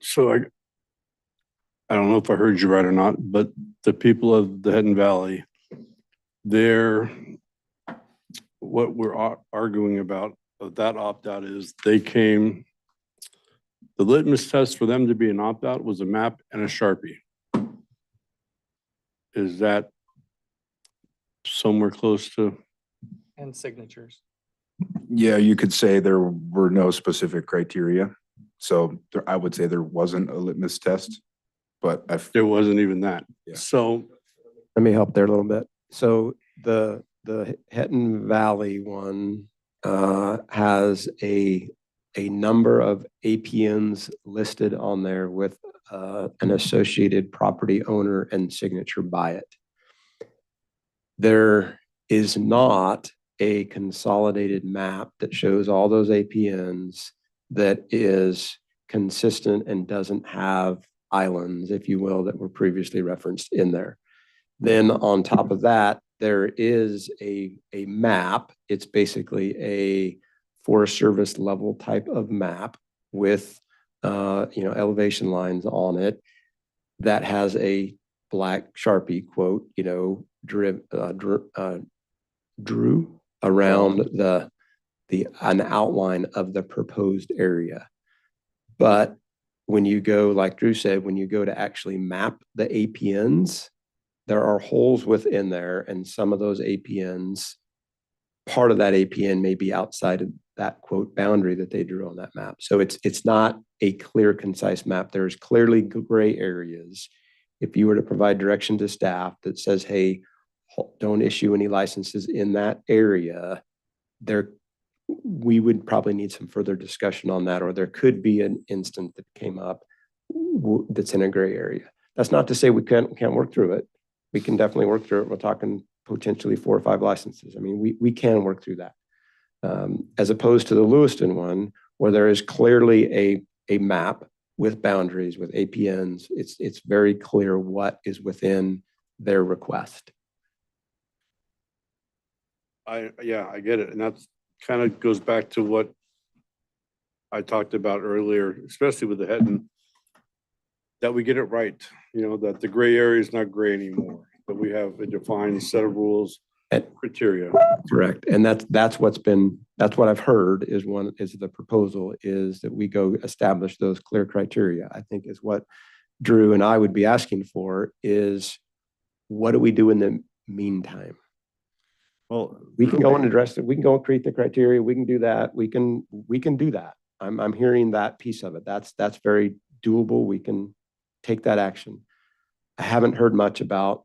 So I don't know if I heard you right or not, but the people of the Hidden Valley, what we're arguing about of that opt-out is the litmus test for them to be an opt-out was a map and a Sharpie. Is that somewhere close to? And signatures. Yeah, you could say there were no specific criteria. So I would say there wasn't a litmus test, but there wasn't even that. Yeah. So let me help there a little bit. So the Hidden Valley one has a number of APNs listed on there with an associated property owner and signature by it. There is not a consolidated map that shows all those APNs that is consistent and doesn't have islands, if you will, that were previously referenced in there. Then on top of that, there is a map. It's basically a Forest Service level type of map with elevation lines on it that has a black Sharpie quote, drew around an outline of the proposed area. But when you go, like Drew said, when you go to actually map the APNs, there are holes within there, and some of those APNs, part of that APN may be outside of that quote boundary that they drew on that map. So it's not a clear, concise map. There's clearly gray areas. If you were to provide direction to staff that says, hey, don't issue any licenses in that area, we would probably need some further discussion on that, or there could be an instance that came up that's in a gray area. That's not to say we can't work through it. We can definitely work through it. We're talking potentially 4 or 5 licenses. I mean, we can work through that. As opposed to the Lewiston one, where there is clearly a map with boundaries, with APNs. It's very clear what is within their request. I get it. And that's kind of goes back to what I talked about earlier, especially with the Hetton, that we get it right. That the gray area is not gray anymore, but we have a defined set of rules criteria. Correct. And that's what I've heard is the proposal is that we go establish those clear criteria. I think is what Drew and I would be asking for is what do we do in the meantime? Well, We can go and address it. We can go and create the criteria. We can do that. We can do that. I'm hearing that piece of it. That's very doable. We can take that action. I haven't heard much about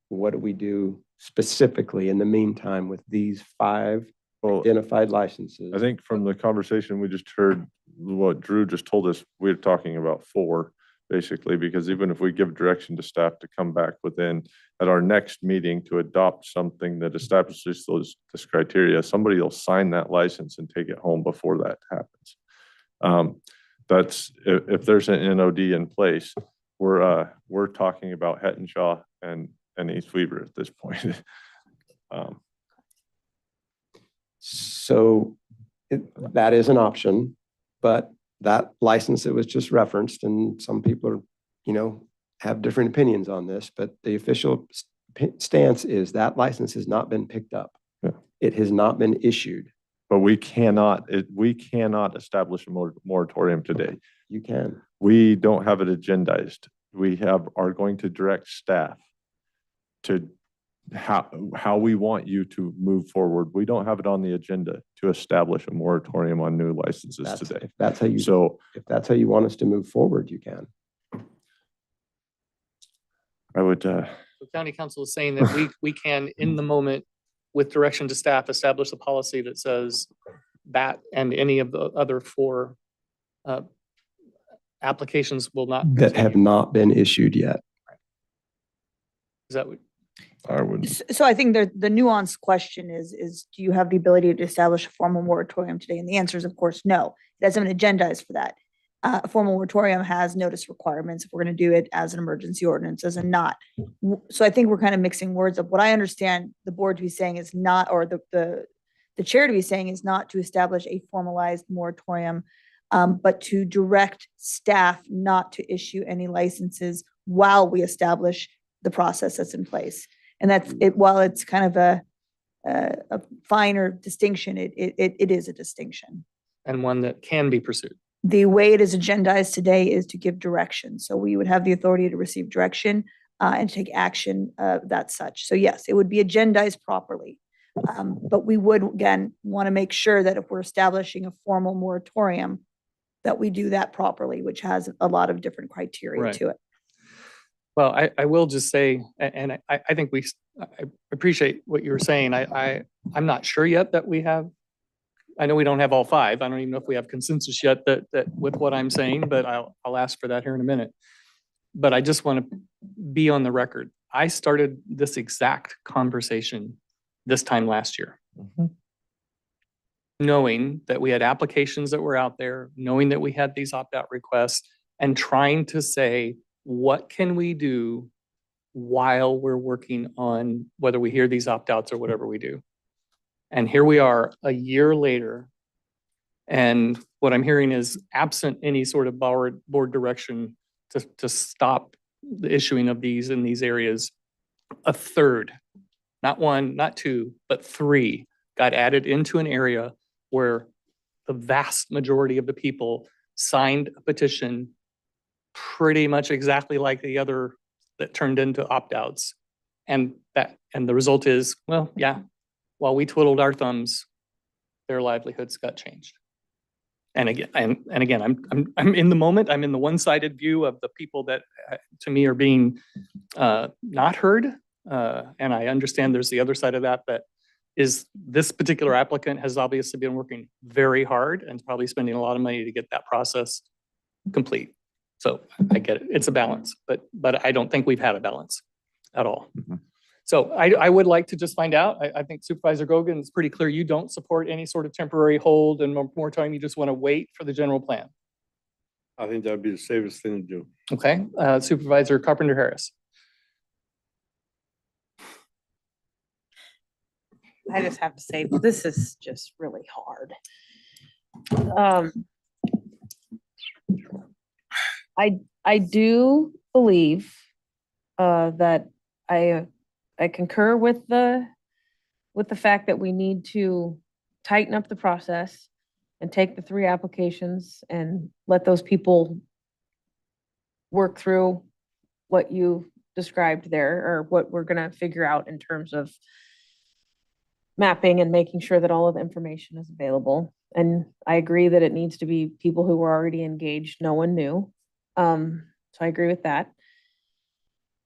what do we do specifically in the meantime with these 5 identified licenses. I think from the conversation we just heard, what Drew just told us, we're talking about 4 basically, because even if we give direction to staff to come back at our next meeting to adopt something that establishes this criteria, somebody will sign that license and take it home before that happens. That's if there's an NOD in place, we're talking about Hettenshaw and East Weaver at this point. So that is an option, but that license that was just referenced, and some people are, have different opinions on this, but the official stance is that license has not been picked up. Yeah. It has not been issued. But we cannot establish a moratorium today. You can. We don't have it agendized. We are going to direct staff to how we want you to move forward. We don't have it on the agenda to establish a moratorium on new licenses today. If that's how you want us to move forward, you can. I would. The county council is saying that we can, in the moment, with direction to staff, establish a policy that says that and any of the other 4 applications will not That have continue. not been issued yet. Is that what? I would. So I think the nuanced question is do you have the ability to establish a formal moratorium today? And the answer is, of course, no. It hasn't been agendized for that. A formal moratorium has notice requirements if we're going to do it as an emergency ordinance, as a not. So I think we're kind of mixing words up. What I understand the board to be saying is not, or the chair to be saying is not to establish a formalized moratorium, but to direct staff not to issue any licenses while we establish the process that's in place. And that's it. While it's kind of a finer distinction, it is a distinction. And one that can be pursued. The way it is agendized today is to give direction. So we would have the authority to receive direction and take action that such. So yes, it would be agendized properly. But we would, again, want to make sure that if we're establishing a formal moratorium, that we do that properly, which has a lot of different criteria to it. Well, I will just say, and I think I appreciate what you were saying. I'm not sure yet that we have, I know we don't have all 5. I don't even know if we have consensus yet that with what I'm saying, but I'll ask for that here in a minute. But I just want to be on the record. I started this exact conversation this time last year. Knowing that we had applications that were out there, knowing that we had these opt-out requests, and trying to say, what can we do while we're working on whether we hear these opt-outs or whatever we do? And here we are a year later. And what I'm hearing is, absent any sort of board direction to stop the issuing of these in these areas, a third, not 1, not 2, but 3 got added into an area where the vast majority of the people signed a petition pretty much exactly like the other that turned into opt-outs. And the result is, well, yeah, while we twiddled our thumbs, their livelihoods got changed. And again, I'm in the moment. I'm in the one-sided view of the people that, to me, are being not heard. And I understand there's the other side of that. That is, this particular applicant has obviously been working very hard and probably spending a lot of money to get that process complete. So I get it. It's a balance, but I don't think we've had a balance at all. So I would like to just find out. I think Supervisor Gogan, it's pretty clear you don't support any sort of temporary hold and more time. You just want to wait for the general plan. I think that'd be the safest thing to do. Okay, Supervisor Carpenter Harris. I just have to say, this is just really hard. I do believe that I concur with the with the fact that we need to tighten up the process and take the 3 applications and let those people work through what you described there, or what we're gonna figure out in terms of mapping and making sure that all of the information is available. And I agree that it needs to be people who were already engaged, no one new. So I agree with that.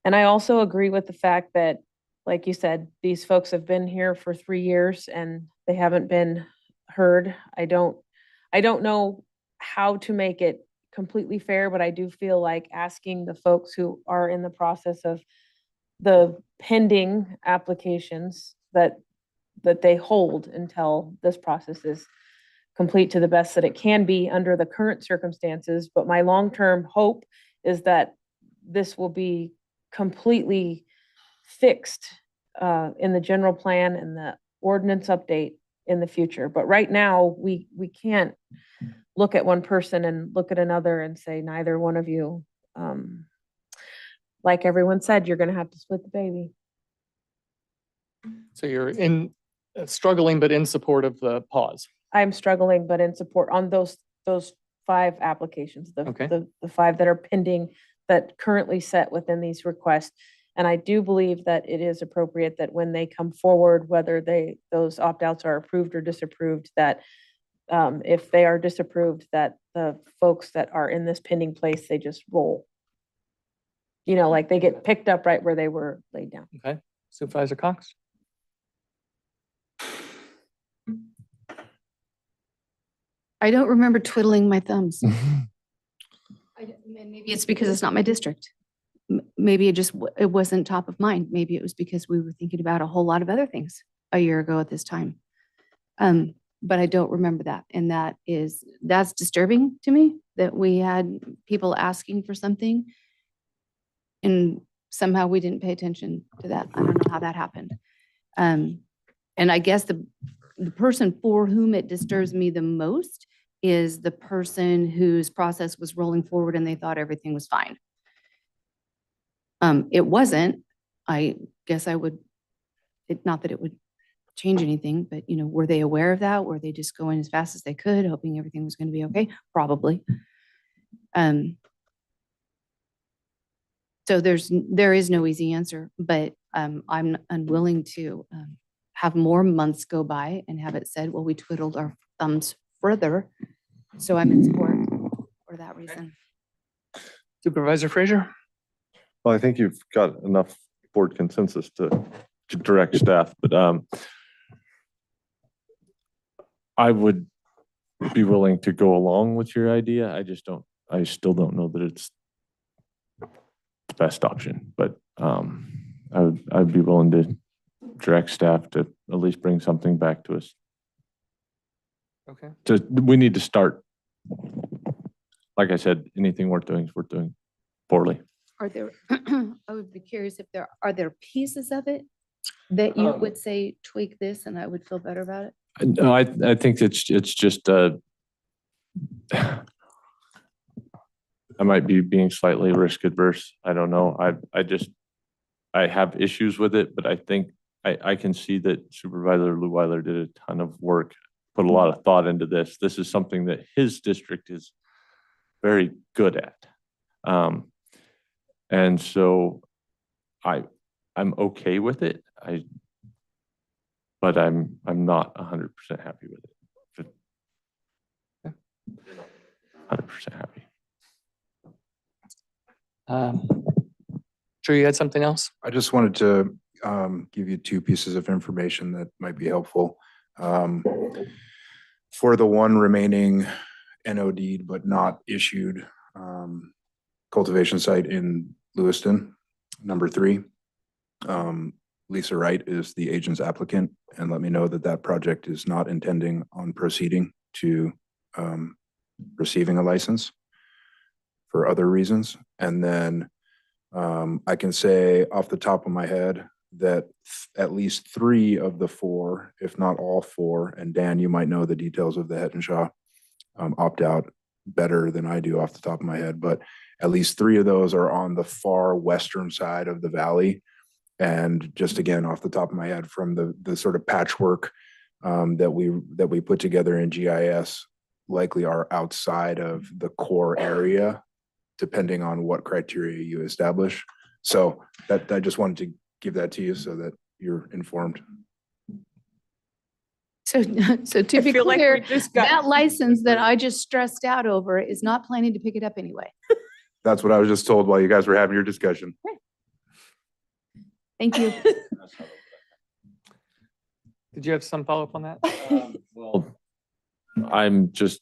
And I also agree with the fact that, like you said, these folks have been here for 3 years and they haven't been heard. I don't know how to make it completely fair, but I do feel like asking the folks who are in the process of the pending applications that they hold until this process is complete to the best that it can be under the current circumstances. But my long-term hope is that this will be completely fixed in the general plan and the ordinance update in the future. But right now, we can't look at one person and look at another and say, neither one of you, like everyone said, you're gonna have to split the baby. So you're struggling, but in support of the pause. I'm struggling, but in support on those 5 applications, Okay. the 5 that are pending, that currently set within these requests. And I do believe that it is appropriate that when they come forward, whether those opt-outs are approved or disapproved, that if they are disapproved, that the folks that are in this pending place, they just roll. Like they get picked up right where they were laid down. Okay. Supervisor Cox? I don't remember twiddling my thumbs. Maybe it's because it's not my district. Maybe it wasn't top of mind. Maybe it was because we were thinking about a whole lot of other things a year ago at this time. But I don't remember that. And that's disturbing to me, that we had people asking for something and somehow we didn't pay attention to that. I don't know how that happened. And I guess the person for whom it disturbs me the most is the person whose process was rolling forward and they thought everything was fine. It wasn't. I guess not that it would change anything, but were they aware of that? Were they just going as fast as they could, hoping everything was going to be okay? Probably. So there is no easy answer, but I'm unwilling to have more months go by and have it said, well, we twiddled our thumbs further. So I'm in support for that reason. Supervisor Frazier? Well, I think you've got enough board consensus to direct staff, but I would be willing to go along with your idea. I still don't know that it's the best option, but I'd be willing to direct staff to at least bring something back to us. Okay. We need to start. Like I said, anything worth doing is worth doing poorly. Are there, I would be curious if are there pieces of it that you would say tweak this and I would feel better about it? No, I think it's just I might be being slightly risk adverse. I don't know. I have issues with it, but I think I can see that Supervisor Leweiler did a ton of work, put a lot of thought into this. This is something that his district is very good at. And so I'm okay with it. But I'm not 100% happy with it. 100% happy. Sure, you had something else? I just wanted to give you 2 pieces of information that might be helpful. For the one remaining NOD'd but not issued cultivation site in Lewiston, number 3, Lisa Wright is the agent's applicant and let me know that that project is not intending on proceeding to receiving a license for other reasons. And then I can say off the top of my head that at least 3 of the 4, if not all 4, and Dan, you might know the details of the Hettenshaw opt-out better than I do off the top of my head, but at least 3 of those are on the far western side of the valley. And just again, off the top of my head, from the sort of patchwork that we put together in GIS, likely are outside of the core area, depending on what criteria you establish. So that I just wanted to give that to you so that you're informed. So to be feel like clear, we just got- that license that I just stressed out over is not planning to pick it up anyway. That's what I was just told while you guys were having your discussion. Thank you. Did you have some follow-up on that? Well, I'm just,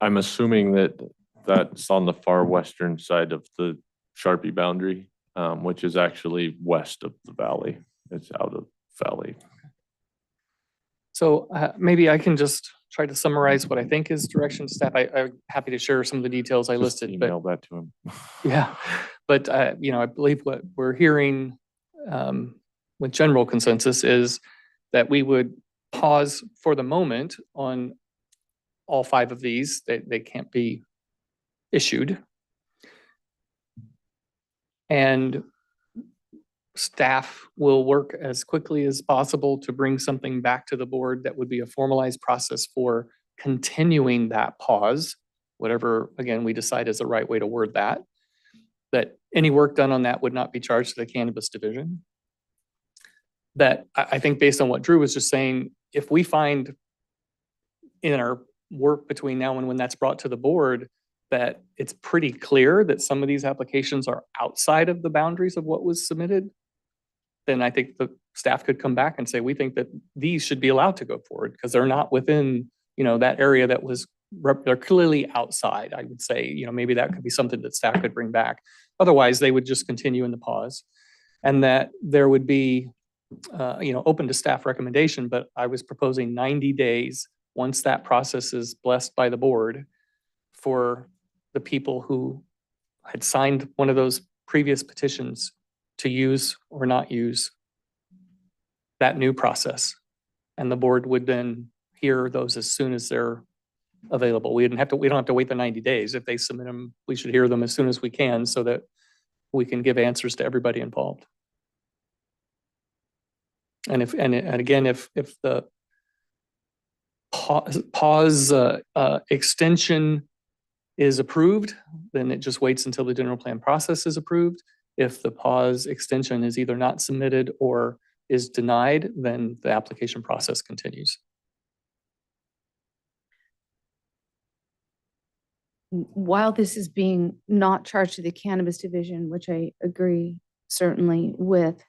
I'm assuming that that's on the far western side of the Sharpie boundary, which is actually west of the valley. It's out of valley. So maybe I can just try to summarize what I think is direction to staff. I'm happy to share some of the details I Just listed, email that to him. yeah. But, I believe what we're hearing with general consensus is that we would pause for the moment on all 5 of these. They can't be issued. And staff will work as quickly as possible to bring something back to the board that would be a formalized process for continuing that pause, whatever, again, we decide is the right way to word that. That any work done on that would not be charged to the cannabis division. That I think based on what Drew was just saying, if we find in our work between now and when that's brought to the board, that it's pretty clear that some of these applications are outside of the boundaries of what was submitted, then I think the staff could come back and say, we think that these should be allowed to go forward because they're not within, that area that was, they're clearly outside, I would say, maybe that could be something that staff could bring back. Otherwise, they would just continue in the pause. And that there would be, open to staff recommendation, but I was proposing 90 days once that process is blessed by the board for the people who had signed one of those previous petitions to use or not use that new process. And the board would then hear those as soon as they're available. We don't have to wait the 90 days. If they submit them, we should hear them as soon as we can so that we can give answers to everybody involved. And again, if the pause extension is approved, then it just waits until the general plan process is approved. If the pause extension is either not submitted or is denied, then the application process continues. While this is being not charged to the cannabis division, which I agree certainly with,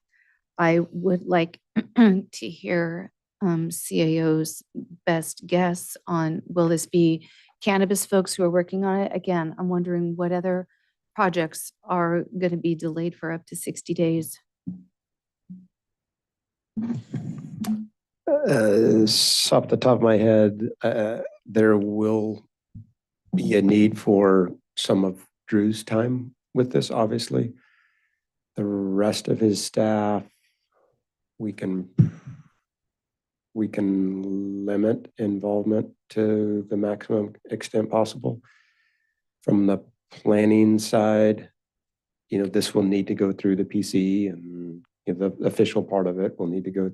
I would like to hear CAO's best guess on, will this be cannabis folks who are working on it? Again, I'm wondering what other projects are going to be delayed for up to 60 days. Off the top of my head, there will be a need for some of Drew's time with this, obviously. The rest of his staff, we can limit involvement to the maximum extent possible. From the planning side, this will need to go through the PC, and the official part of it will need to go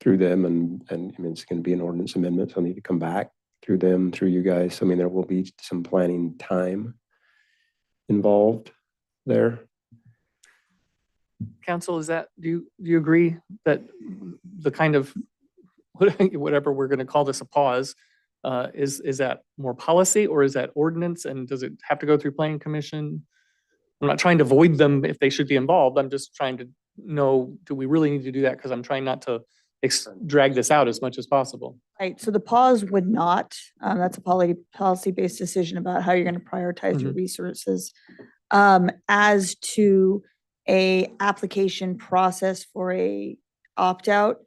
through them, and it's going to be an ordinance amendment, so it'll need to come back through them, through you guys. So, there will be some planning time involved there. Council, do you agree that the kind of whatever we're going to call this a pause, is that more policy or is that ordinance, and does it have to go through planning commission? I'm not trying to void them if they should be involved. I'm just trying to know, do we really need to do that? Because I'm trying not to drag this out as much as possible. Right, so the pause would not, that's a policy-based decision about how you're going to prioritize your resources. As to a application process for a opt-out,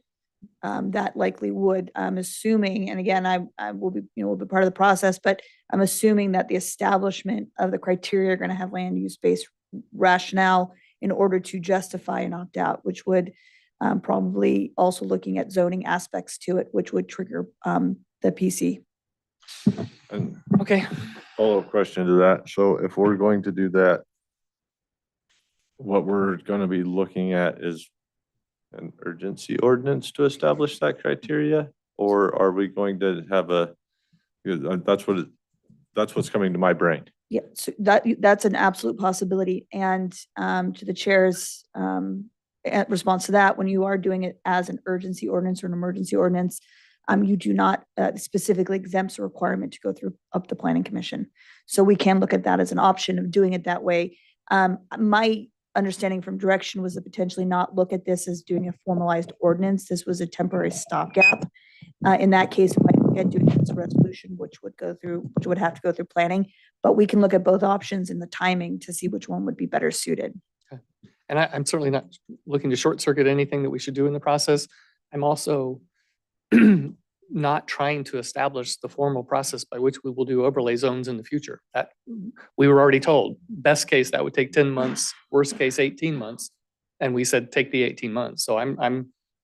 that likely would, I'm assuming, and again, I will be, will be part of the process, but I'm assuming that the establishment of the criteria are going to have land use based rationale in order to justify an opt-out, which would probably also looking at zoning aspects to it, which would trigger the PC. And okay. Follow-up question to that. So if we're going to do that, what we're gonna be looking at is an urgency ordinance to establish that criteria? Or are we going to have that's what's coming to my brain. Yeah, so that's an absolute possibility. And to the chair's response to that, when you are doing it as an urgency ordinance or an emergency ordinance, you do not specifically exempts a requirement to go through up the planning commission. So we can look at that as an option of doing it that way. My understanding from direction was to potentially not look at this as doing a formalized ordinance. This was a temporary stopgap. In that case, we might look at doing it as a resolution, which would have to go through planning. But we can look at both options and the timing to see which one would be better suited. And I'm certainly not looking to short circuit anything that we should do in the process. I'm also not trying to establish the formal process by which we will do overlay zones in the future. That we were already told, best case, that would take 10 months, worst case, 18 months. And we said, take the 18 months. So I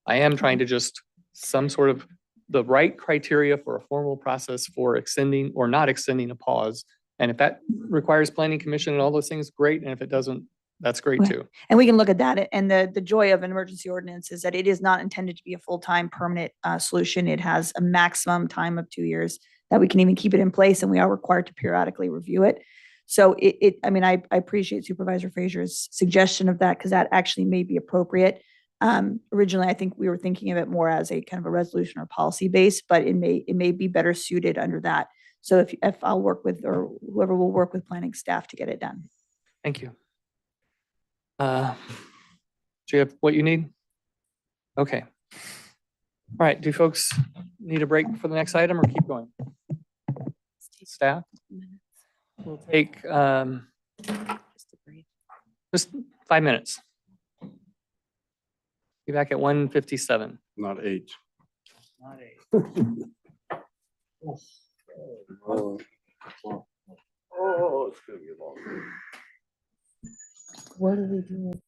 am trying to just some sort of the right criteria for a formal process for extending or not extending a pause. And if that requires planning commission and all those things, great. And if it doesn't, that's great Right. too. And we can look at that. And the joy of an emergency ordinance is that it is not intended to be a full-time permanent solution. It has a maximum time of 2 years that we can even keep it in place, and we are required to periodically review it. So I mean, I appreciate Supervisor Frazier's suggestion of that, because that actually may be appropriate. Originally, I think we were thinking of it more as a kind of a resolution or policy base, but it may be better suited under that. So if I'll work with, or whoever will work with planning staff to get it done. Thank you. Do you have what you need? Okay. All right, do folks need a break for the next item or keep going? Staff? We'll take just 5 minutes. Be back at 1:57. Not 8. Not 8. Oh, it's gonna be long. What do we do?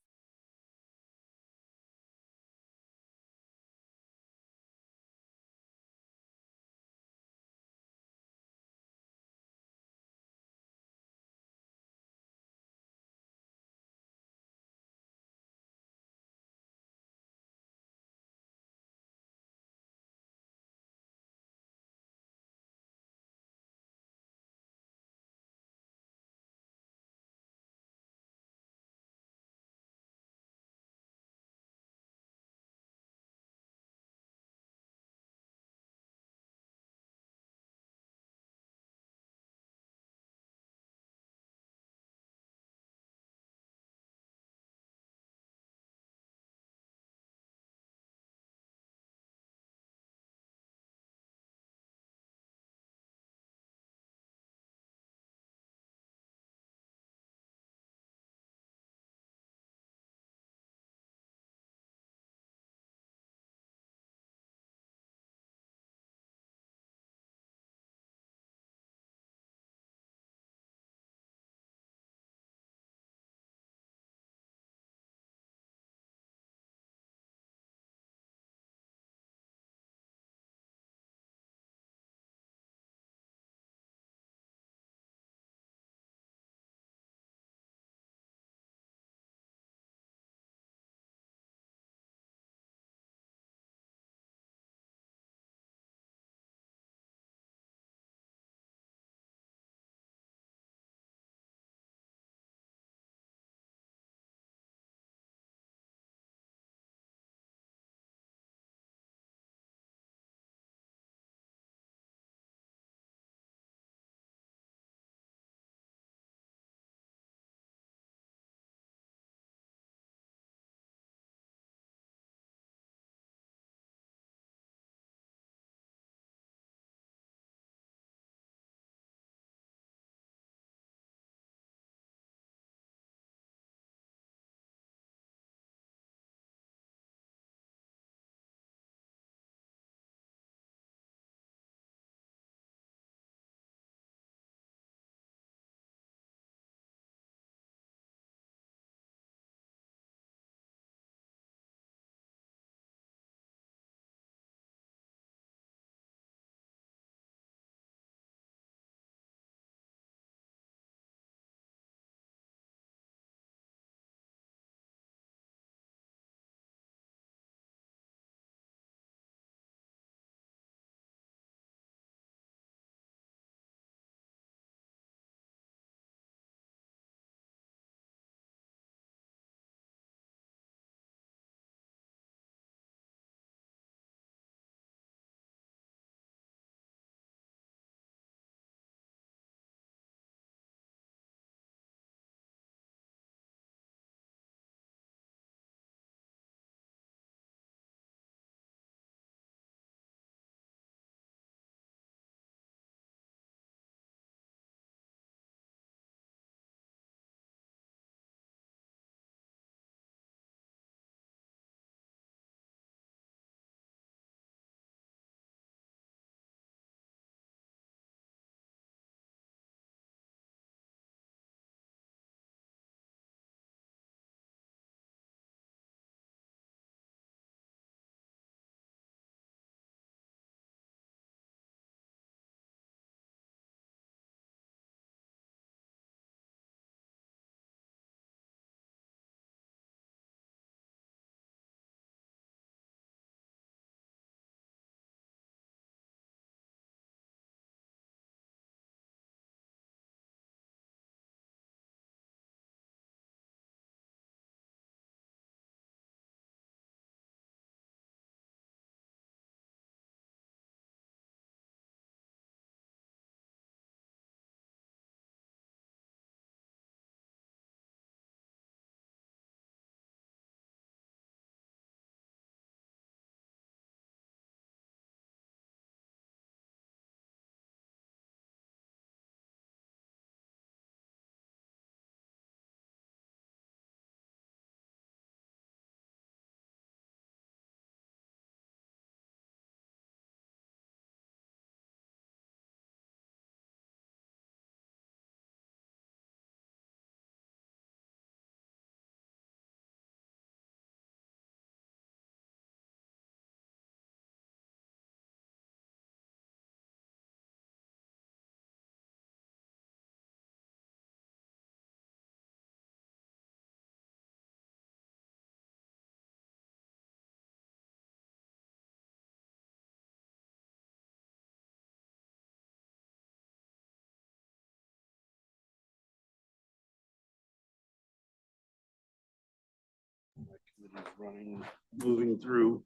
Moving through.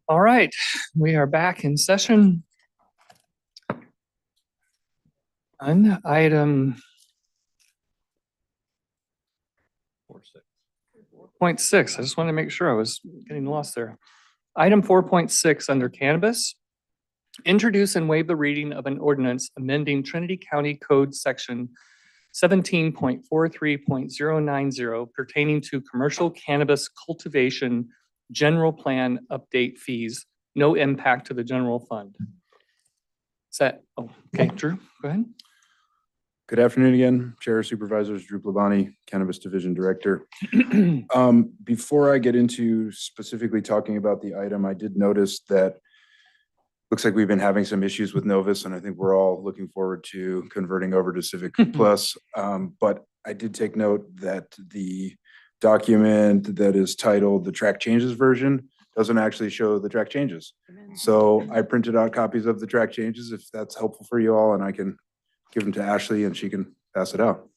All right, we are back in session. On item 4.6, I just wanted to make sure I was getting lost there. Item 4.6 under cannabis. Introduce and waive the reading of an ordinance amending Trinity County Code Section 17.43.090 pertaining to commercial cannabis cultivation general plan update fees, no impact to the general fund. Is that, oh, okay, Drew, go ahead. Good afternoon again, Chair, Supervisors, Drew Plabani, Cannabis Division Director. Before I get into specifically talking about the item, I did notice that looks like we've been having some issues with Novus, and I think we're all looking forward to converting over to Civic Plus. But I did take note that the document that is titled the track changes version doesn't actually show the track changes. So I printed out copies of the track changes if that's helpful for you all, and I can give them to Ashley and she can pass it out.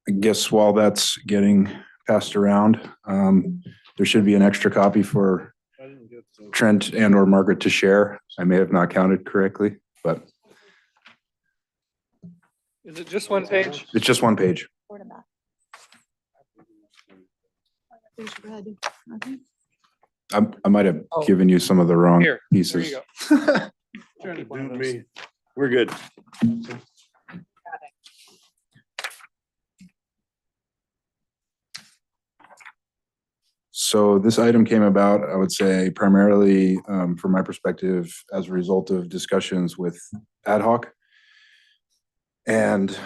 I guess while that's getting passed around, there should be an extra copy for Trent and or Margaret to share. I may have not counted correctly, but Is it just one page? it's just one page. I might have given you some of the wrong Here, there pieces. you go. We're good. So this item came about, I would say primarily from my perspective as a result of discussions with ad hoc. And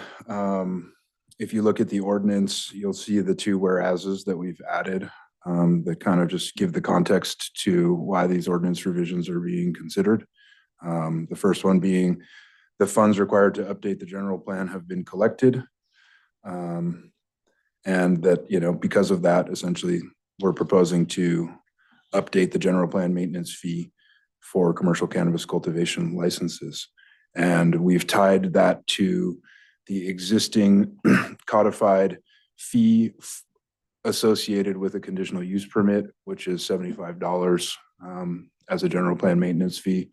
if you look at the ordinance, you'll see the two whereases that we've added that kind of just give the context to why these ordinance revisions are being considered. The first one being the funds required to update the general plan have been collected. And that, you know, because of that, essentially, we're proposing to update the general plan maintenance fee for commercial cannabis cultivation licenses. And we've tied that to the existing codified fee associated with a conditional use permit, which is $75 as a general plan maintenance fee,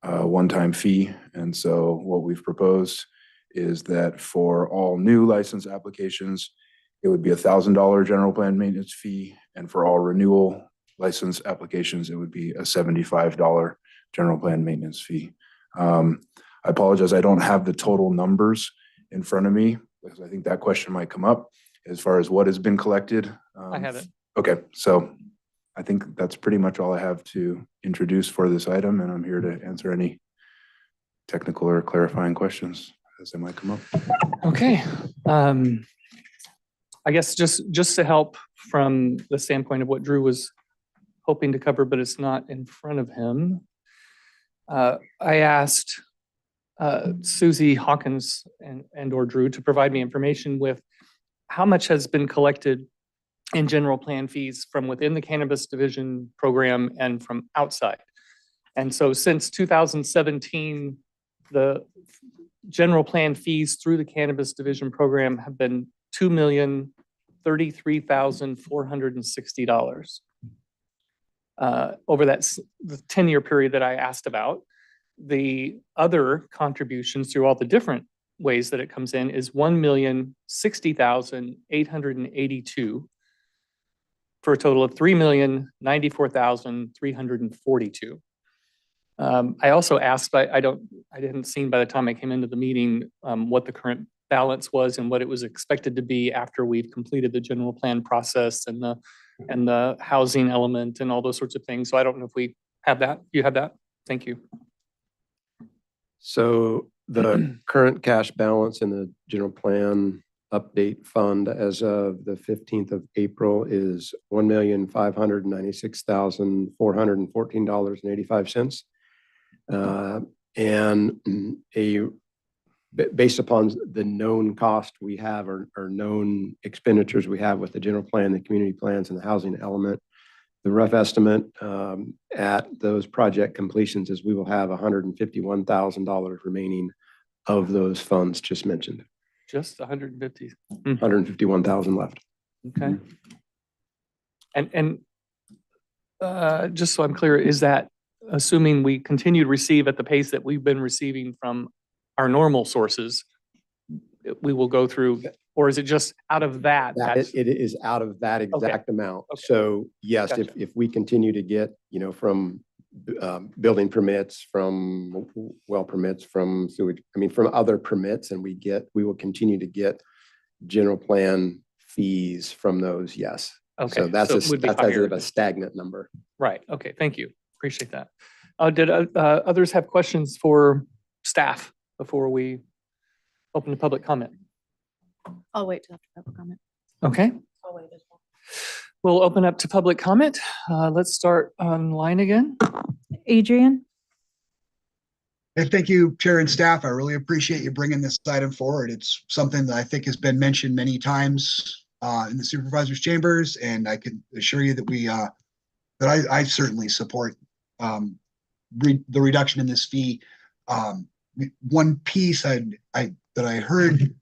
one-time fee. And so what we've proposed is that for all new license applications, it would be $1,000 general plan maintenance fee. And for all renewal license applications, it would be a $75 general plan maintenance fee. I apologize, I don't have the total numbers in front of me because I think that question might come up as far as what has been collected. I have it. Okay, so I think that's pretty much all I have to introduce for this item, and I'm here to answer any technical or clarifying questions as they might come up. Okay. I guess just to help from the standpoint of what Drew was hoping to cover, but it's not in front of him. I asked Susie Hawkins and or Drew to provide me information with how much has been collected in general plan fees from within the cannabis division program and from outside. And so since 2017, the general plan fees through the cannabis division program have been $2,033,460 over the 10-year period that I asked about. The other contributions through all the different ways that it comes in is $1,060,882 for a total of $3,094,342. I also asked, I didn't see by the time I came into the meeting what the current balance was and what it was expected to be after we've completed the general plan process and the housing element and all those sorts of things. So I don't know if we have that. You have that? Thank you. So the current cash balance in the general plan update fund as of the 15th of April is $1,596,414.85. And based upon the known cost we have or known expenditures we have with the general plan, the community plans, and the housing element, the rough estimate at those project completions is we will have $151,000 remaining of those funds just mentioned. Just 150. 151,000 left. Okay. And just so I'm clear, is that assuming we continue to receive at the pace that we've been receiving from our normal sources, we will go through, or is it just out of that? It is out of that exact amount. Okay. So yes, Gotcha. if we continue to get, from building permits, from well permits, from sewage, from other permits, and we will continue to get general plan fees from those, yes. Okay, So that's it would be higher. a stagnant number. Right. Okay. Thank you. Appreciate that. Did others have questions for staff before we open to public comment? I'll wait till after public comment. Okay. I'll wait as well. We'll open up to public comment. Let's start online again. Adrian? Hey, thank you, Chair and staff. I really appreciate you bringing this item forward. It's something that I think has been mentioned many times in the supervisors' chambers, and I can assure you that I certainly support the reduction in this fee. One piece that I heard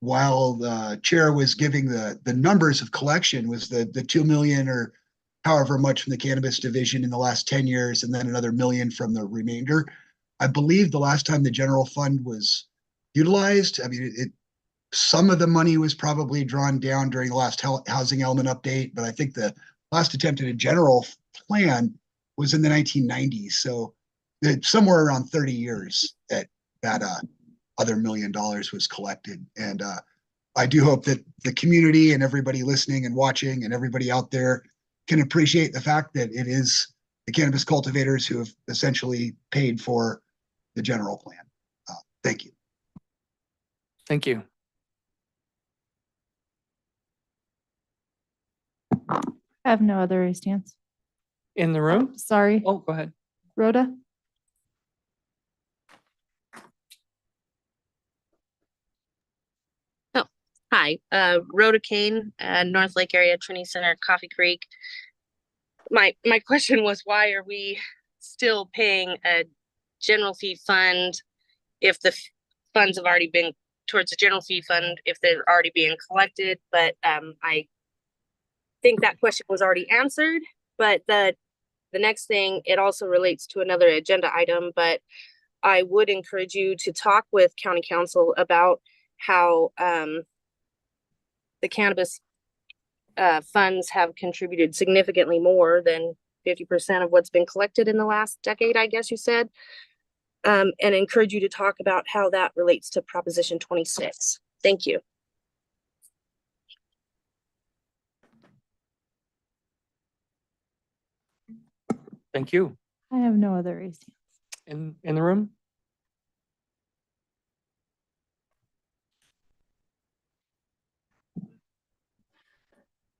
while the chair was giving the numbers of collection was the 2 million or however much from the cannabis division in the last 10 years, and then another $1 million from the remainder. I believe the last time the general fund was utilized, some of the money was probably drawn down during the last housing element update, but I think the last attempt at a general plan was in the 1990s. So somewhere around 30 years that other $1 million was collected. And I do hope that the community and everybody listening and watching and everybody out there can appreciate the fact that it is the cannabis cultivators who have essentially paid for the general plan. Thank you. Thank you. I have no other raised hands. In the room? Sorry. Oh, go ahead. Rhoda? Hi, Rhoda Kane, North Lake area, Trinity Center, Coffee Creek. My question was, why are we still paying a general fee fund if the funds have already been towards the general fee fund, if they're already being collected? But I think that question was already answered. But the next thing, it also relates to another agenda item, but I would encourage you to talk with County Council about how the cannabis funds have contributed significantly more than 50% of what's been collected in the last decade, I guess you said, and encourage you to talk about how that relates to Proposition 26. Thank you. Thank you. I have no other raised hands. In the room?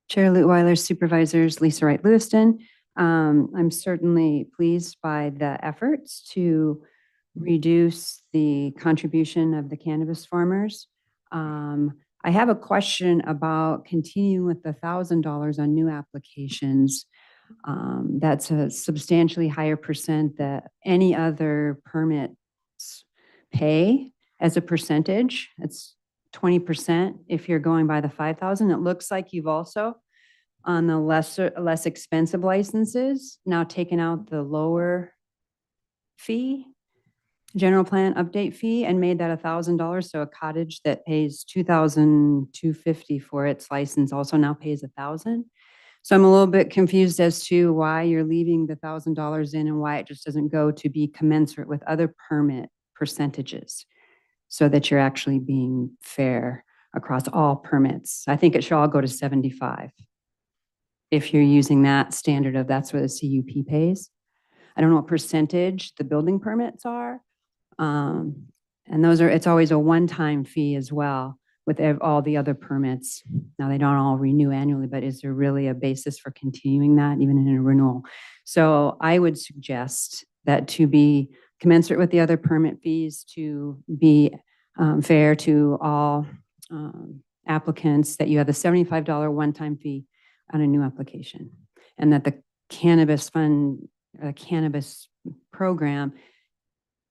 Chair Lutweiler, Supervisors, Lisa Wright Lewiston. I'm certainly pleased by the efforts to reduce the contribution of the cannabis farmers. I have a question about continuing with the $1,000 on new applications. That's a substantially higher percent that any other permits pay as a percentage. It's 20% if you're going by the 5,000. It looks like you've also, on the less expensive licenses, now taken out the lower fee, general plan update fee, and made that $1,000. So a cottage that pays $2,250 for its license also now pays $1,000. So I'm a little bit confused as to why you're leaving the $1,000 in and why it just doesn't go to be commensurate with other permit percentages, so that you're actually being fair across all permits. I think it should all go to 75. If you're using that standard of that's what the CUP pays. I don't know what percentage the building permits are. And it's always a one-time fee as well with all the other permits. Now they don't all renew annually, but is there really a basis for continuing that even in a renewal? So I would suggest that to be commensurate with the other permit fees, to be fair to all applicants, that you have a $75 one-time fee on a new application, and that the cannabis fund, cannabis program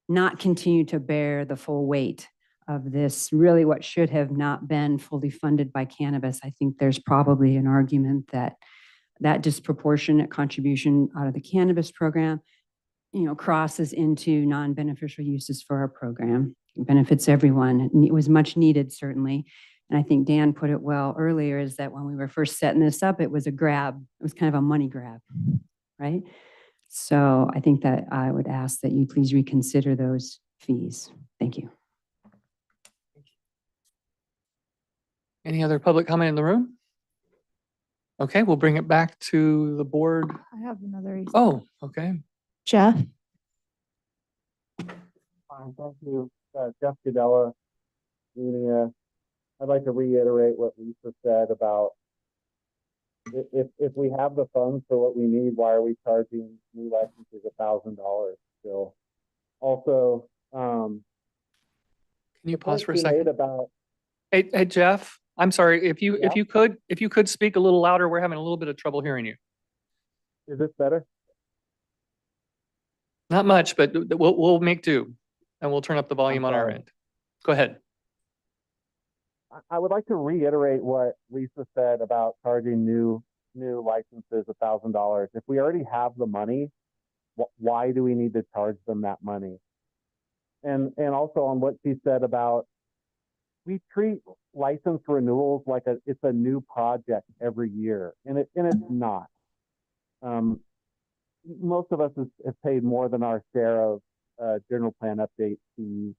not continue to bear the full weight of this, really what should have not been fully funded by cannabis. I think there's probably an argument that that disproportionate contribution out of the cannabis program, crosses into non-beneficial uses for our program. It benefits everyone. It was much needed, certainly. And I think Dan put it well earlier, is that when we were first setting this up, it was a grab. It was kind of a money grab, right? So I think that I would ask that you please reconsider those fees. Thank you. Any other public comment in the room? Okay, we'll bring it back to the board. I have another. Oh, okay. Jeff? Thank you, Jeff Cadella. I'd like to reiterate what Lisa said about if we have the funds for what we need, why are we charging new licenses $1,000 still? Also, can you pause for a second? About Hey, Jeff, I'm sorry. If you could speak a little louder, we're having a little bit of trouble hearing you. Is this better? Not much, but we'll make do, and we'll turn up the volume on our end. Go ahead. I would like to reiterate what Lisa said about charging new licenses $1,000. If we already have the money, why do we need to charge them that money? And also on what she said about, we treat license renewals like it's a new project every year, and it's not. Most of us have paid more than our share of general plan update fees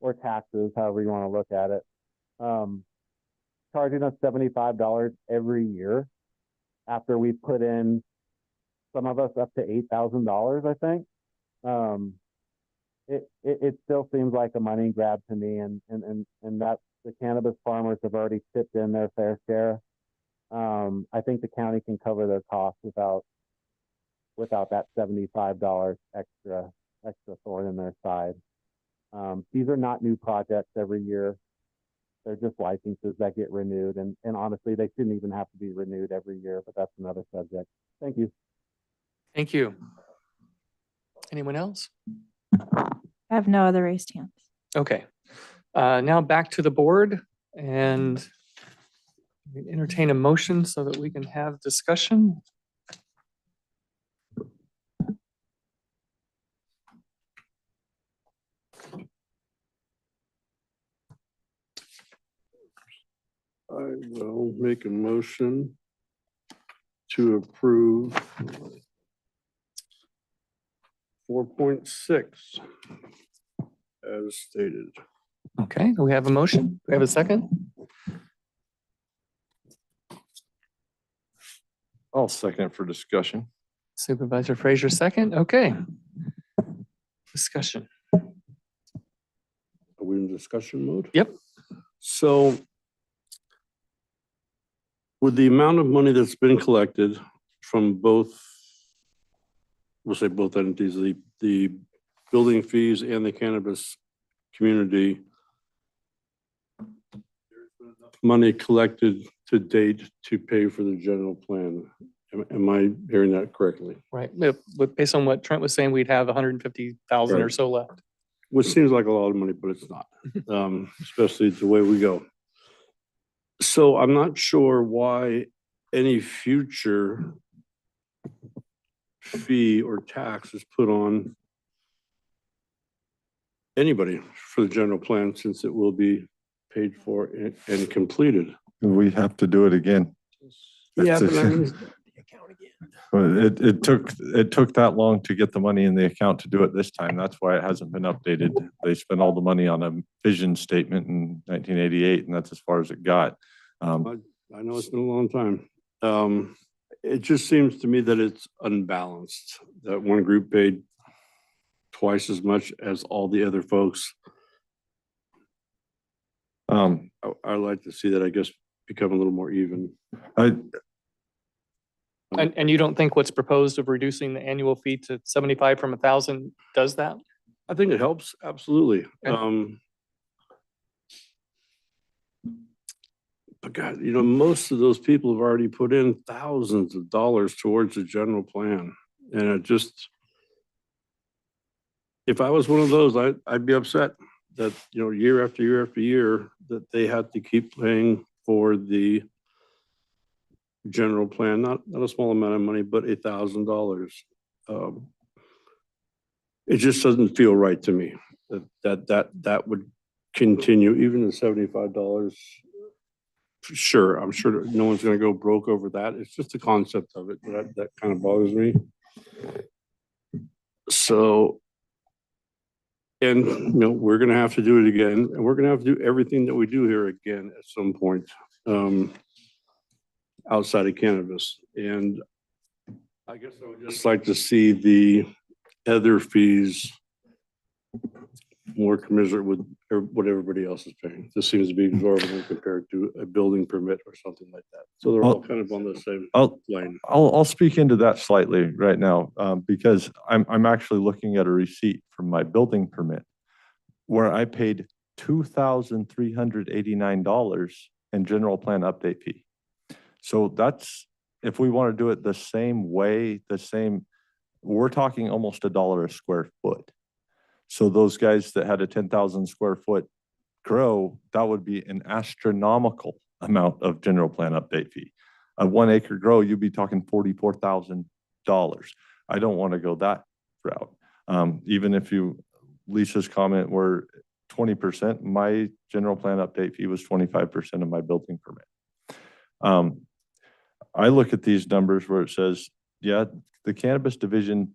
or taxes, however you want to look at it. Charging us $75 every year after we put in, some of us up to $8,000, I think. It still seems like a money grab to me, and that the cannabis farmers have already chipped in their fair share. I think the county can cover their costs without that $75 extra thorn in their side. These are not new projects every year. They're just licenses that get renewed. And honestly, they shouldn't even have to be renewed every year, but that's another subject. Thank you. Thank you. Anyone else? I have no other raised hands. Okay. Now back to the board, and we entertain a motion so that we can have discussion. I will make a motion to approve 4.6 as stated. Okay, we have a motion. Do we have a second? I'll second for discussion. Supervisor Frazier, second. Okay. Discussion. Are we in discussion mode? Yep. So with the amount of money that's been collected from both, we'll say both entities, the building fees and the cannabis community, there's been enough money collected to date to pay for the general plan. Am I hearing that correctly? Right. But based on what Trent was saying, we'd have 150,000 or Right. so left. Which seems like a lot of money, but it's not, especially the way we go. So I'm not sure why any future fee or tax is put on anybody for the general plan, since it will be paid for and completed. We have to do it again. Yeah, That's but it. I mean, It took that long to get the money in the account to do it this time. That's why it hasn't been updated. They spent all the money on a vision statement in 1988, and that's as far as it got. I know it's been a long time. It just seems to me that it's unbalanced, that one group paid twice as much as all the other folks. I'd like to see that, I guess, become a little more even. And you don't think what's proposed of reducing the annual fee to 75 from 1,000 does that? I think it helps, absolutely. Okay. But God, you know, most of those people have already put in thousands of dollars towards the general plan. And it just, if I was one of those, I'd be upset that, you know, year after year after year, that they had to keep paying for the general plan, not a small amount of money, but $1,000. It just doesn't feel right to me that would continue, even the $75. Sure, I'm sure no one's going to go broke over that. It's just the concept of it that kind of bothers me. So, and you know, we're going to have to do it again, and we're going to have to do everything that we do here again at some point, outside of cannabis. And I guess I would just like to see the other fees more commensurate with what everybody else is paying. This seems to be exorbitant compared to a building permit or something like that. So they're all kind of on the same line. I'll speak into that slightly right now, because I'm actually looking at a receipt from my building permit where I paid $2,389 in general plan update fee. So that's, if we want to do it the same way, we're talking almost $1 a square foot. So those guys that had a 10,000 square foot grow, that would be an astronomical amount of general plan update fee. A 1 acre grow, you'd be talking $44,000. I don't want to go that route. Even if Lisa's comment were 20%, my general plan update fee was 25% of my building permit. I look at these numbers where it says, yeah, the cannabis division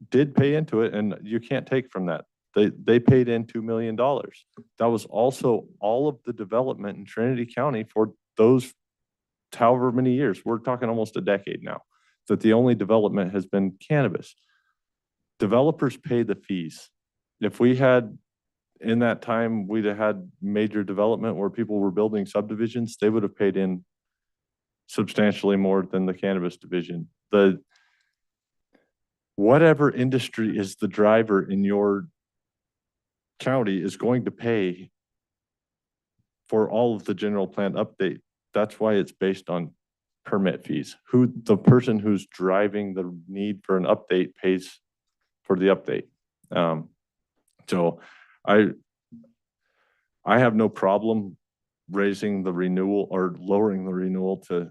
did pay into it, and you can't take from that. They paid in $2 million. That was also all of the development in Trinity County for those however many years. We're talking almost a decade now that the only development has been cannabis. Developers pay the fees. If we had, in that time, we'd have had major development where people were building subdivisions, they would have paid in substantially more than the cannabis division. Whatever industry is the driver in your county is going to pay for all of the general plan update. That's why it's based on permit fees. The person who's driving the need for an update pays for the update. So I have no problem raising the renewal or lowering the renewal to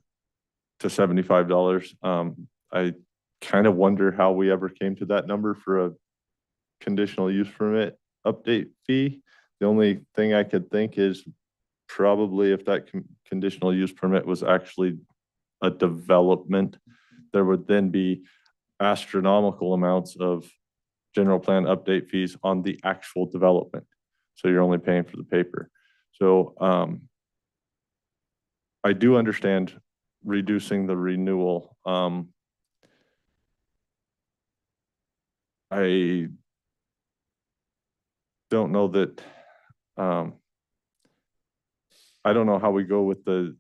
$75. I kind of wonder how we ever came to that number for a conditional use permit update fee. The only thing I could think is probably if that conditional use permit was actually a development, there would then be astronomical amounts of general plan update fees on the actual development. So you're only paying for the paper. So I do understand reducing the renewal. I don't know that, I don't know how we go with the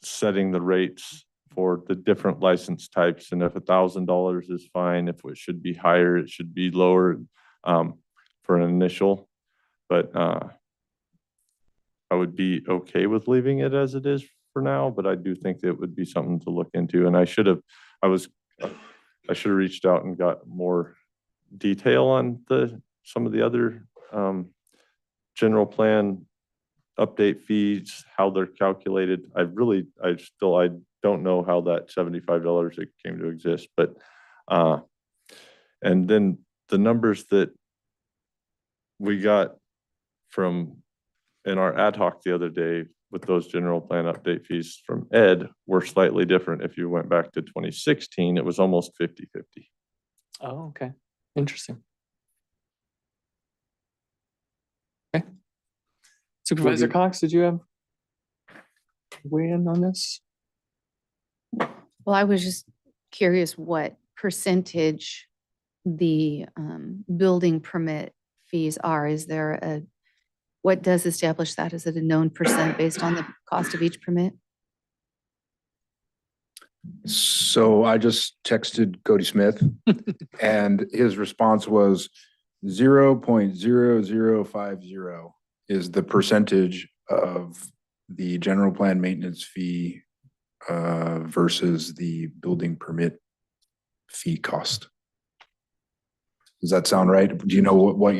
setting the rates for the different license types, and if $1,000 is fine, if it should be higher, it should be lower for an initial, but I would be okay with leaving it as it is for now, but I do think it would be something to look into, and I should have reached out and got more detail on some of the other general plan update fees, how they're calculated. I don't know how that $75 it came to exist, but and then the numbers that we got from in our ad hoc the other day with those general plan update fees from Ed were slightly different. If you went back to 2016, it was almost 50-50. Oh, okay. Interesting. Okay. Supervisor Cox, did you have weigh in on this? Well, I was just curious what percentage the building permit fees are. Is there what does establish that? Is it a known percent based on the cost of each permit? So I just texted Cody Smith and his response was 0.0050 is the percentage of the general plan maintenance fee versus the building permit fee cost. Does that sound right? Do you know what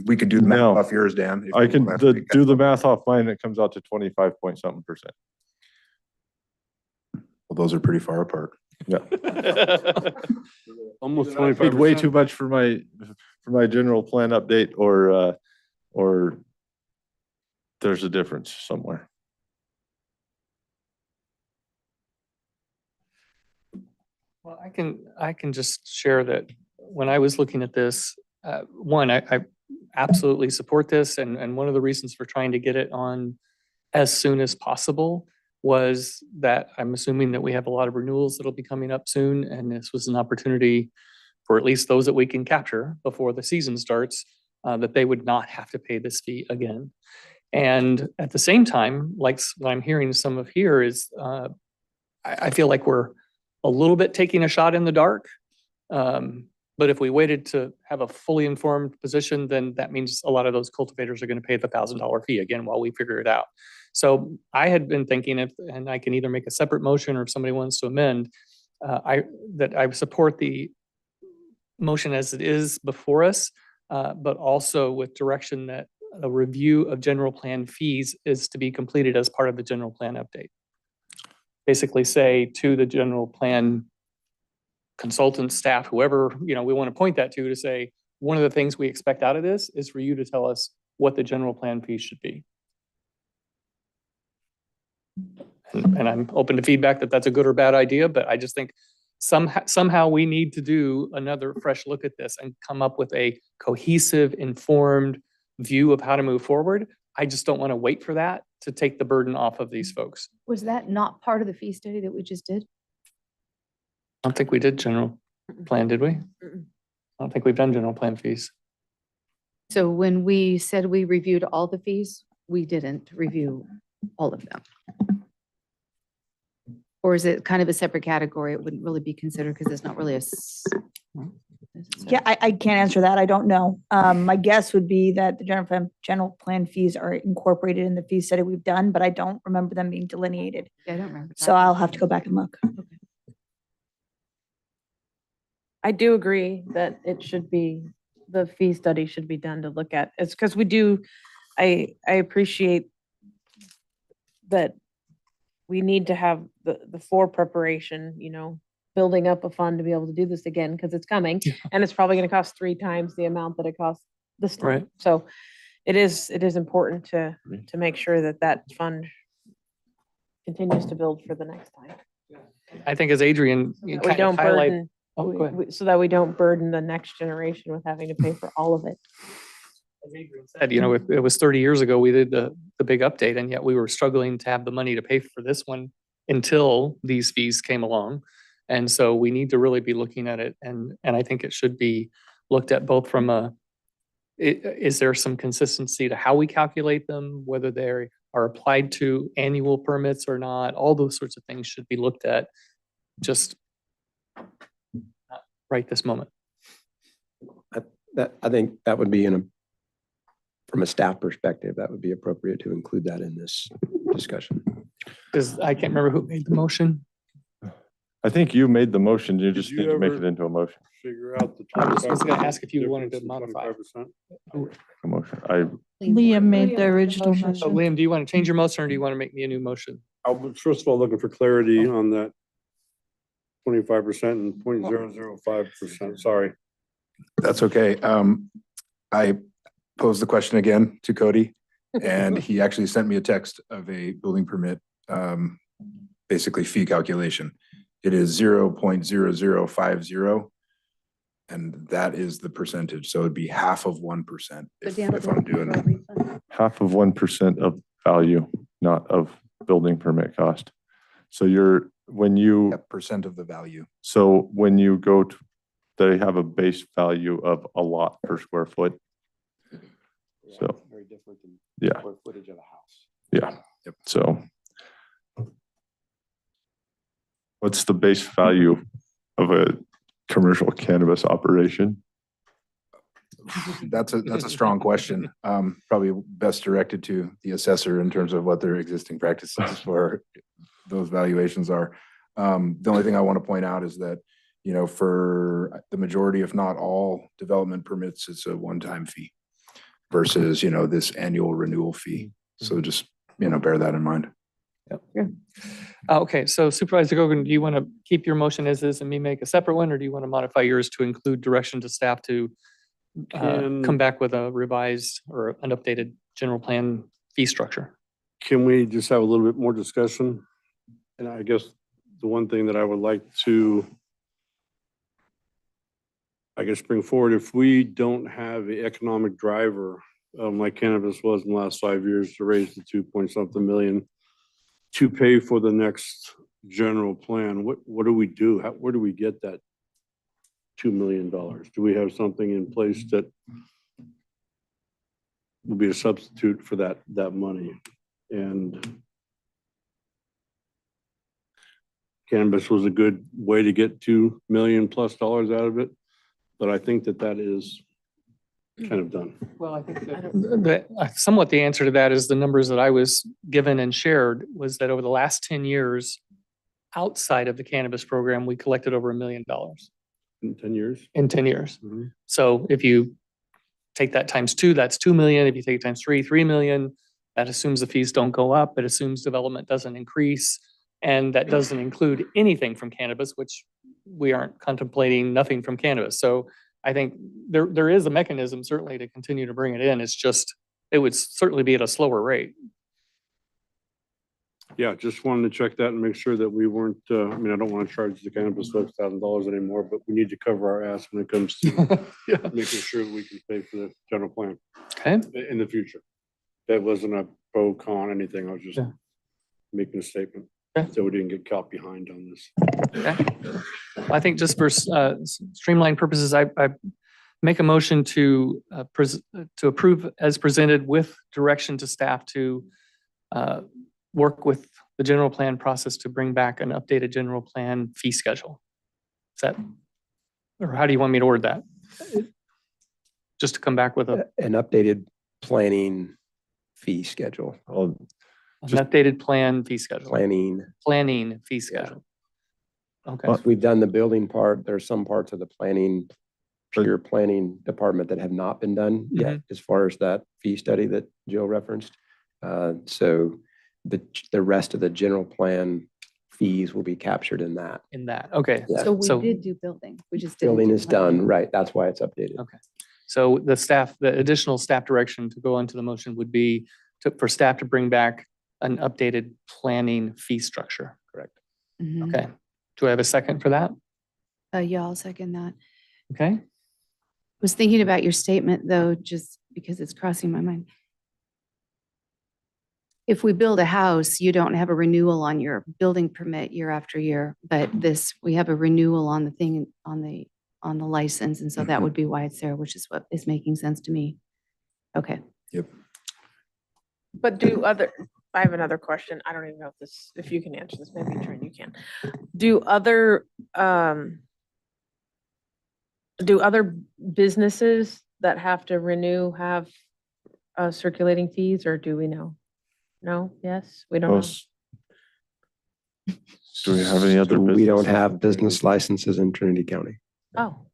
we could do the math No. off yours, Dan? if I you can want to do the math off mine. It comes out to 25-point-something%. Well, those are pretty far apart. Yeah. Almost I paid way too much for my general plan update, or there's a difference somewhere. Well, I can just share that when I was looking at this, one, I absolutely support this, and one of the reasons for trying to get it on as soon as possible was that I'm assuming that we have a lot of renewals that'll be coming up soon, and this was an opportunity for at least those that we can capture before the season starts, that they would not have to pay this fee again. And at the same time, like what I'm hearing some of here is, I feel like we're a little bit taking a shot in the dark. But if we waited to have a fully informed position, then that means a lot of those cultivators are going to pay the $1,000 fee again while we figure it out. So I had been thinking and I can either make a separate motion, or if somebody wants to amend, I support the motion as it is before us, but also with direction that a review of general plan fees is to be completed as part of the general plan update. Basically say to the general plan consultant, staff, whoever, we want to point that to say, one of the things we expect out of this is for you to tell us what the general plan fees should be. And I'm open to feedback that that's a good or bad idea, but I just think somehow we need to do another fresh look at this and come up with a cohesive, informed view of how to move forward. I just don't want to wait for that to take the burden off of these folks. Was that not part of the fee study that we just did? I don't think we did general plan, did we? I don't think we've done general plan fees. So when we said we reviewed all the fees, we didn't review all of them. Or is it kind of a separate category? It wouldn't really be considered because it's not really Yeah, I can't answer that. I don't know. My guess would be that the general plan fees are incorporated in the fee study we've done, but I don't remember them being delineated. Yeah, I don't remember. So I'll have to go back and look. I do agree that the fee study should be done to look at. It's because I appreciate that we need to have the fore preparation, building up a fund to be able to do this again, because it's coming and it's probably going to cost 3 times the amount that it costs this time. Right. So it is important to make sure that fund continues to build for the next time. I think as Adrian, you We kind don't of highlight. burden, Oh, go ahead. so that we don't burden the next generation with having to pay for all of it. As Adrian said, it was 30 years ago we did the big update, and yet we were struggling to have the money to pay for this one until these fees came along. And so we need to really be looking at it, and I think it should be looked at both from is there some consistency to how we calculate them, whether they are applied to annual permits or not. All those sorts of things should be looked at just right this moment. I think that would be from a staff perspective, that would be appropriate to include that in this discussion. Because I can't remember who made the motion. I think you made the motion. You just you need to make ever- it into a motion. Figure out the. I was going to ask if you wanted to modify. 25%. A motion. Liam made the original So motion. Liam, do you want to change your motion, or do you want to make me a new motion? I was first of all looking for clarity on that 25% and 0.005%. Sorry. That's okay. I posed the question again to Cody, and he actually sent me a text of a building permit, basically fee calculation. It is 0.0050, and that is the percentage. So it'd be half of 1% if I'm doing it. Half of 1% of value, not of building permit cost. So when you percent of the value. So when you go to, they have a base value of a lot per square foot. So Very different than yeah, square footage of a house. yeah. So what's the base value of a commercial cannabis operation? That's a strong question. Probably best directed to the assessor in terms of what their existing practices for those valuations are. The only thing I want to point out is that, for the majority, if not all development permits, it's a one-time fee versus, this annual renewal fee. So just, bear that in mind. Yep. Okay, so Supervisor Gogan, do you want to keep your motion as is and me make a separate one, or do you want to modify yours to include direction to staff to come back with a revised or an updated general plan fee structure? Can we just have a little bit more discussion? And I guess the one thing that I would like to, bring forward, if we don't have the economic driver, like cannabis was in the last 5 years, to raise the 2-point-something million to pay for the next general plan, what do we do? Where do we get that $2 million? Do we have something in place that will be a substitute for that money? And cannabis was a good way to get $2 million+ out of it, but I think that is kind of done. Well, I think that somewhat the answer to that is the numbers that I was given and shared was that over the last 10 years, outside of the cannabis program, we collected over $1 million. In 10 years? In 10 years. Mm-hmm. So if you take that times 2, that's 2 million. If you take it times 3, 3 million. That assumes the fees don't go up. It assumes development doesn't increase. And that doesn't include anything from cannabis, which we aren't contemplating nothing from cannabis. So I think there is a mechanism certainly to continue to bring it in. It's just, it would certainly be at a slower rate. Yeah, just wanted to check that and make sure that we weren't, I don't want to charge the cannabis folks $1,000 anymore, but we need to cover our ass when it comes to making sure that we can pay for the general plan. Okay. In the future. That wasn't a pro con anything. I was just making a statement. Okay. So we didn't get caught behind on this. Okay. I think just for streamline purposes, I make a motion to approve as presented with direction to staff to work with the general plan process to bring back an updated general plan fee schedule. Is that, or how do you want me to word that? Just to come back with an updated planning fee schedule. An updated plan fee schedule. Planning fee schedule. Okay. We've done the building part. There's some parts of the pure planning department that have not been done yet, as far as that fee study that Jill referenced. So the rest of the general plan fees will be captured in that. Okay. Yeah. So we did do building. We just didn't. Building do is planning. done, right? That's why it's updated. Okay. So the additional staff direction to go into the motion would be for staff to bring back an updated planning fee structure. Correct. Mhm. Okay. Do I have a second for that? Yeah, I'll second that. Okay. I was thinking about your statement though, just because it's crossing my mind. If we build a house, you don't have a renewal on your building permit year after year, but we have a renewal on the thing, on the license. And so that would be why it's there, which is what is making sense to me. Okay. Yep. But I have another question. I don't even know if you can answer this. Maybe Trin, you can. Do other businesses that have to renew have circulating fees, or do we know? No? Yes? We don't know. Do we have any other? We don't have business licenses in Trinity County. Oh,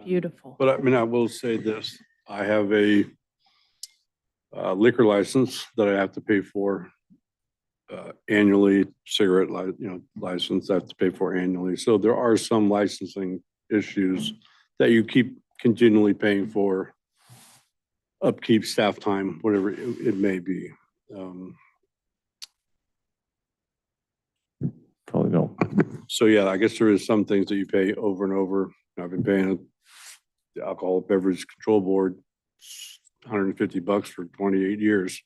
beautiful. But I will say this, I have a liquor license that I have to pay for annually, cigarette license I have to pay for annually. So there are some licensing issues that you keep continually paying for, upkeep, staff time, whatever it may be. Probably no. So yeah, I guess there is some things that you pay over and over. I've been paying the Alcohol Beverage Control Board $150 for 28 years.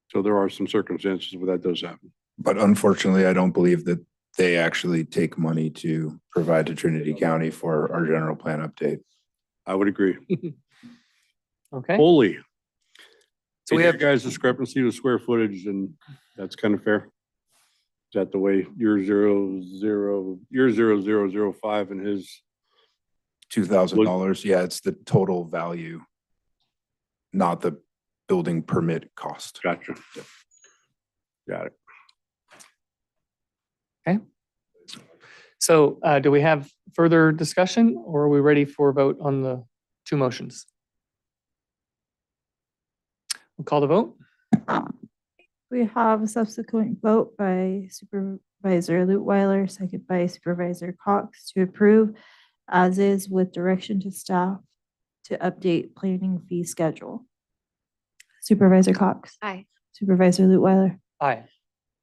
So there are some circumstances where that does happen. But unfortunately, I don't believe that they actually take money to provide to Trinity County for our general plan update. I would agree. Okay. Holy. So we have guys' discrepancy with square footage, and that's kind of fair. Is that the way your 0.0005 and his $2,000. Yeah, it's the total value, not the building permit cost. Gotcha. Got it. Okay. So do we have further discussion or are we ready for a vote on the two motions? We'll call the vote. We have a subsequent vote by Supervisor Lutweiler, second by Supervisor Cox to approve as is with direction to staff to update planning fee schedule. Supervisor Cox. Aye. Supervisor Lutweiler. Aye.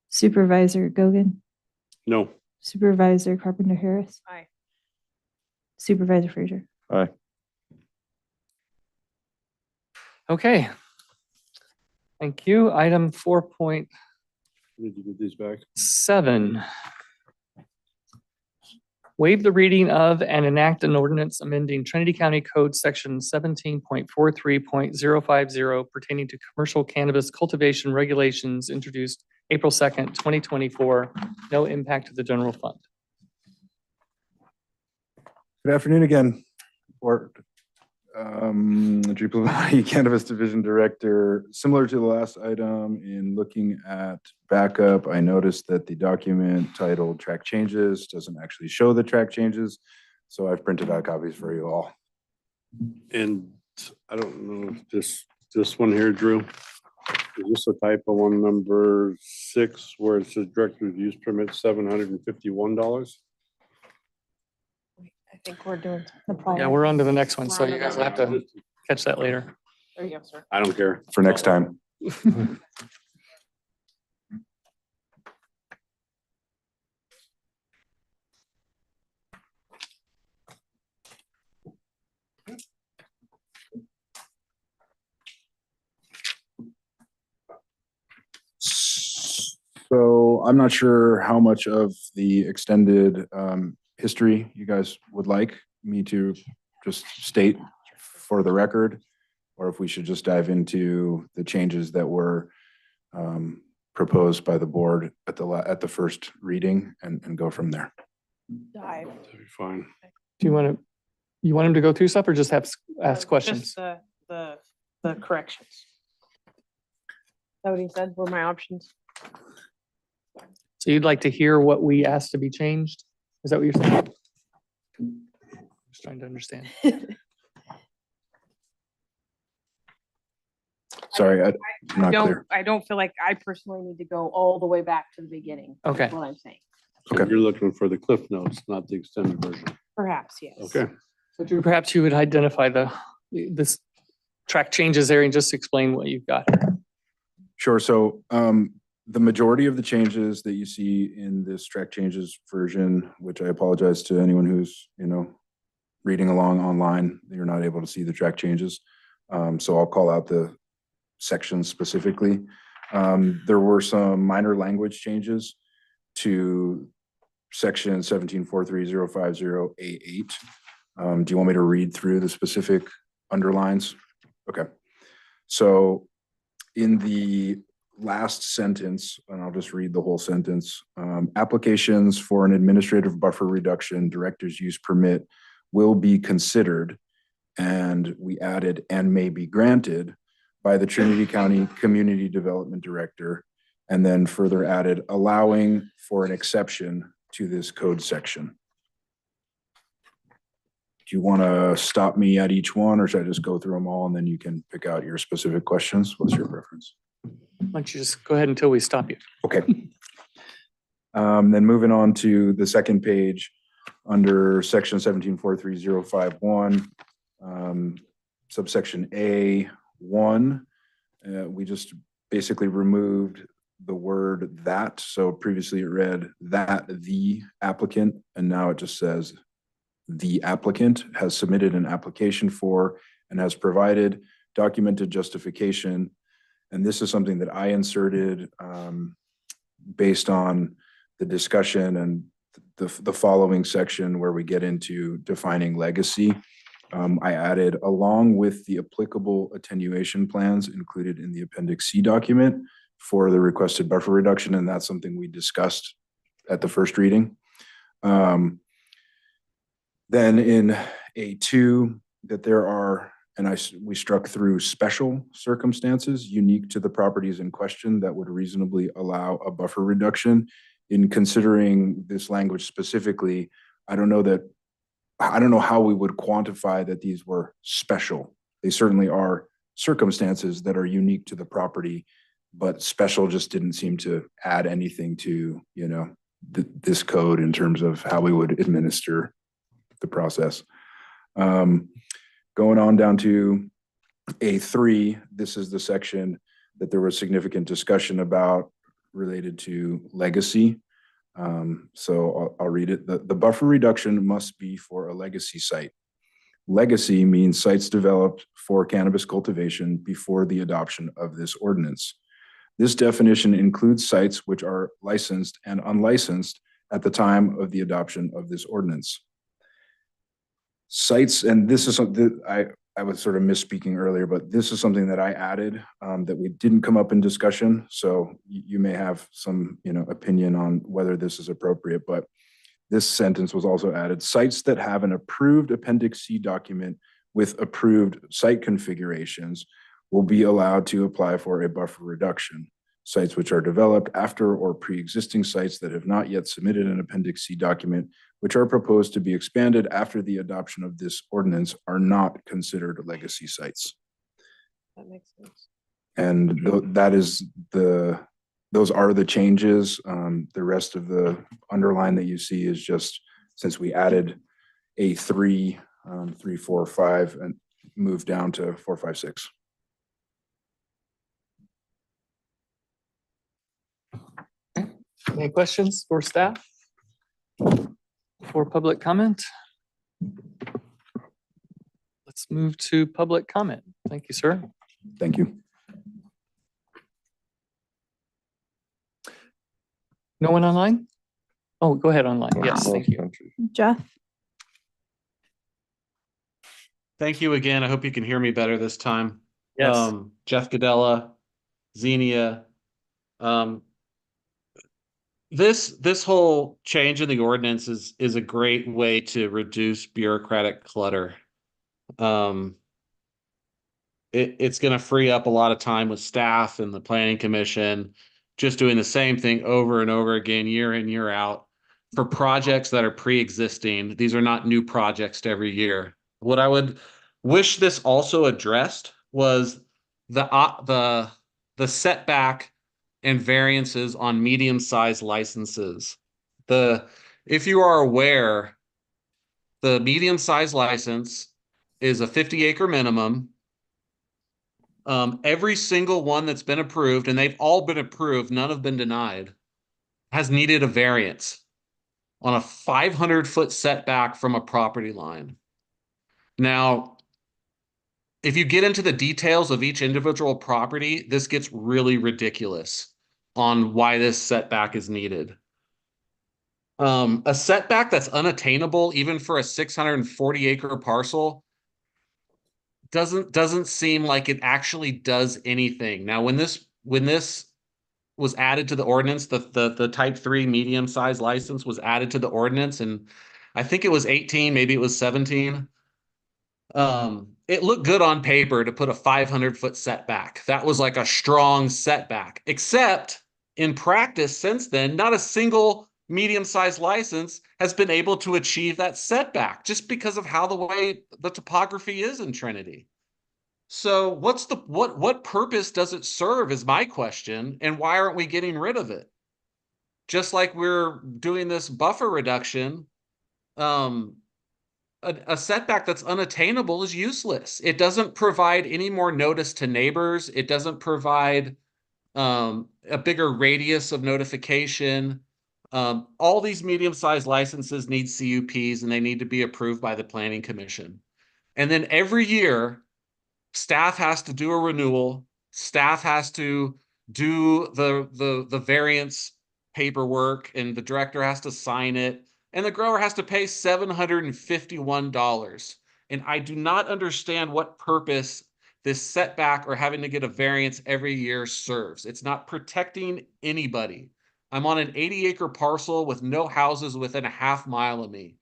Supervisor Gogan. No. Supervisor Carpenter Harris. Aye. Supervisor Frazier. Aye. Okay. Thank you. Item 4.7. Need to get these back. Waive the reading of and enact an ordinance amending Trinity County Code Section 17.43.050 pertaining to commercial cannabis cultivation regulations introduced April 2nd, 2024. No impact to the general fund. Good afternoon again, Board. Drupal Valley Cannabis Division Director. Similar to the last item, in looking at backup, I noticed that the document titled Track Changes doesn't actually show the track changes. So I've printed out copies for you all. And I don't know if this one here, Drew, is this a typo on number 6 where it says director's use permit $751? I think we're doing the Yeah, prior. we're on to the next one. So you guys will have to catch that later. There you go, sir. I don't care. For next time. So I'm not sure how much of the extended history you guys would like me to just state for the record, or if we should just dive into the changes that were proposed by the board at the first reading and go from there. Dive. That'd be fine. Do you want him to go through stuff or just have ask questions? Just the corrections. Is that what he said were my options? So you'd like to hear what we asked to be changed? Is that what you're saying? Just trying to understand. Sorry, I'm not clear. I don't feel like I personally need to go all the way back to the beginning. is Okay. What I'm saying. So you're looking for the Cliff Notes, not the extended version. Perhaps, yes. Okay. So Drew, perhaps you would identify this track changes area and just explain what you've got here. Sure. So the majority of the changes that you see in this track changes version, which I apologize to anyone who's, reading along online, you're not able to see the track changes. So I'll call out the sections specifically. There were some minor language changes to section 17.43.050A8. Do you want me to read through the specific underlines? Okay. So in the last sentence, and I'll just read the whole sentence, applications for an administrative buffer reduction director's use permit will be considered, and we added and may be granted by the Trinity County Community Development Director, and then further added allowing for an exception to this code section. Do you want to stop me at each one, or should I just go through them all and then you can pick out your specific questions? What's your preference? Why don't you just go ahead until we stop you? Okay. Then moving on to the second page under section 17.43.051, subsection A1, we just basically removed the word that. So previously it read that the applicant, and now it just says the applicant has submitted an application for and has provided documented justification. And this is something that I inserted based on the discussion and the following section where we get into defining legacy. I added along with the applicable attenuation plans included in the Appendix C document for the requested buffer reduction, and that's something we discussed at the first reading. Then in A2, that there are, and we struck through special circumstances unique to the properties in question that would reasonably allow a buffer reduction. In considering this language specifically, I don't know how we would quantify that these were special. They certainly are circumstances that are unique to the property, but special just didn't seem to add anything to, this code in terms of how we would administer the process. Going on down to A3, this is the section that there was significant discussion about related to legacy. So I'll read it. The buffer reduction must be for a legacy site. Legacy means sites developed for cannabis cultivation before the adoption of this ordinance. This definition includes sites which are licensed and unlicensed at the time of the adoption of this ordinance. Sites, and this is something I was sort of misspeaking earlier, but this is something that I added that we didn't come up in discussion. So you may have some, opinion on whether this is appropriate, but this sentence was also added. Sites that have an approved Appendix C document with approved site configurations will be allowed to apply for a buffer reduction. Sites which are developed after or pre-existing sites that have not yet submitted an Appendix C document, which are proposed to be expanded after the adoption of this ordinance, are not considered legacy sites. That makes sense. And those are the changes. The rest of the underline that you see is just since we added A3, 3, 4, 5, and moved down to 4, 5, 6. Any questions for staff? For public comment? Let's move to public comment. Thank you, sir. Thank you. No one online? Oh, go ahead online. Yes, thank you. Jeff? Thank you again. I hope you can hear me better this time. Yes. Jeff Godella, Xenia. This whole change in the ordinance is a great way to reduce bureaucratic clutter. It's going to free up a lot of time with staff and the planning commission, just doing the same thing over and over again, year in, year out, for projects that are pre-existing. These are not new projects to every year. What I would wish this also addressed was the setback and variances on medium-sized licenses. If you are aware, the medium-sized license is a 50-acre minimum. Every single one that's been approved, and they've all been approved, none have been denied, has needed a variance on a 500-foot setback from a property line. Now, if you get into the details of each individual property, this gets really ridiculous on why this setback is needed. A setback that's unattainable, even for a 640-acre parcel, doesn't seem like it actually does anything. Now, when this was added to the ordinance, the type 3 medium-sized license was added to the ordinance, and I think it was 18, maybe it was 17. It looked good on paper to put a 500-foot setback. That was like a strong setback, except in practice since then, not a single medium-sized license has been able to achieve that setback just because of how the way the topography is in Trinity. So what purpose does it serve is my question, and why aren't we getting rid of it? Just like we're doing this buffer reduction, a setback that's unattainable is useless. It doesn't provide any more notice to neighbors. It doesn't provide a bigger radius of notification. All these medium-sized licenses need CUPs, and they need to be approved by the Planning Commission. And then every year, staff has to do a renewal. Staff has to do the variance paperwork, and the director has to sign it. And the grower has to pay $751. And I do not understand what purpose this setback or having to get a variance every year serves. It's not protecting anybody. I'm on an 80-acre parcel with no houses within a half mile of me.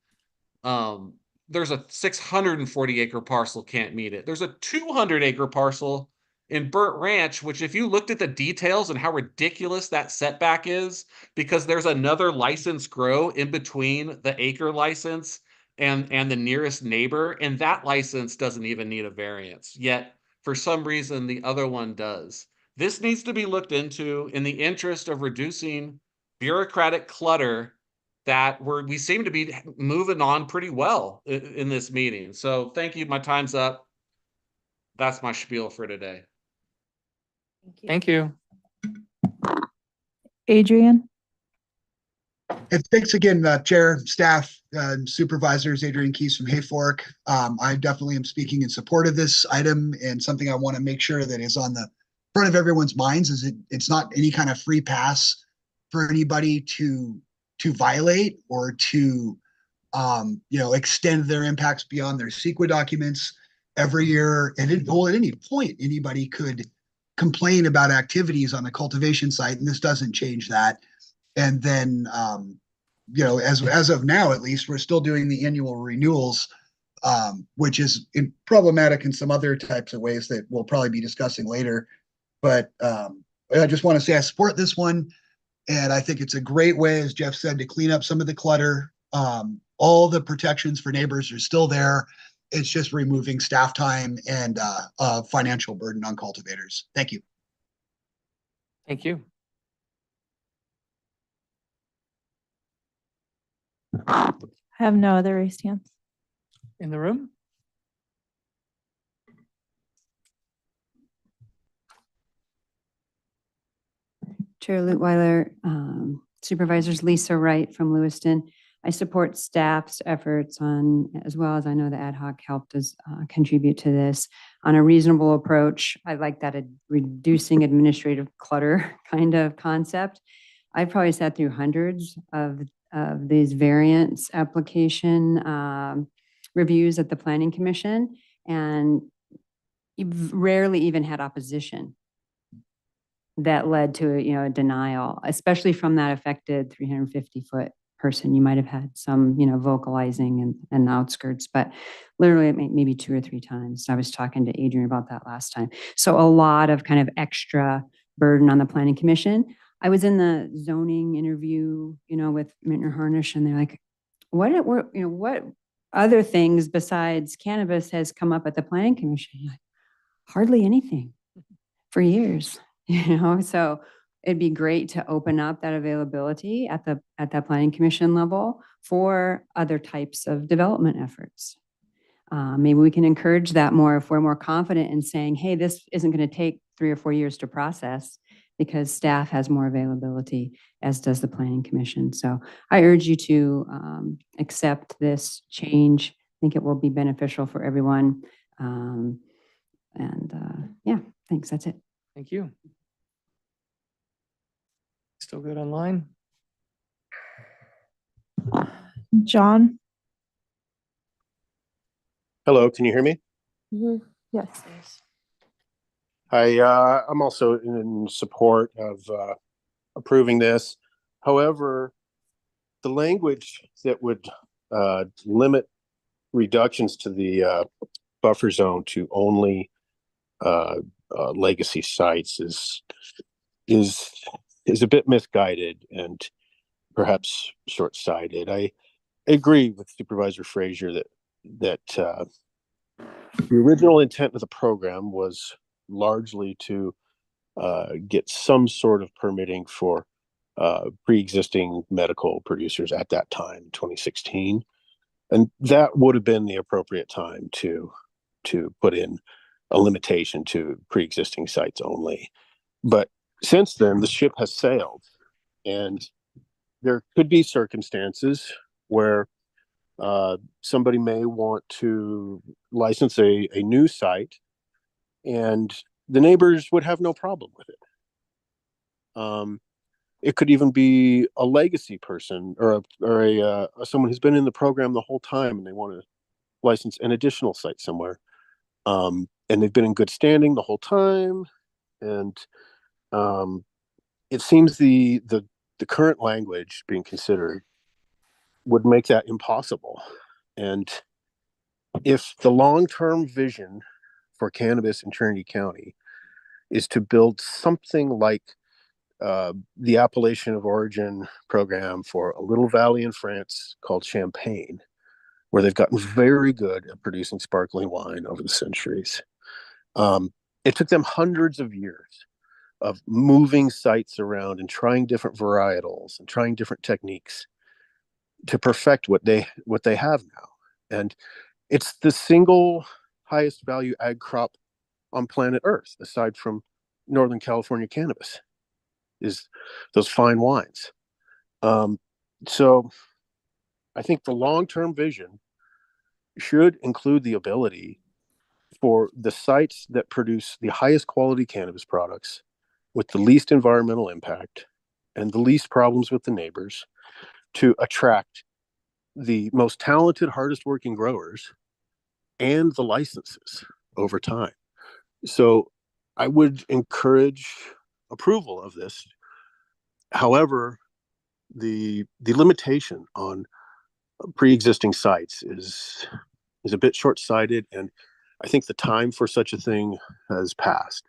there's a 640 acre parcel can't meet it. There's a 200 acre parcel in Burnt Ranch, which if you looked at the details and how ridiculous that setback is, because there's another licensed grow in between the acre license and the nearest neighbor, and that license doesn't even need a variance. Yet, for some reason, the other one does. This needs to be looked into in the interest of reducing bureaucratic clutter that we seem to be moving on pretty well in this meeting. So thank you. My time's up. That's my spiel for today. Thank you. Adrian? And thanks again, Chair, staff, supervisors, Adrian Keys from Hayfork. I definitely am speaking in support of this item, and something I want to make sure that is on the front of everyone's minds is it's not any kind of free pass for anybody to violate or to extend their impacts beyond their CEQA documents. Every year, and at any point, anybody could complain about activities on the cultivation site, and this doesn't change that. And then, as of now, at least, we're still doing the annual renewals, which is problematic in some other types of ways that we'll probably be discussing later. But I just want to say I support this one, and I think it's a great way, as Jeff said, to clean up some of the clutter. All the protections for neighbors are still there. It's just removing staff time and financial burden on cultivators. Thank you. Thank you. I have no other raised hands. In the room? Chair Lutweiler, Supervisors Lisa Wright from Lewiston. I support staff's efforts on, as well as I know the ad hoc helped us contribute to this on a reasonable approach. I like that reducing administrative clutter kind of concept. I probably sat through hundreds of these variance application reviews at the Planning Commission, and you've rarely even had opposition that led to a denial, especially from that affected 350-foot person. You might have had some, vocalizing and the outskirts, but literally maybe 2 or 3 times. I was talking to Adrian about that last time. So a lot of kind of extra burden on the Planning Commission. I was in the zoning interview, with Mintner Harnish, and they're like, what other things besides cannabis has come up at the Planning Commission? Like, hardly anything for years. So it'd be great to open up that availability at that Planning Commission level for other types of development efforts. Maybe we can encourage that more if we're more confident in saying, hey, this isn't going to take 3 or 4 years to process because staff has more availability, as does the Planning Commission. So I urge you to accept this change. I think it will be beneficial for everyone. Yeah, thanks. That's it. Thank you. Still good online? John? Hello, can you hear me? Yes. Hi, I'm also in support of approving this. However, the language that would limit reductions to the buffer zone to only legacy sites is a bit misguided and perhaps short-sighted. I agree with Supervisor Frazier that the original intent of the program was largely to get some sort of permitting for pre-existing medical producers at that time, 2016. And that would have been the appropriate time to put in a limitation to pre-existing sites only. But since then, the ship has sailed, and there could be circumstances where somebody may want to license a new site, and the neighbors would have no problem with it. It could even be a legacy person or someone who's been in the program the whole time, and they want to license an additional site somewhere. And they've been in good standing the whole time, and it seems the current language being considered would make that impossible. And if the long-term vision for cannabis in Trinity County is to build something like the Appellation of Origin program for a little valley in France called Champagne, where they've gotten very good at producing sparkling wine over the centuries. It took them hundreds of years of moving sites around and trying different varietals and trying different techniques to perfect what they have now. And it's the single highest value ag crop on planet Earth, aside from Northern California cannabis, is those fine wines. So I think the long-term vision should include the ability for the sites that produce the highest quality cannabis products with the least environmental impact and the least problems with the neighbors to attract the most talented, hardest working growers and the licenses over time. So I would encourage approval of this. However, the limitation on pre-existing sites is a bit short-sighted, and I think the time for such a thing has passed.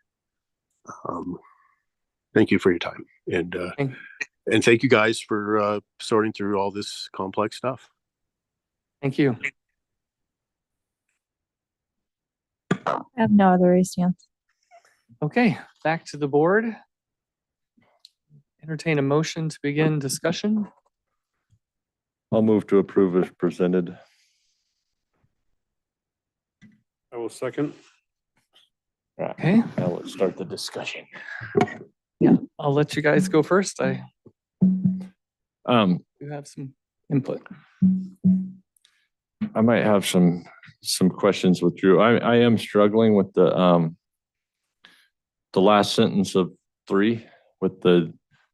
Thank you for your time, and thank you guys for sorting through all this complex stuff. Thank you. I have no other raised hands. Okay, back to the board. Entertain a motion to begin discussion. I'll move to approve as presented. I will second. Okay, Now let's start the discussion. yeah, I'll let you guys go first. I Um, do have some input. I might have some questions with Drew. I am struggling with the last sentence of 3 with the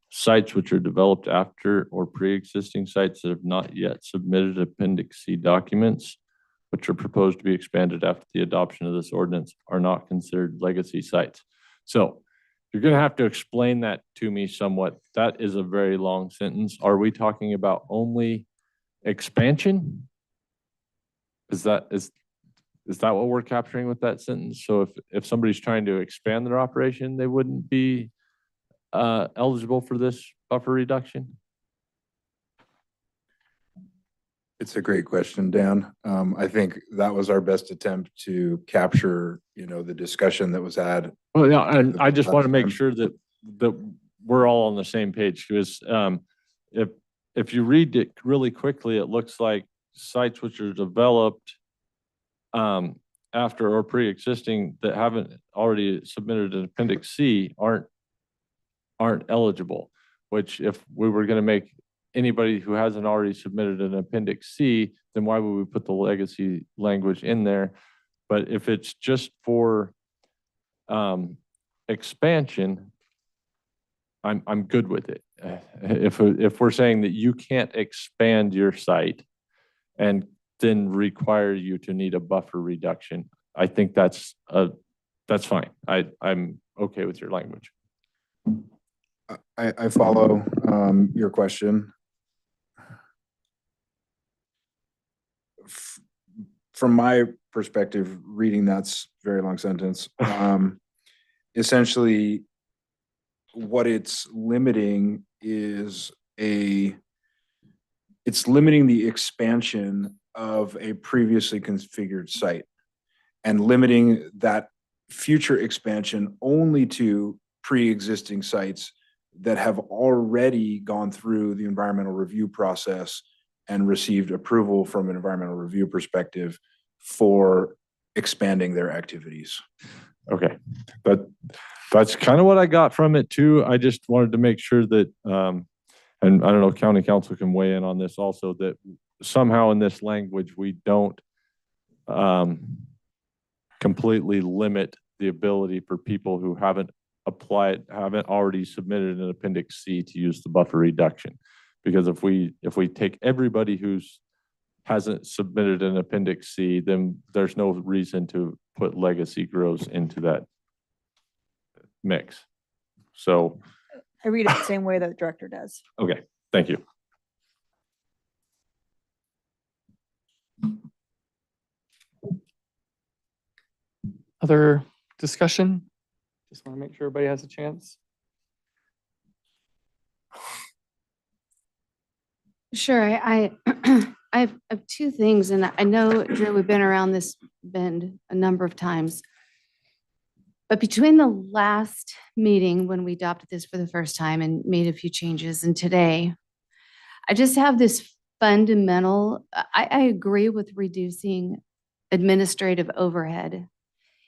sites which are developed after or pre-existing sites that have not yet submitted Appendix C documents, which are proposed to be expanded after the adoption of this ordinance, are not considered legacy sites. So you're going to have to explain that to me somewhat. That is a very long sentence. Are we talking about only expansion? Is that what we're capturing with that sentence? So if somebody's trying to expand their operation, they wouldn't be eligible for this buffer reduction? It's a great question, Dan. I think that was our best attempt to capture, the discussion that was had. Well, yeah, and I just want to make sure that we're all on the same page, because if you read it really quickly, it looks like sites which are developed after or pre-existing that haven't already submitted an Appendix C aren't eligible, which if we were going to make anybody who hasn't already submitted an Appendix C, then why would we put the legacy language in there? But if it's just for expansion, I'm good with it. If we're saying that you can't expand your site and then require you to need a buffer reduction, I think that's fine. I'm okay with your language. I follow your question. From my perspective, reading that's very long sentence, essentially what it's limiting is it's limiting the expansion of a previously configured site and limiting that future expansion only to pre-existing sites that have already gone through the environmental review process and received approval from an environmental review perspective for expanding their activities. Okay, that's kind of what I got from it too. I just wanted to make sure that, and I don't know, county council can weigh in on this also, that somehow in this language, we don't completely limit the ability for people who haven't already submitted an Appendix C to use the buffer reduction. Because if we take everybody who's hasn't submitted an Appendix C, then there's no reason to put legacy grows into that mix. So I read it the same way that the director does. okay, thank you. Other discussion? Just want to make sure everybody has a chance. Sure, I have two things, and I know, Drew, we've been around this bend a number of times. But between the last meeting when we adopted this for the first time and made a few changes and today, I just have this fundamental, I agree with reducing administrative overhead.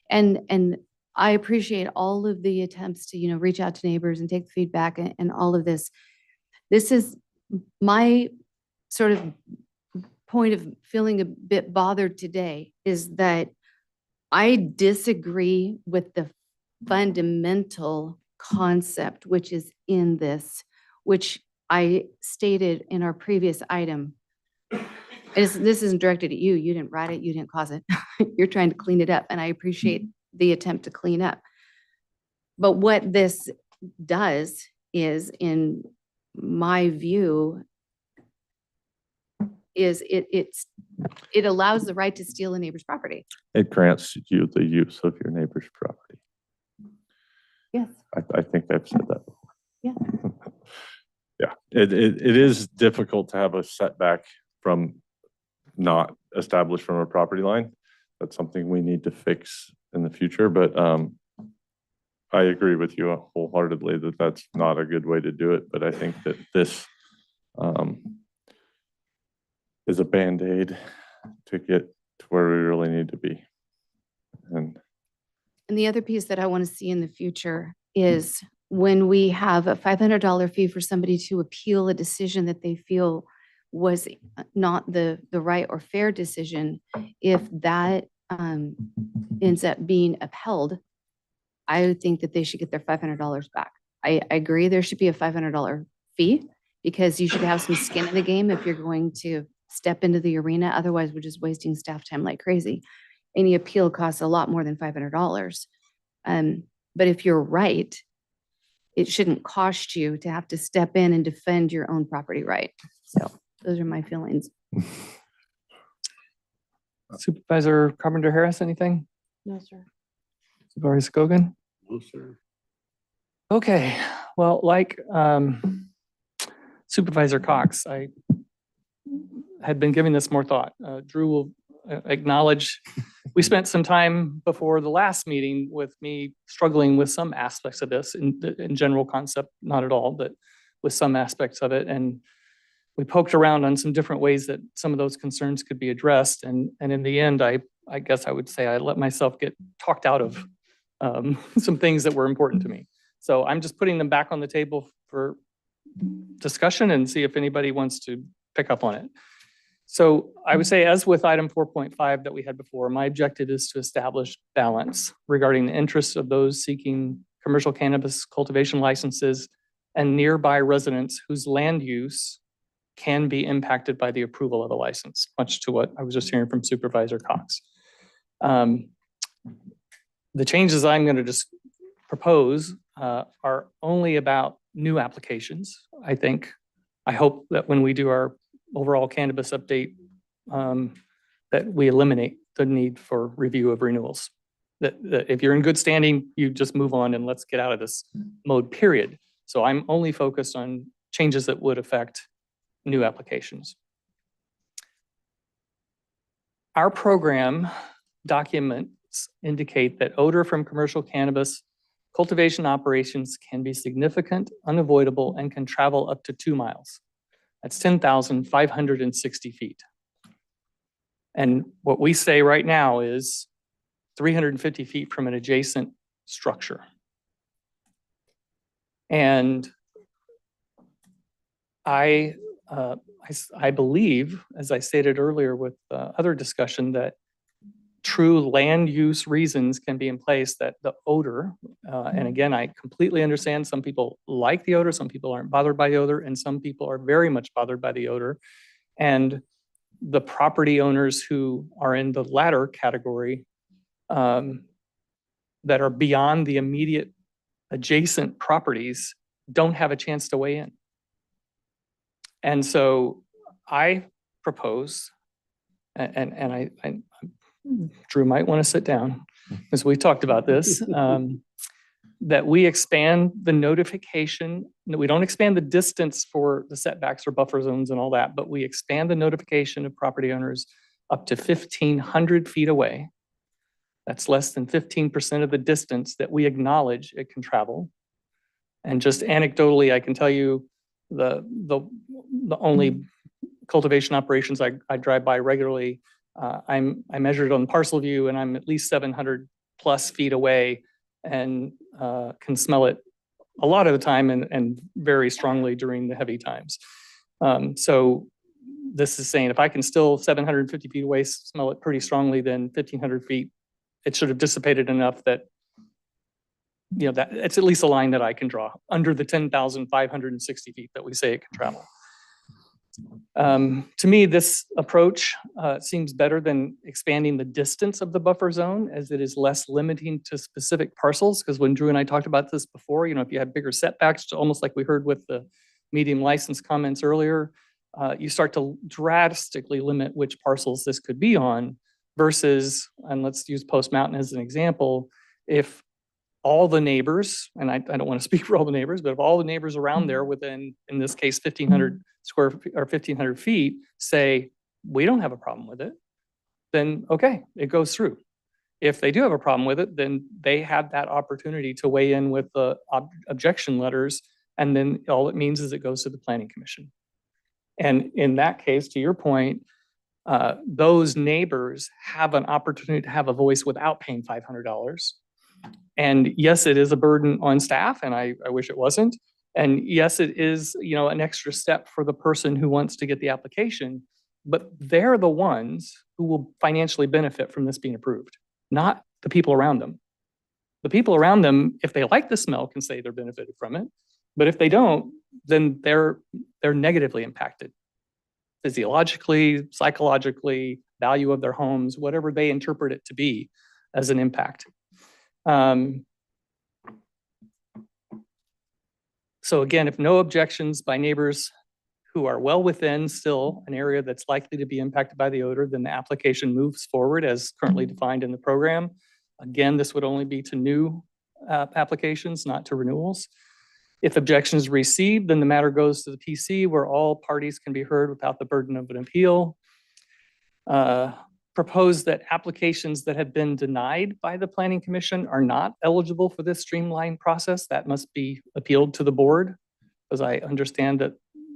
And I appreciate all of the attempts to, reach out to neighbors and take the feedback and all of this. This is my sort of point of feeling a bit bothered today is that I disagree with the fundamental concept which is in this, which I stated in our previous item. This isn't directed at you. You didn't write it. You didn't cause it. You're trying to clean it up, and I appreciate the attempt to clean up. But what this does is, in my view, is it allows the right to steal a neighbor's property. It grants you the use of your neighbor's property. Yes. I think I've said that before. Yeah. Yeah, it is difficult to have a setback from not established from a property line. That's something we need to fix in the future, but I agree with you wholeheartedly that that's not a good way to do it. But I think that this is a Band-Aid to get to where we really need to be. And the other piece that I want to see in the future is when we have a $500 fee for somebody to appeal a decision that they feel was not the right or fair decision, if that ends up being upheld, I think that they should get their $500 back. I agree there should be a $500 fee because you should have some skin in the game if you're going to step into the arena. Otherwise, we're just wasting staff time like crazy. Any appeal costs a lot more than $500. But if you're right, it shouldn't cost you to have to step in and defend your own property right. So those are my feelings. Supervisor Carpenter Harris, anything? No, sir. Supervisor Skogan? No, sir. Okay, well, like Supervisor Cox, I had been giving this more thought. Drew will acknowledge, we spent some time before the last meeting with me struggling with some aspects of this in general concept, not at all, but with some aspects of it. And we poked around on some different ways that some of those concerns could be addressed. And in the end, I guess I would say I let myself get talked out of some things that were important to me. So I'm just putting them back on the table for discussion and see if anybody wants to pick up on it. So I would say, as with item 4.5 that we had before, my objective is to establish balance regarding the interests of those seeking commercial cannabis cultivation licenses and nearby residents whose land use can be impacted by the approval of the license, much to what I was just hearing from Supervisor Cox. The changes I'm going to just propose are only about new applications. I hope that when we do our overall cannabis update, that we eliminate the need for review of renewals. That if you're in good standing, you just move on and let's get out of this mode, period. So I'm only focused on changes that would affect new applications. Our program documents indicate that odor from commercial cannabis cultivation operations can be significant, unavoidable, and can travel up to 2 miles. That's 10,560 feet. And what we say right now is 350 feet from an adjacent structure. And I believe, as I stated earlier with other discussion, that true land use reasons can be in place that the odor, and again, I completely understand some people like the odor, some people aren't bothered by the odor, and some people are very much bothered by the odor. And the property owners who are in the latter category that are beyond the immediate adjacent properties don't have a chance to weigh in. And so I propose, and I Drew might want to sit down. because we talked about this, that we expand the notification. No, we don't expand the distance for the setbacks or buffer zones and all that, but we expand the notification of property owners up to 1,500 feet away. That's less than 15% of the distance that we acknowledge it can travel. And just anecdotally, I can tell you the only cultivation operations I drive by regularly, I measured on parcel view and I'm at least 700 plus feet away and can smell it a lot of the time and very strongly during the heavy times. So this is saying if I can still 750 feet away smell it pretty strongly, then 1,500 feet, it should have dissipated enough that, you know, that it's at least a line that I can draw under the 10,560 feet that we say it can travel. To me, this approach seems better than expanding the distance of the buffer zone, as it is less limiting to specific parcels. Because when Drew and I talked about this before, you know, if you have bigger setbacks, almost like we heard with the medium license comments earlier, you start to drastically limit which parcels this could be on versus, and let's use Post Mountain as an example, if all the neighbors, and I don't want to speak for all the neighbors, but if all the neighbors around there within, in this case, 1,500 square feet or 1,500 feet say, we don't have a problem with it, then okay, it goes through. If they do have a problem with it, then they have that opportunity to weigh in with the objection letters. And then all it means is it goes to the Planning Commission. And in that case, to your point, those neighbors have an opportunity to have a voice without paying $500. And yes, it is a burden on staff, and I wish it wasn't. And yes, it is, you know, an extra step for the person who wants to get the application, but they're the ones who will financially benefit from this being approved, not the people around them. The people around them, if they like the smell, can say they're benefited from it. But if they don't, then they're negatively impacted physiologically, psychologically, value of their homes, whatever they interpret it to be as an impact. So again, if no objections by neighbors who are well within still an area that's likely to be impacted by the odor, then the application moves forward as currently defined in the program. Again, this would only be to new applications, not to renewals. If objections received, then the matter goes to the PC where all parties can be heard without the burden of an appeal. Propose that applications that have been denied by the Planning Commission are not eligible for this streamlined process. That must be appealed to the board, because I understand that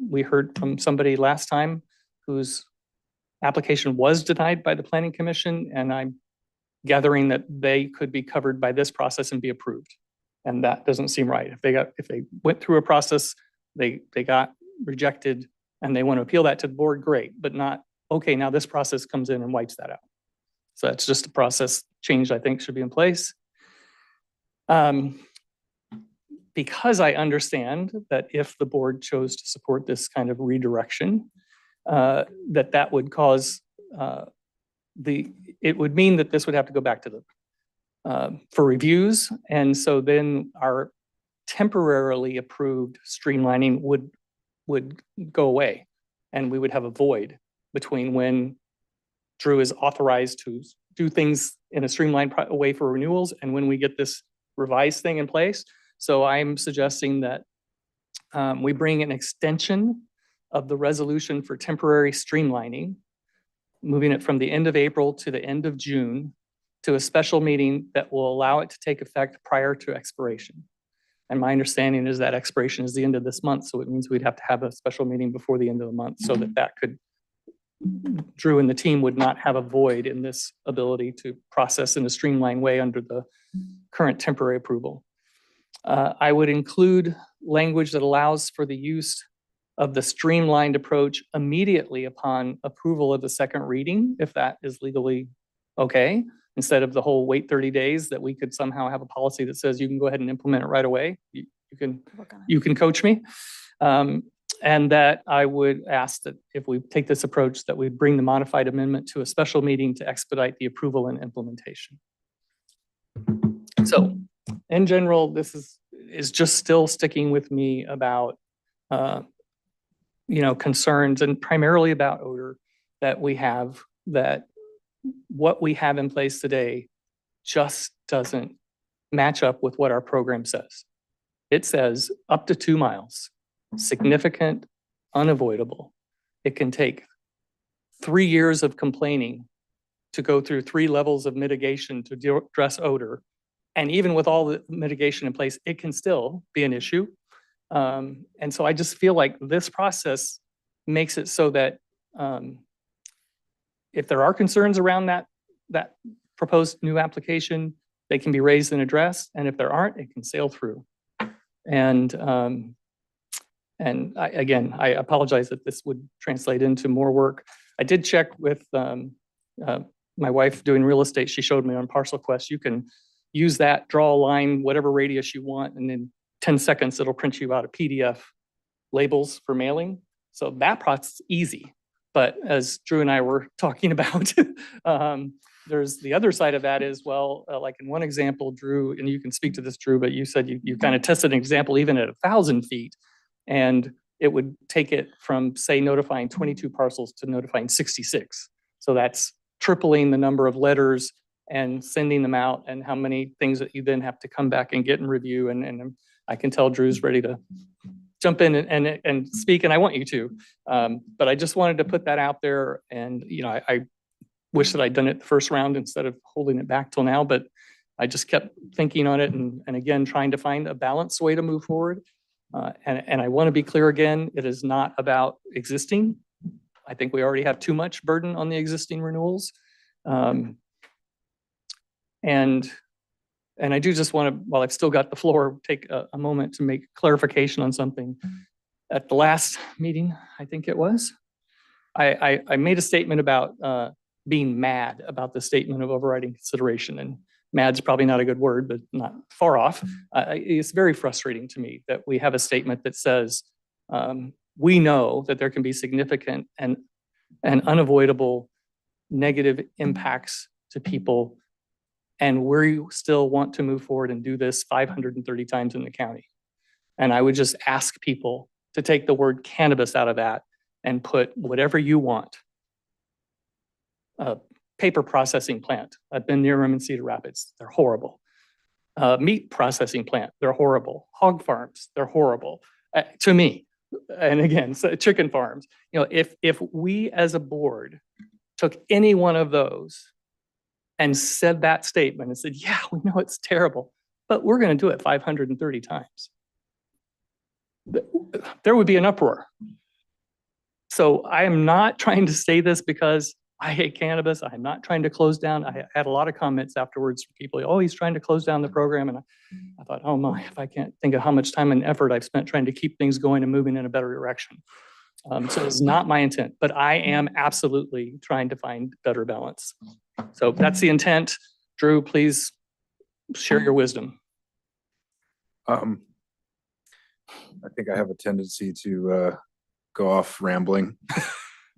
we heard from somebody last time whose application was denied by the Planning Commission, and I'm gathering that they could be covered by this process and be approved. And that doesn't seem right. If they went through a process, they got rejected and they want to appeal that to the board, great, but not, okay, now this process comes in and wipes that out. So that's just a process change I think should be in place. Because I understand that if the board chose to support this kind of redirection, that would cause it would mean that this would have to go back to the for reviews. And so then our temporarily approved streamlining would go away, and we would have a void between when Drew is authorized to do things in a streamlined way for renewals and when we get this revised thing in place. So I'm suggesting that we bring an extension of the resolution for temporary streamlining, moving it from the end of April to the end of June, to a special meeting that will allow it to take effect prior to expiration. And my understanding is that expiration is the end of this month, so it means we'd have to have a special meeting before the end of the month so that could, Drew and the team would not have a void in this ability to process in a streamlined way under the current temporary approval. I would include language that allows for the use of the streamlined approach immediately upon approval of the second reading, if that is legally okay, instead of the whole wait 30 days, that we could somehow have a policy that says you can go ahead and implement it right away. You can coach me. And that I would ask that if we take this approach, that we bring the modified amendment to a special meeting to expedite the approval and implementation. So in general, this is just still sticking with me about concerns, and primarily about odor, that we have, that what we have in place today just doesn't match up with what our program says. It says up to 2 miles, significant, unavoidable. It can take 3 years of complaining to go through 3 levels of mitigation to address odor. And even with all the mitigation in place, it can still be an issue. And so I just feel like this process makes it so that if there are concerns around that proposed new application, they can be raised and addressed. And if there aren't, it can sail through. And again, I apologize that this would translate into more work. I did check with my wife doing real estate. She showed me on Parcel Quest, you can use that, draw a line, whatever radius you want, and in 10 seconds, it'll print you out a PDF labels for mailing. So that process is easy. But as Drew and I were talking about, there's the other side of that is, well, like in one example, Drew, and you can speak to this, Drew, but you said you kind of tested an example even at 1,000 feet, and it would take it from, say, notifying 22 parcels to notifying 66. So that's tripling the number of letters and sending them out, and how many things that you then have to come back and get and review. And I can tell Drew's ready to jump in and speak, and I want you to. But I just wanted to put that out there. And, you know, I wish that I'd done it the first round instead of holding it back till now, but I just kept thinking on it and again, trying to find a balanced way to move forward. And I want to be clear again, it is not about existing. I think we already have too much burden on the existing renewals. And I do just want to, while I've still got the floor, take a moment to make clarification on something. At the last meeting, I think it was, I made a statement about being mad about the statement of overriding consideration. And mad's probably not a good word, but not far off. It's very frustrating to me that we have a statement that says, we know that there can be significant and unavoidable negative impacts to people, and we still want to move forward and do this 530 times in the county. And I would just ask people to take the word cannabis out of that and put whatever you want. A paper processing plant. I've been near them in Cedar Rapids. They're horrible. Meat processing plant. They're horrible. Hog farms. They're horrible to me. And again, so chicken farms. You know, if we as a board took any one of those and said that statement and said, yeah, we know it's terrible, but we're going to do it 530 times, there would be an uproar. So I am not trying to say this because I hate cannabis. I'm not trying to close down. I had a lot of comments afterwards from people, oh, he's trying to close down the program. And I thought, oh my, if I can't think of how much time and effort I've spent trying to keep things going and moving in a better direction. So it's not my intent, but I am absolutely trying to find better balance. So that's the intent. Drew, please share your wisdom. I think I have a tendency to go off rambling,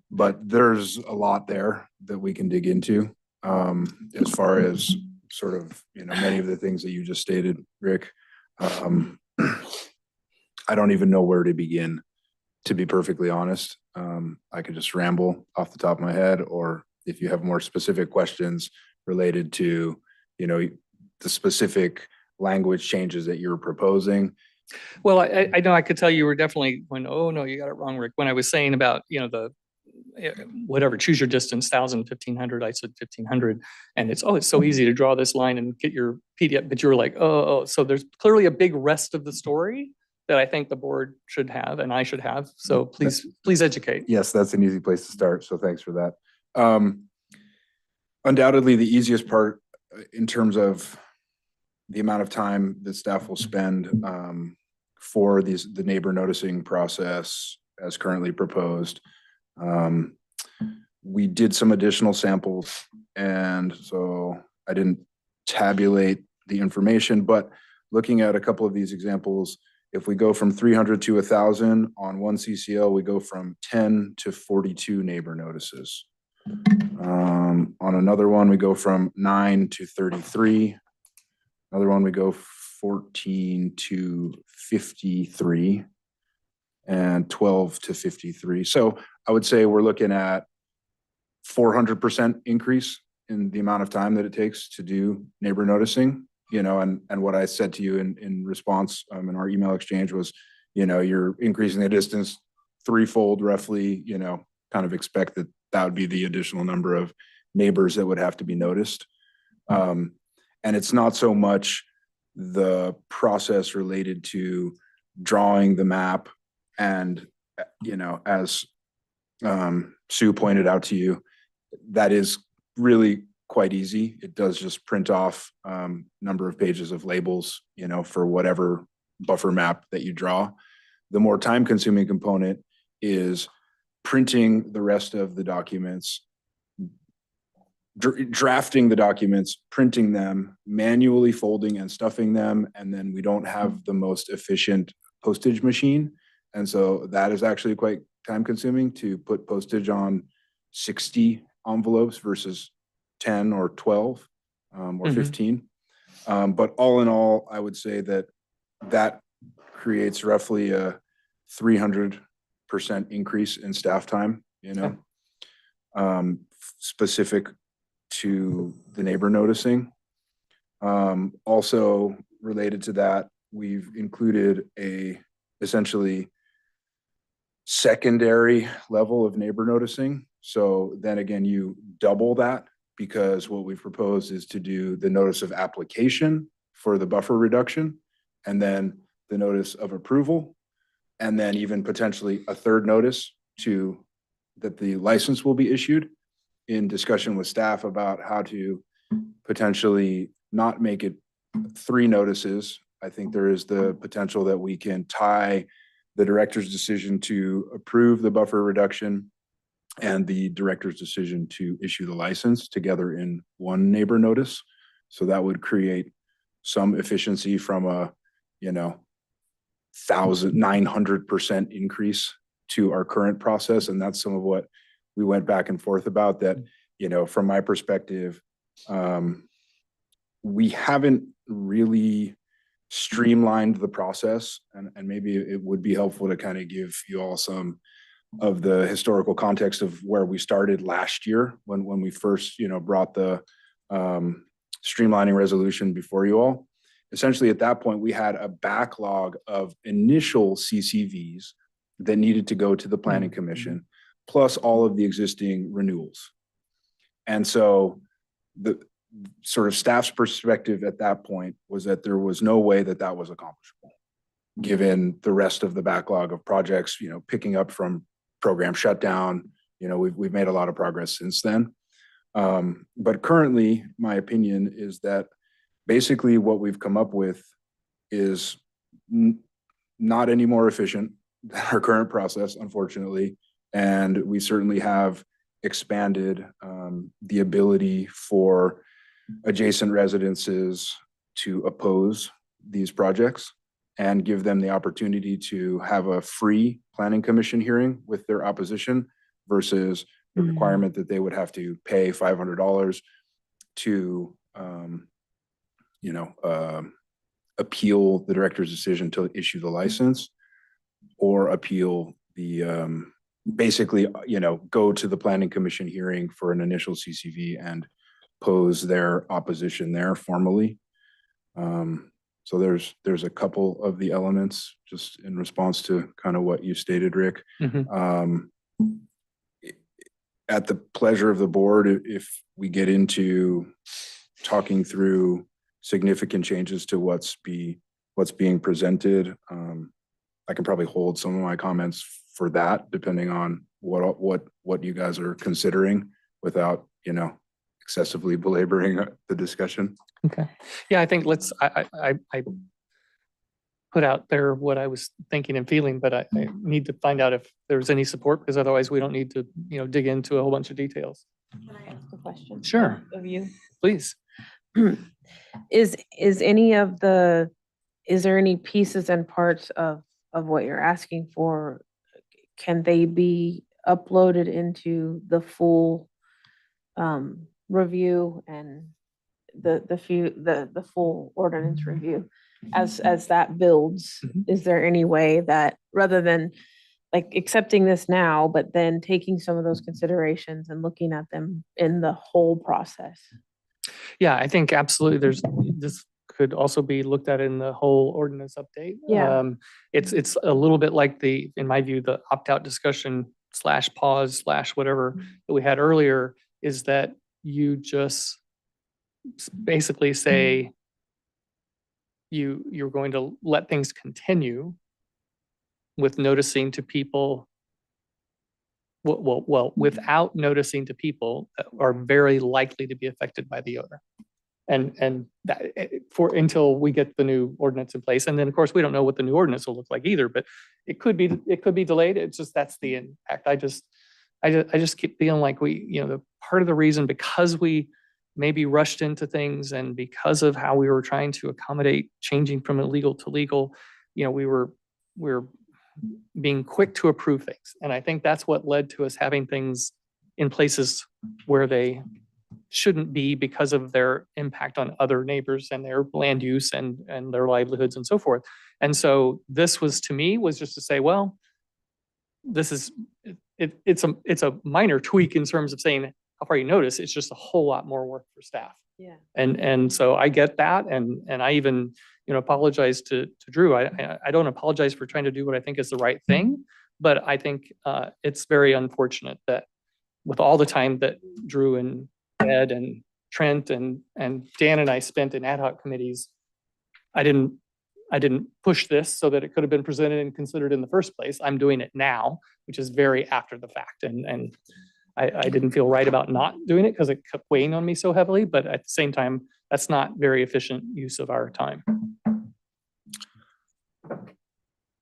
but there's a lot there that we can dig into as far as sort of, you know, many of the things that you just stated, Rick. I don't even know where to begin, to be perfectly honest. I could just ramble off the top of my head, or if you have more specific questions related to, you know, the specific language changes that you're proposing. Well, I know I could tell you were definitely when, oh no, you got it wrong, Rick. When I was saying about, you know, the whatever, choose your distance, 1,000, 1,500, I said 1,500. And it's so easy to draw this line and get your PDF, but you were like, oh, so there's clearly a big rest of the story that I think the board should have and I should have. So please educate. Yes, that's an easy place to start. So thanks for that. Undoubtedly, the easiest part in terms of the amount of time that staff will spend for the neighbor noticing process as currently proposed. We did some additional samples, and so I didn't tabulate the information, but looking at a couple of these examples, if we go from 300 to 1,000 on one CCL, we go from 10 to 42 neighbor notices. On another one, we go from 9 to 33. Another one, we go 14 to 53 and 12 to 53. So I would say we're looking at 400% increase in the amount of time that it takes to do neighbor noticing, and what I said to you in response, in our email exchange was, you're increasing the distance threefold roughly, kind of expect that would be the additional number of neighbors that would have to be noticed. And it's not so much the process related to drawing the map and, as Sue pointed out to you, that is really quite easy. It does just print off number of pages of labels, for whatever buffer map that you draw. The more time consuming component is printing the rest of the documents, drafting the documents, printing them, manually folding and stuffing them, and then we don't have the most efficient postage machine. And so that is actually quite time consuming to put postage on 60 envelopes versus 10 or 12 or 15. But all in all, I would say that creates roughly a 300% increase in staff time, specific to the neighbor noticing. Also related to that, we've included a essentially secondary level of neighbor noticing. So then again, you double that, because what we've proposed is to do the notice of application for the buffer reduction, and then the notice of approval, and then even potentially a third notice that the license will be issued, in discussion with staff about how to potentially not make it 3 notices. I think there is the potential that we can tie the director's decision to approve the buffer reduction and the director's decision to issue the license together in one neighbor notice. So that would create some efficiency from a, 900% increase to our current process. And that's some of what we went back and forth about, that, from my perspective, we haven't really streamlined the process, and maybe it would be helpful to kind of give you all some of the historical context of where we started last year when we first, brought the streamlining resolution before you all. Essentially, at that point, we had a backlog of initial CCVs that needed to go to the Planning Commission, plus all of the existing renewals. And so the sort of staff's perspective at that point was that there was no way that was accomplishable, given the rest of the backlog of projects, picking up from program shutdown. We've made a lot of progress since then. But currently, my opinion is that basically what we've come up with is not any more efficient than our current process, unfortunately. And we certainly have expanded the ability for adjacent residences to oppose these projects and give them the opportunity to have a free planning commission hearing with their opposition, versus the requirement that they would have to pay $500 to appeal the director's decision to issue the license, or appeal the basically, go to the planning commission hearing for an initial CCV and pose their opposition there formally. So there's a couple of the elements, just in response to kind of what you stated, Rick. At the pleasure of the board, if we get into talking through significant changes to what's being presented, I can probably hold some of my comments for that, depending on what you guys are considering, without excessively belaboring the discussion. Okay. Yeah, I think I put out there what I was thinking and feeling, but I need to find out if there's any support, because otherwise we don't need to, dig into a whole bunch of details. Can I ask a question? Sure. Of you? Please. Is there any pieces and parts of what you're asking for? Can they be uploaded into the full review and the full ordinance review as that builds? Is there any way that, rather than like accepting this now, but then taking some of those considerations and looking at them in the whole process. Yeah, I think absolutely this could also be looked at in the whole ordinance update. Yeah. It's a little bit like in my view, the opt-out discussion / pause / whatever that we had earlier, is that you just basically say you're going to let things continue with noticing to people, without noticing to people that are very likely to be affected by the odor. And that until we get the new ordinance in place. And then, of course, we don't know what the new ordinance will look like either, but it could be delayed. It's just, that's the impact. I just keep feeling like the part of the reason, because we maybe rushed into things and because of how we were trying to accommodate changing from illegal to legal, we were being quick to approve things. And I think that's what led to us having things in places where they shouldn't be because of their impact on other neighbors and their land use and their livelihoods and so forth. And so this was, to me, was just to say, well, this is, it's a minor tweak in terms of saying how far you notice. It's just a whole lot more work for staff. Yeah. And so I get that. And I even, apologize to Drew. I don't apologize for trying to do what I think is the right thing, but I think it's very unfortunate that with all the time that Drew and Ed and Trent and Dan and I spent in ad hoc committees, I didn't push this so that it could have been presented and considered in the first place. I'm doing it now, which is very after the fact. And I didn't feel right about not doing it because it kept weighing on me so heavily, but at the same time, that's not very efficient use of our time.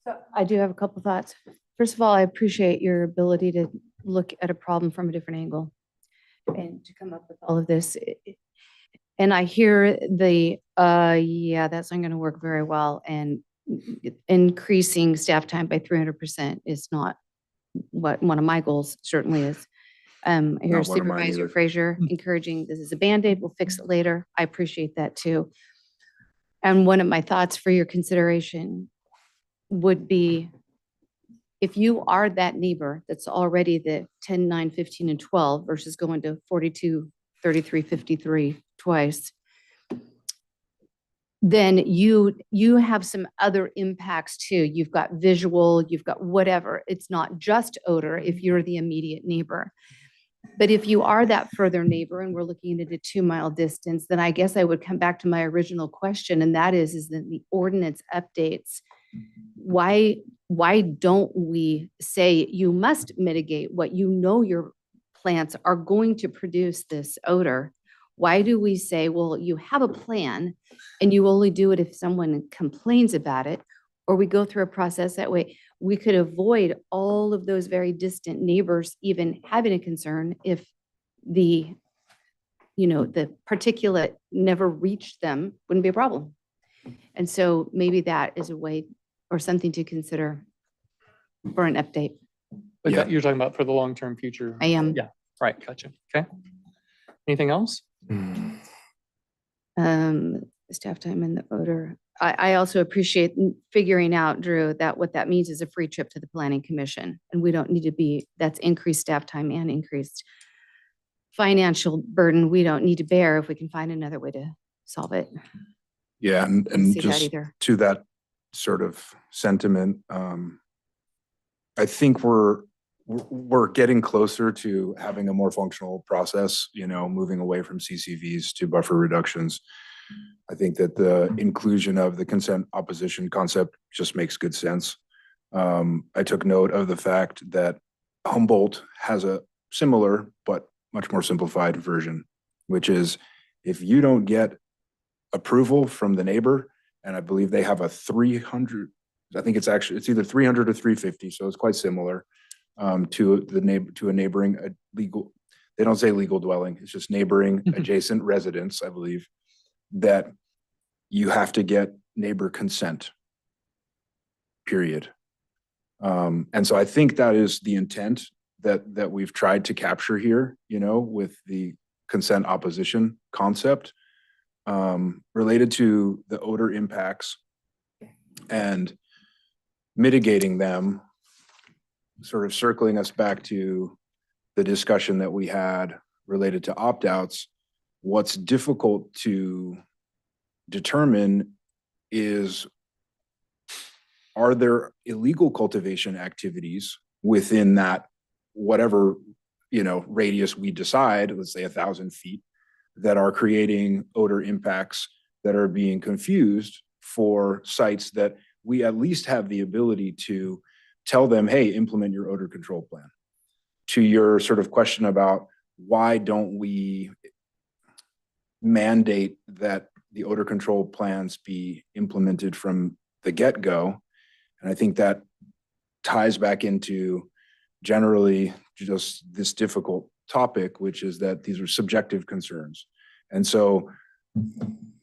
So I do have a couple thoughts. First of all, I appreciate your ability to look at a problem from a different angle and to come up with all of this. And I hear yeah, that's not going to work very well. And increasing staff time by 300% is not what one of my goals certainly is. I hear Not one of mine Supervisor either. Frazier encouraging this is a Band-Aid, we'll fix it later. I appreciate that too. And one of my thoughts for your consideration would be, if you are that neighbor that's already the 10, 9, 15, and 12 versus going to 42, 33, 53 twice, then you have some other impacts too. You've got visual, you've got whatever. It's not just odor if you're the immediate neighbor. But if you are that further neighbor and we're looking at a 2-mile distance, then I guess I would come back to my original question, and that is that the ordinance updates, why don't we say you must mitigate what your plants are going to produce this odor? Why do we say, well, you have a plan and you only do it if someone complains about it, or we go through a process that way? We could avoid all of those very distant neighbors even having a concern if the particulate never reached them, wouldn't be a problem. And so maybe that is a way or something to consider for an update. But Yeah. you're talking about for the long-term future. I am. Yeah, right, gotcha. Okay. Anything else? Staff time and the odor. I also appreciate figuring out, Drew, that what that means is a free trip to the Planning Commission. And we don't need to be, that's increased staff time and increased financial burden we don't need to bear if we can find another way to solve it. Yeah, see and that just either. to that sort of sentiment, I think we're getting closer to having a more functional process, moving away from CCVs to buffer reductions. I think that the inclusion of the consent opposition concept just makes good sense. I took note of the fact that Humboldt has a similar but much more simplified version, which is if you don't get approval from the neighbor, and I believe they have a 300, I think it's either 300 or 350, so it's quite similar to a neighboring legal, they don't say legal dwelling, it's just neighboring adjacent residence, I believe, that you have to get neighbor consent, period. And so I think that is the intent that we've tried to capture here, with the consent opposition concept related to the odor impacts and mitigating them. sort of circling us back to the discussion that we had related to opt-outs, what's difficult to determine is, are there illegal cultivation activities within that whatever, radius we decide, let's say 1,000 feet, that are creating odor impacts that are being confused for sites that we at least have the ability to tell them, hey, implement your odor control plan. To your sort of question about why don't we mandate that the odor control plans be implemented from the get-go. And I think that ties back into generally just this difficult topic, which is that these are subjective concerns. And so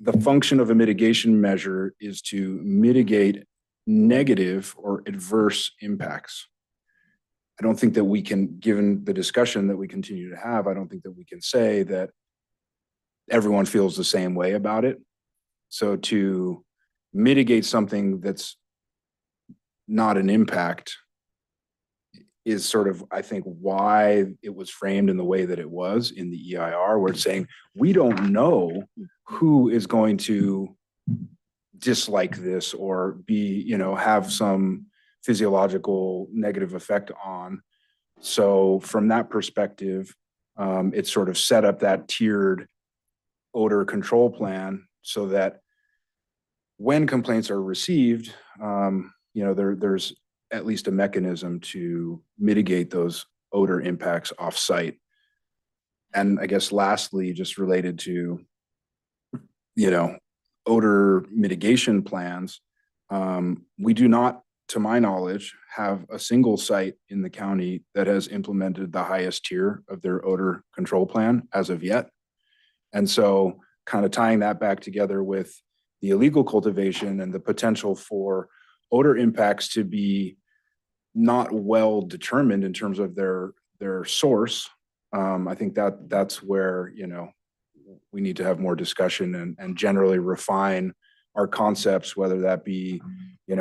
the function of a mitigation measure is to mitigate negative or adverse impacts. I don't think that we can, given the discussion that we continue to have, I don't think that we can say that everyone feels the same way about it. So to mitigate something that's not an impact is sort of, I think, why it was framed in the way that it was in the EIR, where it's saying, we don't know who is going to dislike this or be, have some physiological negative effect on. So from that perspective, it's sort of set up that tiered odor control plan so that when complaints are received, there's at least a mechanism to mitigate those odor impacts off-site. And I guess lastly, just related to, odor mitigation plans, we do not, to my knowledge, have a single site in the county that has implemented the highest tier of their odor control plan as of yet. And so kind of tying that back together with the illegal cultivation and the potential for odor impacts to be not well determined in terms of their source, I think that's where, we need to have more discussion and generally refine our concepts, whether that be,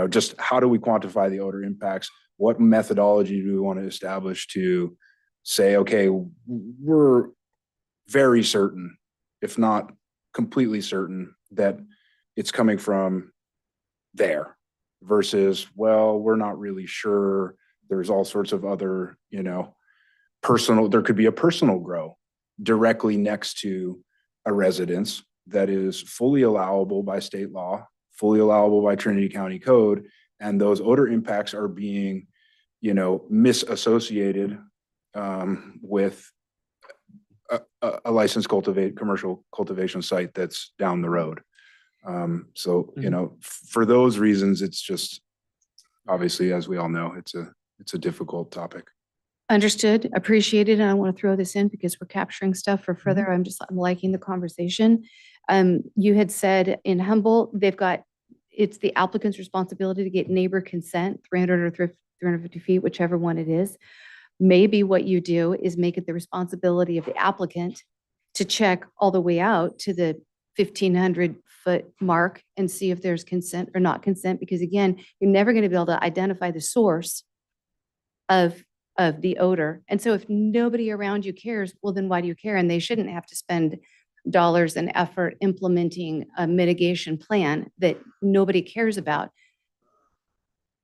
just how do we quantify the odor impacts? What methodology do we want to establish to say, okay, we're very certain, if not completely certain, that it's coming from there versus, well, we're not really sure. There's all sorts of other, there could be a personal grow directly next to a residence that is fully allowable by state law, fully allowable by Trinity County Code, and those odor impacts are being, misassociated with a licensed commercial cultivation site that's down the road. For those reasons, it's just obviously, as we all know, it's a difficult topic. Understood, appreciated, and I want to throw this in because we're capturing stuff for further. I'm liking the conversation. You had said in Humboldt, it's the applicant's responsibility to get neighbor consent, 300 or 350 feet, whichever one it is. Maybe what you do is make it the responsibility of the applicant to check all the way out to the 1,500-foot mark and see if there's consent or not consent, because again, you're never going to be able to identify the source of the odor. And so if nobody around you cares, well, then why do you care? And they shouldn't have to spend dollars and effort implementing a mitigation plan that nobody cares about.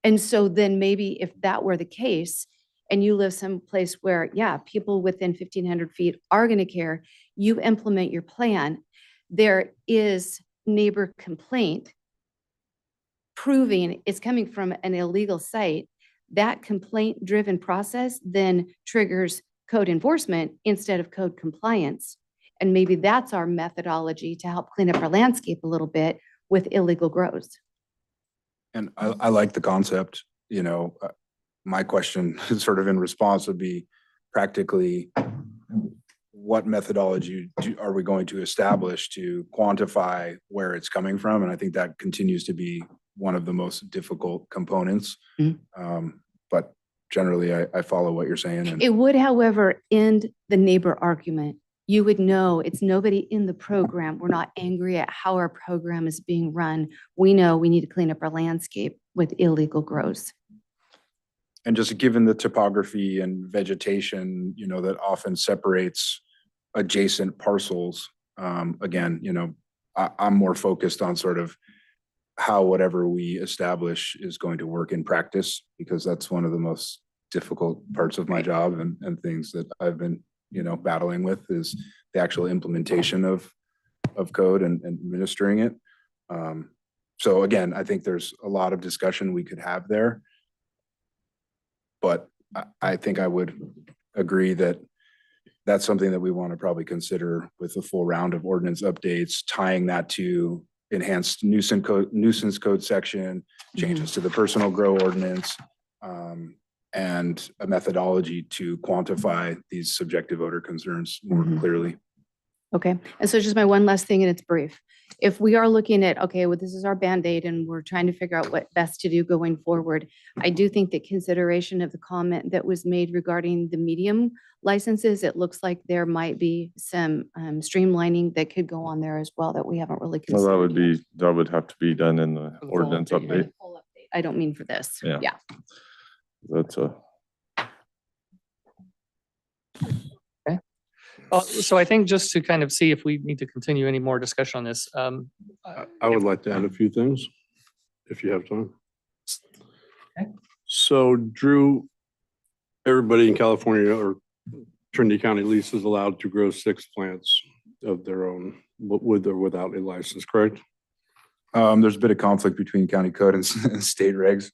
And so then maybe if that were the case, and you live someplace where, yeah, people within 1,500 feet are going to care, you implement your plan, there is neighbor complaint proving it's coming from an illegal site. That complaint-driven process then triggers code enforcement instead of code compliance. And maybe that's our methodology to help clean up our landscape a little bit with illegal grows. And I like the concept. My question sort of in response would be practically, what methodology are we going to establish to quantify where it's coming from? And I think that continues to be one of the most difficult components. But generally, I follow what you're saying. It would, however, end the neighbor argument. You would know it's nobody in the program. We're not angry at how our program is being run. We know we need to clean up our landscape with illegal grows. And just given the topography and vegetation, that often separates adjacent parcels, again, I'm more focused on sort of how whatever we establish is going to work in practice, because that's one of the most difficult parts of my job and things that I've been, battling with is the actual implementation of code and administering it. So again, I think there's a lot of discussion we could have there. But I think I would agree that that's something that we want to probably consider with a full round of ordinance updates, tying that to enhanced nuisance code section, changes to the personal grow ordinance, and a methodology to quantify these subjective odor concerns more clearly. Okay, and so just my one last thing, and it's brief. If we are looking at, okay, well, this is our Band-Aid and we're trying to figure out what best to do going forward, I do think that consideration of the comment that was made regarding the medium licenses, it looks like there might be some streamlining that could go on there as well that we haven't really Well, considered. that would have to be done in the full ordinance update. I don't mean for this. Yeah. Yeah. That's a, So I think just to kind of see if we need to continue any more discussion on this. I would like to add a few things, if you have time. Okay. So Drew, everybody in California or Trinity County at least is allowed to grow 6 plants of their own, with or without a license, correct? There's a bit of conflict between county code and state regs,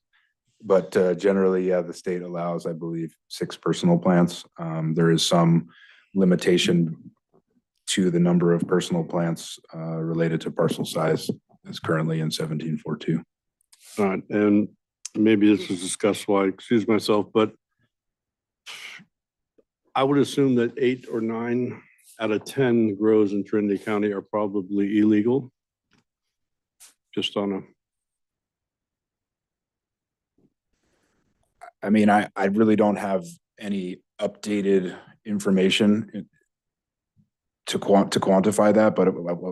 but generally, yeah, the state allows, I believe, 6 personal plants. There is some limitation to the number of personal plants related to parcel size as currently in 1742. All right, and maybe this was discussed, so I excuse myself, but I would assume that 8 or 9 out of 10 grows in Trinity County are probably illegal. Just on I mean, I really don't have any updated information to quantify that, but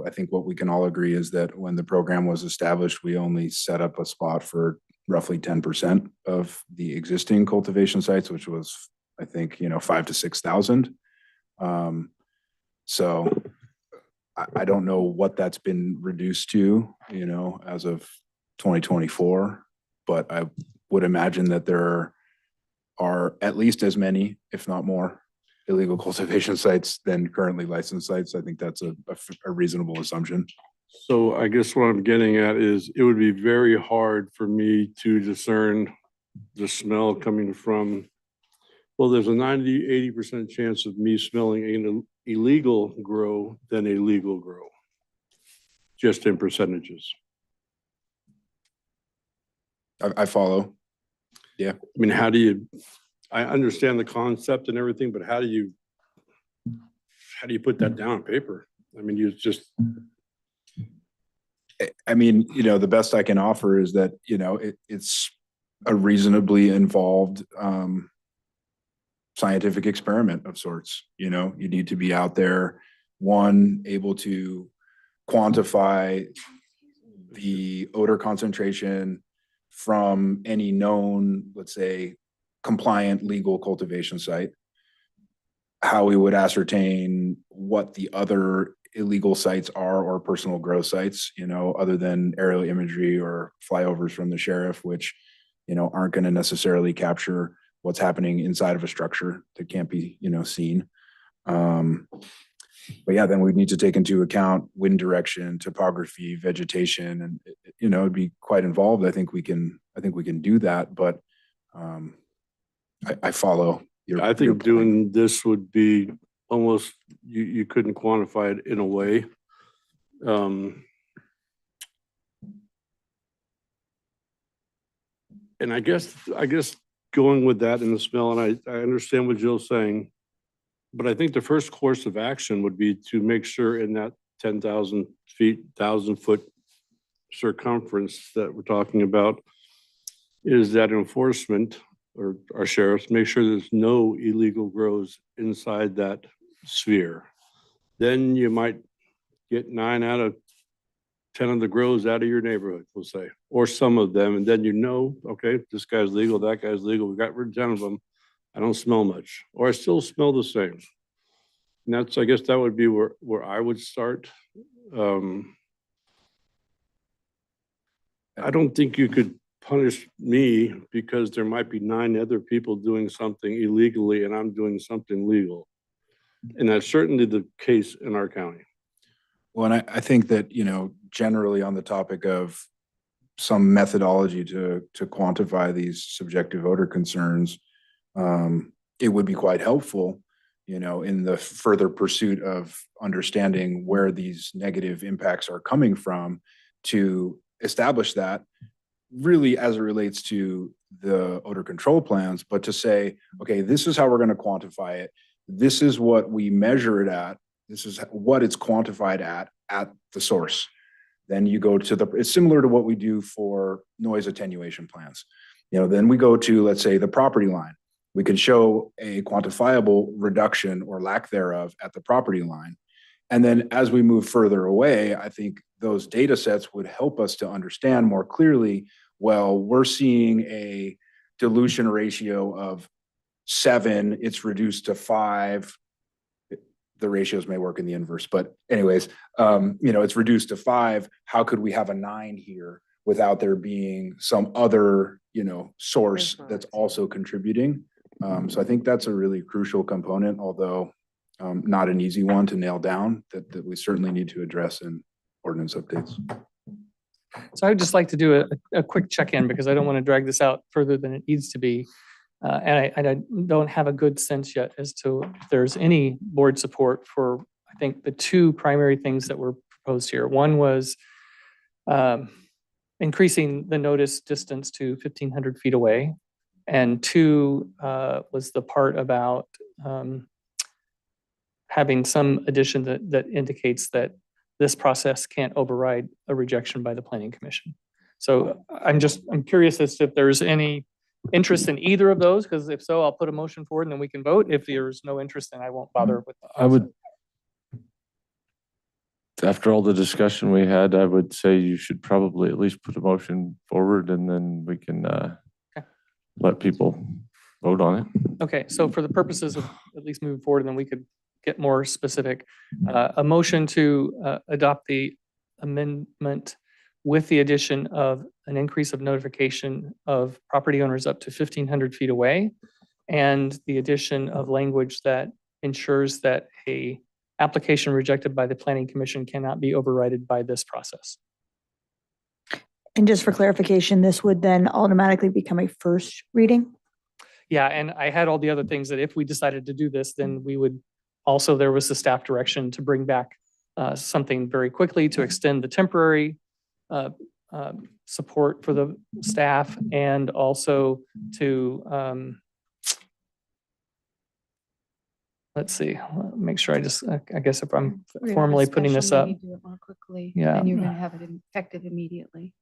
I think what we can all agree is that when the program was established, we only set up a spot for roughly 10% of the existing cultivation sites, which was, I think, 5,000 to 6,000. So I don't know what that's been reduced to, as of 2024, but I would imagine that there are at least as many, if not more, illegal cultivation sites than currently licensed sites. I think that's a reasonable assumption. So I guess what I'm getting at is it would be very hard for me to discern the smell coming from, well, there's a 80% chance of me smelling an illegal grow than a legal grow, just in percentages. I follow. Yeah. I mean, I understand the concept and everything, but how do you put that down on paper? I mean, the best I can offer is that, it's a reasonably involved scientific experiment of sorts. You need to be out there, one, able to quantify the odor concentration from any known, let's say, compliant legal cultivation site, how we would ascertain what the other illegal sites are or personal grow sites, other than aerial imagery or flyovers from the sheriff, which, aren't going to necessarily capture what's happening inside of a structure that can't be, seen. But yeah, then we need to take into account wind direction, topography, vegetation, and, it'd be quite involved. I think we can do that, but I follow your. I think doing this would be almost, you couldn't quantify it in a way. And I guess going with that in the smell, and I understand what Jill's saying, but I think the first course of action would be to make sure in that 10,000 feet, 1,000-foot circumference that we're talking about is that enforcement or our sheriffs make sure there's no illegal grows inside that sphere. Then you might get 9 out of 10 of the grows out of your neighborhood, we'll say, or some of them, and then okay, this guy's legal, that guy's legal, we got rid of 10 of them. I don't smell much, or I still smell the same. And I guess that would be where I would start. I don't think you could punish me because there might be 9 other people doing something illegally and I'm doing something legal. And that's certainly the case in our county. Well, and I think that, generally on the topic of some methodology to quantify these subjective odor concerns, it would be quite helpful, in the further pursuit of understanding where these negative impacts are coming from, to establish that really as it relates to the odor control plans, but to say, okay, this is how we're going to quantify it. This is what we measure it at. This is what it's quantified at the source. Then you go to it's similar to what we do for noise attenuation plans. Then we go to, let's say, the property line. We can show a quantifiable reduction or lack thereof at the property line. And then as we move further away, I think those data sets would help us to understand more clearly, well, we're seeing a dilution ratio of 7, it's reduced to 5. The ratios may work in the inverse, but anyways, it's reduced to 5. How could we have a 9 here without there being some other, source that's also contributing? So I think that's a really crucial component, although not an easy one to nail down, that we certainly need to address in ordinance updates. So I would just like to do a quick check-in because I don't want to drag this out further than it needs to be. And I don't have a good sense yet as to if there's any board support for, I think, the 2 primary things that were proposed here. One was increasing the notice distance to 1,500 feet away. And 2 was the part about having some addition that indicates that this process can't override a rejection by the Planning Commission. So I'm curious as to if there's any interest in either of those, because if so, I'll put a motion forward and then we can vote. If there's no interest, then I won't bother with that. I would, after all the discussion we had, I would say you should probably at least put a motion forward and then we can let people vote on it. Okay, so for the purposes of at least moving forward, and then we could get more specific, a motion to adopt the amendment with the addition of an increase of notification of property owners up to 1,500 feet away, and the addition of language that ensures that a application rejected by the Planning Commission cannot be overridden by this process. And just for clarification, this would then automatically become a first reading? Yeah, and I had all the other things that if we decided to do this, then we would also, there was the staff direction to bring back something very quickly to extend the temporary support for the staff, and also to let's see, make sure I guess if I'm formally putting this up. Do it more quickly. Yeah. And you're going to have it effective immediately.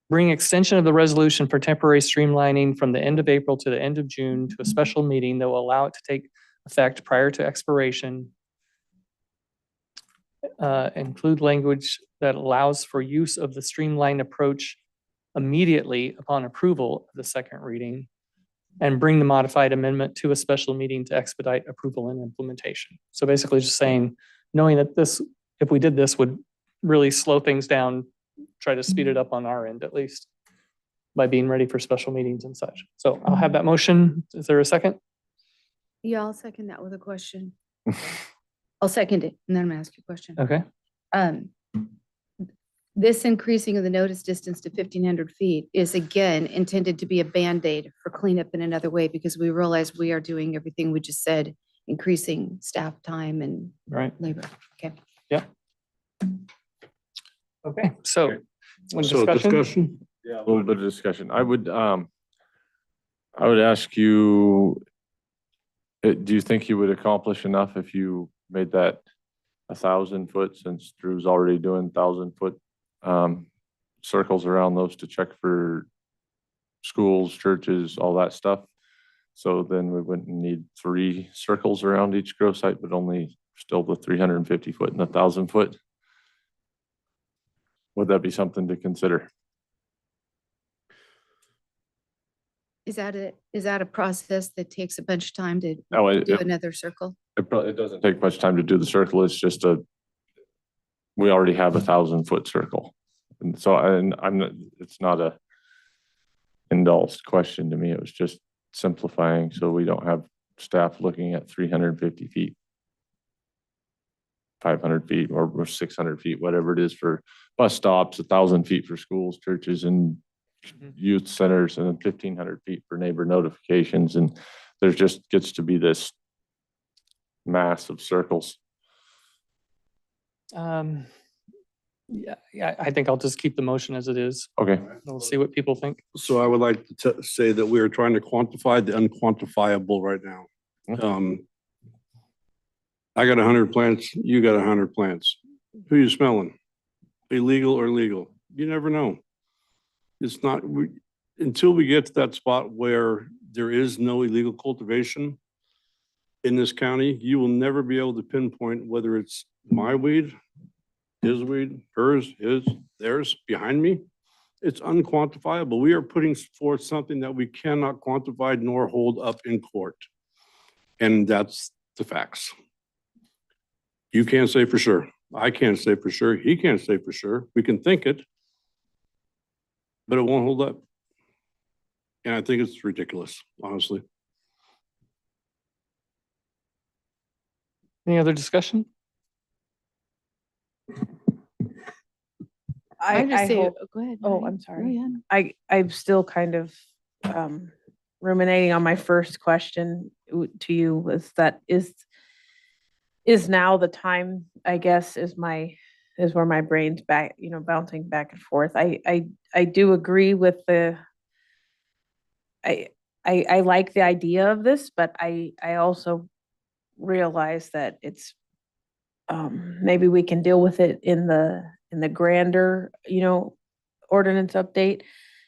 Bring extension of the resolution for temporary streamlining from the end of April to the end of June to a special meeting that will allow it to take effect prior to expiration. Include language that allows for use of the streamlined approach immediately upon approval of the second reading, and bring the modified amendment to a special meeting to expedite approval and implementation. So basically just saying, knowing that this, if we did this, would really slow things down, try to speed it up on our end at least by being ready for special meetings and such. So I'll have that motion. Is there a second? Yeah, I'll second that with a question. I'll second it and then I'm gonna ask you a question. Okay. This increasing of the notice distance to 1,500 feet is again intended to be a Band-Aid for cleanup in another way, because we realize we are doing everything we just said, increasing staff time and labor. Okay. Yeah. Okay, so discussion? Yeah, a little bit of discussion. I would ask you, do you think you would accomplish enough if you made that 1,000 foot, since Drew's already doing 1,000 foot circles around those to check for schools, churches, all that stuff? So then we wouldn't need 3 circles around each grow site, but only still the 350 foot and 1,000 foot. would that be something to consider? Is that a process that takes a bunch of time to No, do another circle? it doesn't take much time to do the circle. It's just we already have 1,000-foot circle. And so, it's not a indulged question to me. It was just simplifying so we don't have staff looking at 350 feet, 500 feet, or 600 feet, whatever it is for bus stops, 1,000 feet for schools, churches, and youth centers, and then 1,500 feet for neighbor notifications. And there just gets to be this mass of circles. Yeah, I think I'll just keep the motion as it is. Okay. We'll see what people think. So I would like to say that we are trying to quantify the unquantifiable right now. I got 100 plants, you got 100 plants. Who you smelling? Illegal or legal? You never know. It's not, until we get to that spot where there is no illegal cultivation in this county, you will never be able to pinpoint whether it's my weed, his weed, hers, his, theirs, behind me. It's unquantifiable. We are putting forth something that we cannot quantify nor hold up in court. And that's the facts. You can't say for sure. I can't say for sure. He can't say for sure. We can think it, but it won't hold up. And I think it's ridiculous, honestly. Any other discussion? I just say, hope- go ahead. Oh, Nadia. I'm Go sorry. ahead. I'm still kind of ruminating on my first question to you, was that is now the time, I guess, is where my brain's back, bouncing back and forth. I do agree with I like the idea of this, but I also realize that it's maybe we can deal with it in the grander, ordinance update.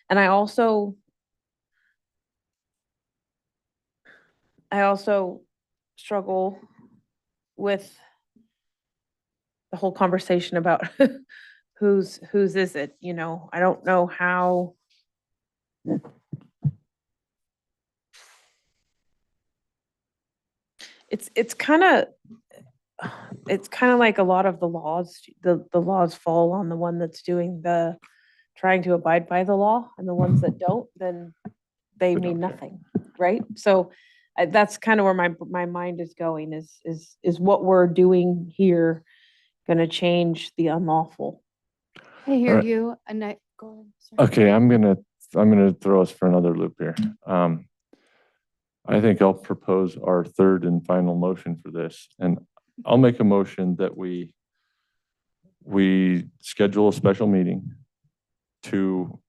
And I also struggle with the whole conversation about whose is it, I don't know how. It's kind of like a lot of the laws fall on the one that's doing trying to abide by the law, and the ones that don't, then they mean nothing, right? So that's kind of where my mind is going, is what we're doing here going to change the unlawful? I hear Alright. you, and go ahead. Sorry. Okay, I'm gonna throw us for another loop here. I think I'll propose our third and final motion for this, and I'll make a motion that we schedule a special meeting to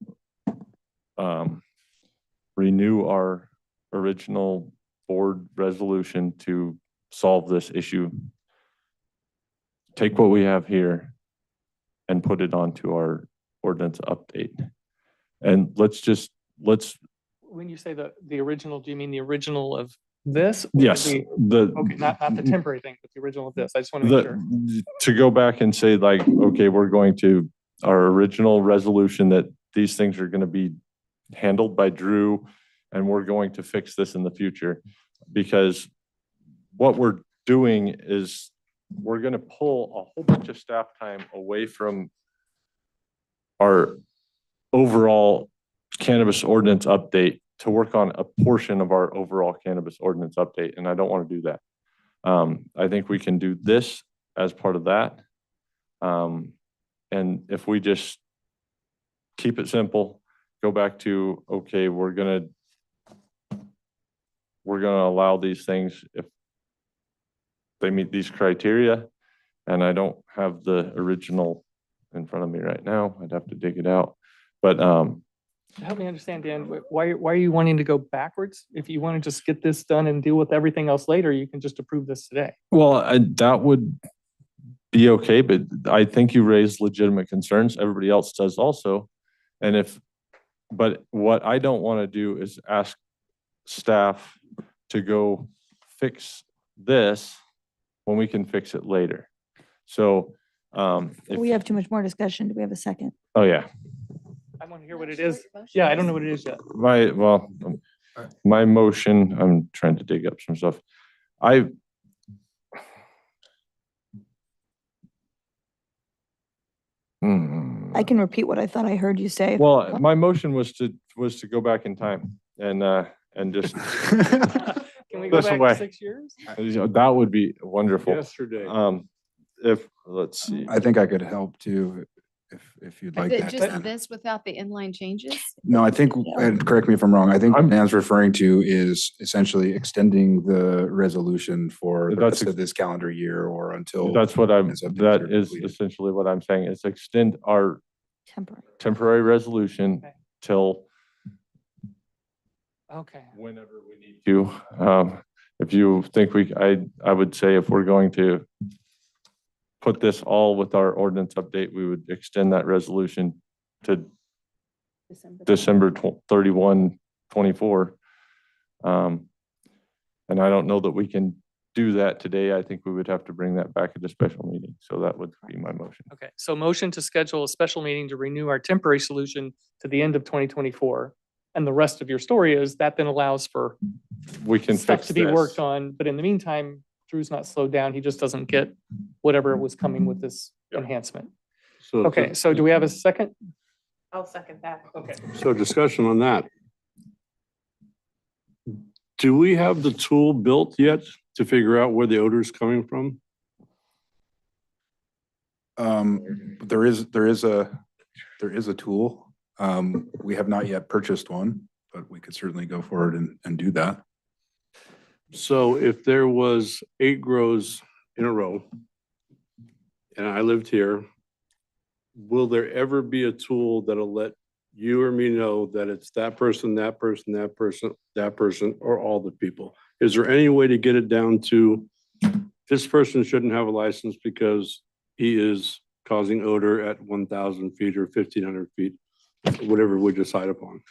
renew our original board resolution to solve this issue. Take what we have here and put it onto our ordinance update. And let's When you say the original, do you mean the original of this? Or yes, Okay, not the temporary thing, but the original of this. I just want to make sure. to go back and say like, okay, we're going to, our original resolution that these things are going to be handled by Drew, and we're going to fix this in the future. Because what we're doing is we're going to pull a whole bunch of staff time away from our overall cannabis ordinance update to work on a portion of our overall cannabis ordinance update. And I don't want to do that. I think we can do this as part of that. And if we just keep it simple, go back to, okay, we're gonna allow these things if they meet these criteria. And I don't have the original in front of me right now. I'd have to dig it out. But help me understand, Dan, why are you wanting to go backwards? If you want to just get this done and deal with everything else later, you can just approve this today. well, that would be okay, but I think you raised legitimate concerns. Everybody else does also. And but what I don't want to do is ask staff to go fix this when we can fix it later. So We have too much more discussion. Do we have a second? Oh, yeah. I want to hear what it is. Yeah, I don't know what it is yet. My motion, I'm trying to dig up some stuff. I can repeat what I thought I heard you say. Well, my motion was to go back in time and just Can we go this back away. 6 years? That would be wonderful. Yesterday. Let's see. I think I could help too, if you'd like Is it that. just Dan. this without the inline changes? No, I think, and correct me if I'm wrong, I think what Dan's referring to is essentially extending the resolution for the rest of this calendar year or until. That is essentially what I'm saying, is extend our temporary resolution till whenever we need to. If you think I would say if we're going to put this all with our ordinance update, we would extend that resolution to December 31, 24. And I don't know that we can do that today. I think we would have to bring that back at a special meeting. So that would be my motion. Okay, so motion to schedule a special meeting to renew our temporary solution to the end of 2024. And the rest of your story is that then allows for we can stuff fix to be this. worked on. But in the meantime, Drew's not slowed down. He just doesn't get whatever was coming with this enhancement. So Okay, so do we have a second? I'll second that. Okay. So discussion on that. Do we have the tool built yet to figure out where the odor is coming from? There is a tool. We have not yet purchased one, but we could certainly go forward and do that. So if there was 8 grows in a row and I lived here, will there ever be a tool that'll let you or me know that it's that person, that person, that person, that person, or all the people? Is there any way to get it down to this person shouldn't have a license because he is causing odor at 1,000 feet or 1,500 feet, whatever we decide upon?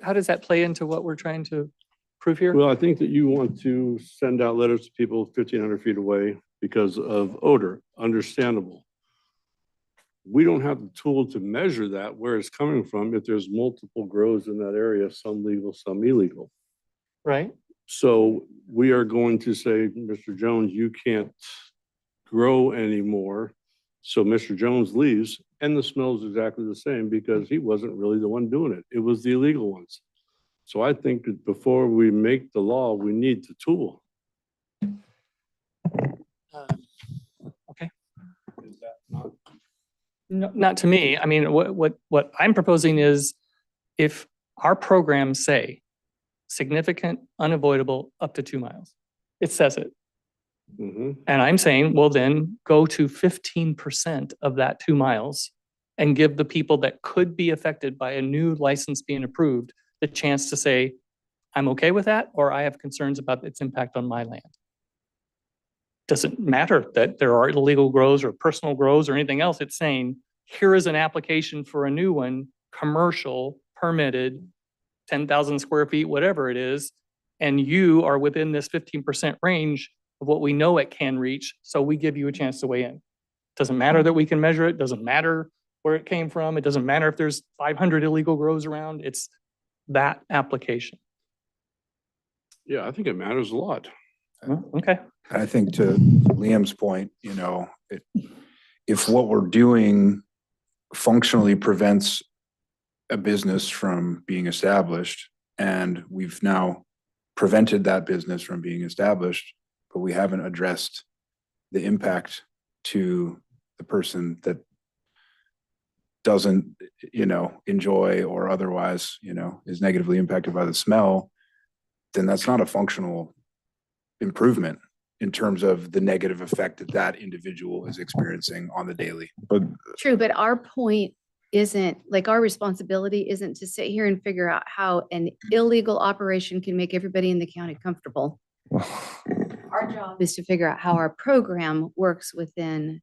How does that play into what we're trying to prove here? Well, I think that you want to send out letters to people 1,500 feet away because of odor. Understandable. We don't have the tool to measure that, where it's coming from, if there's multiple grows in that area, some legal, some illegal. Right. So we are going to say, Mr. Jones, you can't grow anymore. So Mr. Jones leaves and the smell is exactly the same because he wasn't really the one doing it. It was the illegal ones. So I think that before we make the law, we need the tool. Okay. No, not to me. I mean, what I'm proposing is if our programs say significant, unavoidable, up to 2 miles, it says it. And I'm saying, well, then go to 15% of that 2 miles and give the people that could be affected by a new license being approved the chance to say, I'm okay with that, or I have concerns about its impact on my land. Doesn't matter that there are illegal grows or personal grows or anything else. It's saying, here is an application for a new one, commercial, permitted, 10,000 square feet, whatever it is, and you are within this 15% range of what we know it can reach, so we give you a chance to weigh in. Doesn't matter that we can measure it, doesn't matter where it came from, it doesn't matter if there's 500 illegal grows around, it's that application. Yeah, I think it matters a lot. Okay. I think to Liam's point, if what we're doing functionally prevents a business from being established, and we've now prevented that business from being established, but we haven't addressed the impact to the person that doesn't, enjoy or otherwise, is negatively impacted by the smell, then that's not a functional improvement in terms of the negative effect that that individual is experiencing on the daily. True, but our point isn't, like, our responsibility isn't to sit here and figure out how an illegal operation can make everybody in the county comfortable. Our job is to figure out how our program works within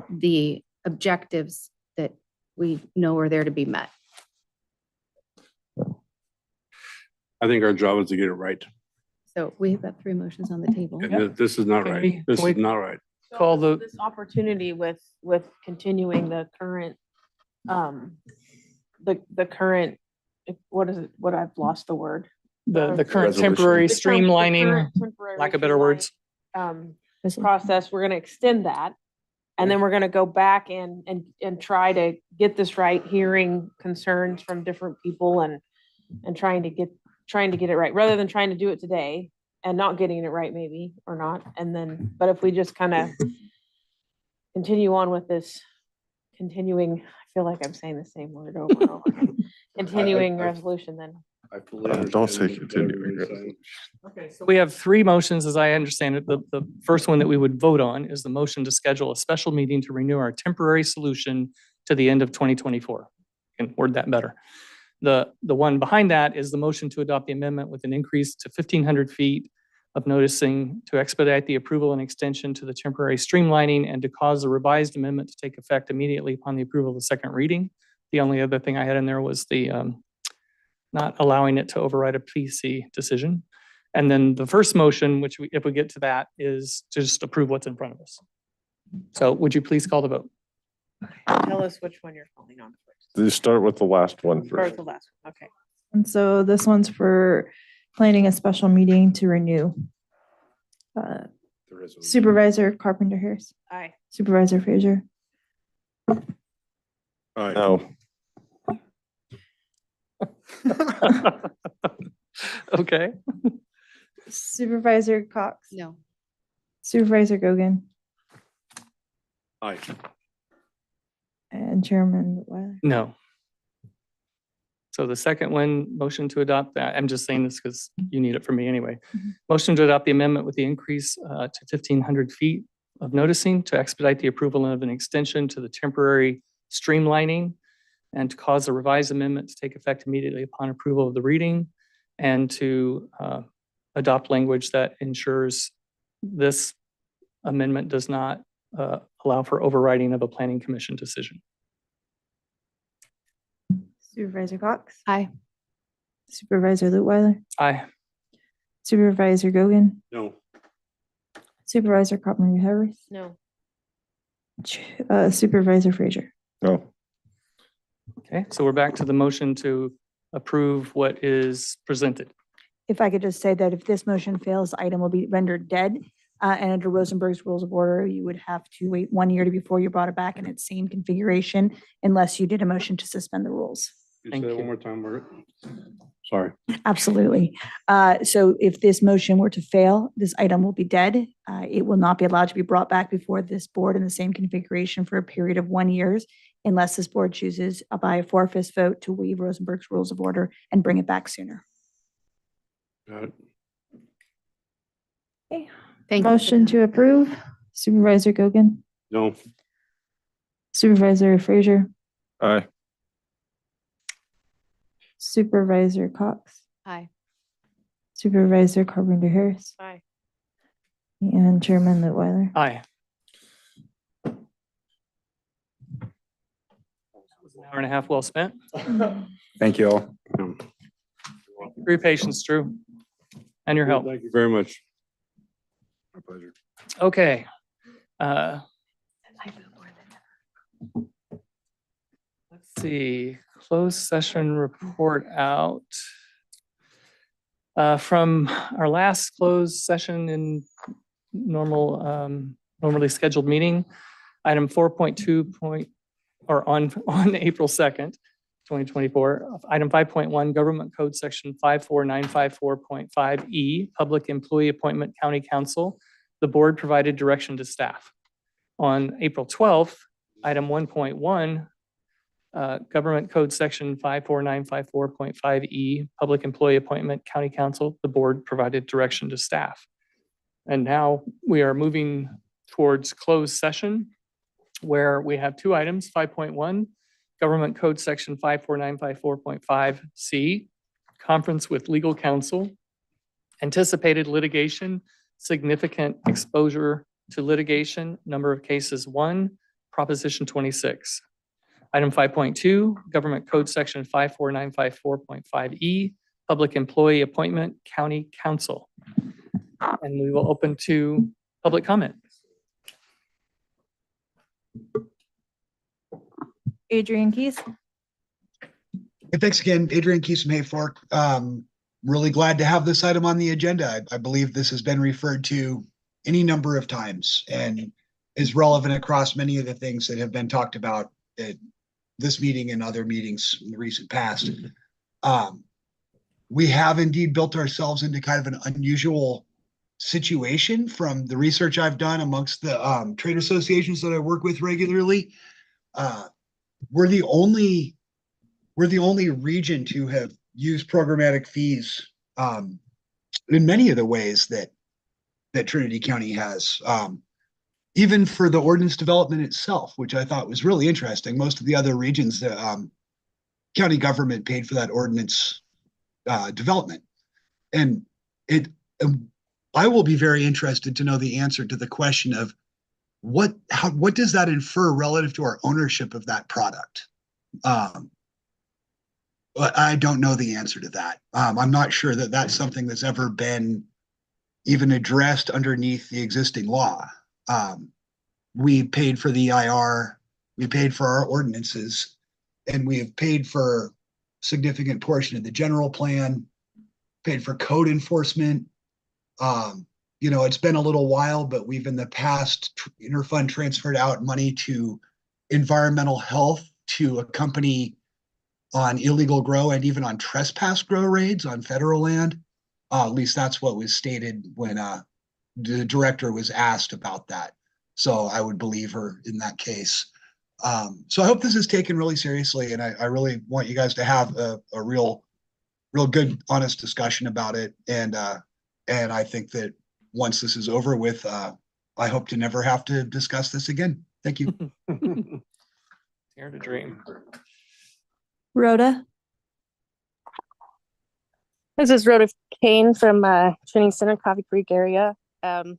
the objectives that we know are there to be met. I think our job is to get it right. So we've got three motions on the table. This is not Can right. we- This can we- is not right. Call the, This opportunity with continuing the current, the current, what is it, what I've lost the word. the current Resolution. temporary The current streamlining, temporary lack of better words. Process, we're gonna extend that. And then we're gonna go back and try to get this right, hearing concerns from different people and trying to get it right, rather than trying to do it today and not getting it right maybe, or not. And then, but if we just kind of continue on with this continuing, I feel like I'm saying the same word over and over again, continuing resolution, then. I fully Don't say understand what continuing everyone's saying. Okay, so we have three motions, as I understand it. The first one that we would vote on is the motion to schedule a special meeting to renew our temporary solution to the end of 2024. Can word that better. The one behind that is the motion to adopt the amendment with an increase to 1,500 feet of noticing to expedite the approval and extension to the temporary streamlining and to cause the revised amendment to take effect immediately upon the approval of the second reading. The only other thing I had in there was the not allowing it to override a PC decision. And then the first motion, which if we get to that, is to just approve what's in front of us. So would you please call the vote? Tell us which one you're calling on first. Just start with the last one Start with first. the last one, okay. And so this one's for planning a special meeting to renew. Supervisor Carpenter Harris, Aye. Supervisor Frazier, No. Okay. Supervisor Cox, No. Supervisor Gogan, Aye. and Chairman Weiler. No. So the second one, motion to adopt that, I'm just saying this because you need it for me anyway. Motion to adopt the amendment with the increase to 1,500 feet of noticing to expedite the approval of an extension to the temporary streamlining and to cause the revised amendment to take effect immediately upon approval of the reading and to adopt language that ensures this amendment does not allow for overriding of a planning commission decision. Supervisor Cox, Aye. Supervisor Leutwiler, Aye. Supervisor Gogan, No. Supervisor Carpenter Harris, No. Supervisor Frazier. No. Okay, so we're back to the motion to approve what is presented. If I could just say that if this motion fails, the item will be rendered dead. And under Rosenberg's Rules of Order, you would have to wait 1 year before you brought it back in its same configuration unless you did a motion to suspend the rules. Can you say that one more time, Margaret? Sorry. Absolutely. So if this motion were to fail, this item will be dead. It will not be allowed to be brought back before this board in the same configuration for a period of 1 year unless this board chooses by a 4/5 vote to waive Rosenberg's Rules of Order and bring it back sooner. Got it. Okay. Thank you. Motion to approve, Supervisor Gogan, No. Supervisor Frazier, Aye. Supervisor Cox, Aye. Supervisor Carpenter Harris, Aye. and Chairman Leutwiler. Aye. That was an hour and a half well spent. Thank you all. For your patience, Drew, and your help. Thank you very much. My pleasure. Okay. Let's see, closed session report out. From our last closed session in normally scheduled meeting, item 4.2 on April 2nd, 2024. Item 5.1, Government Code Section 54954.5E, Public Employee Appointment County Council. The board provided direction to staff. On April 12th, item 1.1, Government Code Section 54954.5E, Public Employee Appointment County Council. The board provided direction to staff. And now we are moving towards closed session where we have two items, 5.1, Government Code Section 54954.5C, conference with legal counsel, anticipated litigation, significant exposure to litigation, number of cases 1, Proposition 26. Item 5.2, Government Code Section 54954.5E, Public Employee Appointment County Council. And we will open to public comment. Adrian Keys. Hey, thanks again, Adrian Keys from Hayfork. Really glad to have this item on the agenda. I believe this has been referred to any number of times and is relevant across many of the things that have been talked about at this meeting and other meetings in the recent past. We have indeed built ourselves into kind of an unusual situation from the research I've done amongst the trade associations that I work with regularly. We're the only region to have used programmatic fees in many of the ways that Trinity County has. Even for the ordinance development itself, which I thought was really interesting. Most of the other regions, the county government paid for that ordinance development. And I will be very interested to know the answer to the question of what does that infer relative to our ownership of that product? But I don't know the answer to that. I'm not sure that that's something that's ever been even addressed underneath the existing law. We paid for the EIR, we paid for our ordinances, and we have paid for a significant portion of the general plan, paid for code enforcement. It's been a little while, but we've in the past interfund transferred out money to environmental health to accompany on illegal grow and even on trespass grow raids on federal land. At least that's what was stated when the director was asked about that. So I would believe her in that case. So I hope this is taken really seriously, and I really want you guys to have a real good, honest discussion about it. And I think that once this is over with, I hope to never have to discuss this again. Thank you. Dare to dream. Rhoda. This is Rhoda Kane from Trinity Center, Coffee Creek area. I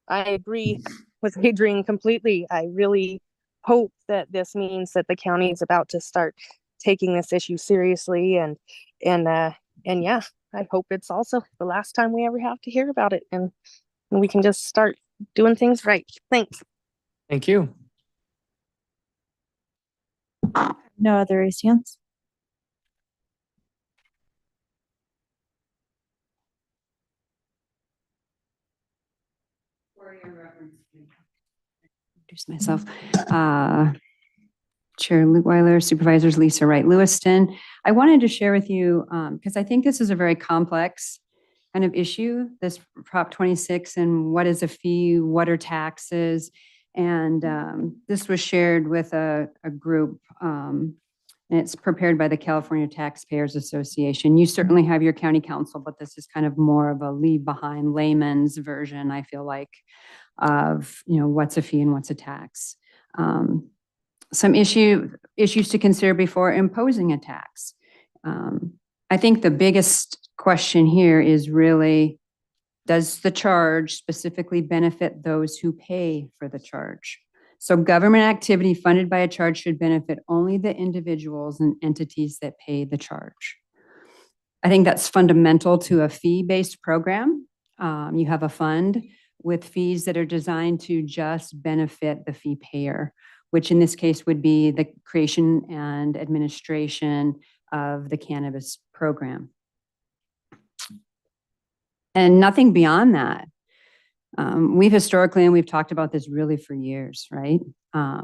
agree with Adrian completely. I really hope that this means that the county is about to start taking this issue seriously, and yeah, I hope it's also the last time we ever have to hear about it, and we can just start doing things right. Thanks. Thank you. No other raised hands. Introduce myself. Chair Leutwiler, Supervisors Lisa Wright Lewiston. I wanted to share with you, because I think this is a very complex kind of issue, this Prop 26 and what is a fee, what are taxes? And this was shared with a group, and it's prepared by the California Taxpayers Association. You certainly have your county council, but this is kind of more of a leave behind layman's version, I feel like, of what's a fee and what's a tax. Some issues to consider before imposing a tax. I think the biggest question here is really, does the charge specifically benefit those who pay for the charge? So government activity funded by a charge should benefit only the individuals and entities that pay the charge. I think that's fundamental to a fee-based program. You have a fund with fees that are designed to just benefit the fee payer, which in this case would be the creation and administration of the cannabis program. And nothing beyond that. We've historically, and we've talked about this really for years, right?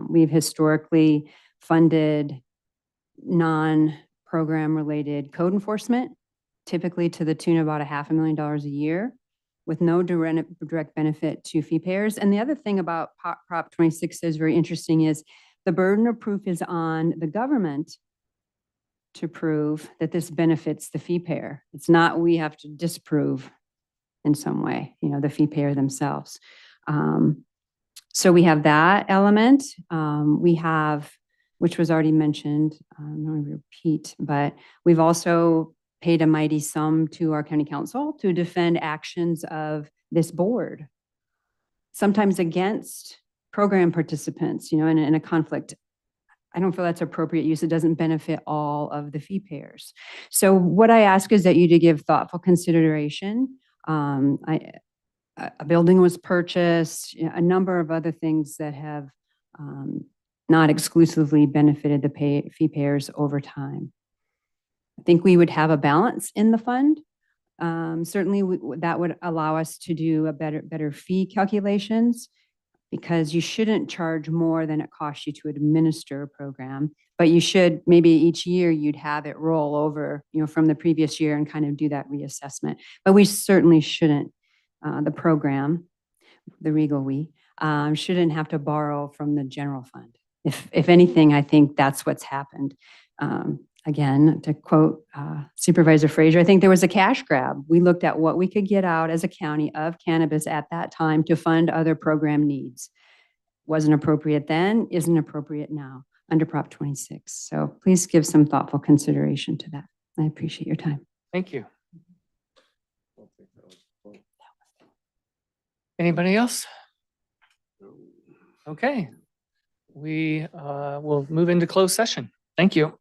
We've historically funded non-program related code enforcement, typically to the tune of about $500,000 a year, with no direct benefit to fee payers. And the other thing about Prop 26 is very interesting is the burden of proof is on the government to prove that this benefits the fee payer. It's not we have to disprove in some way, the fee payer themselves. So we have that element. We have, which was already mentioned, I'm not going to repeat, but we've also paid a mighty sum to our county council to defend actions of this board, sometimes against program participants, in a conflict. I don't feel that's appropriate use. It doesn't benefit all of the fee payers. So what I ask is that you to give thoughtful consideration. a building was purchased, a number of other things that have not exclusively benefited the fee payers over time. I think we would have a balance in the fund. Certainly that would allow us to do a better fee calculations, because you shouldn't charge more than it costs you to administer a program, but you should, maybe each year you'd have it roll over, from the previous year and kind of do that reassessment. But we certainly shouldn't, the program, the we shouldn't have to borrow from the general fund. If anything, I think that's what's happened. Again, to quote Supervisor Frazier, I think there was a cash grab. We looked at what we could get out as a county of cannabis at that time to fund other program needs. Wasn't appropriate then, isn't appropriate now under Prop 26. So please give some thoughtful consideration to that. I appreciate your time. Thank you. Anybody else? Okay. We will move into closed session. Thank you.